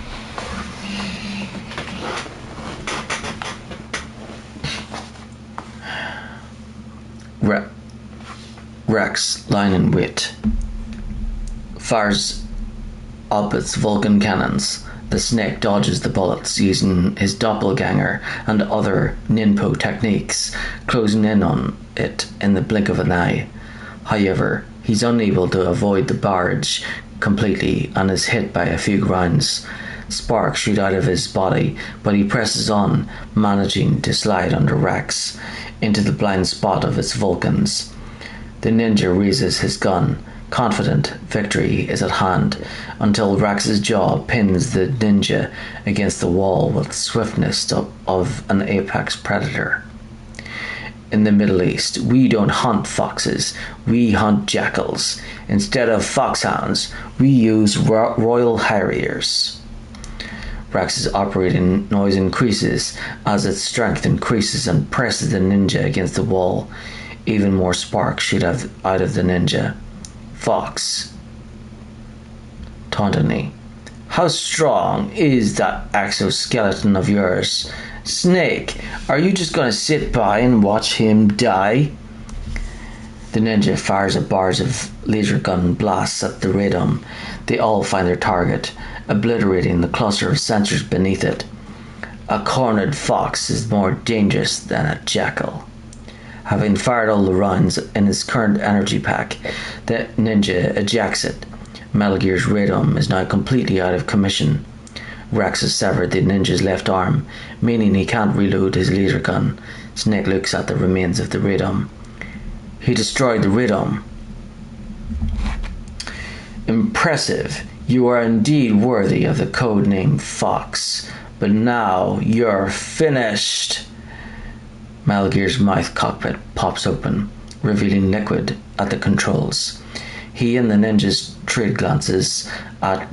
Rex, lying in wait, fires up its Vulcan cannons. The Snake dodges the bullets using his doppelganger and other ninpo techniques, closing in on it in the blink of an eye. However, he's unable to avoid the barrage completely and is hit by a few rounds. Sparks shoot out of his body, but he presses on, managing to slide under Rex into the blind spot of its Vulcans. The ninja raises his gun, confident victory is at hand, until Rax's jaw pins the ninja against the wall with the swiftness of an apex predator. In the Middle East, we don't hunt foxes, we hunt jackals. Instead of foxhounds, we use royal harriers. Rax's operating noise increases as its strength increases and presses the ninja against the wall. Even more sparks shoot out of the ninja. Fox. Tauntingly. How strong is that exoskeleton of yours? Snake, are you just going to sit by and watch him die? The ninja fires a barrage of laser gun blasts at the radome. They all find their target, obliterating the cluster of sensors beneath it. A cornered fox is more dangerous than a jackal. Having fired all the rounds in his current energy pack, the ninja ejects it. Metal Gear's radome is now completely out of commission. Rax has severed the ninja's left arm, meaning he can't reload his laser gun. Snake looks at the remains of the radome. He destroyed the radome. Impressive. You are indeed worthy of the code name Fox. But now you're finished. Metal Gear's mouth cockpit pops open, revealing Liquid at the controls. He and the ninjas trade glances at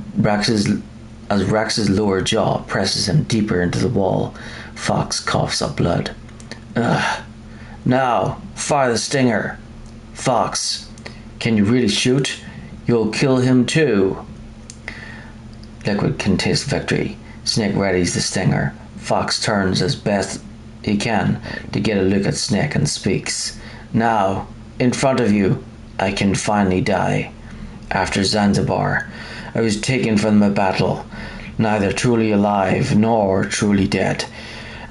as Rax's lower jaw presses him deeper into the wall. Fox coughs up blood. Ugh. Now, fire the stinger. Fox, can you really shoot? You'll kill him too. Liquid can taste victory. Snake readies the stinger. Fox turns as best he can to get a look at Snake and speaks. Now, in front of you, I can finally die. After Zanzibar, I was taken from the battle, neither truly alive nor truly dead.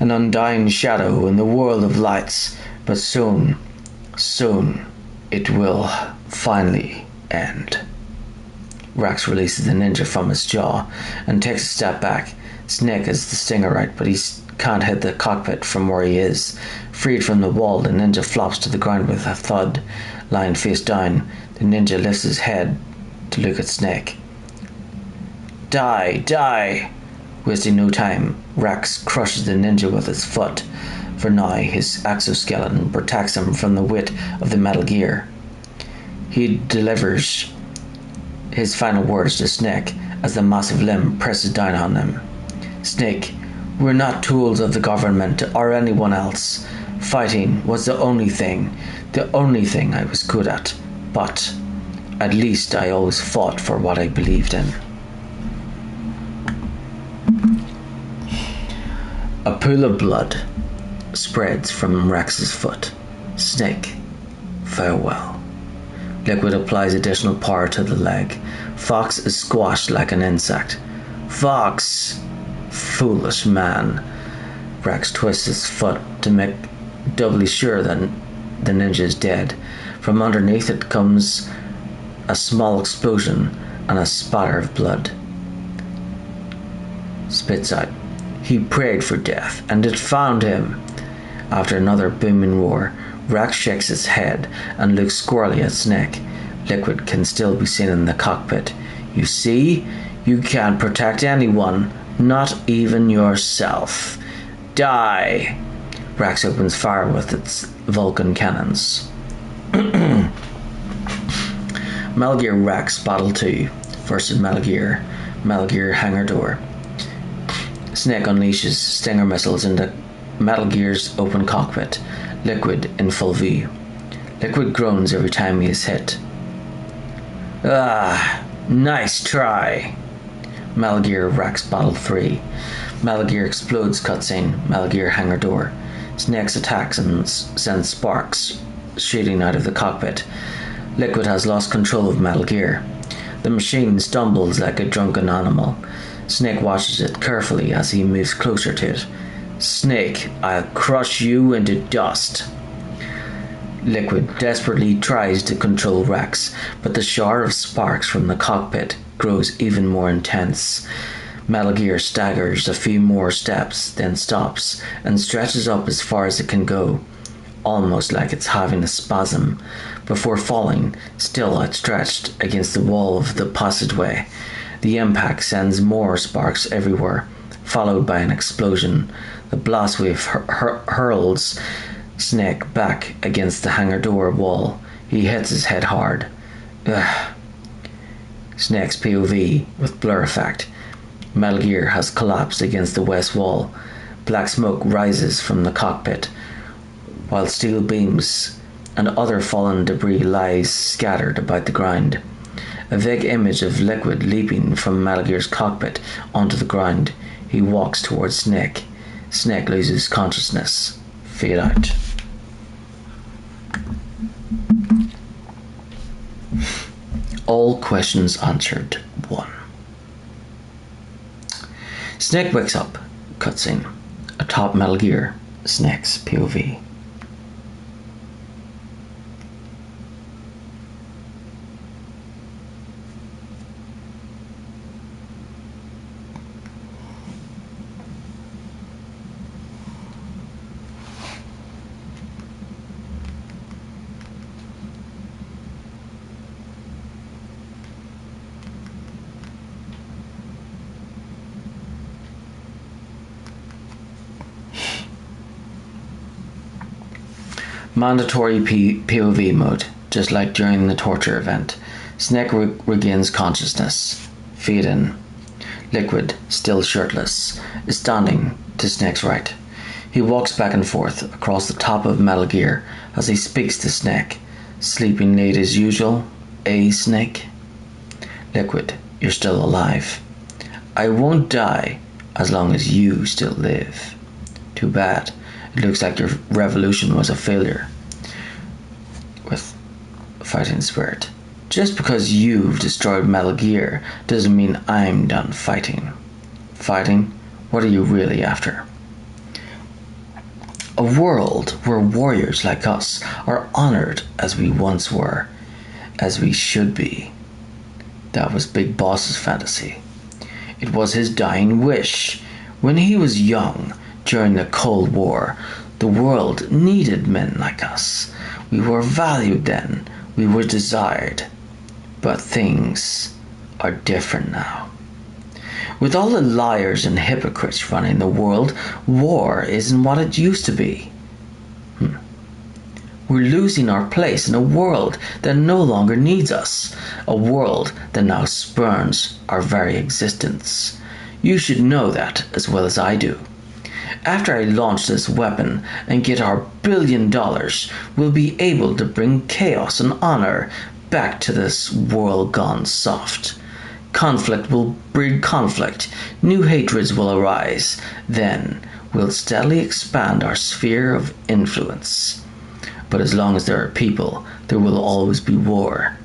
An undying shadow in the world of lights, but soon, it will finally end. Rax releases the ninja from his jaw and takes a step back. Snake has the stinger right, but he can't hit the cockpit from where he is. Freed from the wall, the ninja flops to the ground with a thud. Lying face down, the ninja lifts his head to look at Snake. Die! Wasting no time, Rax crushes the ninja with his foot. For now, his exoskeleton protects him from the weight of the Metal Gear. He delivers his final words to Snake as the massive limb presses down on him. Snake, we're not tools of the government or anyone else. Fighting was the only thing I was good at. But at least I always fought for what I believed in. A pool of blood spreads from Rax's foot. Snake, farewell. Liquid applies additional power to the leg. Fox is squashed like an insect. Fox! Foolish man. Rax twists his foot to make doubly sure that the ninja is dead. From underneath it comes a small explosion and a spatter of blood. Spits out. He prayed for death, and it found him. After another booming roar, Rax shakes his head and looks squarely at Snake. Liquid can still be seen in the cockpit. You see? You can't protect anyone, not even yourself. Die! Rax opens fire with its Vulcan cannons. Metal Gear Rax Battle 2 versus Metal Gear Hangar Door. Snake unleashes stinger missiles into Metal Gear's open cockpit. Liquid in full view. Liquid groans every time he is hit. Ah, nice try. Metal Gear Rax Battle 3. Metal Gear explodes cutscene. Metal Gear Hangar Door. Snake's attacks and sends sparks shooting out of the cockpit. Liquid has lost control of Metal Gear. The machine stumbles like a drunken animal. Snake watches it carefully as he moves closer to it. Snake, I'll crush you into dust. Liquid desperately tries to control Rax, but the shower of sparks from the cockpit grows even more intense. Metal Gear staggers a few more steps, then stops, and stretches up as far as it can go, almost like it's having a spasm. before falling, still outstretched against the wall of the passageway. The impact sends more sparks everywhere, followed by an explosion. The blast wave hurls Snake back against the hangar door wall. He hits his head hard. Ugh. Snake's POV with blur effect. Metal Gear has collapsed against the west wall. Black smoke rises from the cockpit, while steel beams and other fallen debris lies scattered about the ground. A vague image of Liquid leaping from Metal Gear's cockpit onto the ground. He walks towards Snake. Snake loses consciousness. Fade out. All questions answered. 1. Snake wakes up. Cutscene. Atop Metal Gear. Snake's POV. Mandatory POV mode, just like during the torture event. Snake regains consciousness. Fade in. Liquid, still shirtless, is standing to Snake's right. He walks back and forth across the top of Metal Gear as he speaks to Snake. Sleeping late as usual, eh, Snake? Liquid, you're still alive. I won't die as long as you still live. Too bad. It looks like your revolution was a failure. With fighting spirit. Just because you've destroyed Metal Gear doesn't mean I'm done fighting. Fighting? What are you really after? A world where warriors like us are honored as we once were, as we should be. That was Big Boss's fantasy. It was his dying wish. When he was young, during the Cold War, the world needed men like us. We were valued then. We were desired. But things are different now. With all the liars and hypocrites running the world, war isn't what it used to be. We're losing our place in a world that no longer needs us. A world that now spurns our very existence. You should know that as well as I do. After I launch this weapon and get our $1 billion, we'll be able to bring chaos and honor back to this world gone soft. Conflict will breed conflict. New hatreds will arise. Then we'll steadily expand our sphere of influence. But as long as there are people, there will always be war.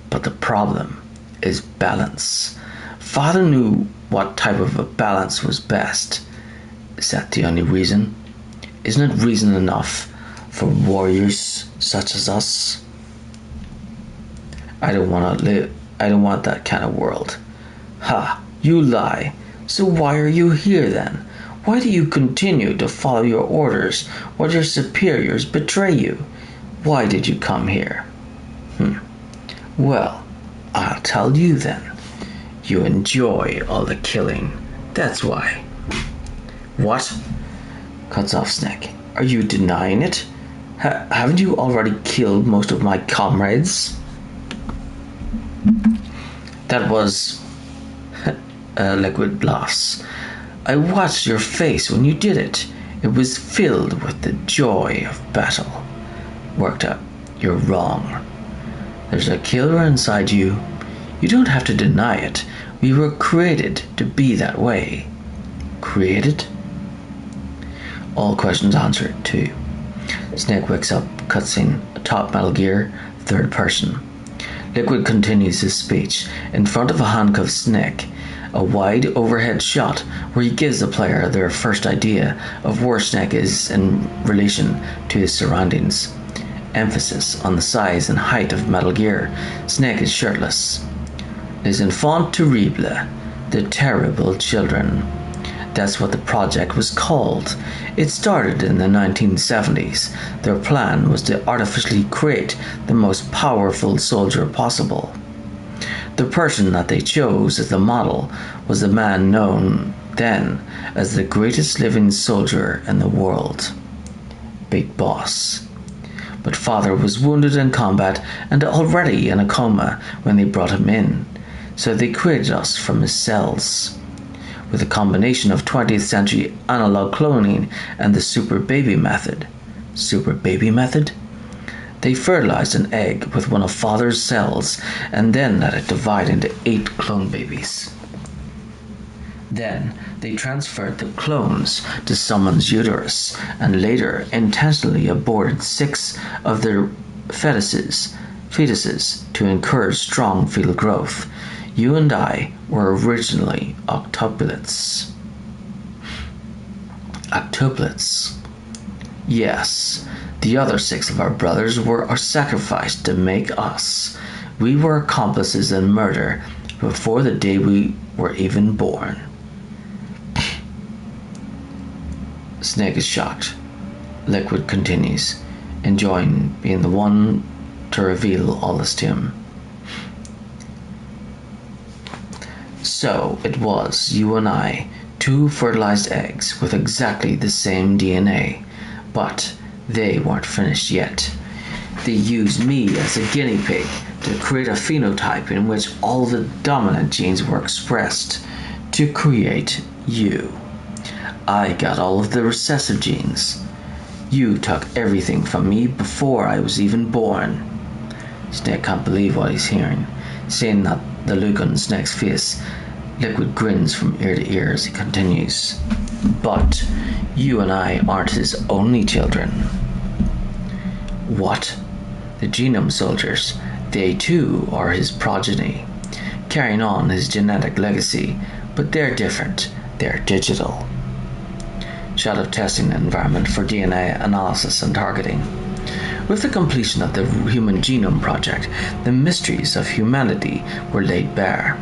But the problem is balance. Father knew what type of a balance was best. Is that the only reason? Isn't it reason enough for warriors such as us? I don't want to live. I don't want that kind of world. Ha! You lie. So why are you here then? Why do you continue to follow your orders while your superiors betray you? Why did you come here? Well, I'll tell you then. You enjoy all the killing. That's why. What? Cuts off Snake. Are you denying it? Haven't you already killed most of my comrades? That was... Liquid laughs. I watched your face when you did it. It was filled with the joy of battle. Worked up. You're wrong. There's a killer inside you. You don't have to deny it. We were created to be that way. Created? All questions answered, too. Snake wakes up, cutscene, atop Metal Gear, third person. Liquid continues his speech in front of a handcuffed Snake. A wide overhead shot where he gives the player their first idea of where Snake is in relation to his surroundings. Emphasis on the size and height of Metal Gear. Snake is shirtless. Les enfants terribles, the terrible children. That's what the project was called. It started in the 1970s. Their plan was to artificially create the most powerful soldier possible. The person that they chose as the model was the man known then as the greatest living soldier in the world, Big Boss. But father was wounded in combat and already in a coma when they brought him in, so they created us from his cells. With a combination of 20th century analog cloning and the super baby method. Super baby method? They fertilized an egg with one of father's cells and then let it divide into 8 clone babies. Then they transferred the clones to someone's uterus and later intentionally aborted 6 of their fetuses to encourage strong fetal growth. You and I were originally octuplets. Octuplets. Yes, the other 6 of our brothers were sacrificed to make us. We were accomplices in murder before the day we were even born. Snake is shocked. Liquid continues, enjoying being the one to reveal all this to him. So it was you and I, 2 fertilized eggs with exactly the same DNA, but they weren't finished yet. They used me as a guinea pig to create a phenotype in which all the dominant genes were expressed to create you. I got all of the recessive genes. You took everything from me before I was even born. Snake can't believe what he's hearing. Seeing that the look on Snake's face, Liquid grins from ear to ear as he continues. But you and I aren't his only children. What? The genome soldiers, they too are his progeny, carrying on his genetic legacy, but they're different. They're digital. Shadow testing environment for DNA analysis and targeting. With the completion of the Human Genome Project, the mysteries of humanity were laid bare.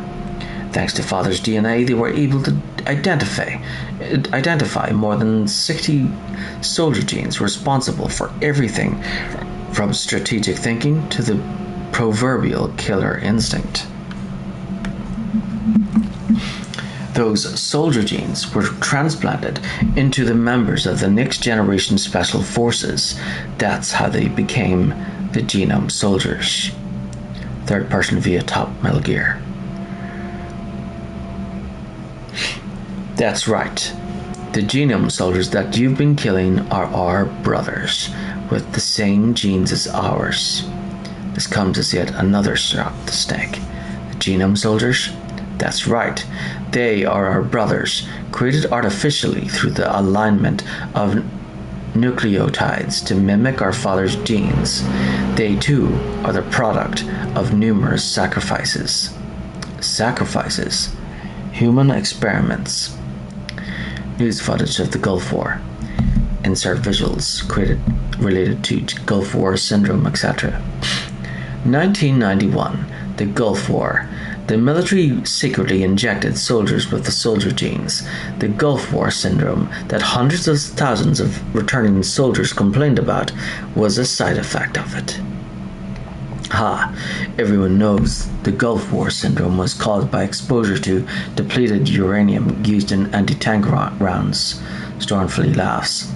Thanks to father's DNA, they were able to identify more than 60 soldier genes responsible for everything from strategic thinking to the proverbial killer instinct. Those soldier genes were transplanted into the members of the next generation special forces. That's how they became the genome soldiers. Third person via top Metal Gear. That's right. The genome soldiers that you've been killing are our brothers, with the same genes as ours. This comes as yet another shock to Snake. The genome soldiers? That's right. They are our brothers, created artificially through the alignment of nucleotides to mimic our father's genes. They too are the product of numerous sacrifices. Sacrifices? Human experiments. News footage of the Gulf War. Insert visuals related to Gulf War syndrome, etc. 1991, the Gulf War. The military secretly injected soldiers with the soldier genes. The Gulf War syndrome that hundreds of thousands of returning soldiers complained about was a side effect of it. Everyone knows the Gulf War syndrome was caused by exposure to depleted uranium used in anti-tank rounds. Stormfully laughs.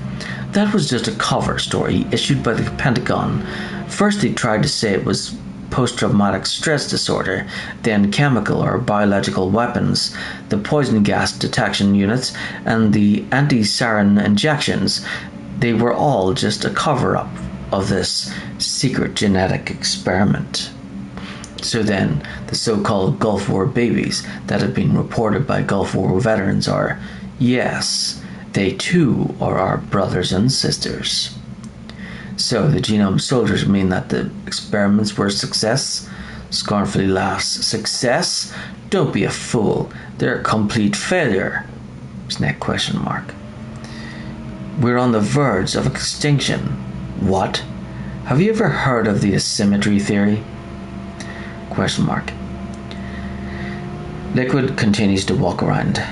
That was just a cover story issued by the Pentagon. First they tried to say it was post-traumatic stress disorder, then chemical or biological weapons, the poison gas detection units, and the anti-sarin injections. They were all just a cover-up of this secret genetic experiment. So then, the so-called Gulf War babies that have been reported by Gulf War veterans are, yes, they too are our brothers and sisters. So the genome soldiers mean that the experiments were a success? Scornfully laughs. Success? Don't be a fool. They're a complete failure. Snake question mark. We're on the verge of extinction. What? Have you ever heard of the asymmetry theory? Question mark. Liquid continues to walk around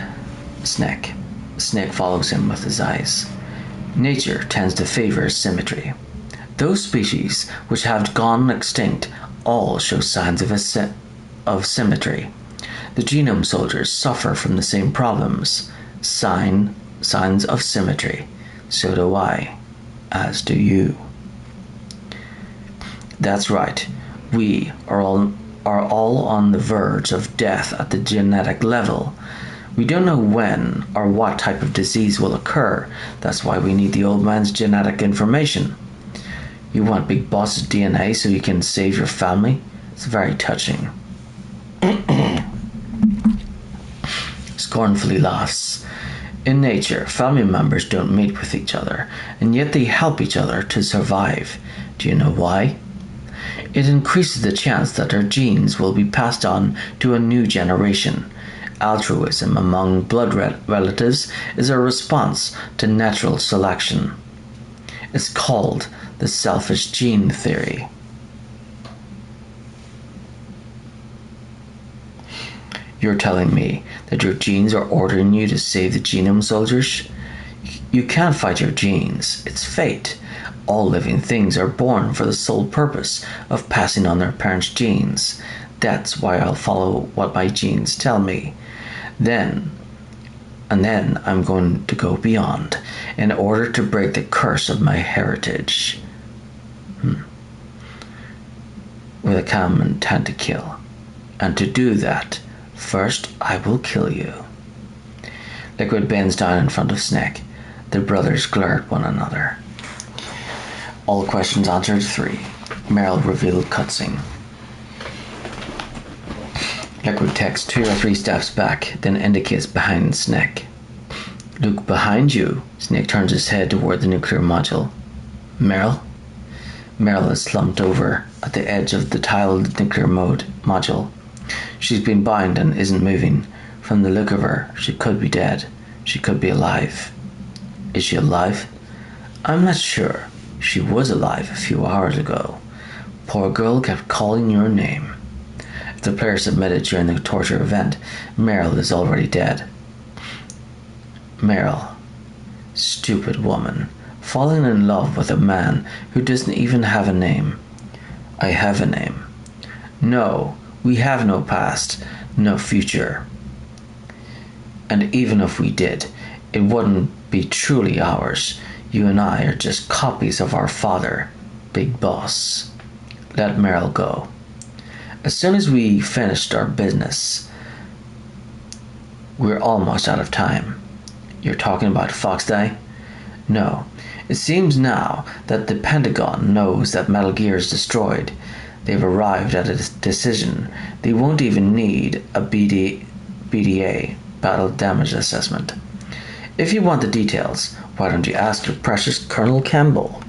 Snake. Snake follows him with his eyes. Nature tends to favor symmetry. Those species which have gone extinct all show signs of symmetry. The genome soldiers suffer from the same problems, signs of symmetry. So do I, as do you. That's right. We are all on the verge of death at the genetic level. We don't know when or what type of disease will occur. That's why we need the old man's genetic information. You want Big Boss's DNA so you can save your family? It's very touching. Scornfully laughs. In nature, family members don't meet with each other, and yet they help each other to survive. Do you know why? It increases the chance that their genes will be passed on to a new generation. Altruism among blood relatives is a response to natural selection. It's called the selfish gene theory. You're telling me that your genes are ordering you to save the genome soldiers? You can't fight your genes. It's fate. All living things are born for the sole purpose of passing on their parents' genes. That's why I'll follow what my genes tell me. Then I'm going to go beyond in order to break the curse of my heritage. With a calm intent to kill. And to do that, first I will kill you. Liquid bends down in front of Snake. The brothers glare at one another. All questions answered 3. Meryl revealed cutscene. Liquid takes 2 or 3 steps back, then indicates behind Snake. Look behind you. Snake turns his head toward the nuclear module. Meryl? Meryl is slumped over at the edge of the tiled nuclear module. She's been bound and isn't moving. From the look of her, she could be dead. She could be alive. Is she alive? I'm not sure. She was alive a few hours ago. Poor girl kept calling your name. If the player submitted during the torture event, Meryl is already dead. Meryl. Stupid woman. Falling in love with a man who doesn't even have a name. I have a name. No, we have no past, no future. And even if we did, it wouldn't be truly ours. You and I are just copies of our father, Big Boss. Let Meryl go. As soon as we finished our business, we're almost out of time. You're talking about Fox Day? No. It seems now that the Pentagon knows that Metal Gear is destroyed. They've arrived at a decision. They won't even need a BDA, Battle Damage Assessment. If you want the details, why don't you ask your precious Colonel Campbell?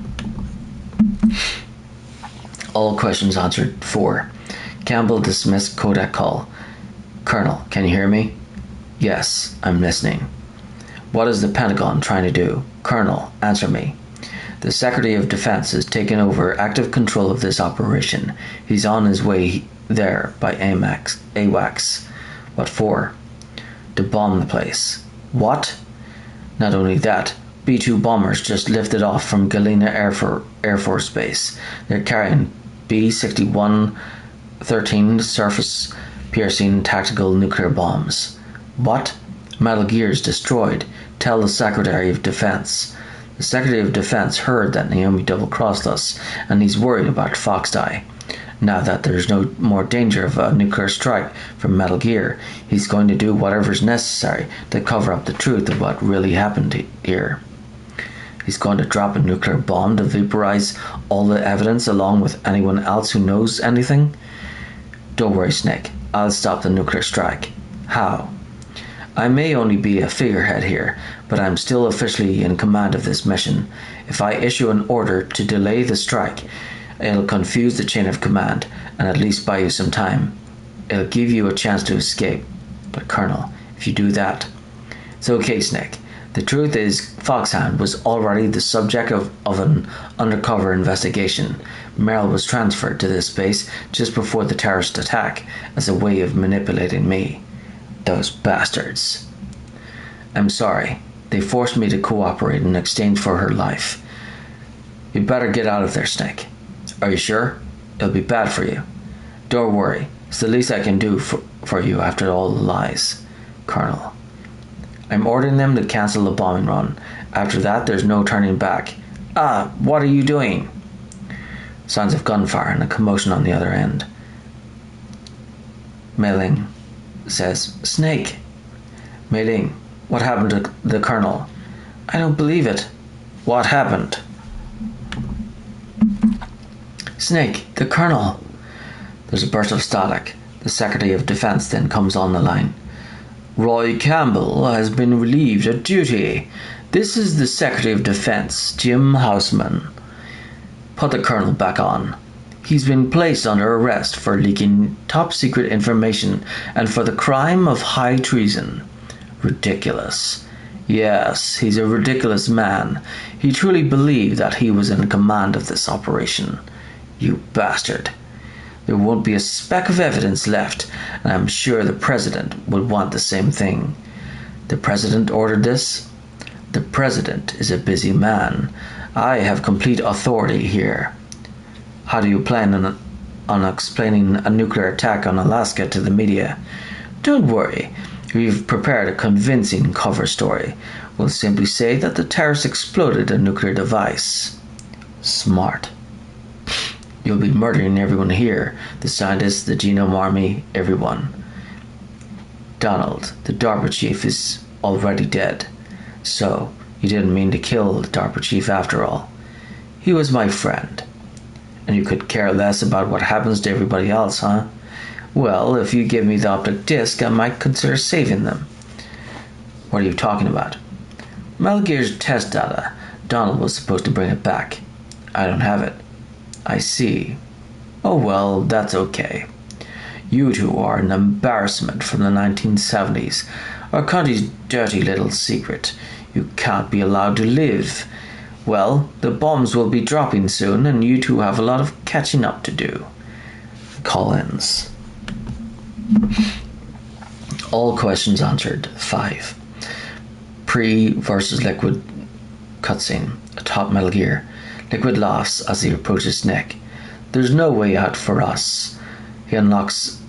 All questions answered 4. Campbell dismissed Kodak call. Colonel, can you hear me? Yes, I'm listening. What is the Pentagon trying to do? Colonel, answer me. The Secretary of Defense has taken over active control of this operation. He's on his way there by AWACS. What for? To bomb the place. What? Not only that, B-2 bombers just lifted off from Galena Air Force Base. They're carrying B-61-13 surface-piercing tactical nuclear bombs. What? Metal Gear's destroyed. Tell the Secretary of Defense. The Secretary of Defense heard that Naomi double-crossed us, and he's worried about Fox Die. Now that there's no more danger of a nuclear strike from Metal Gear, he's going to do whatever's necessary to cover up the truth of what really happened here. He's going to drop a nuclear bomb to vaporize all the evidence along with anyone else who knows anything? Don't worry, Snake. I'll stop the nuclear strike. How? I may only be a figurehead here, but I'm still officially in command of this mission. If I issue an order to delay the strike, it'll confuse the chain of command and at least buy you some time. It'll give you a chance to escape. But Colonel, if you do that... It's okay, Snake. The truth is, Foxhound was already the subject of an undercover investigation. Meryl was transferred to this base just before the terrorist attack as a way of manipulating me. Those bastards. I'm sorry. They forced me to cooperate in exchange for her life. You'd better get out of there, Snake. Are you sure? It'll be bad for you. Don't worry. It's the least I can do for you after all the lies. Colonel. I'm ordering them to cancel the bombing run. After that, there's no turning back. Ah, what are you doing? Sounds of gunfire and a commotion on the other end. Mei Ling says, Snake. Mei Ling, what happened to the Colonel? I don't believe it. What happened? Snake, the Colonel. There's a burst of static. The Secretary of Defense then comes on the line. Roy Campbell has been relieved of duty. This is the Secretary of Defense, Jim Houseman. Put the Colonel back on. He's been placed under arrest for leaking top-secret information and for the crime of high treason. Ridiculous. Yes, he's a ridiculous man. He truly believed that he was in command of this operation. You bastard. There won't be a speck of evidence left, and I'm sure the President would want the same thing. The President ordered this? The President is a busy man. I have complete authority here. How do you plan on explaining a nuclear attack on Alaska to the media? Don't worry. We've prepared a convincing cover story. We'll simply say that the terrorists exploded a nuclear device. Smart. You'll be murdering everyone here. The scientists, the genome army, everyone. Donald, the DARPA chief, is already dead. So, you didn't mean to kill the DARPA chief after all. He was my friend. And you could care less about what happens to everybody else, huh? Well, if you give me the optic disc, I might consider saving them. What are you talking about? Metal Gear's test data. Donald was supposed to bring it back. I don't have it. I see. Oh well, that's okay. You two are an embarrassment from the 1970s. Our country's dirty little secret. You can't be allowed to live. Well, the bombs will be dropping soon, and you two have a lot of catching up to do. Collins. All questions answered. 5. Pre versus Liquid cutscene. Atop Metal Gear. Liquid laughs as he approaches Snake. There's no way out for us. He unlocks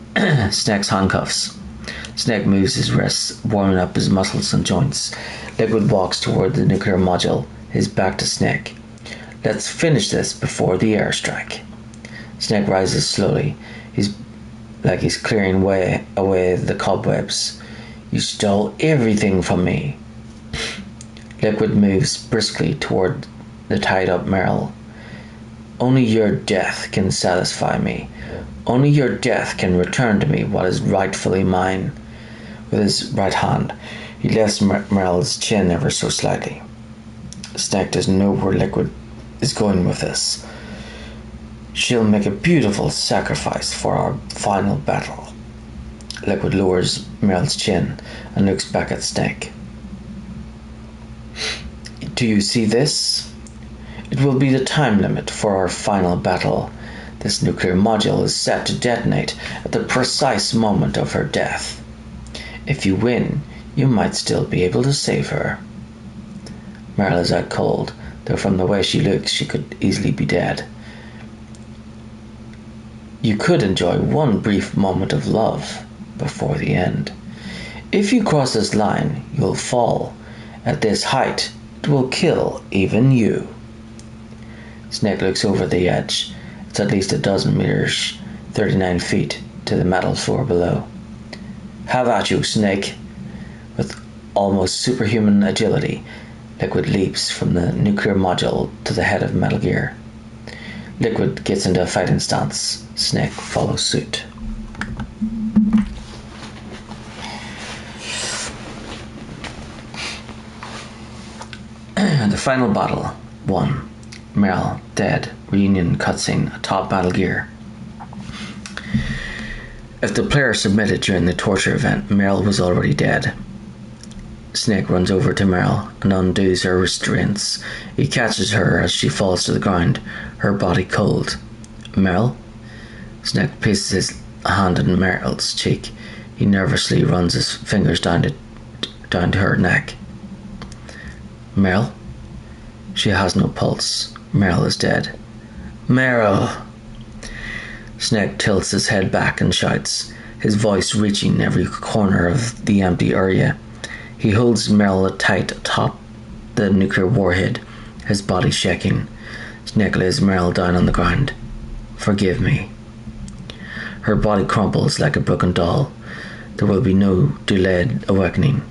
Snake's handcuffs. Snake moves his wrists, warming up his muscles and joints. Liquid walks toward the nuclear module, his back to Snake. Let's finish this before the airstrike. Snake rises slowly. He's clearing away the cobwebs. You stole everything from me. Liquid moves briskly toward the tied-up Meryl. Only your death can satisfy me. Only your death can return to me what is rightfully mine. With his right hand, he lifts Meryl's chin ever so slightly. Snake doesn't know where Liquid is going with this. She'll make a beautiful sacrifice for our final battle. Liquid lowers Meryl's chin and looks back at Snake. Do you see this? It will be the time limit for our final battle. This nuclear module is set to detonate at the precise moment of her death. If you win, you might still be able to save her. Meryl is out cold, though from the way she looks, she could easily be dead. You could enjoy one brief moment of love before the end. If you cross this line, you'll fall. At this height, it will kill even you. Snake looks over the edge. It's at least 12 meters, 39 feet, to the metal floor below. Have at you, Snake. With almost superhuman agility, Liquid leaps from the nuclear module to the head of Metal Gear. Liquid gets into a fighting stance. Snake follows suit. The final battle. 1. Meryl, dead. Reunion cutscene atop Metal Gear. If the player submitted during the torture event, Meryl was already dead. Snake runs over to Meryl and undoes her restraints. He catches her as she falls to the ground, her body cold. Meryl? Snake places his hand on Meryl's cheek. He nervously runs his fingers down to her neck. Meryl? She has no pulse. Meryl is dead. Meryl! Snake tilts his head back and shouts, his voice reaching every corner of the empty area. He holds Meryl tight atop the nuclear warhead, his body shaking. Snake lays Meryl down on the ground. Forgive me. Her body crumbles like a broken doll. There will be no delayed awakening,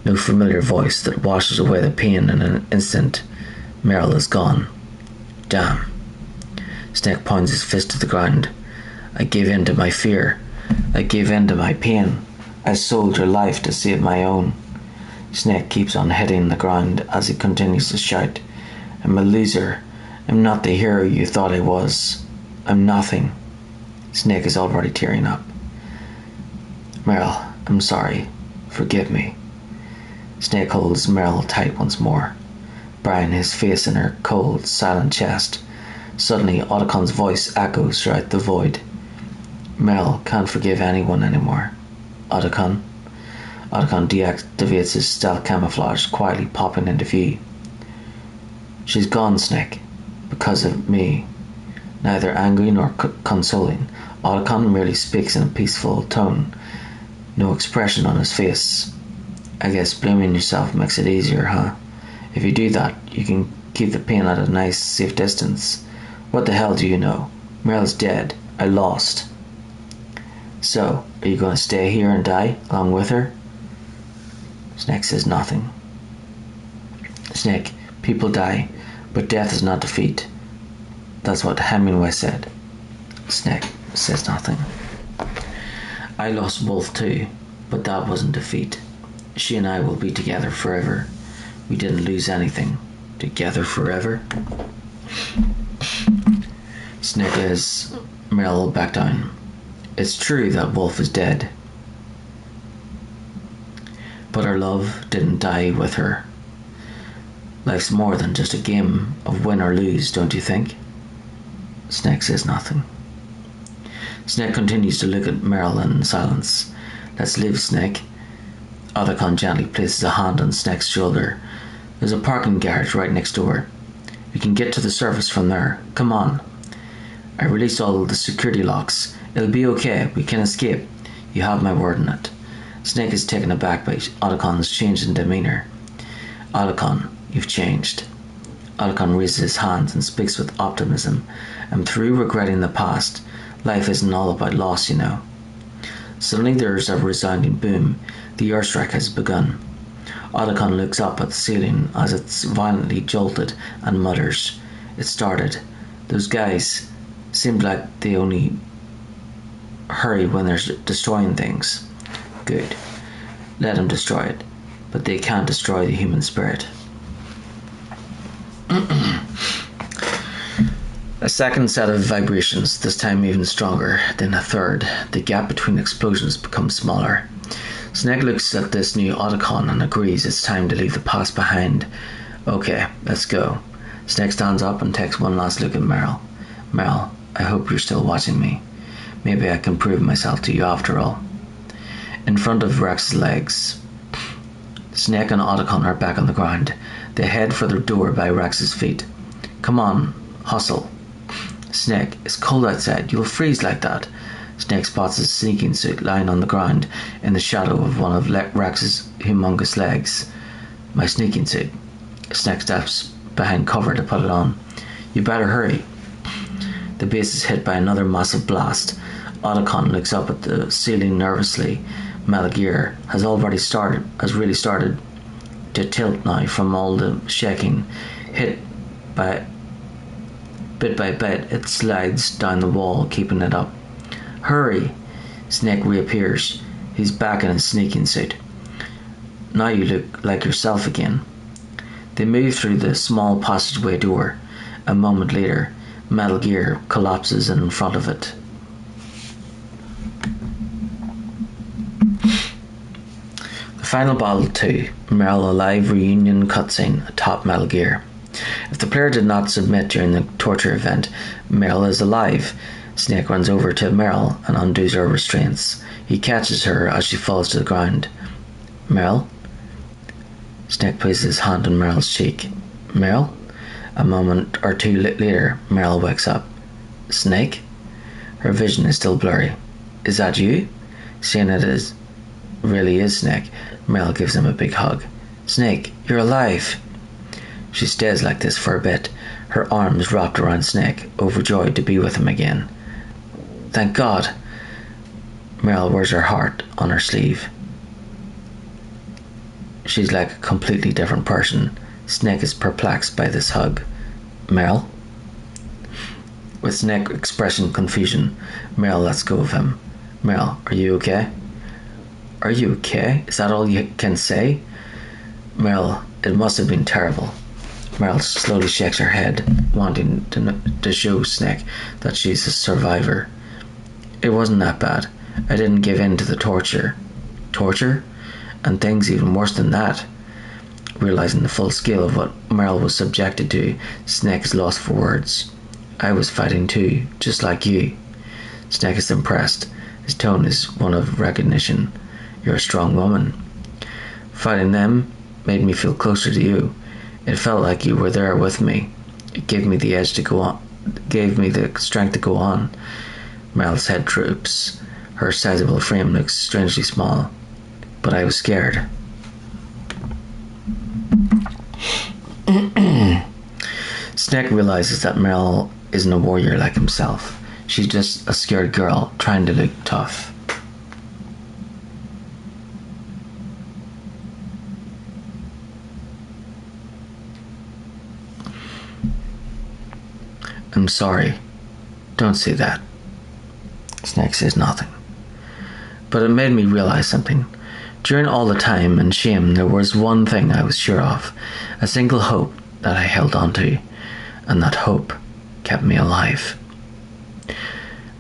no familiar voice that washes away the pain in an instant. Meryl is gone. Damn. Snake points his fist to the ground. I gave in to my fear. I gave in to my pain. I sold your life to save my own. Snake keeps on hitting the ground as he continues to shout. I'm a loser. I'm not the hero you thought I was. I'm nothing. Snake is already tearing up. Meryl, I'm sorry. Forgive me. Snake holds Meryl tight once more, burying his face in her cold, silent chest. Suddenly, Otocon's voice echoes throughout the void. Meryl can't forgive anyone anymore. Otacon. Otacon deactivates his stealth camouflage, quietly popping into view. She's gone, Snake. Because of me. Neither angry nor consoling, Otacon merely speaks in a peaceful tone. No expression on his face. I guess blaming yourself makes it easier, huh? If you do that, you can keep the pain at a nice, safe distance. What the hell do you know? Meryl's dead. I lost. So, are you going to stay here and die along with her? Snake says nothing. Snake, people die, but death is not defeat. That's what Hemingway said. Snake says nothing. I lost Wolf too, but that wasn't defeat. She and I will be together forever. We didn't lose anything. Together forever? Snake lays Meryl back down. It's true that Wolf is dead, but our love didn't die with her. Life's more than just a game of win or lose, don't you think? Snake says nothing. Snake continues to look at Meryl in silence. Let's live, Snake. Otacon gently places a hand on Snake's shoulder. There's a parking garage right next door. We can get to the surface from there. Come on. I released all the security locks. It'll be okay. We can escape. You have my word on it. Snake is taken aback by Otacon's change in demeanor. Otacon, you've changed. Otacon raises his hands and speaks with optimism. I'm through regretting the past. Life isn't all about loss, you know. Suddenly there's a resounding boom. The airstrike has begun. Otacon looks up at the ceiling as it's violently jolted and mutters. It started. Those guys seemed like they only hurry when they're destroying things. Good. Let them destroy it. But they can't destroy the human spirit. A second set of vibrations, this time even stronger, then a third. The gap between explosions becomes smaller. Snake looks at this new Otacon and agrees it's time to leave the past behind. Okay, let's go. Snake stands up and takes one last look at Meryl. Meryl, I hope you're still watching me. Maybe I can prove myself to you after all. In front of Rex's legs, Snake and Otacon are back on the ground. They head for the door by Rex's feet. Come on, hustle. Snake, it's cold outside. You'll freeze like that. Snake spots his sneaking suit lying on the ground in the shadow of one of Rex's humongous legs. My sneaking suit. Snake steps behind cover to put it on. You better hurry. The base is hit by another massive blast. Otacon looks up at the ceiling nervously. Metal Gear has really started to tilt now from all the shaking. Bit by bit, it slides down the wall, keeping it up. Hurry! Snake reappears. He's back in his sneaking suit. Now you look like yourself again. They move through the small passageway door. A moment later, Metal Gear collapses in front of it. The final battle 2, Meryl Alive reunion cutscene atop Metal Gear. If the player did not submit during the torture event, Meryl is alive. Snake runs over to Meryl and undoes her restraints. He catches her as she falls to the ground. Meryl? Snake places his hand on Meryl's cheek. Meryl? A moment or two later, Meryl wakes up. Snake? Her vision is still blurry. Is that you? Seeing it really is Snake, Meryl gives him a big hug. Snake, you're alive! She stays like this for a bit, her arms wrapped around Snake, overjoyed to be with him again. Thank God! Meryl wears her heart on her sleeve. She's like a completely different person. Snake is perplexed by this hug. Meryl? With Snake expressing confusion, Meryl lets go of him. Meryl, are you okay? Are you okay? Is that all you can say? Meryl, it must have been terrible. Meryl slowly shakes her head, wanting to show Snake that she's a survivor. It wasn't that bad. I didn't give in to the torture. Torture? And things even worse than that. Realizing the full scale of what Meryl was subjected to, Snake is lost for words. I was fighting too, just like you. Snake is impressed. His tone is one of recognition. You're a strong woman. Fighting them made me feel closer to you. It felt like you were there with me. It gave me the edge to go on. Gave me the strength to go on. Meryl's head droops. Her sizable frame looks strangely small. But I was scared. Snake realizes that Meryl isn't a warrior like himself. She's just a scared girl trying to look tough. I'm sorry. Don't say that. Snake says nothing. But it made me realize something. During all the time and shame, there was one thing I was sure of. A single hope that I held on to. And that hope kept me alive.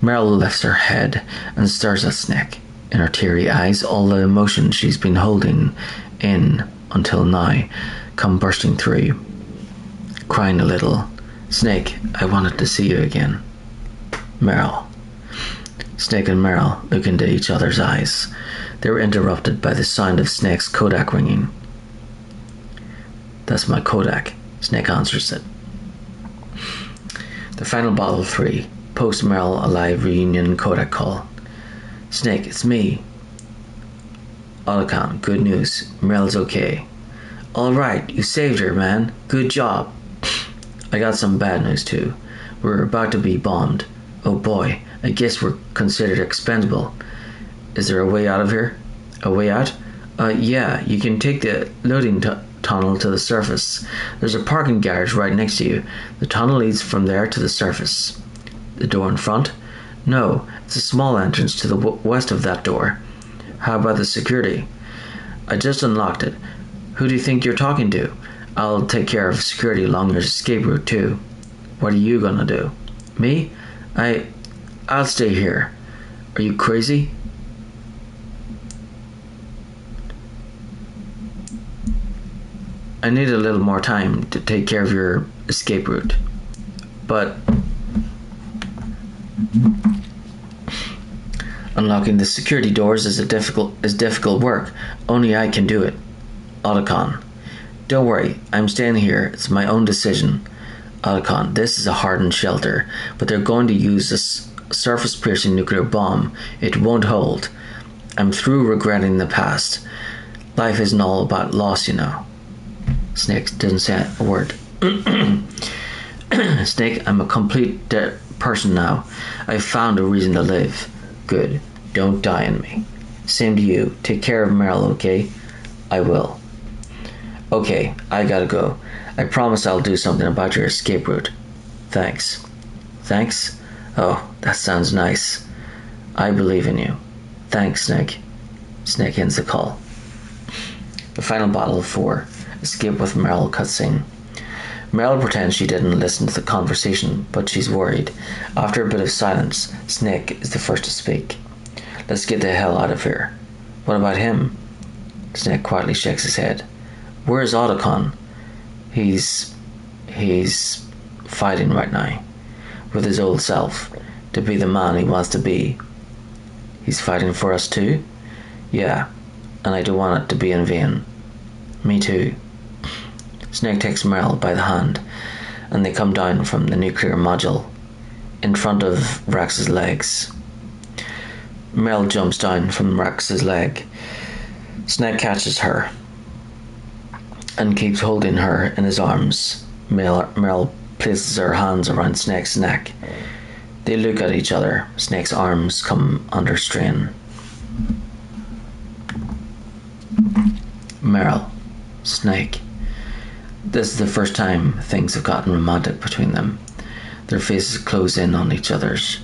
Meryl lifts her head and stares at Snake. In her teary eyes, all the emotion she's been holding in until now come bursting through. Crying a little. Snake, I wanted to see you again. Meryl. Snake and Meryl look into each other's eyes. They were interrupted by the sound of Snake's Kodak ringing. That's my Kodak. Snake answers it. The final bottle 3. Post Meryl a live reunion Kodak call. Snake, it's me. Otacon, good news. Meryl's okay. Alright, you saved her, man. Good job. I got some bad news too. We're about to be bombed. Oh boy, I guess we're considered expendable. Is there a way out of here? A way out? Yeah, you can take the loading tunnel to the surface. There's a parking garage right next to you. The tunnel leads from there to the surface. The door in front? No, it's a small entrance to the west of that door. How about the security? I just unlocked it. Who do you think you're talking to? I'll take care of security along your escape route too. What are you gonna do? Me? I'll stay here. Are you crazy? I need a little more time to take care of your escape route. But unlocking the security doors is difficult work. Only I can do it. Otacon. Don't worry, I'm staying here. It's my own decision. Otacon, this is a hardened shelter, but they're going to use this surface-piercing nuclear bomb. It won't hold. I'm through regretting the past. Life isn't all about loss, you know. Snake didn't say a word. Snake, I'm a complete person now. I've found a reason to live. Good. Don't die on me. Same to you. Take care of Meryl, okay? I will. Okay, I gotta go. I promise I'll do something about your escape route. Thanks. Thanks? Oh, that sounds nice. I believe in you. Thanks, Snake. Snake ends the call. The final bottle 4. Escape with Meryl cutscene. Meryl pretends she didn't listen to the conversation, but she's worried. After a bit of silence, Snake is the first to speak. Let's get the hell out of here. What about him? Snake quietly shakes his head. Where's Otacon? He's fighting right now. With his old self. To be the man he wants to be. He's fighting for us too? Yeah. And I don't want it to be in vain. Me too. Snake takes Meryl by the hand, and they come down from the nuclear module in front of Rex's legs. Meryl jumps down from Rex's leg. Snake catches her and keeps holding her in his arms. Meryl places her hands around Snake's neck. They look at each other. Snake's arms come under strain. Meryl, Snake. This is the first time things have gotten romantic between them. Their faces close in on each other's.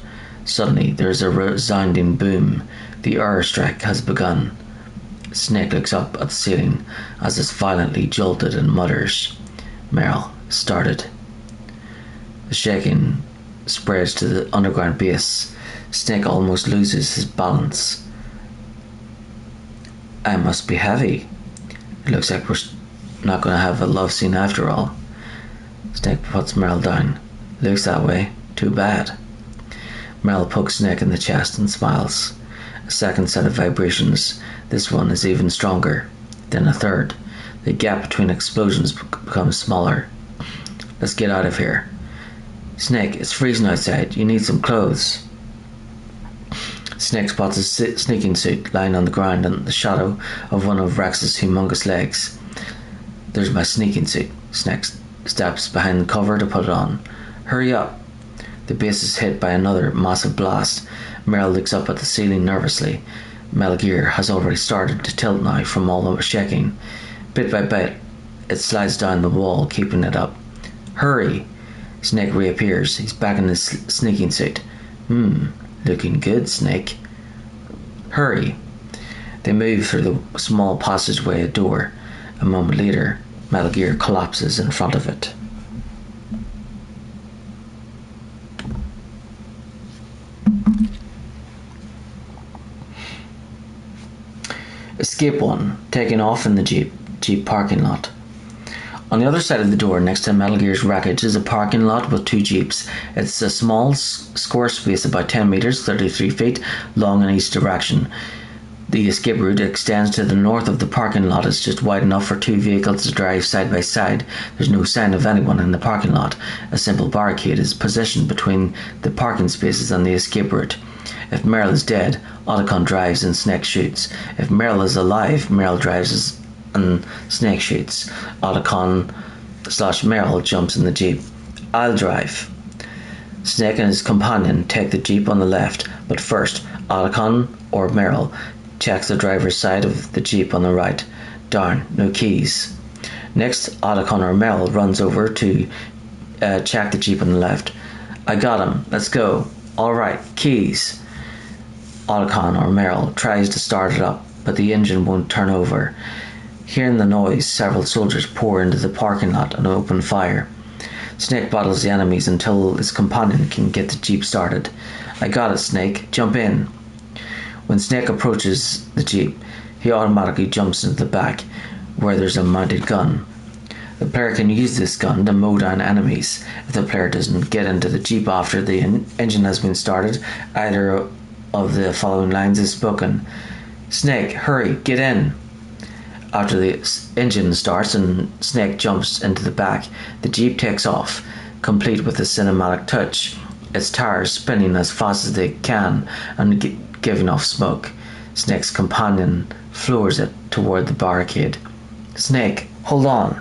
Suddenly, there is a resounding boom. The airstrike has begun. Snake looks up at the ceiling as it's violently jolted and mutters, "Meryl, started." The shaking spreads to the underground base. Snake almost loses his balance. "I must be heavy. It looks like we're not going to have a love scene after all." Snake puts Meryl down. "Looks that way. Too bad." Meryl pokes Snake in the chest and smiles. A second set of vibrations. This one is even stronger. Then a third. The gap between explosions becomes smaller. "Let's get out of here." "Snake, it's freezing outside. You need some clothes." Snake spots a sneaking suit lying on the ground in the shadow of one of Rex's humongous legs. "There's my sneaking suit." Snake steps behind the cover to put it on. "Hurry up." The base is hit by another massive blast. Meryl looks up at the ceiling nervously. Metal Gear has already started to tilt now from all the shaking. Bit by bit, it slides down the wall, keeping it up. "Hurry!" Snake reappears. He's back in his sneaking suit. Looking good, Snake." "Hurry." They move through the small passageway, a door. A moment later, Metal Gear collapses in front of it. Escape 1, taking off in the Jeep parking lot. On the other side of the door, next to Metal Gear's wreckage, is a parking lot with two Jeeps. It's a small, square space about 10 meters, 33 feet, long in each direction. The escape route extends to the north of the parking lot. It's just wide enough for two vehicles to drive side by side. There's no sign of anyone in the parking lot. A simple barricade is positioned between the parking spaces and the escape route. If Meryl is dead, Otacon drives and Snake shoots. If Meryl is alive, Meryl drives and Snake shoots. Otacon/Meryl jumps in the Jeep. "I'll drive." Snake and his companion take the Jeep on the left, but first, Otacon or Meryl checks the driver's side of the Jeep on the right. Darn, no keys. Next, Otacon or Meryl runs over to check the Jeep on the left. "I got him. Let's go." "All right, keys." Otacon or Meryl tries to start it up, but the engine won't turn over. Hearing the noise, several soldiers pour into the parking lot and open fire. Snake battles the enemies until his companion can get the Jeep started. "I got it, Snake. Jump in." When Snake approaches the Jeep, he automatically jumps into the back, where there's a mounted gun. The player can use this gun to mow down enemies. If the player doesn't get into the Jeep after the engine has been started, either of the following lines is spoken. "Snake, hurry, get in." After the engine starts and Snake jumps into the back, the Jeep takes off, complete with a cinematic touch, its tires spinning as fast as they can and giving off smoke. Snake's companion floors it toward the barricade. "Snake, hold on."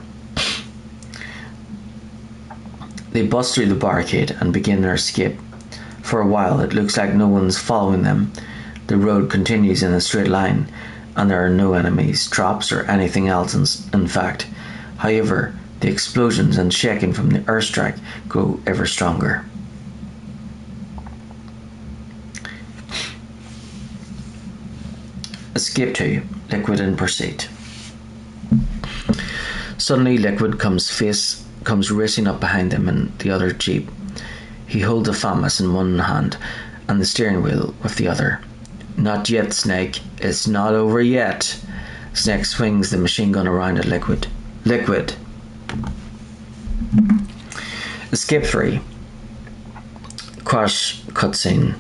They bust through the barricade and begin their escape. For a while, it looks like no one's following them. The road continues in a straight line, and there are no enemies, traps, or anything else in fact. However, the explosions and shaking from the airstrike grow ever stronger. Escape 2, Liquid in Pursuit. Suddenly, Liquid comes racing up behind them in the other Jeep. He holds a FAMAS in one hand and the steering wheel with the other. "Not yet, Snake. It's not over yet." Snake swings the machine gun around at Liquid. "Liquid." Escape 3. Crash cutscene.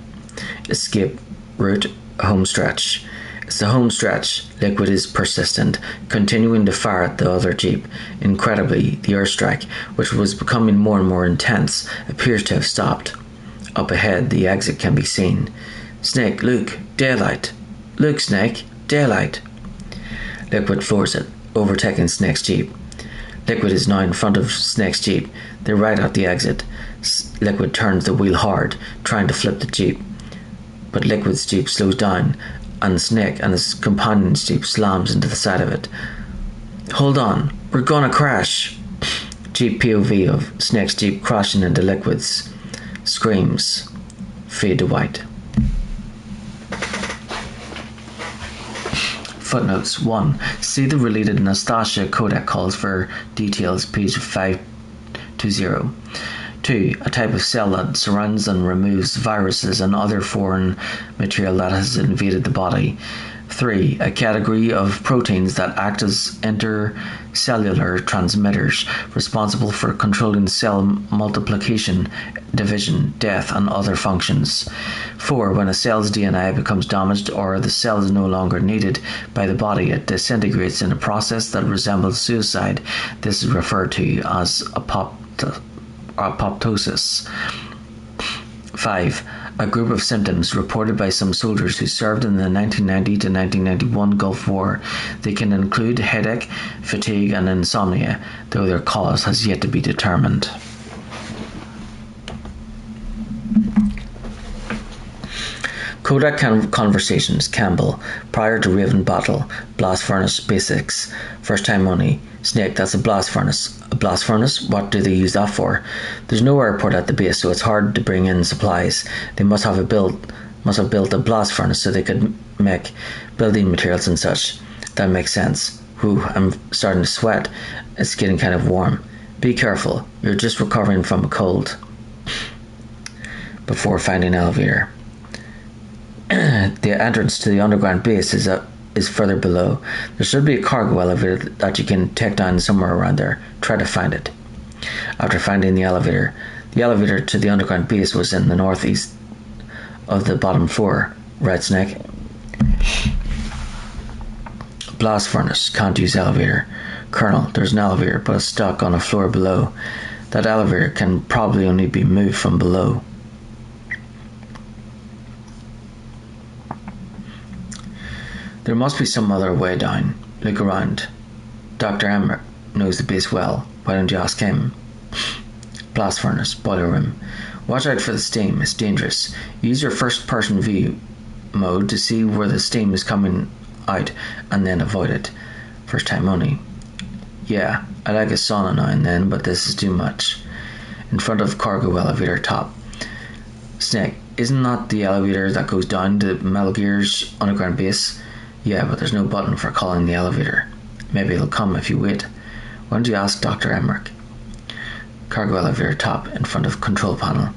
Escape route, home stretch. It's the home stretch. Liquid is persistent, continuing to fire at the other jeep. Incredibly, the airstrike, which was becoming more and more intense, appears to have stopped. Up ahead, the exit can be seen. Snake, Luke, daylight. Luke, Snake, daylight. Liquid floors it, overtaking Snake's jeep. Liquid is now in front of Snake's jeep. They're right at the exit. Liquid turns the wheel hard, trying to flip the jeep. But Liquid's jeep slows down, and Snake and his companion's jeep slams into the side of it. Hold on, we're gonna crash. Jeep POV of Snake's jeep crashing into Liquid's. Screams. Fade to white. Footnotes. 1. See the related Nastasia codec calls for details, page 520. 2. A type of cell that surrounds and removes viruses and other foreign material that has invaded the body. 3. A category of proteins that act as intercellular transmitters responsible for controlling cell multiplication, division, death, and other functions. 4. When a cell's DNA becomes damaged or the cell is no longer needed by the body, it disintegrates in a process that resembles suicide. This is referred to as apoptosis. 5. A group of symptoms reported by some soldiers who served in the 1990 to 1991 Gulf War. They can include headache, fatigue, and insomnia, though their cause has yet to be determined. Kodak Conversations, Campbell, prior to Raven Battle, Blast Furnace Basics, first time only. Snake, that's a blast furnace. A blast furnace? What do they use that for? There's no airport at the base, so it's hard to bring in supplies. They must have built a blast furnace so they could make building materials and such. That makes sense. Whew, I'm starting to sweat. It's getting kind of warm. Be careful. You're just recovering from a cold. Before finding elevator. The entrance to the underground base is further below. There should be a cargo elevator that you can take down somewhere around there. Try to find it. After finding the elevator to the underground base was in the northeast of the bottom floor. Right, Snake? Blast furnace. Can't use elevator. Colonel, there's an elevator, but it's stuck on a floor below. That elevator can probably only be moved from below. There must be some other way down. Look around. Dr. Emmer knows the base well. Why don't you ask him? Blast furnace, boiler room. Watch out for the steam. It's dangerous. Use your first-person view mode to see where the steam is coming out and then avoid it. First time only. Yeah, I like a sauna now and then, but this is too much. In front of cargo elevator top. Snake, isn't that the elevator that goes down to Metal Gear's underground base? Yeah, but there's no button for calling the elevator. Maybe it'll come if you wait. Why don't you ask Dr. Emmerich? Cargo elevator top, in front of control panel.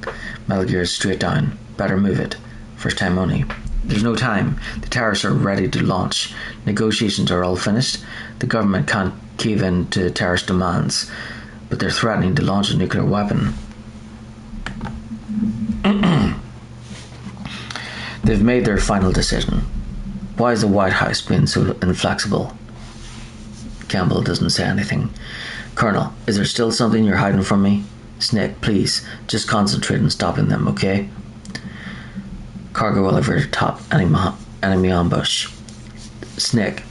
Metal Gear is straight down. Better move it. First time only. There's no time. The terrorists are ready to launch. Negotiations are all finished. The government can't cave in to terrorist demands, but they're threatening to launch a nuclear weapon. They've made their final decision. Why is the White House being so inflexible? Campbell doesn't say anything. Colonel, is there still something you're hiding from me? Snake, please, just concentrate on stopping them, okay? Cargo elevator top, enemy ambush. Snake,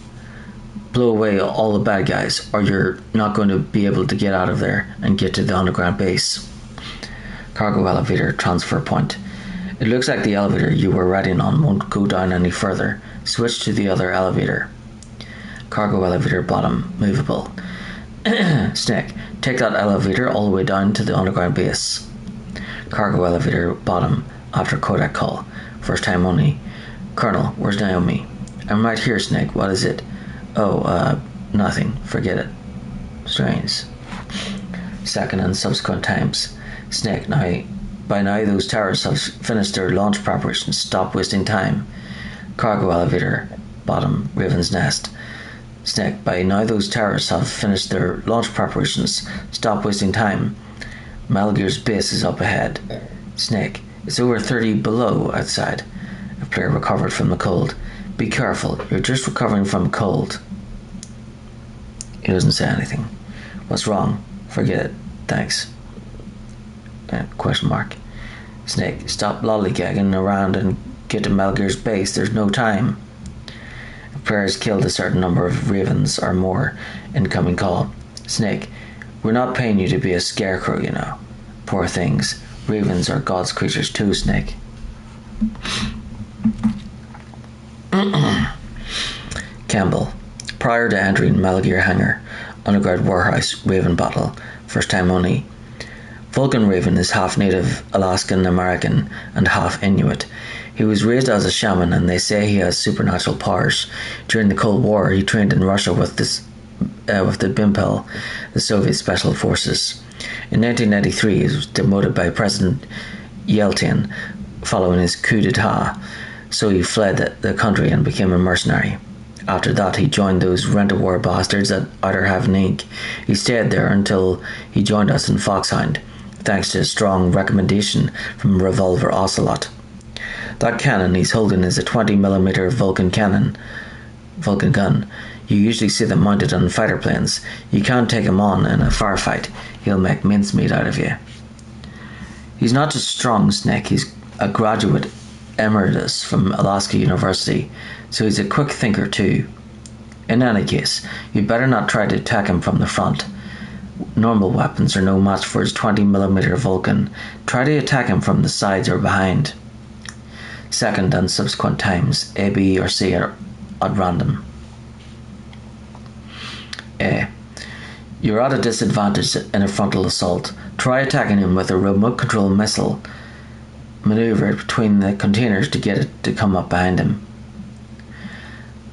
blow away all the bad guys, or you're not going to be able to get out of there and get to the underground base. Cargo elevator transfer point. It looks like the elevator you were riding on won't go down any further. Switch to the other elevator. Cargo elevator bottom, movable. Snake, take that elevator all the way down to the underground base. Cargo elevator bottom, after Kodak call. First time only. Colonel, where's Naomi? I'm right here, Snake. What is it? Oh, nothing. Forget it. Strange. Second and subsequent times. Snake, by now those terrorists have finished their launch preparations. Stop wasting time. Cargo elevator, bottom, Raven's Nest. Snake, by now those terrorists have finished their launch preparations. Stop wasting time. Metal Gear's base is up ahead. Snake, it's over 30 below outside. A player recovered from the cold. Be careful, you're just recovering from a cold. He doesn't say anything. What's wrong? Forget it. Thanks. Question mark. Snake, stop lollygagging around and get to Malgear's base. There's no time. If Prayer has killed a certain number of ravens or more, incoming call. Snake, we're not paying you to be a scarecrow, you know. Poor things. Ravens are God's creatures too, Snake. Campbell. Prior to entering Malgear Hangar, underground warehouse, Raven Battle. First time only. Vulcan Raven is half native Alaskan American and half Inuit. He was raised as a shaman and they say he has supernatural powers. During the Cold War, he trained in Russia with the BIMPEL, the Soviet Special Forces. In 1993, he was demoted by President Yeltsin following his coup d'etat, so he fled the country and became a mercenary. After that, he joined those rent-a-war bastards at Outer Heaven Inc. He stayed there until he joined us in Foxhound, thanks to a strong recommendation from Revolver Ocelot. That cannon he's holding is a 20mm Vulcan gun. You usually see them mounted on fighter planes. You can't take him on in a firefight. He'll make mincemeat out of you. He's not just strong, Snake. He's a graduate emeritus from Alaska University, so he's a quick thinker too. In any case, you better not try to attack him from the front. Normal weapons are no match for his 20mm Vulcan. Try to attack him from the sides or behind. Second and subsequent times, A, B, or C are at random. A. You're at a disadvantage in a frontal assault. Try attacking him with a remote control missile. Maneuver between the containers to get it to come up behind him.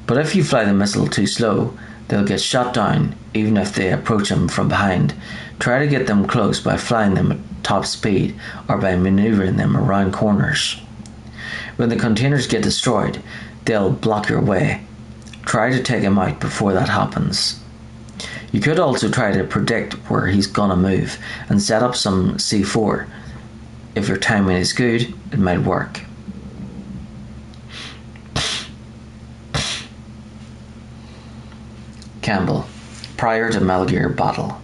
But if you fly the missile too slow, they'll get shot down even if they approach him from behind. Try to get them close by flying them at top speed or by maneuvering them around corners. When the containers get destroyed, they'll block your way. Try to take him out before that happens. You could also try to predict where he's gonna move and set up some C4. If your timing is good, it might work. Campbell. Prior to Malgear Battle.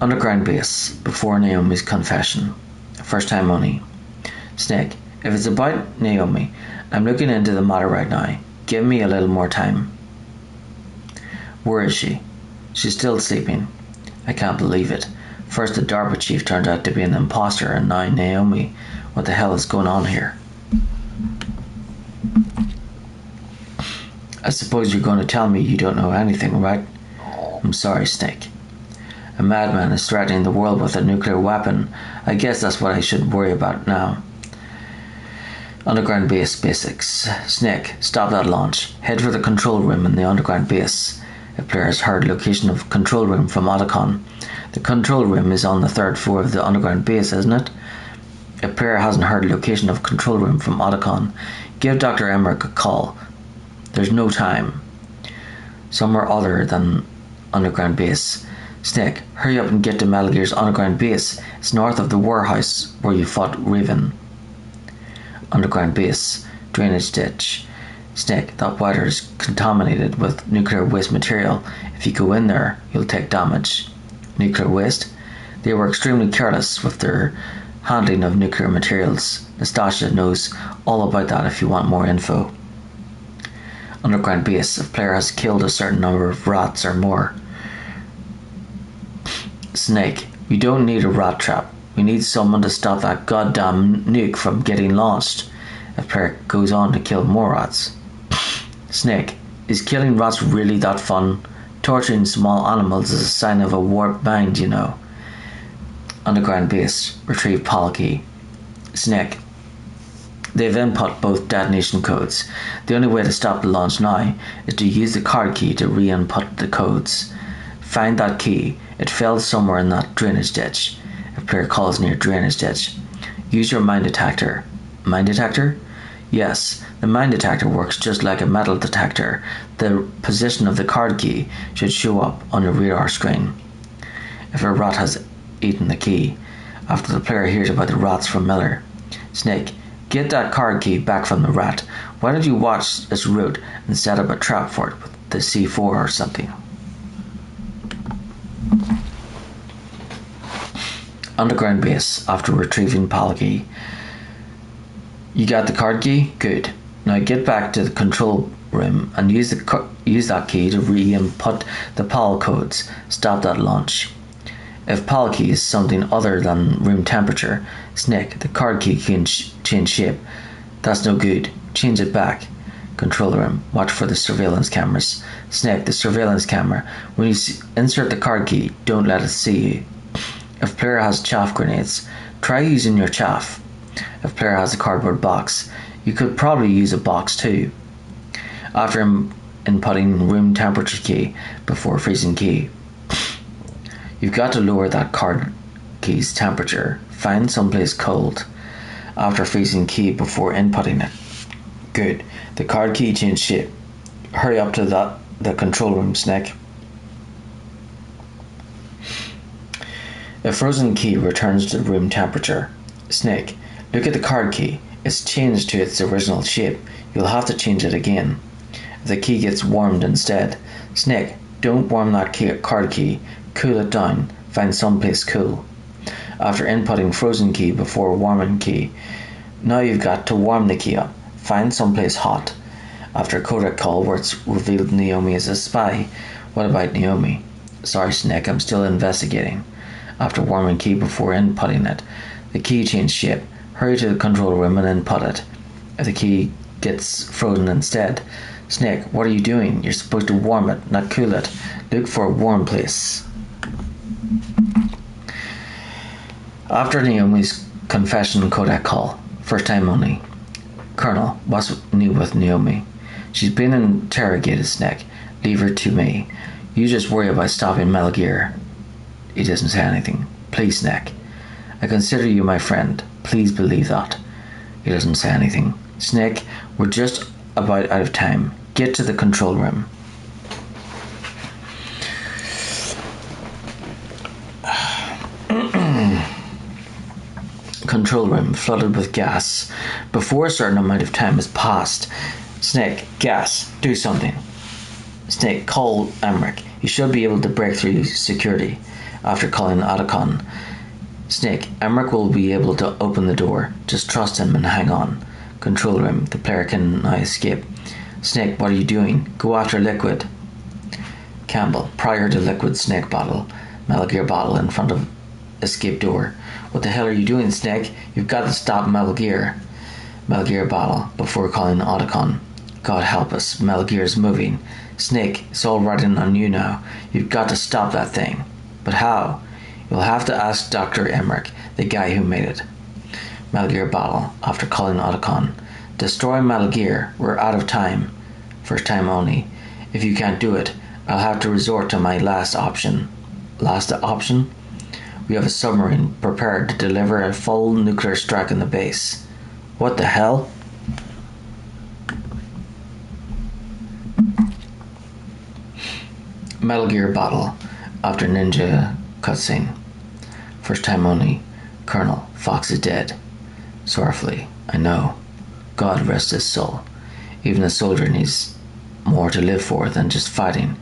Underground base. Before Naomi's confession. First time only. Snake. If it's about Naomi, I'm looking into the matter right now. Give me a little more time. Where is she? She's still sleeping. I can't believe it. First the DARPA chief turned out to be an imposter, and now Naomi. What the hell is going on here? I suppose you're going to tell me you don't know anything, right? I'm sorry, Snake. A madman is threatening the world with a nuclear weapon. I guess that's what I should worry about now. Underground base basics. Snake, stop that launch. Head for the control room in the underground base. A player has heard location of control room from Otacon. The control room is on the 3rd floor of the underground base, isn't it? A player hasn't heard location of control room from Otacon. Give Dr. Emmerich a call. There's no time. Somewhere other than underground base. Snake, hurry up and get to Malgear's underground base. It's north of the warehouse where you fought Raven. Underground base. Drainage ditch. Snake, that water is contaminated with nuclear waste material. If you go in there, you'll take damage. Nuclear waste? They were extremely careless with their handling of nuclear materials. Nastasia knows all about that if you want more info. Underground base. If player has killed a certain number of rats or more. Snake, we don't need a rat trap. We need someone to stop that goddamn nuke from getting launched. If player goes on to kill more rats. Snake, is killing rats really that fun? Torturing small animals is a sign of a warped mind, you know. Underground base. Retrieve Pal key. Snake, they've input both detonation codes. The only way to stop the launch now is to use the card key to re-input the codes. Find that key. It fell somewhere in that drainage ditch. If player calls near drainage ditch, use your mine detector. Mine detector? Yes, the mine detector works just like a metal detector. The position of the card key should show up on your radar screen. If a rat has eaten the key, after the player hears about the rats from Miller. Snake, Get that card key back from the rat. Why don't you watch this route and set up a trap for it with the C4 or something? Underground base after retrieving Palki. You got the card key? Good. Now get back to the control room and use that key to re-input the PAL codes. Stop that launch. If PAL key is something other than room temperature, Snake, the card key can change shape. That's no good. Change it back. Control room. Watch for the surveillance cameras. Snake, the surveillance camera. When you insert the card key, don't let it see you. If player has chaff grenades, try using your chaff. If player has a cardboard box, you could probably use a box too. After inputting room temperature key before freezing key, you've got to lower that card key's temperature. Find someplace cold. After freezing key before inputting it. Good. The card key changed shape. Hurry up to the control room, Snake. If frozen key returns to room temperature, Snake, look at the card key. It's changed to its original shape. You'll have to change it again. If the key gets warmed instead, Snake, don't warm that card key. Cool it down. Find someplace cool. After inputting frozen key before warming key, now you've got to warm the key up. Find someplace hot. After codec call where it's revealed Naomi is a spy, what about Naomi? Sorry, Snake, I'm still investigating. After warming key before inputting it, the key changed shape. Hurry to the control room and input it. If the key gets frozen instead, Snake, what are you doing? You're supposed to warm it, not cool it. Look for a warm place. After Naomi's confession codec call, first time only. Colonel, what's new with Naomi? She's been interrogated, Snake. Leave her to me. You just worry about stopping Metal Gear. He doesn't say anything. Please, Snake. I consider you my friend. Please believe that. He doesn't say anything. Snake, we're just about out of time. Get to the control room. Control room flooded with gas. Before a certain amount of time has passed. Snake, gas, do something. Snake, call Emmerich. He should be able to break through security. After calling Otacon, Snake, Emmerich will be able to open the door. Just trust him and hang on. Control room, the player can now escape. Snake, what are you doing? Go after Liquid. Campbell, prior to Liquid, Snake bottle. Metal Gear bottle in front of escape door. What the hell are you doing, Snake? You've got to stop Metal Gear. Metal Gear bottle, before calling Otacon. God help us, Metal Gear's moving. Snake, it's all riding on you now. You've got to stop that thing. But how? You'll have to ask Dr. Emmerich, the guy who made it. Metal Gear bottle, after calling Otacon. Destroy Metal Gear. We're out of time. First time only. If you can't do it, I'll have to resort to my last option. Last option? We have a submarine prepared to deliver a full nuclear strike on the base. What the hell? Metal Gear bottle, after Ninja cutscene. First time only. Colonel, Fox is dead. Sorrowfully, I know. God rest his soul. Even a soldier needs more to live for than just fighting.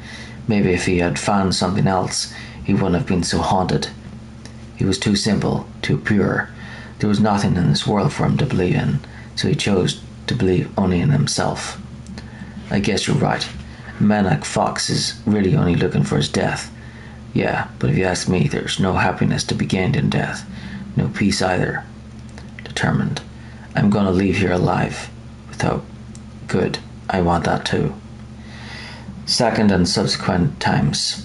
Maybe if he had found something else, he wouldn't have been so haunted. He was too simple, too pure. There was nothing in this world for him to believe in, so he chose to believe only in himself. I guess you're right. A man like Fox is really only looking for his death. Yeah, but if you ask me, there's no happiness to be gained in death. No peace either. Determined. I'm going to leave here alive. With hope. Good. I want that too. Second and subsequent times.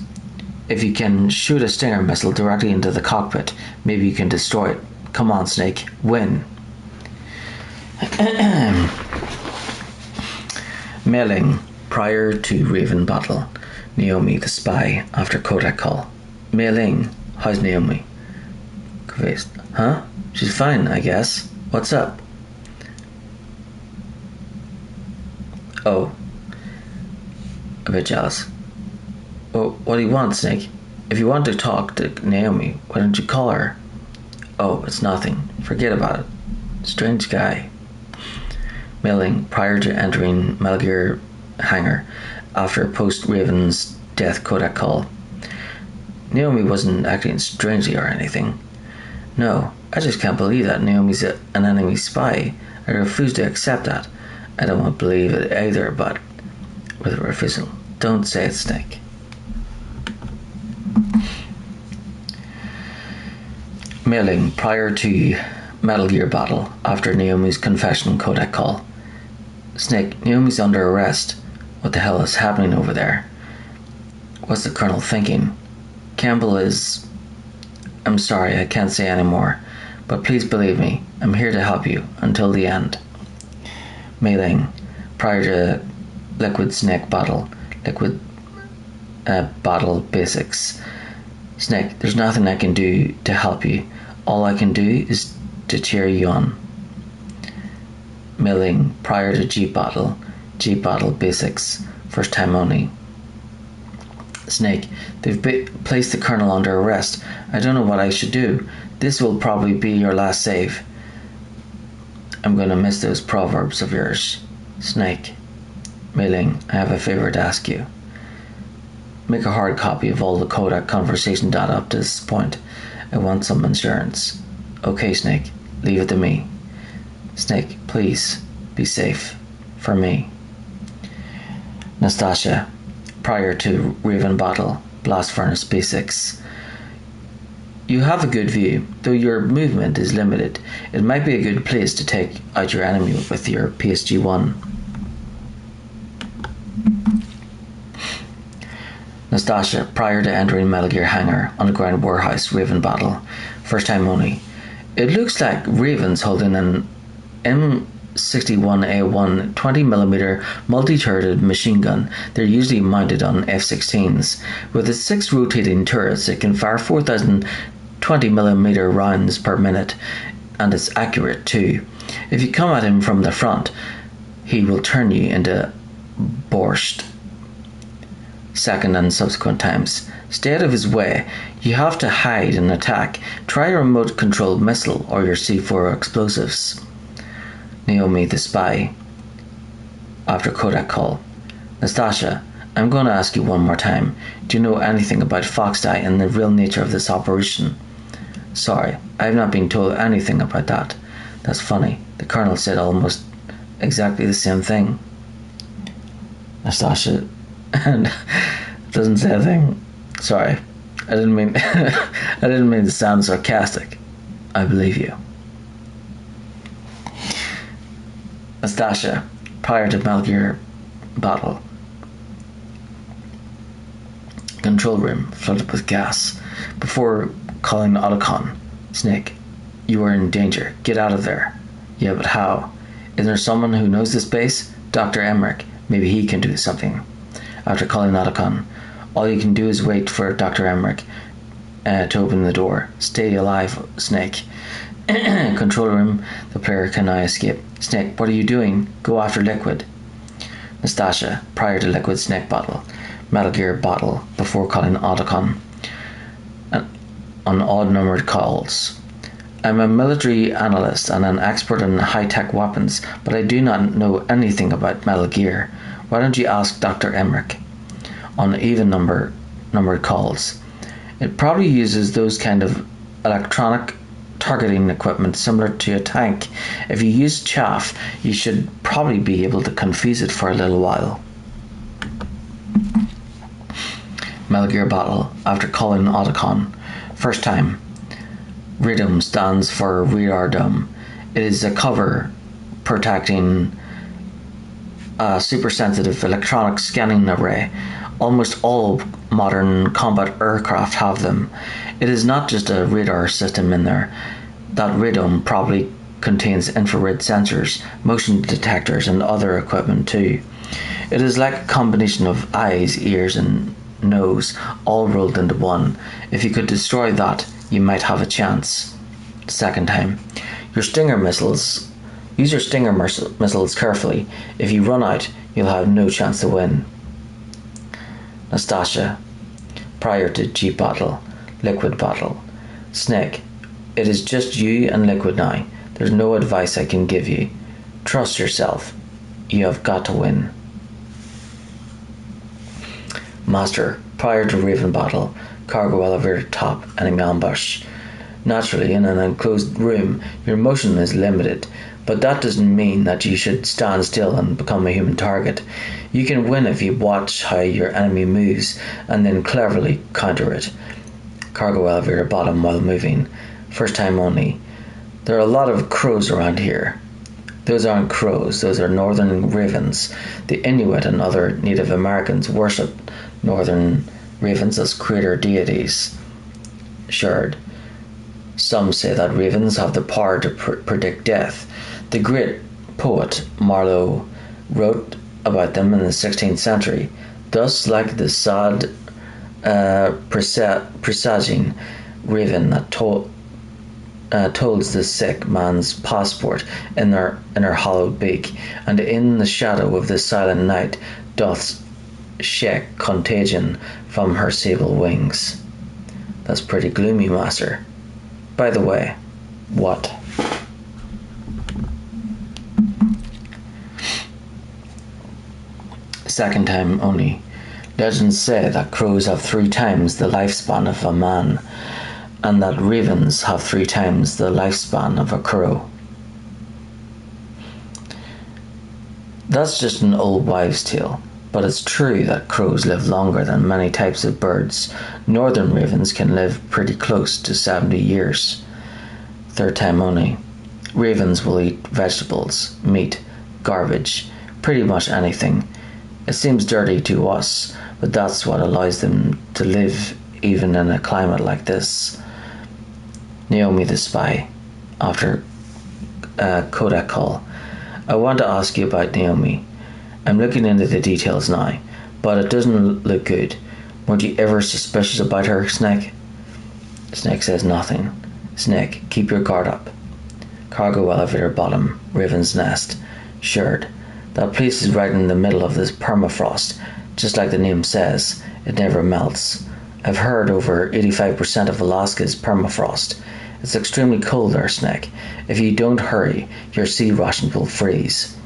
If you can shoot a Stinger missile directly into the cockpit, maybe you can destroy it. Come on, Snake. Win. Mailing. Prior to Raven battle. Naomi, the spy, after codec call. Mailing. How's Naomi? Confused. Huh? She's fine, I guess. What's up? Oh. A bit jealous. Well, what do you want, Snake? If you want to talk to Naomi, why don't you call her? Oh, it's nothing. Forget about it. Strange guy. Mailing prior to entering Metal Gear hangar after post-Raven's death codec call. Naomi wasn't acting strangely or anything. No, I just can't believe that Naomi's an enemy spy. I refuse to accept that. I don't want to believe it either, but with a refusal. Don't say it, Snake. Mailing prior to Metal Gear battle after Naomi's confession codec call. Snake, Naomi's under arrest. What the hell is happening over there? What's the Colonel thinking? Campbell is... I'm sorry, I can't say any more. But please believe me, I'm here to help you until the end. Mailing prior to Liquid Snake battle. Liquid battle basics. Snake, there's nothing I can do to help you. All I can do is to cheer you on. Mailing prior to Jeep battle basics. First time only. Snake, they've placed the Colonel under arrest. I don't know what I should do. This will probably be your last save. I'm going to miss those proverbs of yours. Snake. Mailing, I have a favor to ask you. Make a hard copy of all the codec conversation data up to this point. I want some insurance. Okay, Snake. Leave it to me. Snake, please. Be safe. For me. Nastasia. Prior to Raven battle. Blast Furnace Basics. You have a good view, though your movement is limited. It might be a good place to take out your enemy with your PSG-1. Nastasia, prior to entering Metal Gear hangar, underground warehouse, Raven battle. First time only. It looks like Raven's holding an M61A1 20mm multi-turreted machine gun. They're usually mounted on F-16s. With its 6 rotating turrets, it can fire 4,020mm rounds per minute, and it's accurate too. If you come at him from the front, he will turn you into borscht. Second and subsequent times. Stay out of his way. You have to hide and attack. Try a remote controlled missile or your C4 explosives. Naomi the spy. After codec call. Nastasia, I'm going to ask you one more time. Do you know anything about Foxdie and the real nature of this operation? Sorry, I have not been told anything about that. That's funny. The Colonel said almost exactly the same thing. Nastasia and doesn't say a thing. Sorry, I didn't mean to sound sarcastic. I believe you. Nastasia, prior to Metal Gear battle. Control room flooded with gas. Before calling Otacon. Snake, you are in danger. Get out of there. Yeah, but how? Is there someone who knows this base? Dr. Emmerich. Maybe he can do something. After calling Otacon, all you can do is wait for Dr. Emmerich to open the door. Stay alive, Snake. Control room, the player can now escape. Snake, what are you doing? Go after Liquid. Nastasia, prior to Liquid Snake battle. Metal Gear battle, before calling Otacon. On odd-numbered calls. I'm a military analyst and an expert in high-tech weapons, but I do not know anything about Metal Gear. Why don't you ask Dr. Emmerich? On even-numbered calls. It probably uses those kind of electronic targeting equipment similar to a tank. If you use chaff, you should probably be able to confuse it for a little while. Metal Gear battle, after calling Otacon. First time. Radome stands for radar dome. It is a cover protecting a super-sensitive electronic scanning array. Almost all modern combat aircraft have them. It is not just a radar system in there. That radome probably contains infrared sensors, motion detectors, and other equipment too. It is like a combination of eyes, ears, and nose, all rolled into one. If you could destroy that, you might have a chance. Second time. Your Stinger missiles. Use your Stinger missiles carefully. If you run out, you'll have no chance to win. Nastasia. Prior to Jeep battle. Liquid battle. Snake. It is just you and Liquid now. There's no advice I can give you. Trust yourself. You have got to win. Master, prior to Raven battle, cargo elevator top, enemy ambush. Naturally, in an enclosed room, your motion is limited, but that doesn't mean that you should stand still and become a human target. You can win if you watch how your enemy moves and then cleverly counter it. Cargo elevator bottom while moving. First time only. There are a lot of crows around here. Those aren't crows, those are northern ravens. The Inuit and other Native Americans worship northern ravens as creator deities. Shard. Some say that ravens have the power to predict death. The great poet Marlowe wrote about them in the 16th century. Thus, like the sad presaging raven that tolls the sick man's passport in her hollow beak, and in the shadow of the silent night doth shake contagion from her sable wings. That's pretty gloomy, master. By the way, what? Second time only. Legends say that crows have 3 times the lifespan of a man, and that ravens have 3 times the lifespan of a crow. That's just an old wives' tale, but it's true that crows live longer than many types of birds. Northern ravens can live pretty close to 70 years. Third time only. Ravens will eat vegetables, meat, garbage, pretty much anything. It seems dirty to us, but that's what allows them to live even in a climate like this. Naomi the spy, after Kodak call. I want to ask you about Naomi. I'm looking into the details now, but it doesn't look good. Weren't you ever suspicious about her, Snake? Snake says nothing. Snake, keep your guard up. Cargo elevator bottom, Raven's Nest. Shard. That place is right in the middle of this permafrost. Just like the name says, it never melts. I've heard over 85% of Alaska is permafrost. It's extremely cold there, Snake. If you don't hurry, your sea rations will freeze.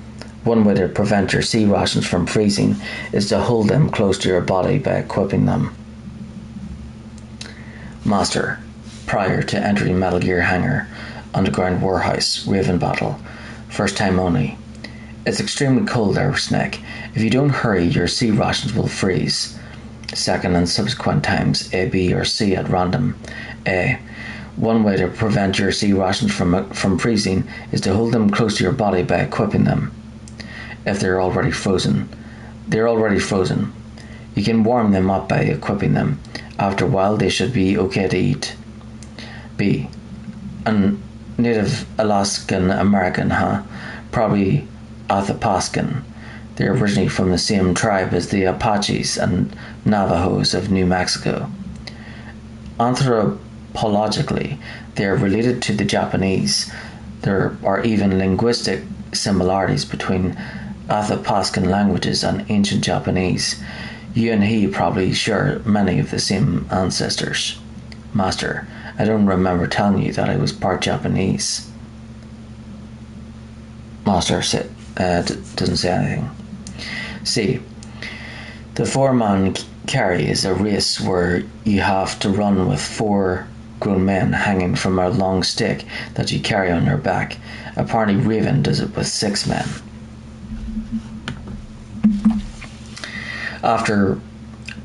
One way to prevent your sea rations from freezing is to hold them close to your body by equipping them. Master, prior to entering Metal Gear Hangar, Underground Warehouse, Raven Battle. First time only. It's extremely cold there, Snake. If you don't hurry, your sea rations will freeze. Second and subsequent times, A, B, or C at random. A. One way to prevent your sea rations from freezing is to hold them close to your body by equipping them. If they're already frozen. They're already frozen. You can warm them up by equipping them. After a while, they should be okay to eat. B. A native Alaskan American, huh? Probably Athapascan. They're originally from the same tribe as the Apaches and Navajos of New Mexico. Anthropologically, they are related to the Japanese. There are even linguistic similarities between Athapascan languages and ancient Japanese. You and he probably share many of the same ancestors. Master, I don't remember telling you that I was part Japanese. Master doesn't say anything. C. The 4-man carry is a race where you have to run with 4 grown men hanging from a long stick that you carry on your back. Apparently Raven does it with 6 men. After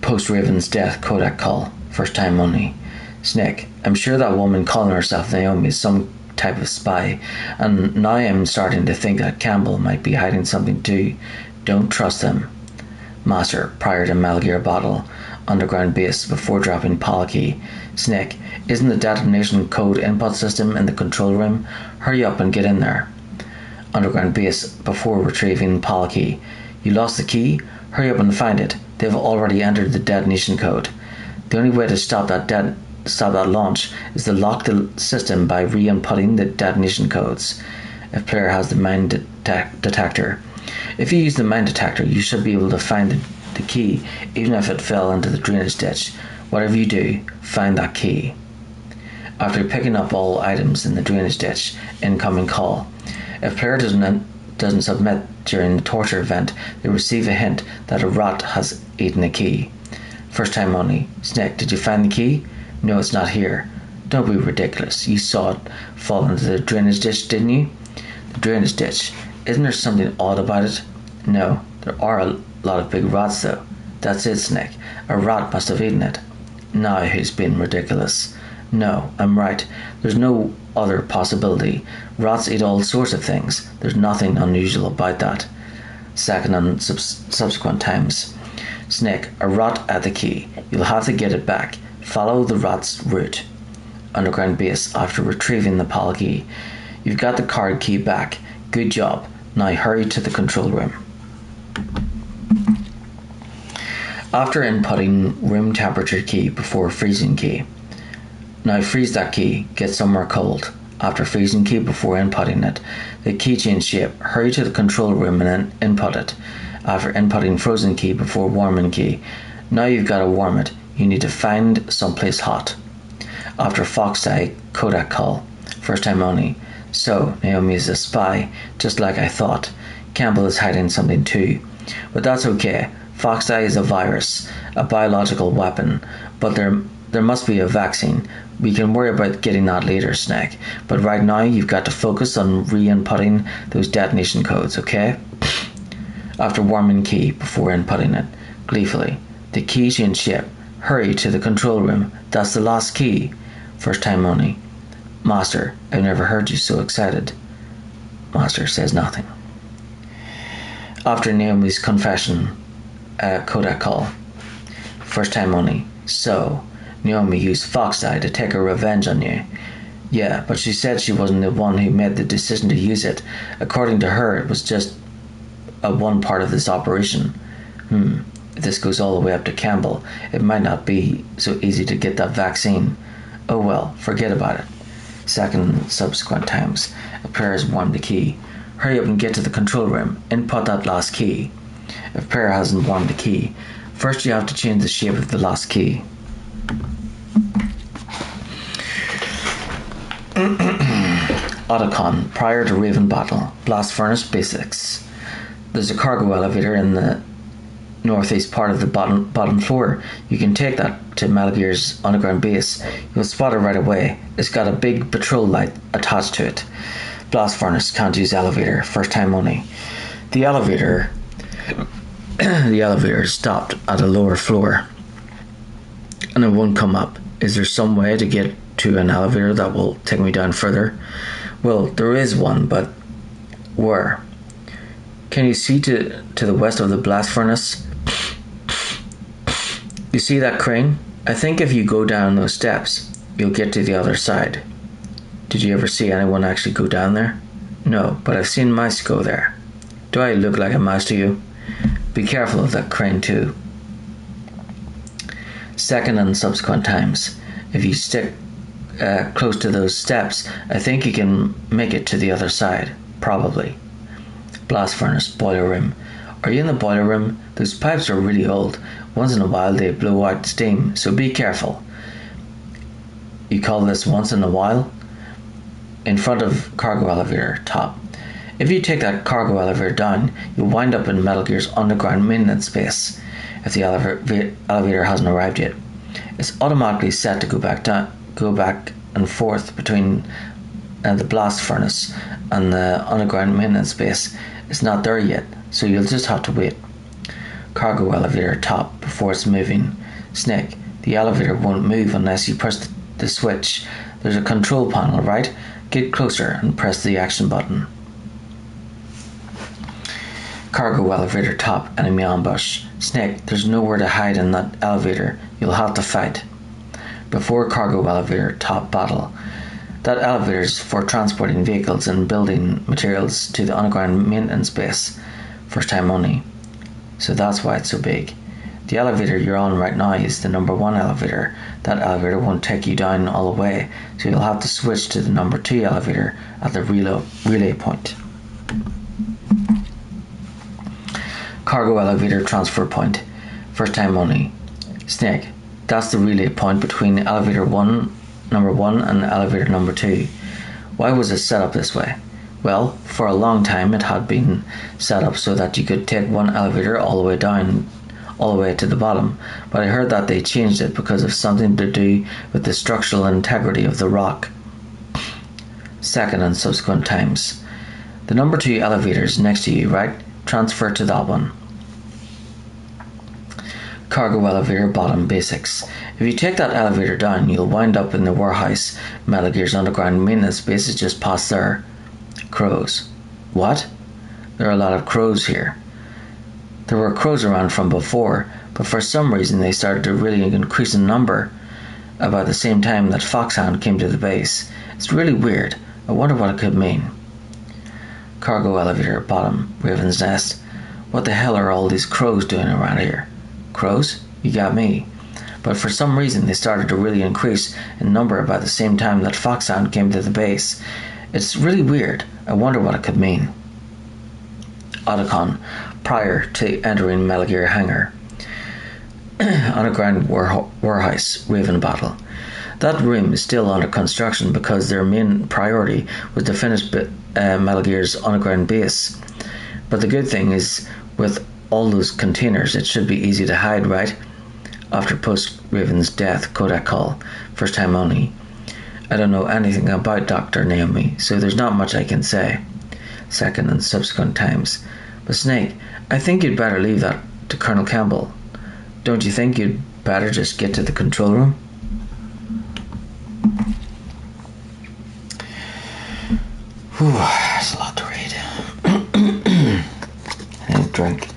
post-Raven's death, Kodak call. First time only. Snake, I'm sure that woman calling herself Naomi is some type of spy, and now I'm starting to think that Campbell might be hiding something too. Don't trust him. Master, prior to Metal Gear Battle, underground base before dropping Pollocky. Snake, isn't the detonation code input system in the control room? Hurry up and get in there. Underground base before retrieving Pollocky. You lost the key? Hurry up and find it. They've already entered the detonation code. The only way to stop that launch is to lock the system by re-inputting the detonation codes. If player has the mine detector. If you use the mine detector, you should be able to find the key, even if it fell into the drainage ditch. Whatever you do, find that key. After picking up all items in the drainage ditch, incoming call. If player doesn't submit during the torture event, they receive a hint that a rat has eaten a key. First time only. Snake, did you find the key? No, it's not here. Don't be ridiculous. You saw it fall into the drainage ditch, didn't you? The drainage ditch. Isn't there something odd about it? No, there are a lot of big rats though. That's it, Snake. A rat must have eaten it. Now he's being ridiculous. No, I'm right. There's no other possibility. Rats eat all sorts of things. There's nothing unusual about that. Second and subsequent times. Snake, a rat at the key. You'll have to get it back. Follow the rat's route. Underground base after retrieving the PAL key. You've got the card key back. Good job. Now hurry to the control room. After inputting room temperature key before freezing key. Now freeze that key. Get somewhere cold. After freezing key before inputting it. The key change shape. Hurry to the control room and then input it. After inputting frozen key before warming key. Now you've got to warm it. You need to find someplace hot. After Fox Eye Kodak call. First time only. So, Naomi is a spy, just like I thought. Campbell is hiding something too. But that's okay. Fox Eye is a virus, a biological weapon. But there must be a vaccine. We can worry about getting that later, Snake. But right now, you've got to focus on re-inputting those detonation codes, okay? After warming key before inputting it. Gleefully. The key change shape. Hurry to the control room. That's the last key. First time only. Master, I've never heard you so excited. Master says nothing. After Naomi's confession, Kodak call. First time only. So, Naomi used Fox Eye to take her revenge on you. Yeah, but she said she wasn't the one who made the decision to use it. According to her, it was just a one part of this operation. If this goes all the way up to Campbell, it might not be so easy to get that vaccine. Oh well, forget about it. Second and subsequent times. If Pear has warmed the key. Hurry up and get to the control room. Input that last key. If Pear hasn't warmed the key, first you have to change the shape of the last key. Otacon, prior to Raven Battle. Blast Furnace Basics. There's a cargo elevator in the northeast part of the bottom floor. You can take that to Metal Gear's underground base. You'll spot it right away. It's got a big patrol light attached to it. Blast Furnace can't use elevator. First time only. The elevator is stopped at a lower floor and it won't come up. Is there some way to get to an elevator that will take me down further? Well, there is one, but where? Can you see to the west of the blast furnace? You see that crane? I think if you go down those steps, you'll get to the other side. Did you ever see anyone actually go down there? No, but I've seen mice go there. Do I look like a mouse to you? Be careful of that crane too. Second and subsequent times. If you stick close to those steps, I think you can make it to the other side. Probably. Blast furnace, boiler room. Are you in the boiler room? Those pipes are really old. Once in a while they blow out steam, so be careful. You call this once in a while? In front of cargo elevator, top. If you take that cargo elevator down, you'll wind up in Metal Gear's underground maintenance base if the elevator hasn't arrived yet. It's automatically set to go back and forth between the blast furnace and the underground maintenance base. It's not there yet, so you'll just have to wait. Cargo elevator top before it's moving. Snake, the elevator won't move unless you press the switch. There's a control panel, right? Get closer and press the action button. Cargo elevator top, enemy ambush. Snake, there's nowhere to hide in that elevator. You'll have to fight. Before cargo elevator top battle. That elevator is for transporting vehicles and building materials to the underground maintenance base. First time only. So that's why it's so big. The elevator you're on right now is the number 1 elevator. That elevator won't take you down all the way, so you'll have to switch to the number 2 elevator at the relay point. Cargo elevator transfer point. First time only. Snake, that's the relay point between elevator number 1 and elevator number 2. Why was it set up this way? Well, for a long time it had been set up so that you could take one elevator all the way down, all the way to the bottom, but I heard that they changed it because of something to do with the structural integrity of the rock. Second and subsequent times. The number 2 elevator's next to you, right? Transfer to that one. Cargo elevator bottom basics. If you take that elevator down, you'll wind up in the warehouse. Metal Gear's underground maintenance base is just past there. Crows. What? There are a lot of crows here. There were crows around from before, but for some reason they started to really increase in number about the same time that Foxhound came to the base. It's really weird. I wonder what it could mean. Cargo elevator bottom, Raven's Nest. What the hell are all these crows doing around here? Crows? You got me. But for some reason they started to really increase in number about the same time that Foxhound came to the base. It's really weird. I wonder what it could mean. Otacon, prior to entering Metal Gear Hangar. Underground warehouse, Raven Battle. That room is still under construction because their main priority was to finish Metal Gear's underground base. But the good thing is, with all those containers, it should be easy to hide, right? After post-Raven's death, Kodak call. First time only. I don't know anything about Dr. Naomi, so there's not much I can say. Second and subsequent times. But Snake, I think you'd better leave that to Colonel Campbell. Don't you think you'd better just get to the control room? Whew, that's a lot to read. I need a drink.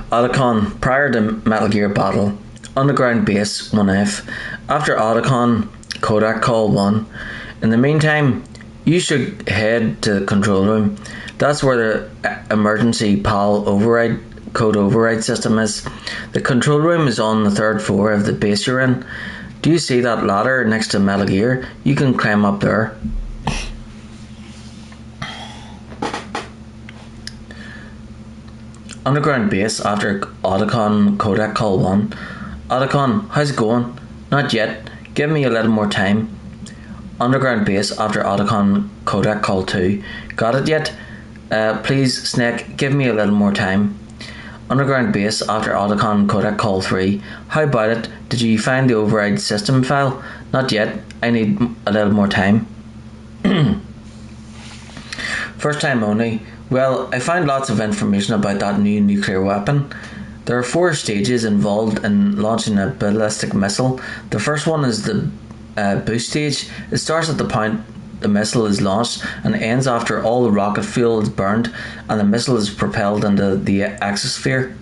Otacon, prior to Metal Gear Battle, Underground Base 1F, after Otacon, Kodak Call 1. In the meantime, you should head to the control room. That's where the emergency PAL override, code override system is. The control room is on the 3rd floor of the base you're in. Do you see that ladder next to Metal Gear? You can climb up there. Underground base after Otacon Kodak Call 1. Otacon, how's it going? Not yet. Give me a little more time. Underground base after Otacon Kodak Call 2. Got it yet? Please, Snake, give me a little more time. Underground base after Otacon Kodak Call 3. How about it? Did you find the override system file? Not yet. I need a little more time. First time only. Well, I found lots of information about that new nuclear weapon. There are 4 stages involved in launching a ballistic missile. The first one is the boost stage. It starts at the point the missile is launched and ends after all the rocket fuel is burned and the missile is propelled into the exosphere.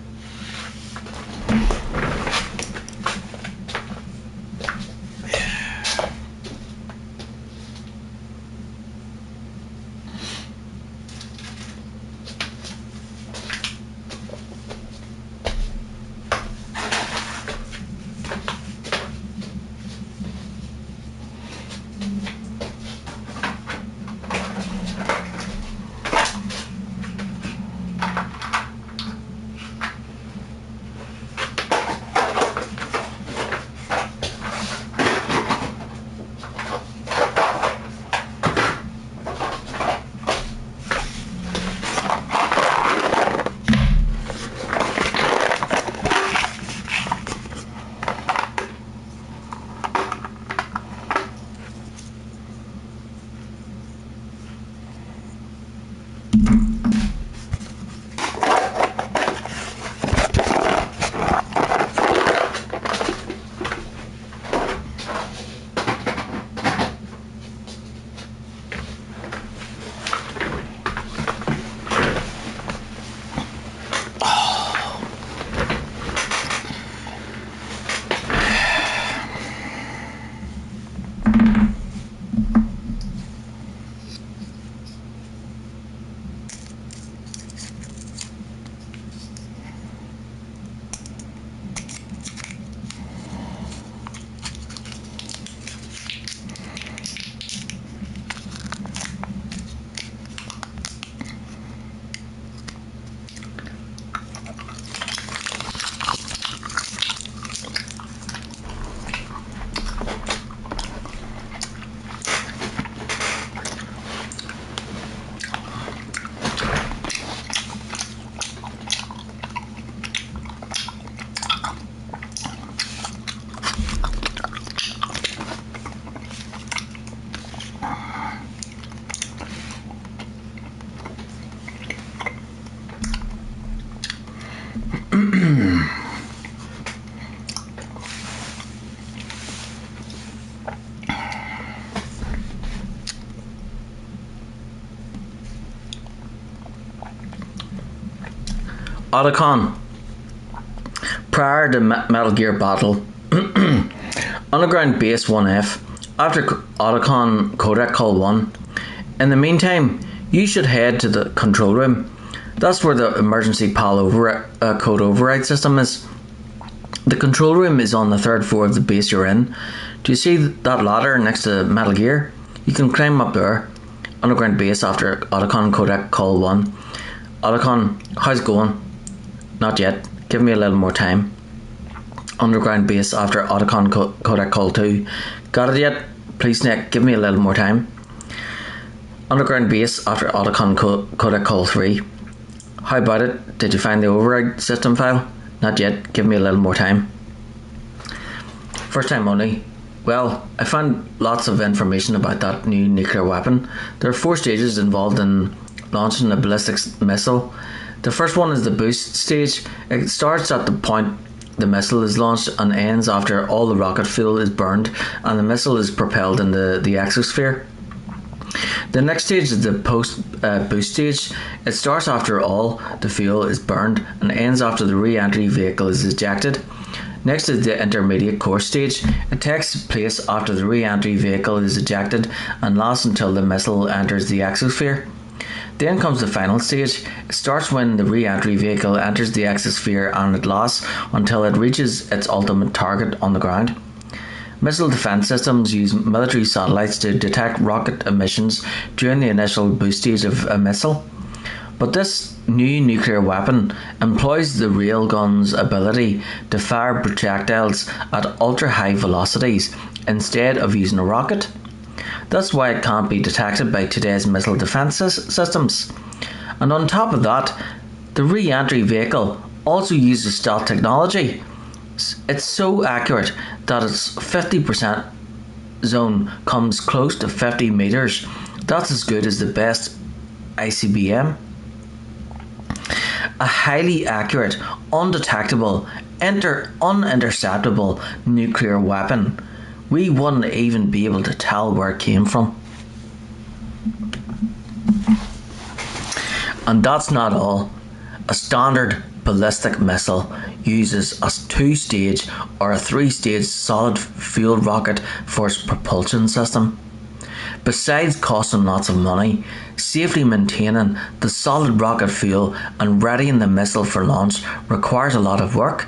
Otacon. Prior to Metal Gear Battle, Underground Base 1F, after Otacon Codec Call 1. In the meantime, you should head to the control room. That's where the emergency PAL code override system is. The control room is on the 3rd floor of the base you're in. Do you see that ladder next to Metal Gear? You can climb up there. Underground Base after Otacon Codec Call 1. Otacon, how's it going? Not yet. Give me a little more time. Underground Base after Otacon Codec Call 2. Got it yet? Please, Nick, give me a little more time. Underground Base after Otacon Codec Call 3. How about it? Did you find the override system file? Not yet. Give me a little more time. First time only. Well, I found lots of information about that new nuclear weapon. There are 4 stages involved in launching a ballistic missile. The first one is the boost stage. It starts at the point the missile is launched and ends after all the rocket fuel is burned and the missile is propelled into the exosphere. The next stage is the post-boost stage. It starts after all the fuel is burned and ends after the re-entry vehicle is ejected. Next is the intermediate course stage. It takes place after the re-entry vehicle is ejected and lasts until the missile enters the exosphere. Then comes the final stage. It starts when the re-entry vehicle enters the exosphere and it lasts until it reaches its ultimate target on the ground. Missile defense systems use military satellites to detect rocket emissions during the initial boost stage of a missile. But this new nuclear weapon employs the railgun's ability to fire projectiles at ultra-high velocities instead of using a rocket. That's why it can't be detected by today's missile defense systems. And on top of that, the re-entry vehicle also uses stealth technology. It's so accurate that its 50% zone comes close to 50 meters. That's as good as the best ICBM. A highly accurate, undetectable, uninterceptable nuclear weapon. We wouldn't even be able to tell where it came from. And that's not all. A standard ballistic missile uses a 2-stage or a 3-stage solid fuel rocket for its propulsion system. Besides costing lots of money, safely maintaining the solid rocket fuel and readying the missile for launch requires a lot of work.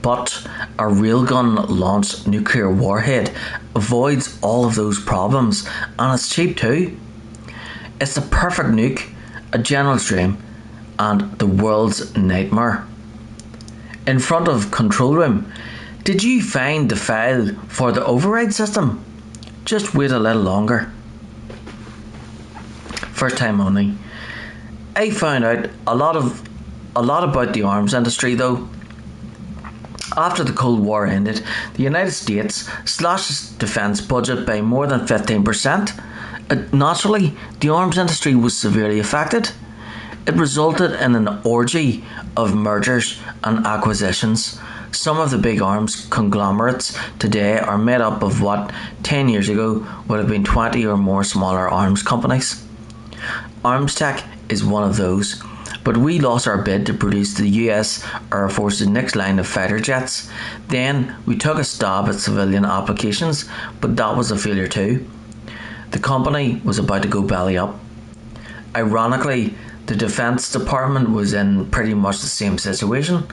But a railgun launched nuclear warhead avoids all of those problems, and it's cheap too. It's the perfect nuke, a general's dream, and the world's nightmare. In front of control room, did you find the file for the override system? Just wait a little longer. First time only. I found out a lot about the arms industry though. After the Cold War ended, the United States slashed its defence budget by more than 15%. Naturally, the arms industry was severely affected. It resulted in an orgy of mergers and acquisitions. Some of the big arms conglomerates today are made up of what 10 years ago would have been 20 or more smaller arms companies. Arms Tech is one of those. But we lost our bid to produce the US Air Force's next line of fighter jets. Then we took a stab at civilian applications, but that was a failure too. The company was about to go belly up. Ironically, the Defence Department was in pretty much the same situation.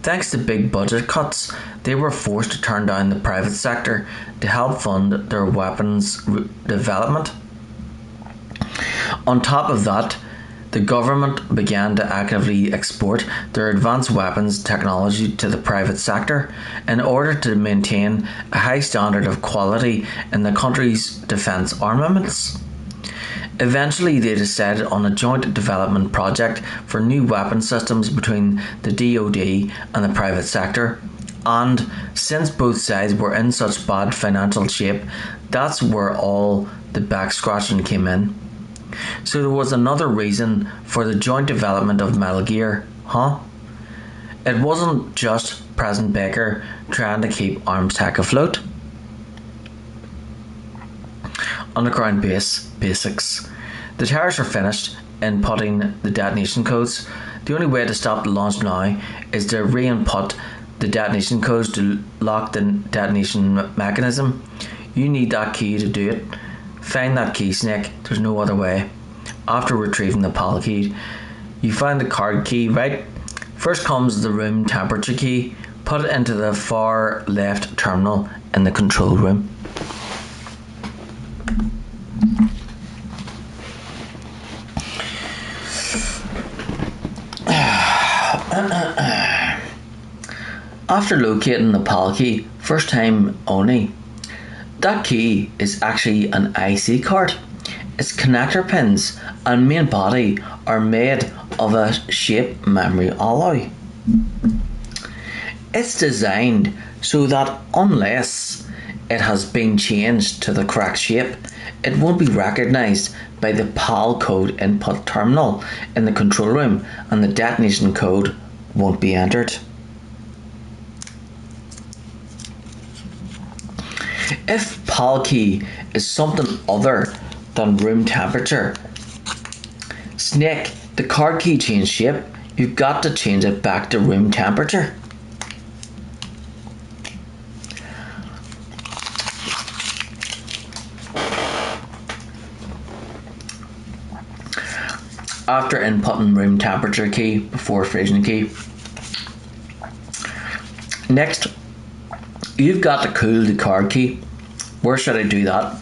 Thanks to big budget cuts, they were forced to turn down the private sector to help fund their weapons development. On top of that, the government began to actively export their advanced weapons technology to the private sector in order to maintain a high standard of quality in the country's defence armaments. Eventually, they decided on a joint development project for new weapon systems between the DoD and the private sector. And since both sides were in such bad financial shape, that's where all the back scratching came in. So there was another reason for the joint development of Metal Gear, huh? It wasn't just President Baker trying to keep Arms Tech afloat. Underground base basics. The towers are finished inputting the detonation codes. The only way to stop the launch now is to re-input the detonation codes to lock the detonation mechanism. You need that key to do it. Find that key, Snake. There's no other way. After retrieving the PAL key, you find the card key, right? First comes the room temperature key. Put it into the far left terminal in the control room. After locating the PAL key, first time only, that key is actually an IC card. Its connector pins and main body are made of a shape memory alloy. It's designed so that unless it has been changed to the correct shape, it won't be recognised by the PAL code input terminal in the control room, and the detonation code won't be entered. If PAL key is something other than room temperature, Snake, the card key changed shape, you've got to change it back to room temperature. After inputting room temperature key before freezing key, next you've got to cool the card key. Where should I do that?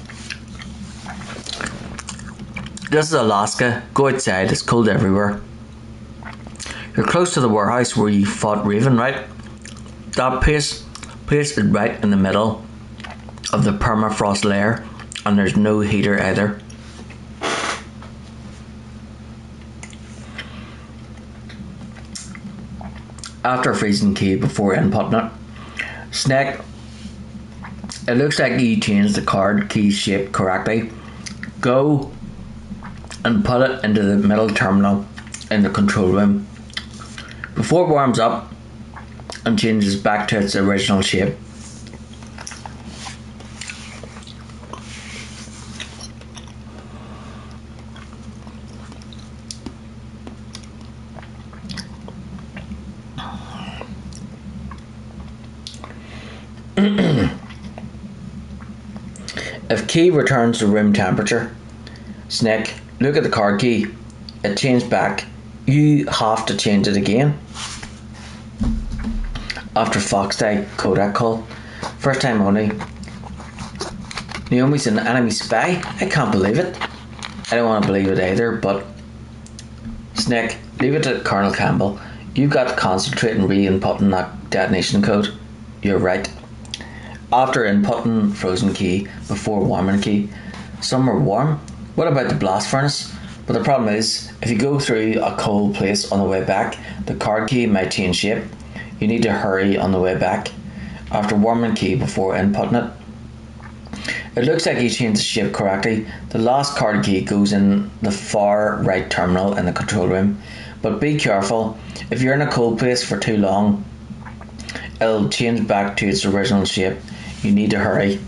This is Alaska. Go outside, it's cold everywhere. You're close to the warehouse where you fought Raven, right? That place is right in the middle of the permafrost layer, and there's no heater either. After freezing key before inputting it, Snake, it looks like you changed the card key shape correctly. Go and put it into the middle terminal in the control room before it warms up and changes back to its original shape. If key returns to room temperature, Snake, look at the card key. It changed back. You have to change it again. After Foxdie Kodak call, first time only. Naomi's an enemy spy? I can't believe it. I don't want to believe it either, but Snake, leave it to Colonel Campbell. You've got to concentrate and re-inputting that detonation code. You're right. After inputting frozen key before warming key, some are warm. What about the blast furnace? But the problem is, if you go through a cold place on the way back, the card key might change shape. You need to hurry on the way back. After warming key before inputting it, it looks like you changed the shape correctly. The last card key goes in the far right terminal in the control room. But be careful, if you're in a cold place for too long, it'll change back to its original shape. You need to hurry.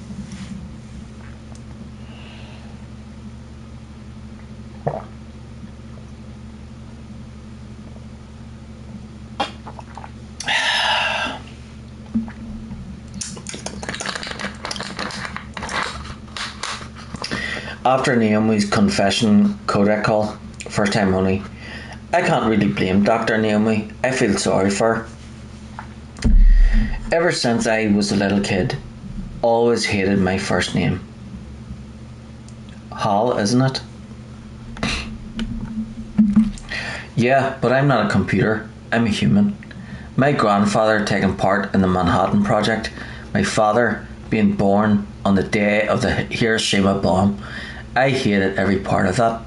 After Naomi's confession Kodak call, first time only, I can't really blame Dr. Naomi. I feel sorry for her. Ever since I was a little kid, always hated my first name. Hal, isn't it? Yeah, but I'm not a computer. I'm a human. My grandfather taking part in the Manhattan Project. My father being born on the day of the Hiroshima bomb. I hated every part of that.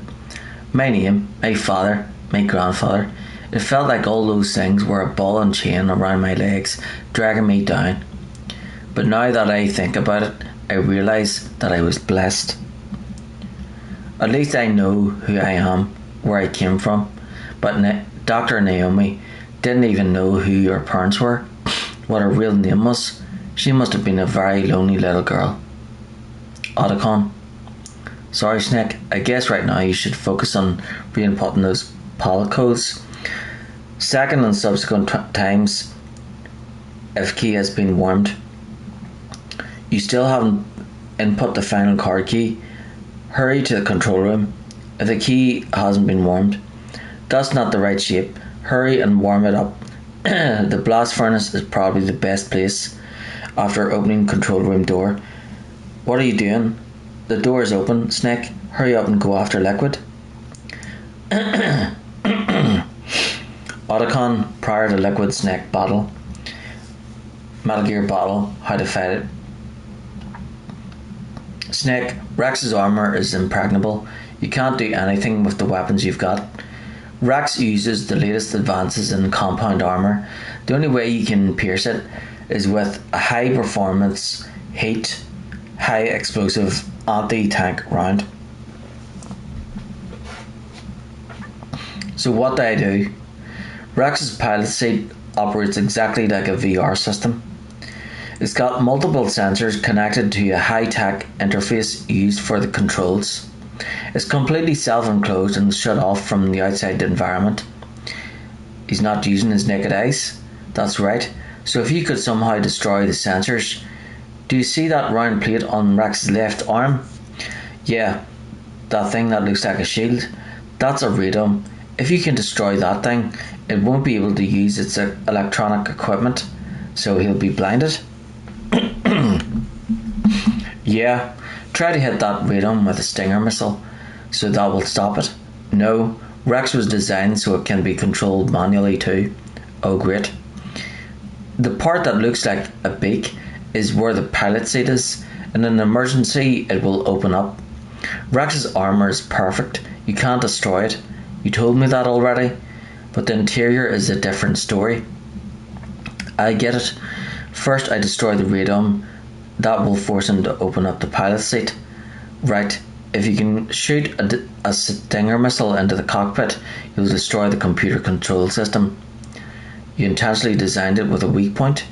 My name, my father, my grandfather. It felt like all those things were a ball and chain around my legs, dragging me down. But now that I think about it, I realise that I was blessed. At least I know who I am, where I came from. But Dr. Naomi didn't even know who her parents were, what her real name was. She must have been a very lonely little girl. Otacon. Sorry, Snake. I guess right now you should focus on re-inputting those PAL codes. Second and subsequent times, if key has been warmed, you still haven't input the final card key, hurry to the control room. If the key hasn't been warmed, that's not the right shape, hurry and warm it up. The blast furnace is probably the best place after opening control room door. What are you doing? The door is open, Snake. Hurry up and go after liquid. Otacon prior to liquid Snake battle. Metal Gear battle, how to fight it. Snake, Rex's armour is impregnable. You can't do anything with the weapons you've got. Rex uses the latest advances in compound armour. The only way you can pierce it is with a high performance, heat, high explosive anti-tank round. So what do? Rex's pilot seat operates exactly like a VR system. It's got multiple sensors connected to a high-tech interface used for the controls. It's completely self-enclosed and shut off from the outside environment. He's not using his naked eyes. That's right. So if you could somehow destroy the sensors, do you see that round plate on Rex's left arm? Yeah, that thing that looks like a shield. That's a radome. If you can destroy that thing, it won't be able to use its electronic equipment, so he'll be blinded. Yeah, try to hit that radome with a Stinger missile, so that will stop it. No, Rex was designed so it can be controlled manually too. Oh great. The part that looks like a beak is where the pilot seat is. In an emergency it will open up. Rex's armour is perfect. You can't destroy it. You told me that already. But the interior is a different story. I get it. First I destroy the radome. That will force him to open up the pilot seat. Right. If you can shoot a Stinger missile into the cockpit, you'll destroy the computer control system. You intentionally designed it with a weak point.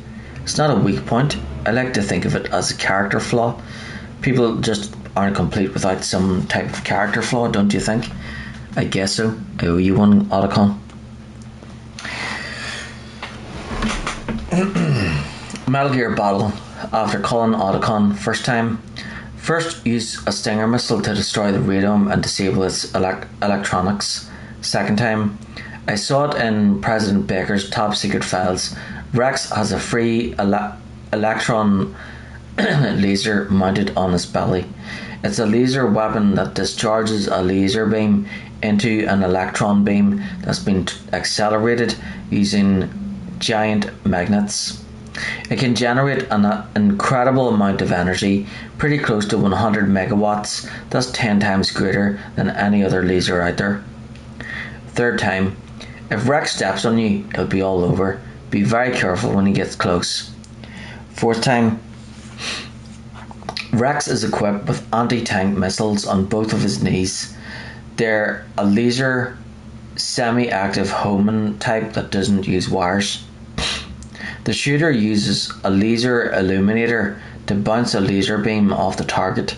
It's not a weak point. I like to think of it as a character flaw. People just aren't complete without some type of character flaw, don't you think? I guess so. I owe you one, Otacon. Metal Gear battle. After calling Otacon first time, first use a Stinger missile to destroy the radome and disable its electronics. Second time, I saw it in President Baker's top secret files. Rex has a free electron laser mounted on his belly. It's a laser weapon that discharges a laser beam into an electron beam that's been accelerated using giant magnets. It can generate an incredible amount of energy, pretty close to 100 megawatts. That's 10 times greater than any other laser out there. Third time, if Rex steps on you, it'll be all over. Be very careful when he gets close. Fourth time, Rex is equipped with anti-tank missiles on both of his knees. They're a laser semi-active homing type that doesn't use wires. The shooter uses a laser illuminator to bounce a laser beam off the target.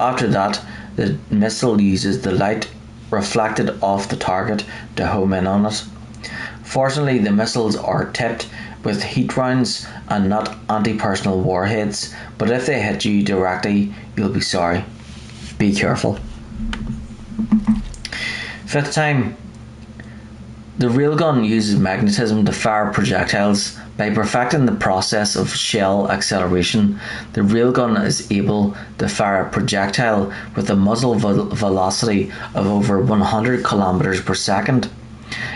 After that, the missile uses the light reflected off the target to home in on it. Fortunately, the missiles are tipped with heat rounds and not anti-personnel warheads, but if they hit you directly, you'll be sorry. Be careful. Fifth time, the railgun uses magnetism to fire projectiles. By perfecting the process of shell acceleration, the railgun is able to fire a projectile with a muzzle velocity of over 100 kilometers per second.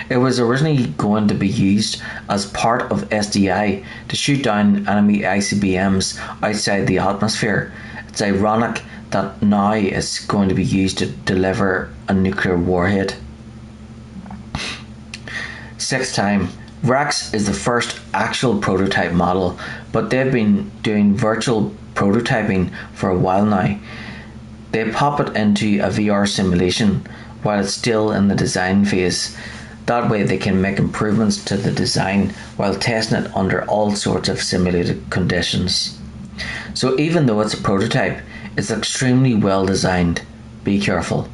It was originally going to be used as part of SDI to shoot down enemy ICBMs outside the atmosphere. It's ironic that now it's going to be used to deliver a nuclear warhead. Sixth time, Rex is the first actual prototype model, but they've been doing virtual prototyping for a while now. They pop it into a VR simulation while it's still in the design phase. That way they can make improvements to the design while testing it under all sorts of simulated conditions. So even though it's a prototype, it's extremely well designed. Be careful.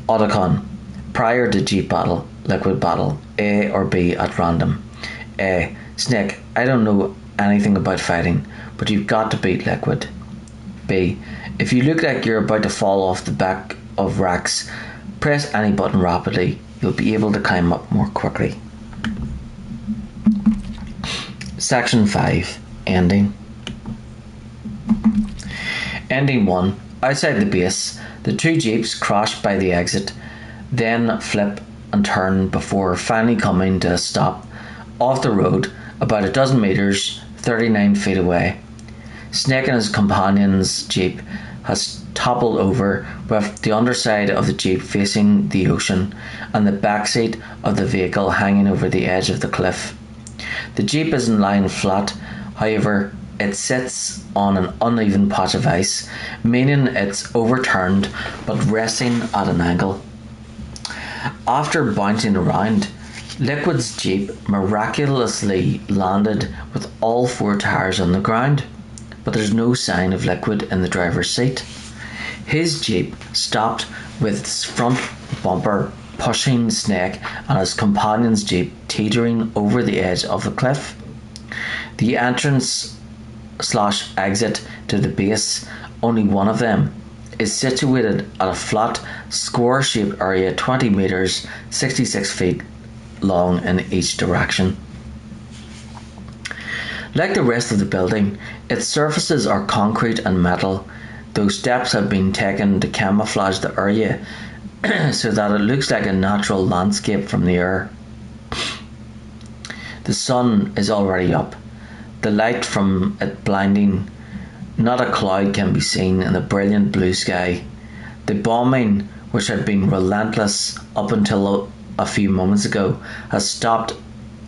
Otacon, prior to Jeep battle. Liquid battle, A or B at random. A. Snake, I don't know anything about fighting, but you've got to beat Liquid. B. If you look like you're about to fall off the back of racks, press any button rapidly. You'll be able to climb up more quickly. Section 5. Ending. Ending 1. Outside the base, the two jeeps crash by the exit, then flip and turn before finally coming to a stop off the road about a dozen metres, 39 feet away. Snake and his companion's jeep has toppled over, with the underside of the jeep facing the ocean and the backseat of the vehicle hanging over the edge of the cliff. The jeep isn't lying flat, however, it sits on an uneven patch of ice, meaning it's overturned but resting at an angle. After bouncing around, Liquid's jeep miraculously landed with all four tires on the ground, but there's no sign of Liquid in the driver's seat. His jeep stopped with its front bumper pushing Snake and his companion's jeep teetering over the edge of the cliff. The entrance/exit to the base, only one of them, is situated at a flat, square-shaped area 20 metres, 66 feet long in each direction. Like the rest of the building, its surfaces are concrete and metal, though steps have been taken to camouflage the area so that it looks like a natural landscape from the air. The sun is already up, the light from it blinding. Not a cloud can be seen in the brilliant blue sky. The bombing, which had been relentless up until a few moments ago, has stopped.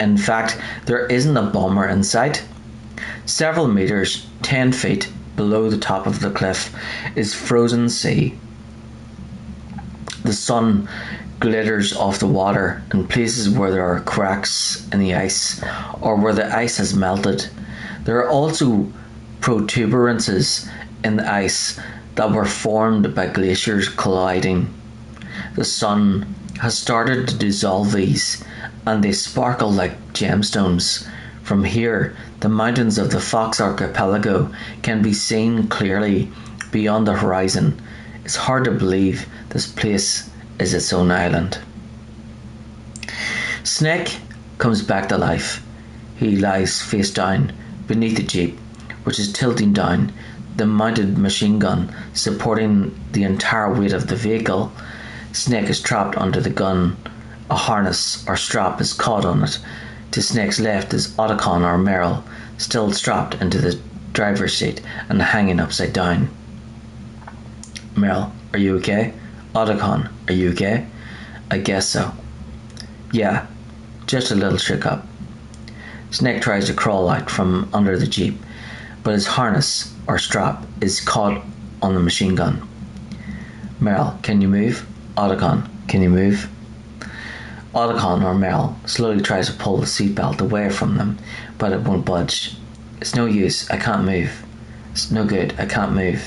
In fact, there isn't a bomber in sight. Several metres, 10 feet below the top of the cliff, is frozen sea. The sun glitters off the water in places where there are cracks in the ice or where the ice has melted. There are also protuberances in the ice that were formed by glaciers colliding. The sun has started to dissolve these, and they sparkle like gemstones. From here, the mountains of the Fox Archipelago can be seen clearly beyond the horizon. It's hard to believe this place is its own island. Snake comes back to life. He lies face down beneath the jeep, which is tilting down, the mounted machine gun supporting the entire weight of the vehicle. Snake is trapped under the gun. A harness or strap is caught on it. To Snake's left is Otacon or Merrill, still strapped into the driver's seat and hanging upside down. Merrill, are you okay? Otacon, are you okay? I guess so. Yeah, just a little shook up. Snake tries to crawl out from under the jeep, but his harness or strap is caught on the machine gun. Merrill, can you move? Otacon, can you move? Otacon or Merrill slowly tries to pull the seatbelt away from them, but it won't budge. It's no use, I can't move. It's no good, I can't move.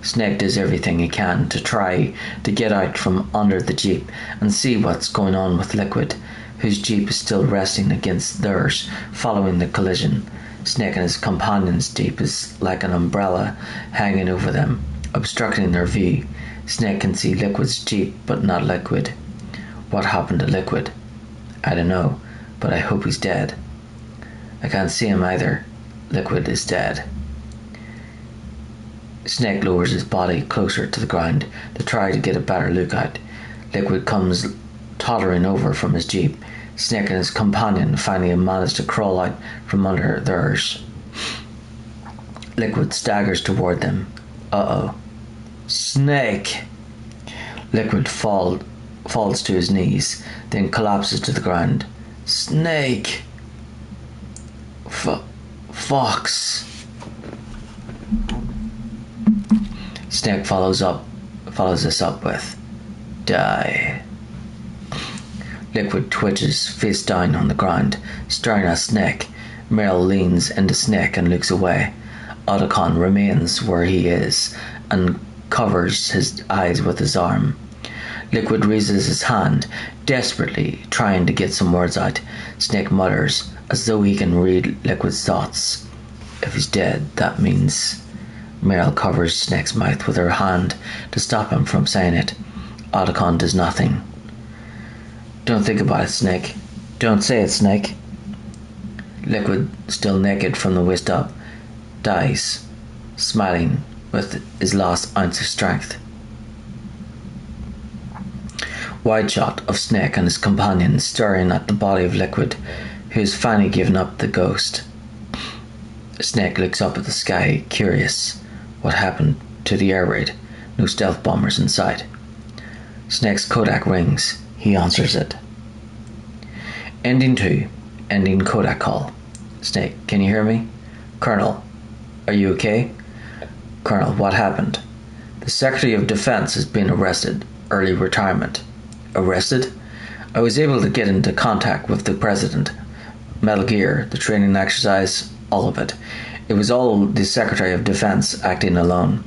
Snake does everything he can to try to get out from under the jeep and see what's going on with Liquid, whose jeep is still resting against theirs following the collision. Snake and his companion's jeep is like an umbrella hanging over them, obstructing their view. Snake can see Liquid's jeep, but not Liquid. What happened to Liquid? I don't know, but I hope he's dead. I can't see him either. Liquid is dead. Snake lowers his body closer to the ground to try to get a better look out. Liquid comes tottering over from his jeep. Snake and his companion finally manage to crawl out from under theirs. Liquid staggers toward them. Uh-oh. Snake! Liquid falls to his knees, then collapses to the ground. Snake! Fox! Snake follows this up with, die. Liquid twitches face down on the ground, staring at Snake. Merrill leans into Snake and looks away. Otacon remains where he is and covers his eyes with his arm. Liquid raises his hand, desperately trying to get some words out. Snake mutters, as though he can read Liquid's thoughts. If he's dead, that means... Meryl covers Snake's mouth with her hand to stop him from saying it. Otacon does nothing. Don't think about it, Snake. Don't say it, Snake. Liquid, still naked from the waist up, dies, smiling with his last ounce of strength. Wide shot of Snake and his companion staring at the body of Liquid, who has finally given up the ghost. Snake looks up at the sky, curious. What happened to the air raid? No stealth bombers in sight. Snake's Kodak rings. He answers it. Ending 2. Ending Kodak call. Snake, can you hear me? Colonel, are you okay? Colonel, what happened? The Secretary of Defense has been arrested. Early retirement. Arrested? I was able to get into contact with the President. Metal Gear, the training exercise, all of it. It was all the Secretary of Defense acting alone.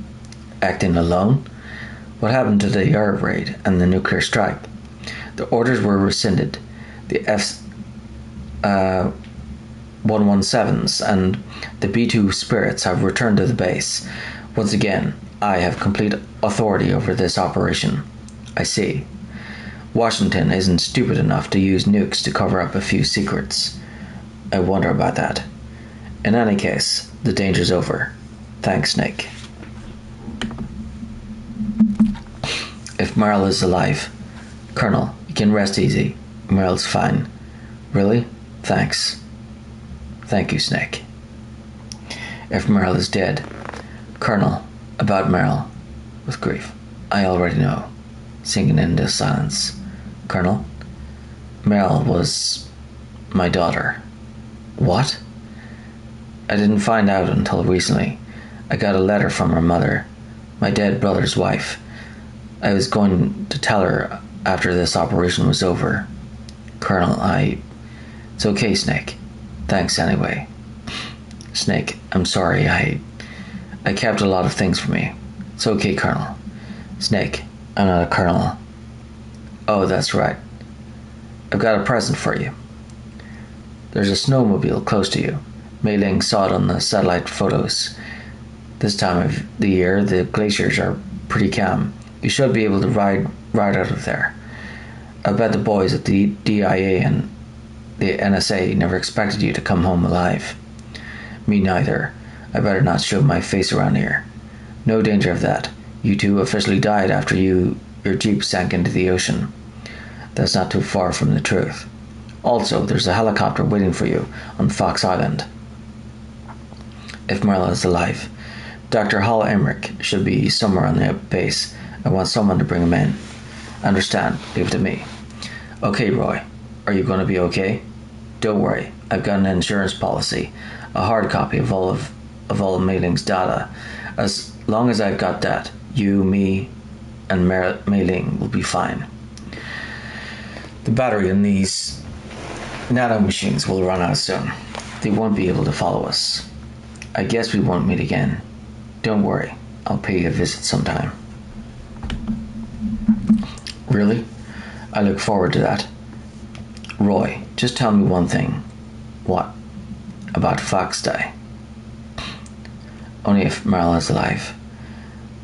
Acting alone? What happened to the air raid and the nuclear strike? The orders were rescinded. The F-117s and the B-2 Spirits have returned to the base. Once again, I have complete authority over this operation. I see. Washington isn't stupid enough to use nukes to cover up a few secrets. I wonder about that. In any case, the danger's over. Thanks, Snake. If Meryl is alive, Colonel, you can rest easy. Meryl's fine. Really? Thanks. Thank you, Snake. If Meryl is dead, Colonel, about Meryl, with grief. I already know. Sinking into silence. Colonel, Meryl was my daughter. What? I didn't find out until recently. I got a letter from her mother, my dead brother's wife. I was going to tell her after this operation was over. Colonel, It's okay, Snake. Thanks anyway. Snake, I'm sorry. I kept a lot of things from me. It's okay, Colonel. Snake, I'm not a colonel. Oh, that's right. I've got a present for you. There's a snowmobile close to you. Mei Ling saw it on the satellite photos. This time of the year, the glaciers are pretty calm. You should be able to ride out of there. I bet the boys at the DIA and the NSA never expected you to come home alive. Me neither. I better not show my face around here. No danger of that. You two officially died after your jeep sank into the ocean. That's not too far from the truth. Also, there's a helicopter waiting for you on Fox Island. If Marla is alive, Dr. Hall Emmerich should be somewhere on the base. I want someone to bring him in. Understand? Leave it to me. Okay, Roy. Are you going to be okay? Don't worry. I've got an insurance policy, a hard copy of all of Mei Ling's data. As long as I've got that, you, me, and Mei Ling will be fine. The battery in these nano machines will run out soon. They won't be able to follow us. I guess we won't meet again. Don't worry. I'll pay you a visit sometime. Really? I look forward to that. Roy, just tell me one thing. What? About Fox Day. Only if Meryl is alive.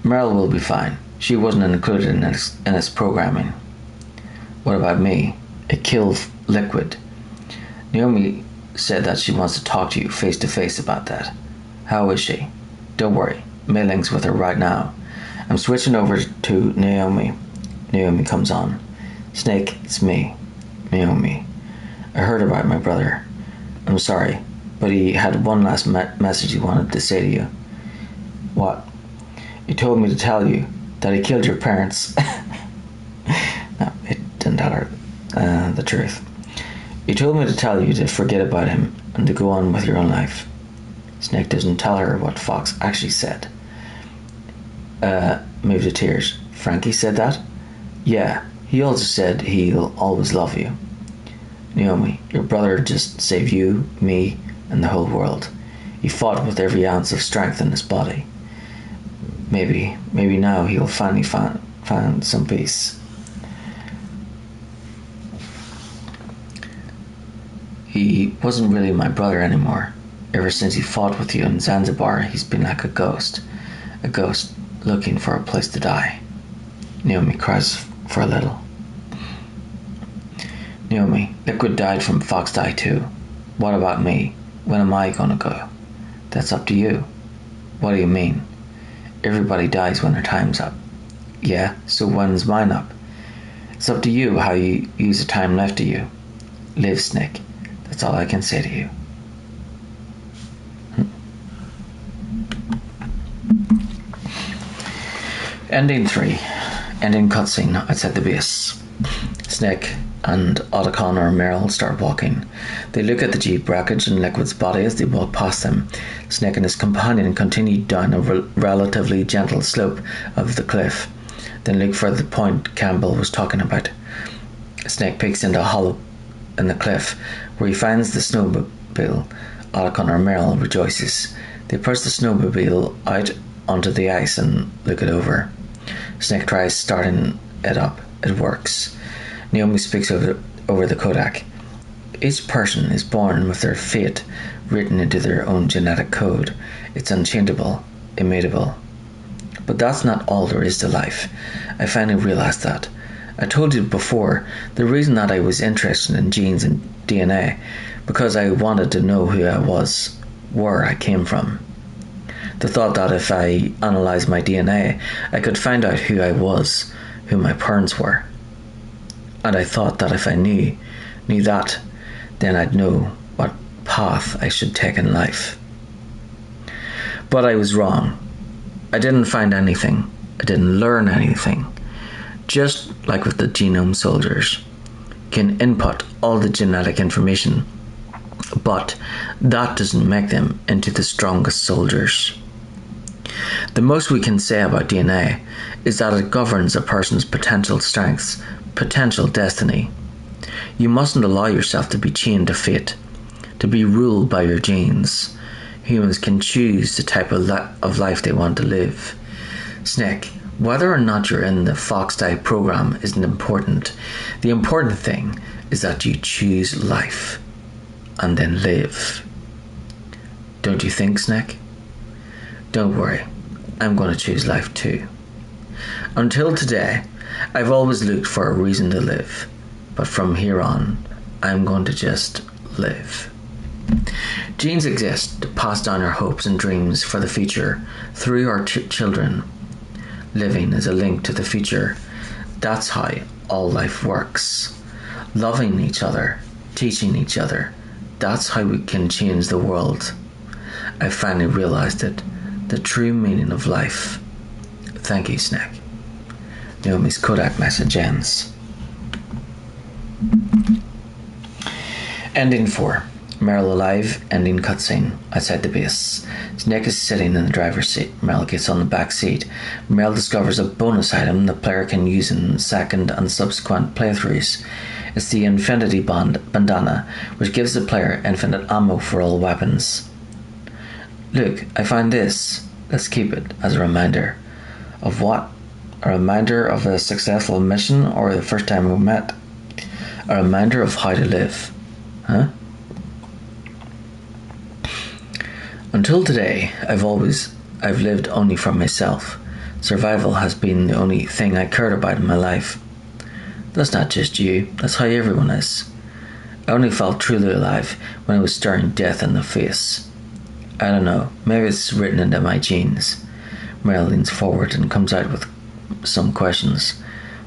Meryl will be fine. She wasn't included in its programming. What about me? It killed Liquid. Naomi said that she wants to talk to you face to face about that. How is she? Don't worry. Mei Ling's with her right now. I'm switching over to Naomi. Naomi comes on. Snake, it's me. Naomi. I heard about my brother. I'm sorry, but he had one last message he wanted to say to you. What? He told me to tell you that he killed your parents. No, it didn't tell her the truth. He told me to tell you to forget about him and to go on with your own life. Snake doesn't tell her what Fox actually said. Moved to tears. Frankie said that? Yeah, he also said he'll always love you. Naomi, your brother just saved you, me, and the whole world. He fought with every ounce of strength in his body. Maybe now he'll finally find some peace. He wasn't really my brother anymore. Ever since he fought with you in Zanzibar, he's been like a ghost looking for a place to die. Naomi cries for a little. Naomi, Liquid died from Fox Die too. What about me? When am I gonna go? That's up to you. What do you mean? Everybody dies when their time's up. Yeah, so when's mine up? It's up to you how you use the time left to you. Live, Snake. That's all I can say to you. Ending 3. Ending cutscene outside the base. Snake and Otacon or Meryl start walking. They look at the Jeep wreckage and Liquid's body as they walk past them. Snake and his companion continue down a relatively gentle slope of the cliff, then look for the point Campbell was talking about. Snake peeks into a hollow in the cliff, where he finds the snowmobile. Otacon or Meryl rejoices. They push the snowmobile out onto the ice and look it over. Snake tries starting it up. It works. Naomi speaks over the Kodak. Each person is born with their fate written into their own genetic code. It's unchangeable, immutable. But that's not all there is to life. I finally realized that. I told you before, the reason that I was interested in genes and DNA, because I wanted to know who I was, where I came from. The thought that if I analysed my DNA, I could find out who I was, who my parents were. And I thought that if I knew that, then I'd know what path I should take in life. But I was wrong. I didn't find anything. I didn't learn anything. Just like with the genome soldiers, you can input all the genetic information, but that doesn't make them into the strongest soldiers. The most we can say about DNA is that it governs a person's potential strengths, potential destiny. You mustn't allow yourself to be chained to fate, to be ruled by your genes. Humans can choose the type of life they want to live. Snake, whether or not you're in the Fox Die program isn't important. The important thing is that you choose life and then live. Don't you think, Snake? Don't worry, I'm going to choose life too. Until today, I've always looked for a reason to live, but from here on, I'm going to just live. Genes exist to pass down our hopes and dreams for the future through our children. Living is a link to the future. That's how all life works. Loving each other, teaching each other, that's how we can change the world. I finally realized it, the true meaning of life. Thank you, Snake. Naomi's Kodak message ends. Ending 4. Meryl alive, ending cutscene, outside the base. Snake is sitting in the driver's seat. Meryl gets on the back seat. Meryl discovers a bonus item the player can use in second and subsequent playthroughs. It's the Infinity Bandana, which gives the player infinite ammo for all weapons. Look, I found this. Let's keep it as a reminder. Of what? A reminder of a successful mission or the first time we met? A reminder of how to live. Huh? Until today, I've lived only for myself. Survival has been the only thing I cared about in my life. That's not just you, that's how everyone is. I only felt truly alive when I was staring death in the face. I don't know, maybe it's written into my genes. Meryl leans forward and comes out with some questions.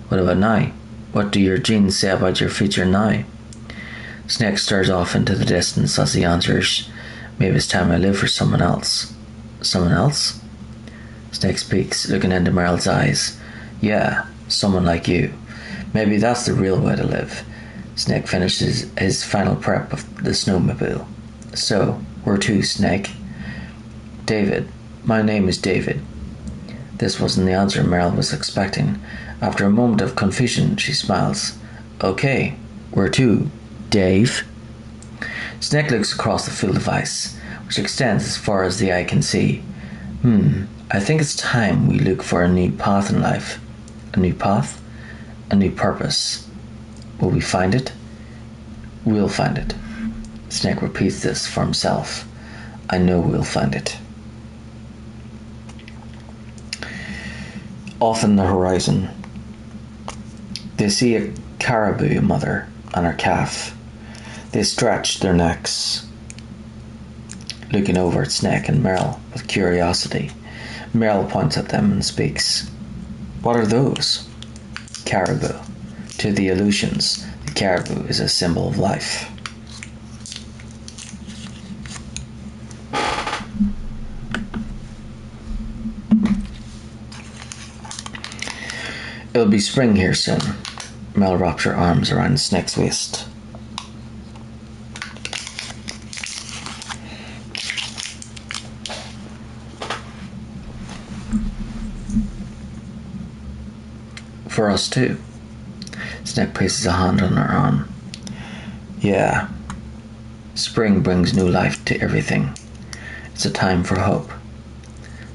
What about now? What do your genes say about your future now? Snake stares off into the distance as he answers, maybe it's time I live for someone else. Someone else? Snake speaks, looking into Meryl's eyes. Yeah, someone like you. Maybe that's the real way to live. Snake finishes his final prep of the snowmobile. So, where to, Snake? David. My name is David. This wasn't the answer Meryl was expecting. After a moment of confusion, she smiles. Okay, where to, Dave? Snake looks across the field of ice, which extends as far as the eye can see. I think it's time we look for a new path in life. A new path? A new purpose. Will we find it? We'll find it. Snake repeats this for himself. I know we'll find it. Off in the horizon, they see a caribou mother and her calf. They stretch their necks, looking over at Snake and Merrill with curiosity. Merrill points at them and speaks. What are those? Caribou. To the Aleutians, the caribou is a symbol of life. It'll be spring here soon. Mel wraps her arms around Snake's waist. For us too. Snake places a hand on her arm. Yeah. Spring brings new life to everything. It's a time for hope.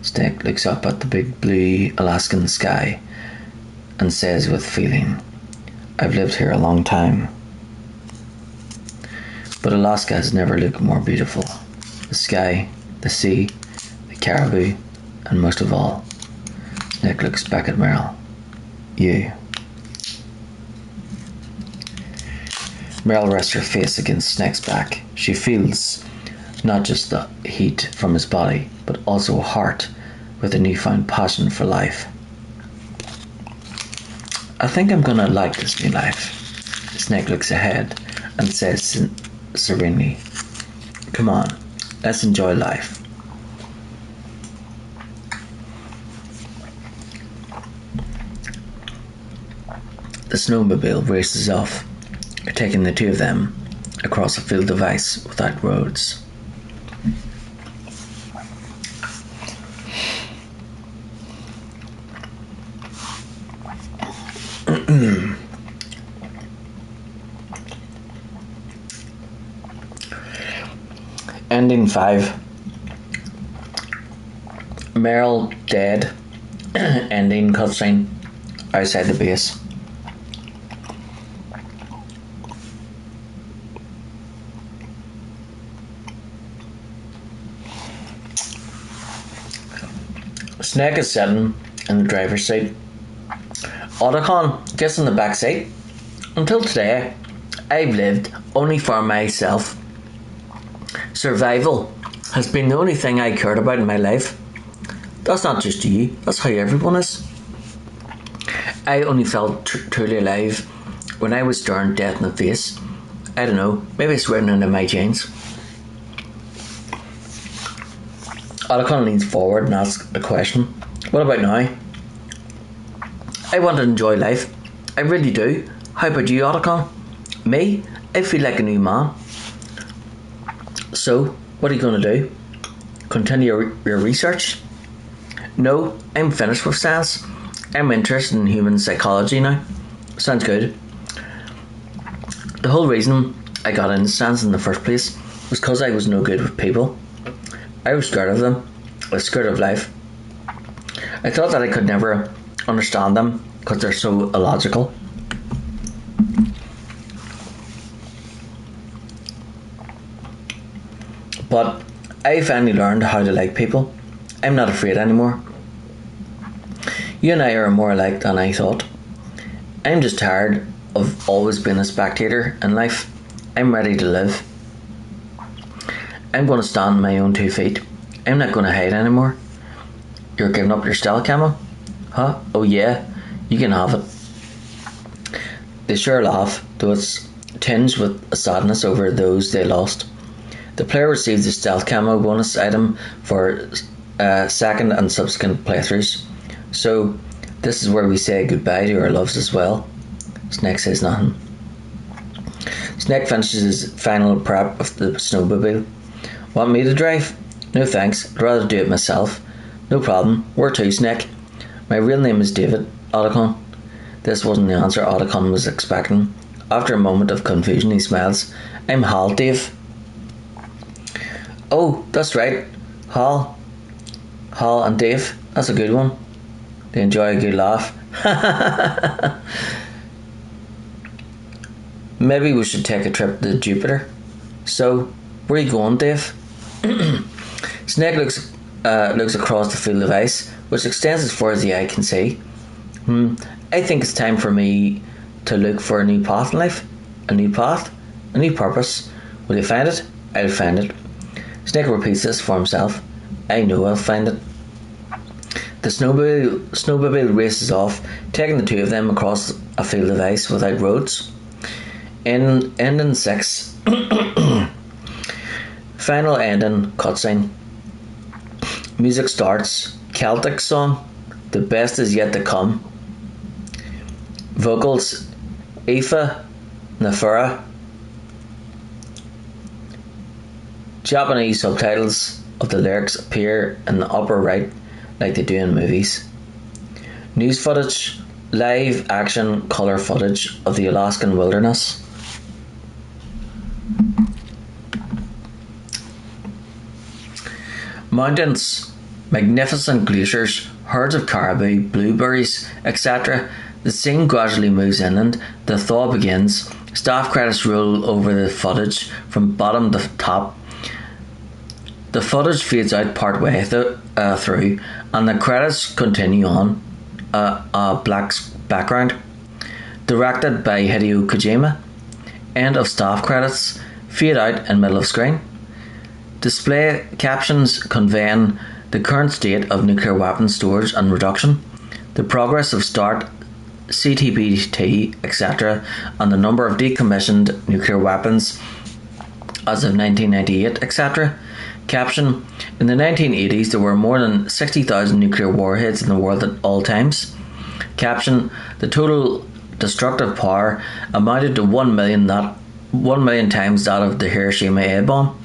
Snake looks up at the big blue Alaskan sky and says with feeling, I've lived here a long time. But Alaska has never looked more beautiful. The sky, the sea, the caribou, and most of all, Snake looks back at Merrill. You. Merrill rests her face against Snake's back. She feels not just the heat from his body, but also a heart with a newfound passion for life. I think I'm gonna like this new life. Snake looks ahead and says serenely, come on, let's enjoy life. The snowmobile races off, taking the two of them across a field of ice without roads. Ending 5. Merrill dead. Ending cutscene outside the base. Snake is sitting in the driver's seat. Otacon gets in the back seat. Until today, I've lived only for myself. Survival has been the only thing I cared about in my life. That's not just you, that's how everyone is. I only felt truly alive when I was staring death in the face. I don't know, maybe it's written into my genes. Otacon leans forward and asks a question. What about now? I want to enjoy life. I really do. How about you, Otacon? Me? I feel like a new man. So, what are you going to do? Continue your research? No, I'm finished with science. I'm interested in human psychology now. Sounds good. The whole reason I got into science in the first place was because I was no good with people. I was scared of them. I was scared of life. I thought that I could never understand them because they're so illogical. But I finally learned how to like people. I'm not afraid anymore. You and I are more alike than I thought. I'm just tired of always being a spectator in life. I'm ready to live. I'm going to stand on my own 2 feet. I'm not going to hide anymore. You're giving up your stealth camo? Huh? Oh yeah, you can have it. They sure laugh, though it's tinged with a sadness over those they lost. The player receives a stealth camo bonus item for second and subsequent playthroughs. So this is where we say goodbye to our loves as well. Snake says nothing. Snake finishes his final prep of the snowmobile. Want me to drive? No thanks, I'd rather do it myself. No problem, where to, Snake? My real name is David, Otacon. This wasn't the answer Otacon was expecting. After a moment of confusion he smiles. I'm Hal, Dave. Oh, that's right. Hal and Dave. That's a good one. They enjoy a good laugh. Maybe we should take a trip to Jupiter. So, where are you going, Dave? Snake looks across the field of ice, which extends as far as the eye can see. I think it's time for me to look for a new path in life. A new path? A new purpose. Will you find it? I'll find it. Snake repeats this for himself. I know I'll find it. The snowmobile races off, taking the two of them across a field of ice without roads. Ending 6. Final ending cutscene. Music starts. Celtic song. The best is yet to come. Vocals. Aoife Nafura. Japanese subtitles of the lyrics appear in the upper right like they do in movies. News footage. Live action colour footage of the Alaskan wilderness. Mountains, magnificent glaciers, herds of caribou, blueberries, etc. The scene gradually moves inland. The thaw begins. Staff credits roll over the footage from bottom to top. The footage fades out part way through, and the credits continue on a black background. Directed by Hideo Kojima. End of staff credits. Fade out in middle of screen. Display captions conveying the current state of nuclear weapons storage and reduction, the progress of START, CTBT, etc., and the number of decommissioned nuclear weapons as of 1998, etc. Caption: in the 1980s, there were more than 60,000 nuclear warheads in the world at all times. Caption: the total destructive power amounted to 1 million times that of the Hiroshima A-bomb.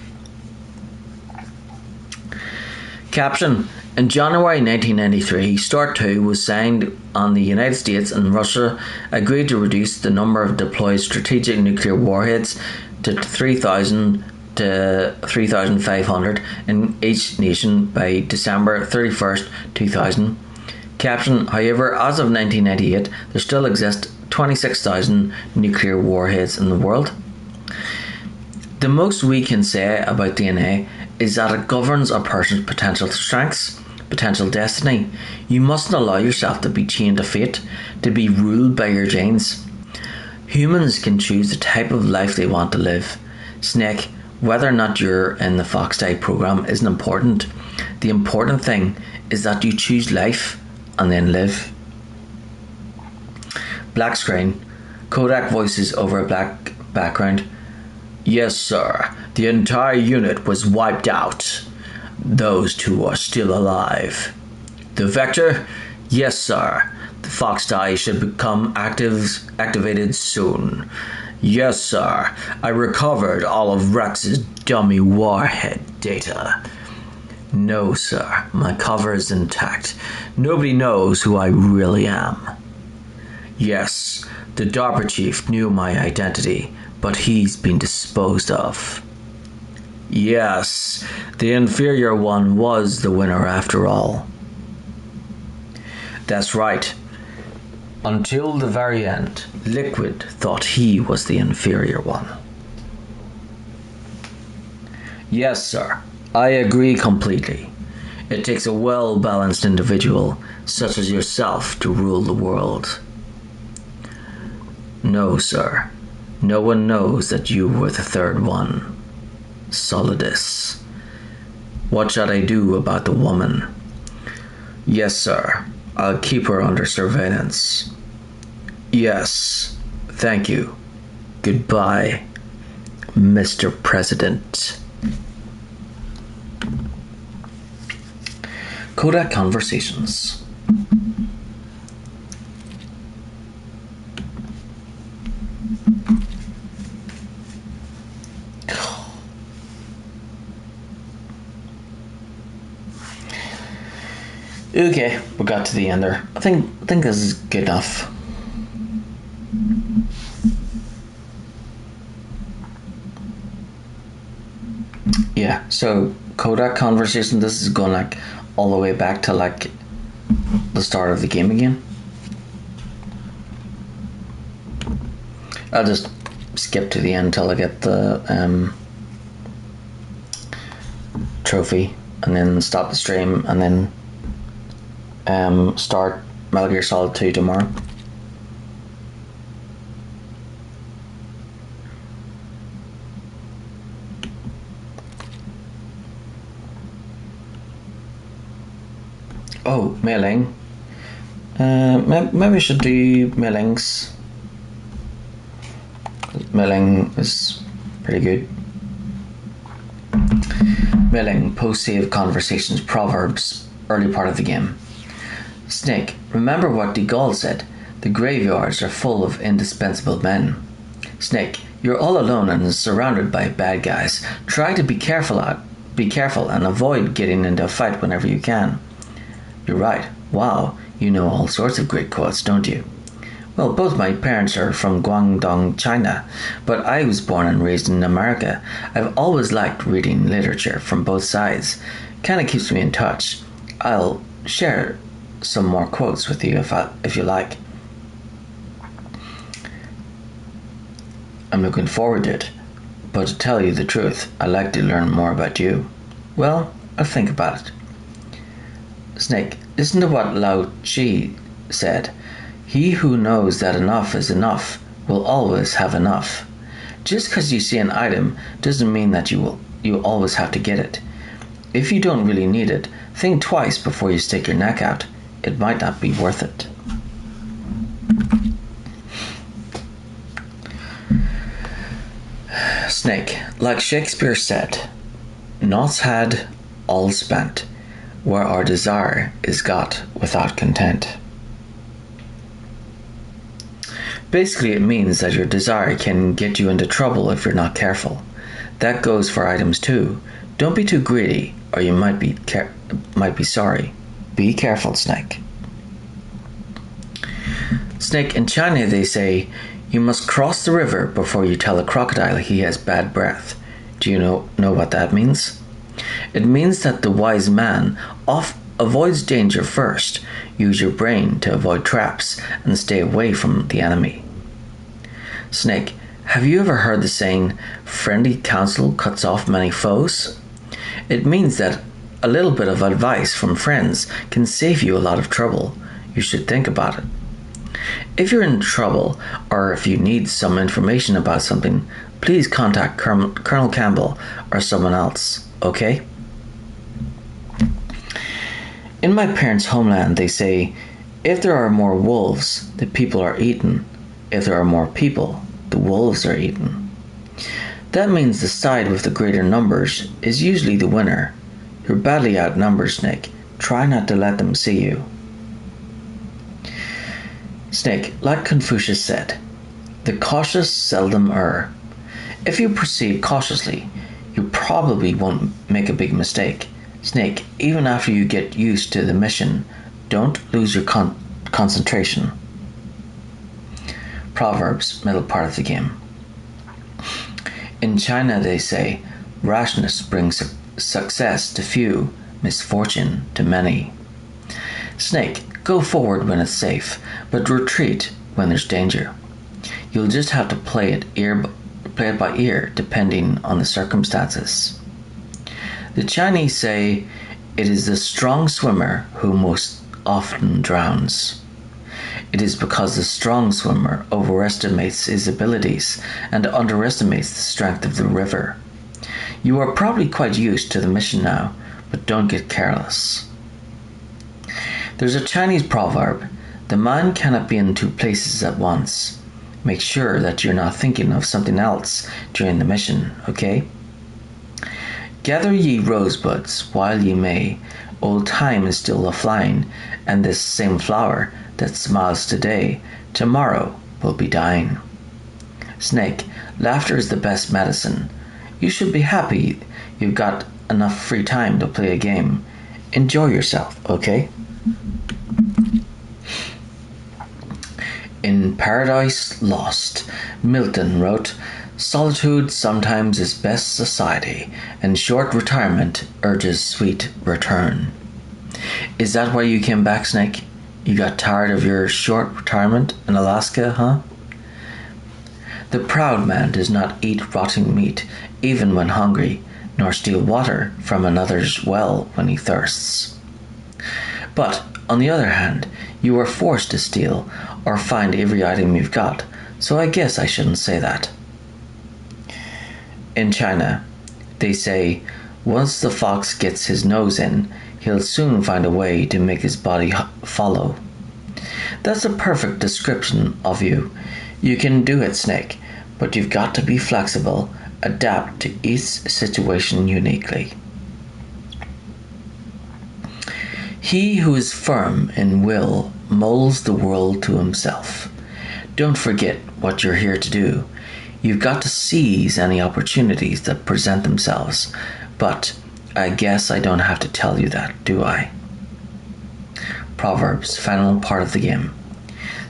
Caption: in January 1993, START 2 was signed and the United States and Russia agreed to reduce the number of deployed strategic nuclear warheads to 3,000 to 3,500 in each nation by December 31st, 2000. Caption: however, as of 1998, there still exist 26,000 nuclear warheads in the world. The most we can say about DNA is that it governs a person's potential strengths, potential destiny. You mustn't allow yourself to be chained to fate, to be ruled by your genes. Humans can choose the type of life they want to live. Snake, whether or not you're in the Fox-Die program isn't important. The important thing is that you choose life and then live. Black screen. Kodak voices over a black background. Yes, sir. The entire unit was wiped out. Those two are still alive. The Vector? Yes, sir. The Fox-Die should become activated soon. Yes, sir. I recovered all of Rex's dummy warhead data. No, sir. My cover is intact. Nobody knows who I really am. Yes, the DARPA chief knew my identity, but he's been disposed of. Yes, the inferior one was the winner after all. That's right. Until the very end, Liquid thought he was the inferior one. Yes, sir. I agree completely. It takes a well-balanced individual such as yourself to rule the world. No, sir. No one knows that you were the third one. Solidus. What should I do about the woman? Yes, sir. I'll keep her under surveillance. Yes. Thank you. Goodbye, Mr. President. Kodak Conversations. Okay, we got to the end there. I think this is good enough. Yeah, so Kodak Conversation, this is going like all the way back to like the start of the game again. I'll just skip to the end until I get the trophy, and then stop the stream, and then start Metal Gear Solid 2 tomorrow. Oh, mailing. Maybe we should do mailings. Mailing is pretty good. Mailing, post-save conversations, proverbs, early part of the game. Snake, remember what de Gaulle said. The graveyards are full of indispensable men. Snake, you're all alone and surrounded by bad guys. Try to be careful and avoid getting into a fight whenever you can. You're right. Wow, you know all sorts of great quotes, don't you? Well, both my parents are from Guangdong, China, but I was born and raised in America. I've always liked reading literature from both sides. Kinda keeps me in touch. I'll share some more quotes with you if you like. I'm looking forward to it, but to tell you the truth, I'd like to learn more about you. Well, I'll think about it. Snake, listen to what Lao Tzu said. He who knows that enough is enough will always have enough. Just because you see an item doesn't mean that you always have to get it. If you don't really need it, think twice before you stick your neck out. It might not be worth it. Snake, like Shakespeare said, naught's had, all spent, where our desire is got without content. Basically, it means that your desire can get you into trouble if you're not careful. That goes for items too. Don't be too greedy, or you might be sorry. Be careful, Snake. Snake, in China they say, you must cross the river before you tell a crocodile he has bad breath. Do you know what that means? It means that the wise man avoids danger first. Use your brain to avoid traps and stay away from the enemy. Snake, have you ever heard the saying, friendly counsel cuts off many foes? It means that a little bit of advice from friends can save you a lot of trouble. You should think about it. If you're in trouble, or if you need some information about something, please contact Colonel Campbell or someone else, okay? In my parents' homeland, they say, if there are more wolves, the people are eaten. If there are more people, the wolves are eaten. That means the side with the greater numbers is usually the winner. You're badly outnumbered, Snake. Try not to let them see you. Snake, like Confucius said, the cautious seldom err. If you proceed cautiously, you probably won't make a big mistake. Snake, even after you get used to the mission, don't lose your concentration. Proverbs, middle part of the game. In China they say, rashness brings success to few, misfortune to many. Snake, go forward when it's safe, but retreat when there's danger. You'll just have to play it by ear depending on the circumstances. The Chinese say, it is the strong swimmer who most often drowns. It is because the strong swimmer overestimates his abilities and underestimates the strength of the river. You are probably quite used to the mission now, but don't get careless. There's a Chinese proverb, the man cannot be in two places at once. Make sure that you're not thinking of something else during the mission, okay? Gather ye rosebuds while ye may, old time is still a-flying, and this same flower that smiles today, tomorrow will be dying. Snake, laughter is the best medicine. You should be happy you've got enough free time to play a game. Enjoy yourself, okay? In Paradise Lost, Milton wrote, solitude sometimes is best society, and short retirement urges sweet return. Is that why you came back, Snake? You got tired of your short retirement in Alaska, huh? The proud man does not eat rotting meat, even when hungry. nor steal water from another's well when he thirsts. But, on the other hand, you are forced to steal or find every item you've got, so I guess I shouldn't say that. In China, they say, once the fox gets his nose in, he'll soon find a way to make his body follow. That's a perfect description of you. You can do it, Snake, but you've got to be flexible, adapt to each situation uniquely. He who is firm in will molds the world to himself. Don't forget what you're here to do. You've got to seize any opportunities that present themselves, but I guess I don't have to tell you that, do I? Proverbs, final part of the game.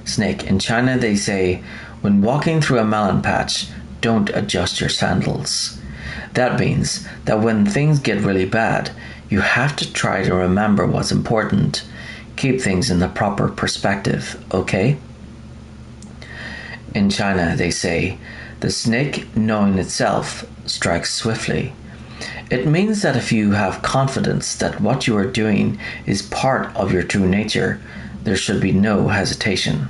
Snake, in China they say, when walking through a melon patch, don't adjust your sandals. That means that when things get really bad, you have to try to remember what's important. Keep things in the proper perspective, okay? In China they say, the snake, knowing itself, strikes swiftly. It means that if you have confidence that what you are doing is part of your true nature, there should be no hesitation.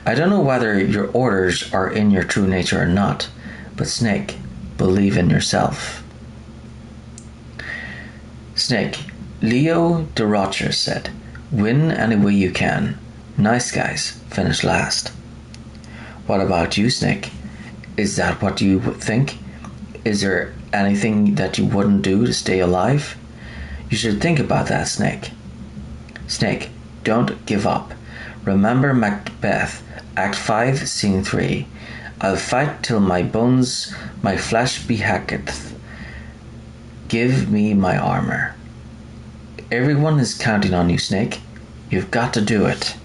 I don't know whether your orders are in your true nature or not, but Snake, believe in yourself. Snake, Leo de Rocher said, win any way you can. Nice guys finish last. What about you, Snake? Is that what you would think? Is there anything that you wouldn't do to stay alive? You should think about that, Snake. Snake, don't give up. Remember Macbeth, Act 5, Scene 3. I'll fight till my bones, my flesh be hacketh. Give me my armor. Everyone is counting on you, Snake. You've got to do it.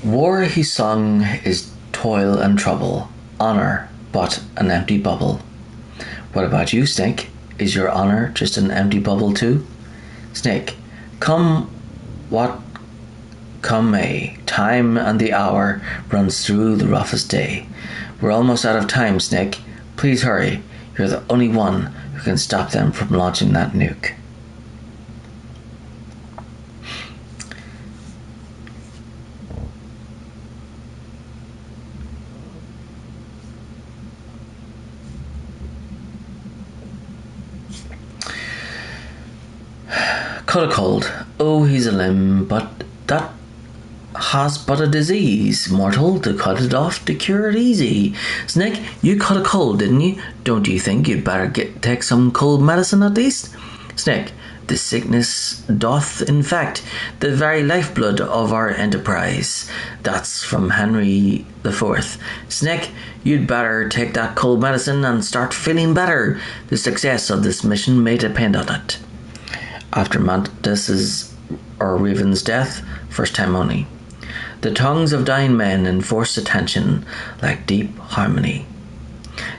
War, he sung, is toil and trouble, honor but an empty bubble. What about you, Snake? Is your honor just an empty bubble too? Snake, come what come may, time and the hour runs through the roughest day. We're almost out of time, Snake. Please hurry. You're the only one who can stop them from launching that nuke. Cut a cold. Oh, he's a limb, but that has but a disease. Mortal, to cut it off, to cure it easy. Snake, you caught a cold, didn't you? Don't you think you'd better take some cold medicine at least? Snake, the sickness doth infect the very lifeblood of our enterprise. That's from Henry IV. Snake, you'd better take that cold medicine and start feeling better. The success of this mission may depend on it. After Mantis's or Raven's death, first time only. The tongues of dying men enforce attention like deep harmony.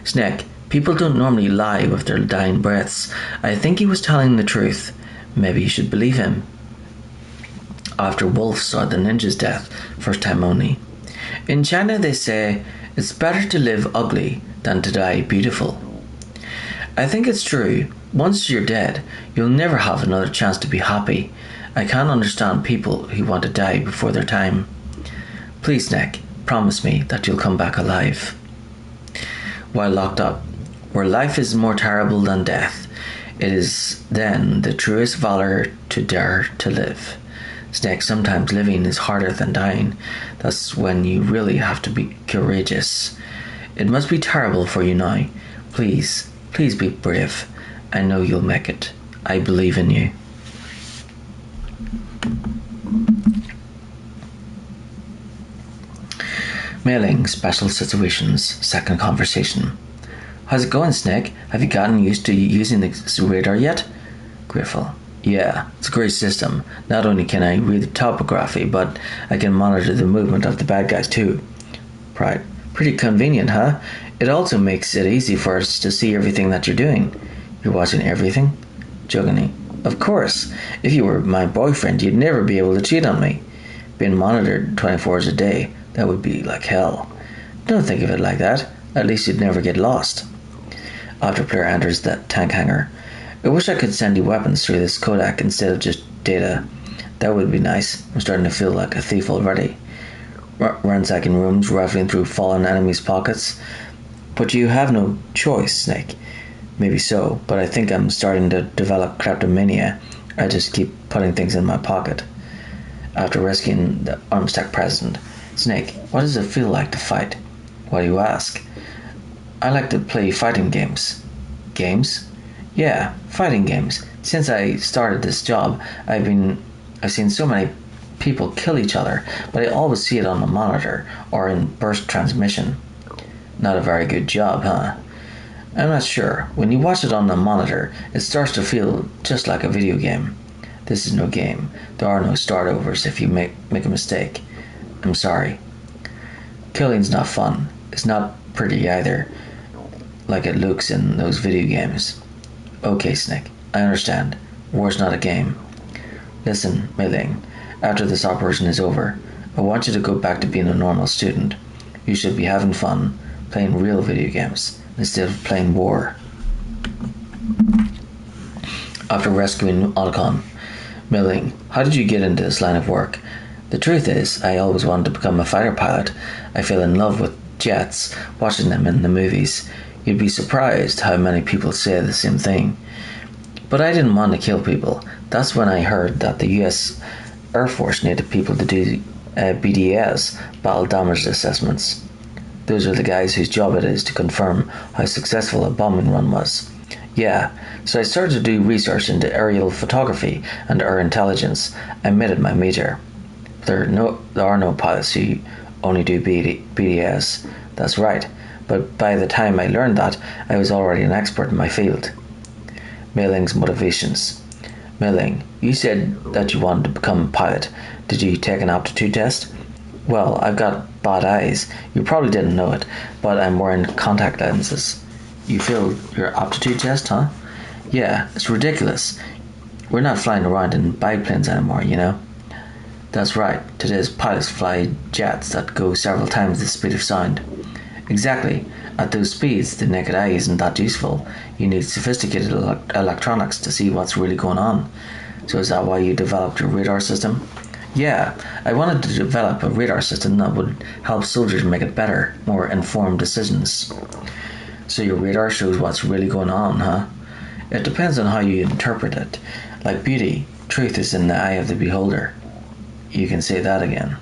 Snake, people don't normally lie with their dying breaths. I think he was telling the truth. Maybe you should believe him. After Wolf saw the ninja's death, first time only. In China they say, it's better to live ugly than to die beautiful. I think it's true. Once you're dead, you'll never have another chance to be happy. I can't understand people who want to die before their time. Please, Snake, promise me that you'll come back alive. While locked up, where life is more terrible than death, it is then the truest valor to dare to live. Snake, sometimes living is harder than dying. That's when you really have to be courageous. It must be terrible for you now. Please be brave. I know you'll make it. I believe in you. Mailing special situations, second conversation. How's it going, Snake? Have you gotten used to using the radar yet? Griffle. Yeah, it's a great system. Not only can I read the topography, but I can monitor the movement of the bad guys too. Pride. Pretty convenient, huh? It also makes it easy for us to see everything that you're doing. You're watching everything? Juggany. Of course. If you were my boyfriend, you'd never be able to cheat on me. Being monitored 24 hours a day, that would be like hell. Don't think of it like that. At least you'd never get lost. After player enters the tank hangar. I wish I could send you weapons through this codec instead of just data. That would be nice. I'm starting to feel like a thief already. Ransacking rooms, rifling through fallen enemies' pockets. But you have no choice, Snake. Maybe so, but I think I'm starting to develop kleptomania. I just keep putting things in my pocket. After rescuing the Armstack president. Snake, what does it feel like to fight? Why do you ask? I like to play fighting games. Games? Yeah, fighting games. Since I started this job, I've seen so many people kill each other, but I always see it on the monitor or in burst transmission. Not a very good job, huh? I'm not sure. When you watch it on the monitor, it starts to feel just like a video game. This is no game. There are no start overs if you make a mistake. I'm sorry. Killing's not fun. It's not pretty either, like it looks in those video games. Okay, Snake, I understand. War's not a game. Listen, Mei Ling, after this operation is over, I want you to go back to being a normal student. You should be having fun, playing real video games, instead of playing war. After rescuing Alcon, Mei Ling, how did you get into this line of work? The truth is, I always wanted to become a fighter pilot. I fell in love with jets, watching them in the movies. You'd be surprised how many people say the same thing. But I didn't want to kill people. That's when I heard that the US Air Force needed people to do BDS, Battle Damage Assessments. Those are the guys whose job it is to confirm how successful a bombing run was. Yeah, so I started to do research into aerial photography and air intelligence. I made it my major. There are no pilots who only do BDS. That's right. But by the time I learned that, I was already an expert in my field. Mei Ling's motivations. Mei Ling, you said that you wanted to become a pilot. Did you take an aptitude test? Well, I've got bad eyes. You probably didn't know it, but I'm wearing contact lenses. You failed your aptitude test, huh? Yeah, it's ridiculous. We're not flying around in biplanes anymore, you know? That's right. Today's pilots fly jets that go several times the speed of sound. Exactly. At those speeds, the naked eye isn't that useful. You need sophisticated electronics to see what's really going on. So is that why you developed your radar system? Yeah, I wanted to develop a radar system that would help soldiers make it better, more informed decisions. So your radar shows what's really going on, huh? It depends on how you interpret it. Like beauty, truth is in the eye of the beholder. You can say that again.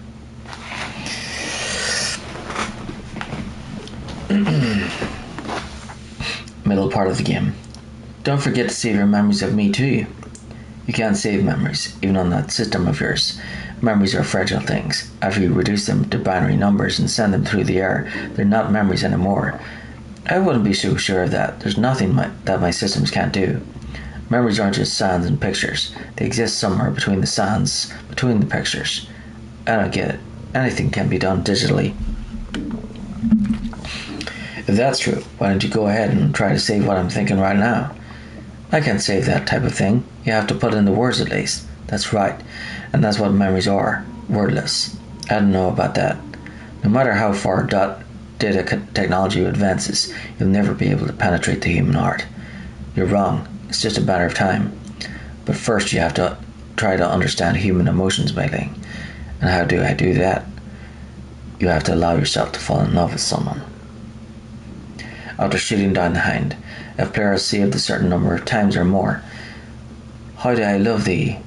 Middle part of the game. Don't forget to save your memories of me too. You can't save memories, even on that system of yours. Memories are fragile things. After you reduce them to binary numbers and send them through the air, they're not memories anymore. I wouldn't be so sure of that. There's nothing that my systems can't do. Memories aren't just sounds and pictures. They exist somewhere between the sounds, between the pictures. I don't get it. Anything can be done digitally. If that's true, why don't you go ahead and try to save what I'm thinking right now? I can't save that type of thing. You have to put in the words at least. That's right. And that's what memories are. Wordless. I don't know about that. No matter how far data technology advances, you'll never be able to penetrate the human heart. You're wrong. It's just a matter of time. But first you have to try to understand human emotions, Mei Ling. And how do I do that? You have to allow yourself to fall in love with someone. After shooting down the Hind, if player has saved a certain number of times or more, how do I love thee?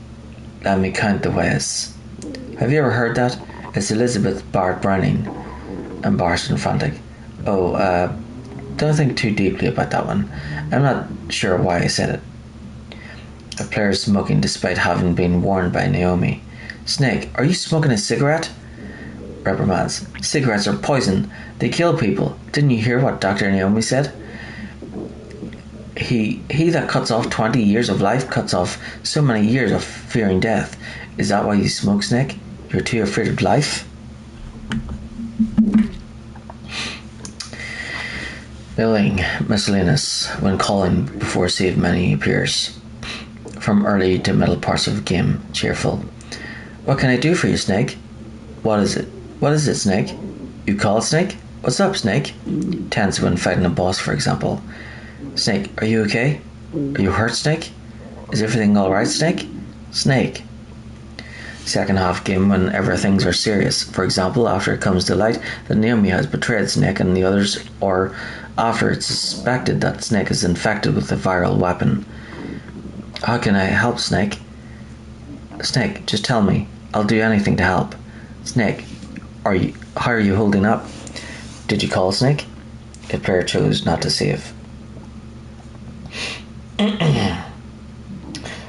Let me count the ways. Have you ever heard that? It's Elizabeth Barrett Browning. Embarrassed and frantic. Don't think too deeply about that one. I'm not sure why I said it. A player is smoking despite having been warned by Naomi. Snake, are you smoking a cigarette? Reprimands. Cigarettes are poison. They kill people. Didn't you hear what Dr. Naomi said? He that cuts off 20 years of life cuts off so many years of fearing death. Is that why you smoke, Snake? You're too afraid of life? Billing, miscellaneous, when calling before save menu appears. From early to middle parts of the game, cheerful. What can I do for you, Snake? What is it? What is it, Snake? You call it, Snake? What's up, Snake? Tense when fighting a boss, for example. Snake, are you okay? Are you hurt, Snake? Is everything alright, Snake? Snake. Second half game whenever things are serious. For example, after it comes to light that Naomi has betrayed Snake and the others, or after it's suspected that Snake is infected with a viral weapon. How can I help, Snake? Snake, just tell me. I'll do anything to help. Snake, how are you holding up? Did you call, Snake? The player chose not to save.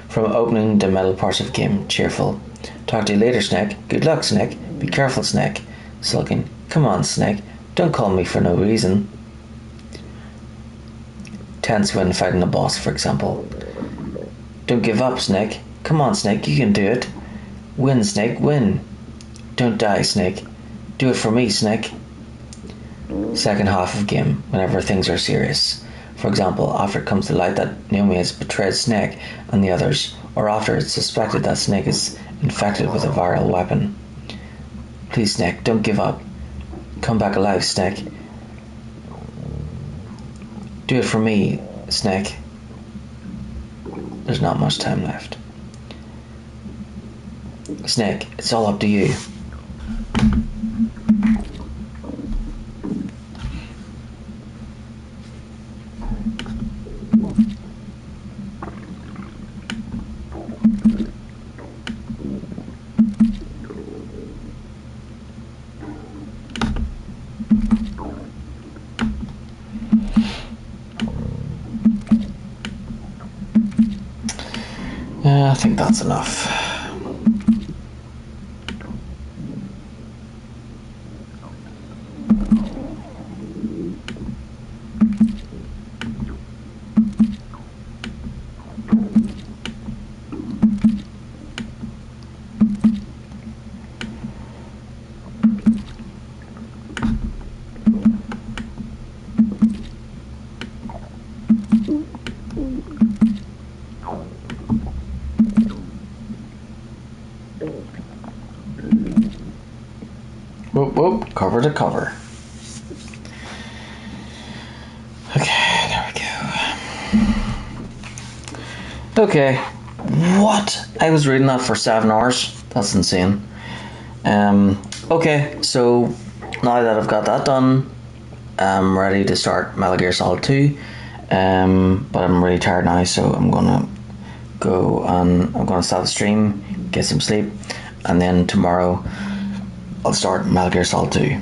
From opening the middle parts of game, cheerful. Talk to you later, Snake. Good luck, Snake. Be careful, Snake. Sulking. Come on, Snake. Don't call me for no reason. Tense when fighting a boss, for example. Don't give up, Snake. Come on, Snake. You can do it. Win, Snake. Win. Don't die, Snake. Do it for me, Snake. Second half of game, whenever things are serious. For example, after it comes to light that Naomi has betrayed Snake and the others, or after it's suspected that Snake is infected with a viral weapon. Please, Snake, don't give up. Come back alive, Snake. Do it for me, Snake. There's not much time left. Snake, it's all up to you. Yeah, I think that's enough. Whoop whoop, cover to cover. Okay, there we go. Okay, what? I was reading that for 7 hours. That's insane. Okay, so now that I've got that done, I'm ready to start Metal Gear Solid 2. But I'm really tired now, so I'm gonna go and I'm gonna start the stream, get some sleep, and then tomorrow I'll start Metal Gear Solid 2.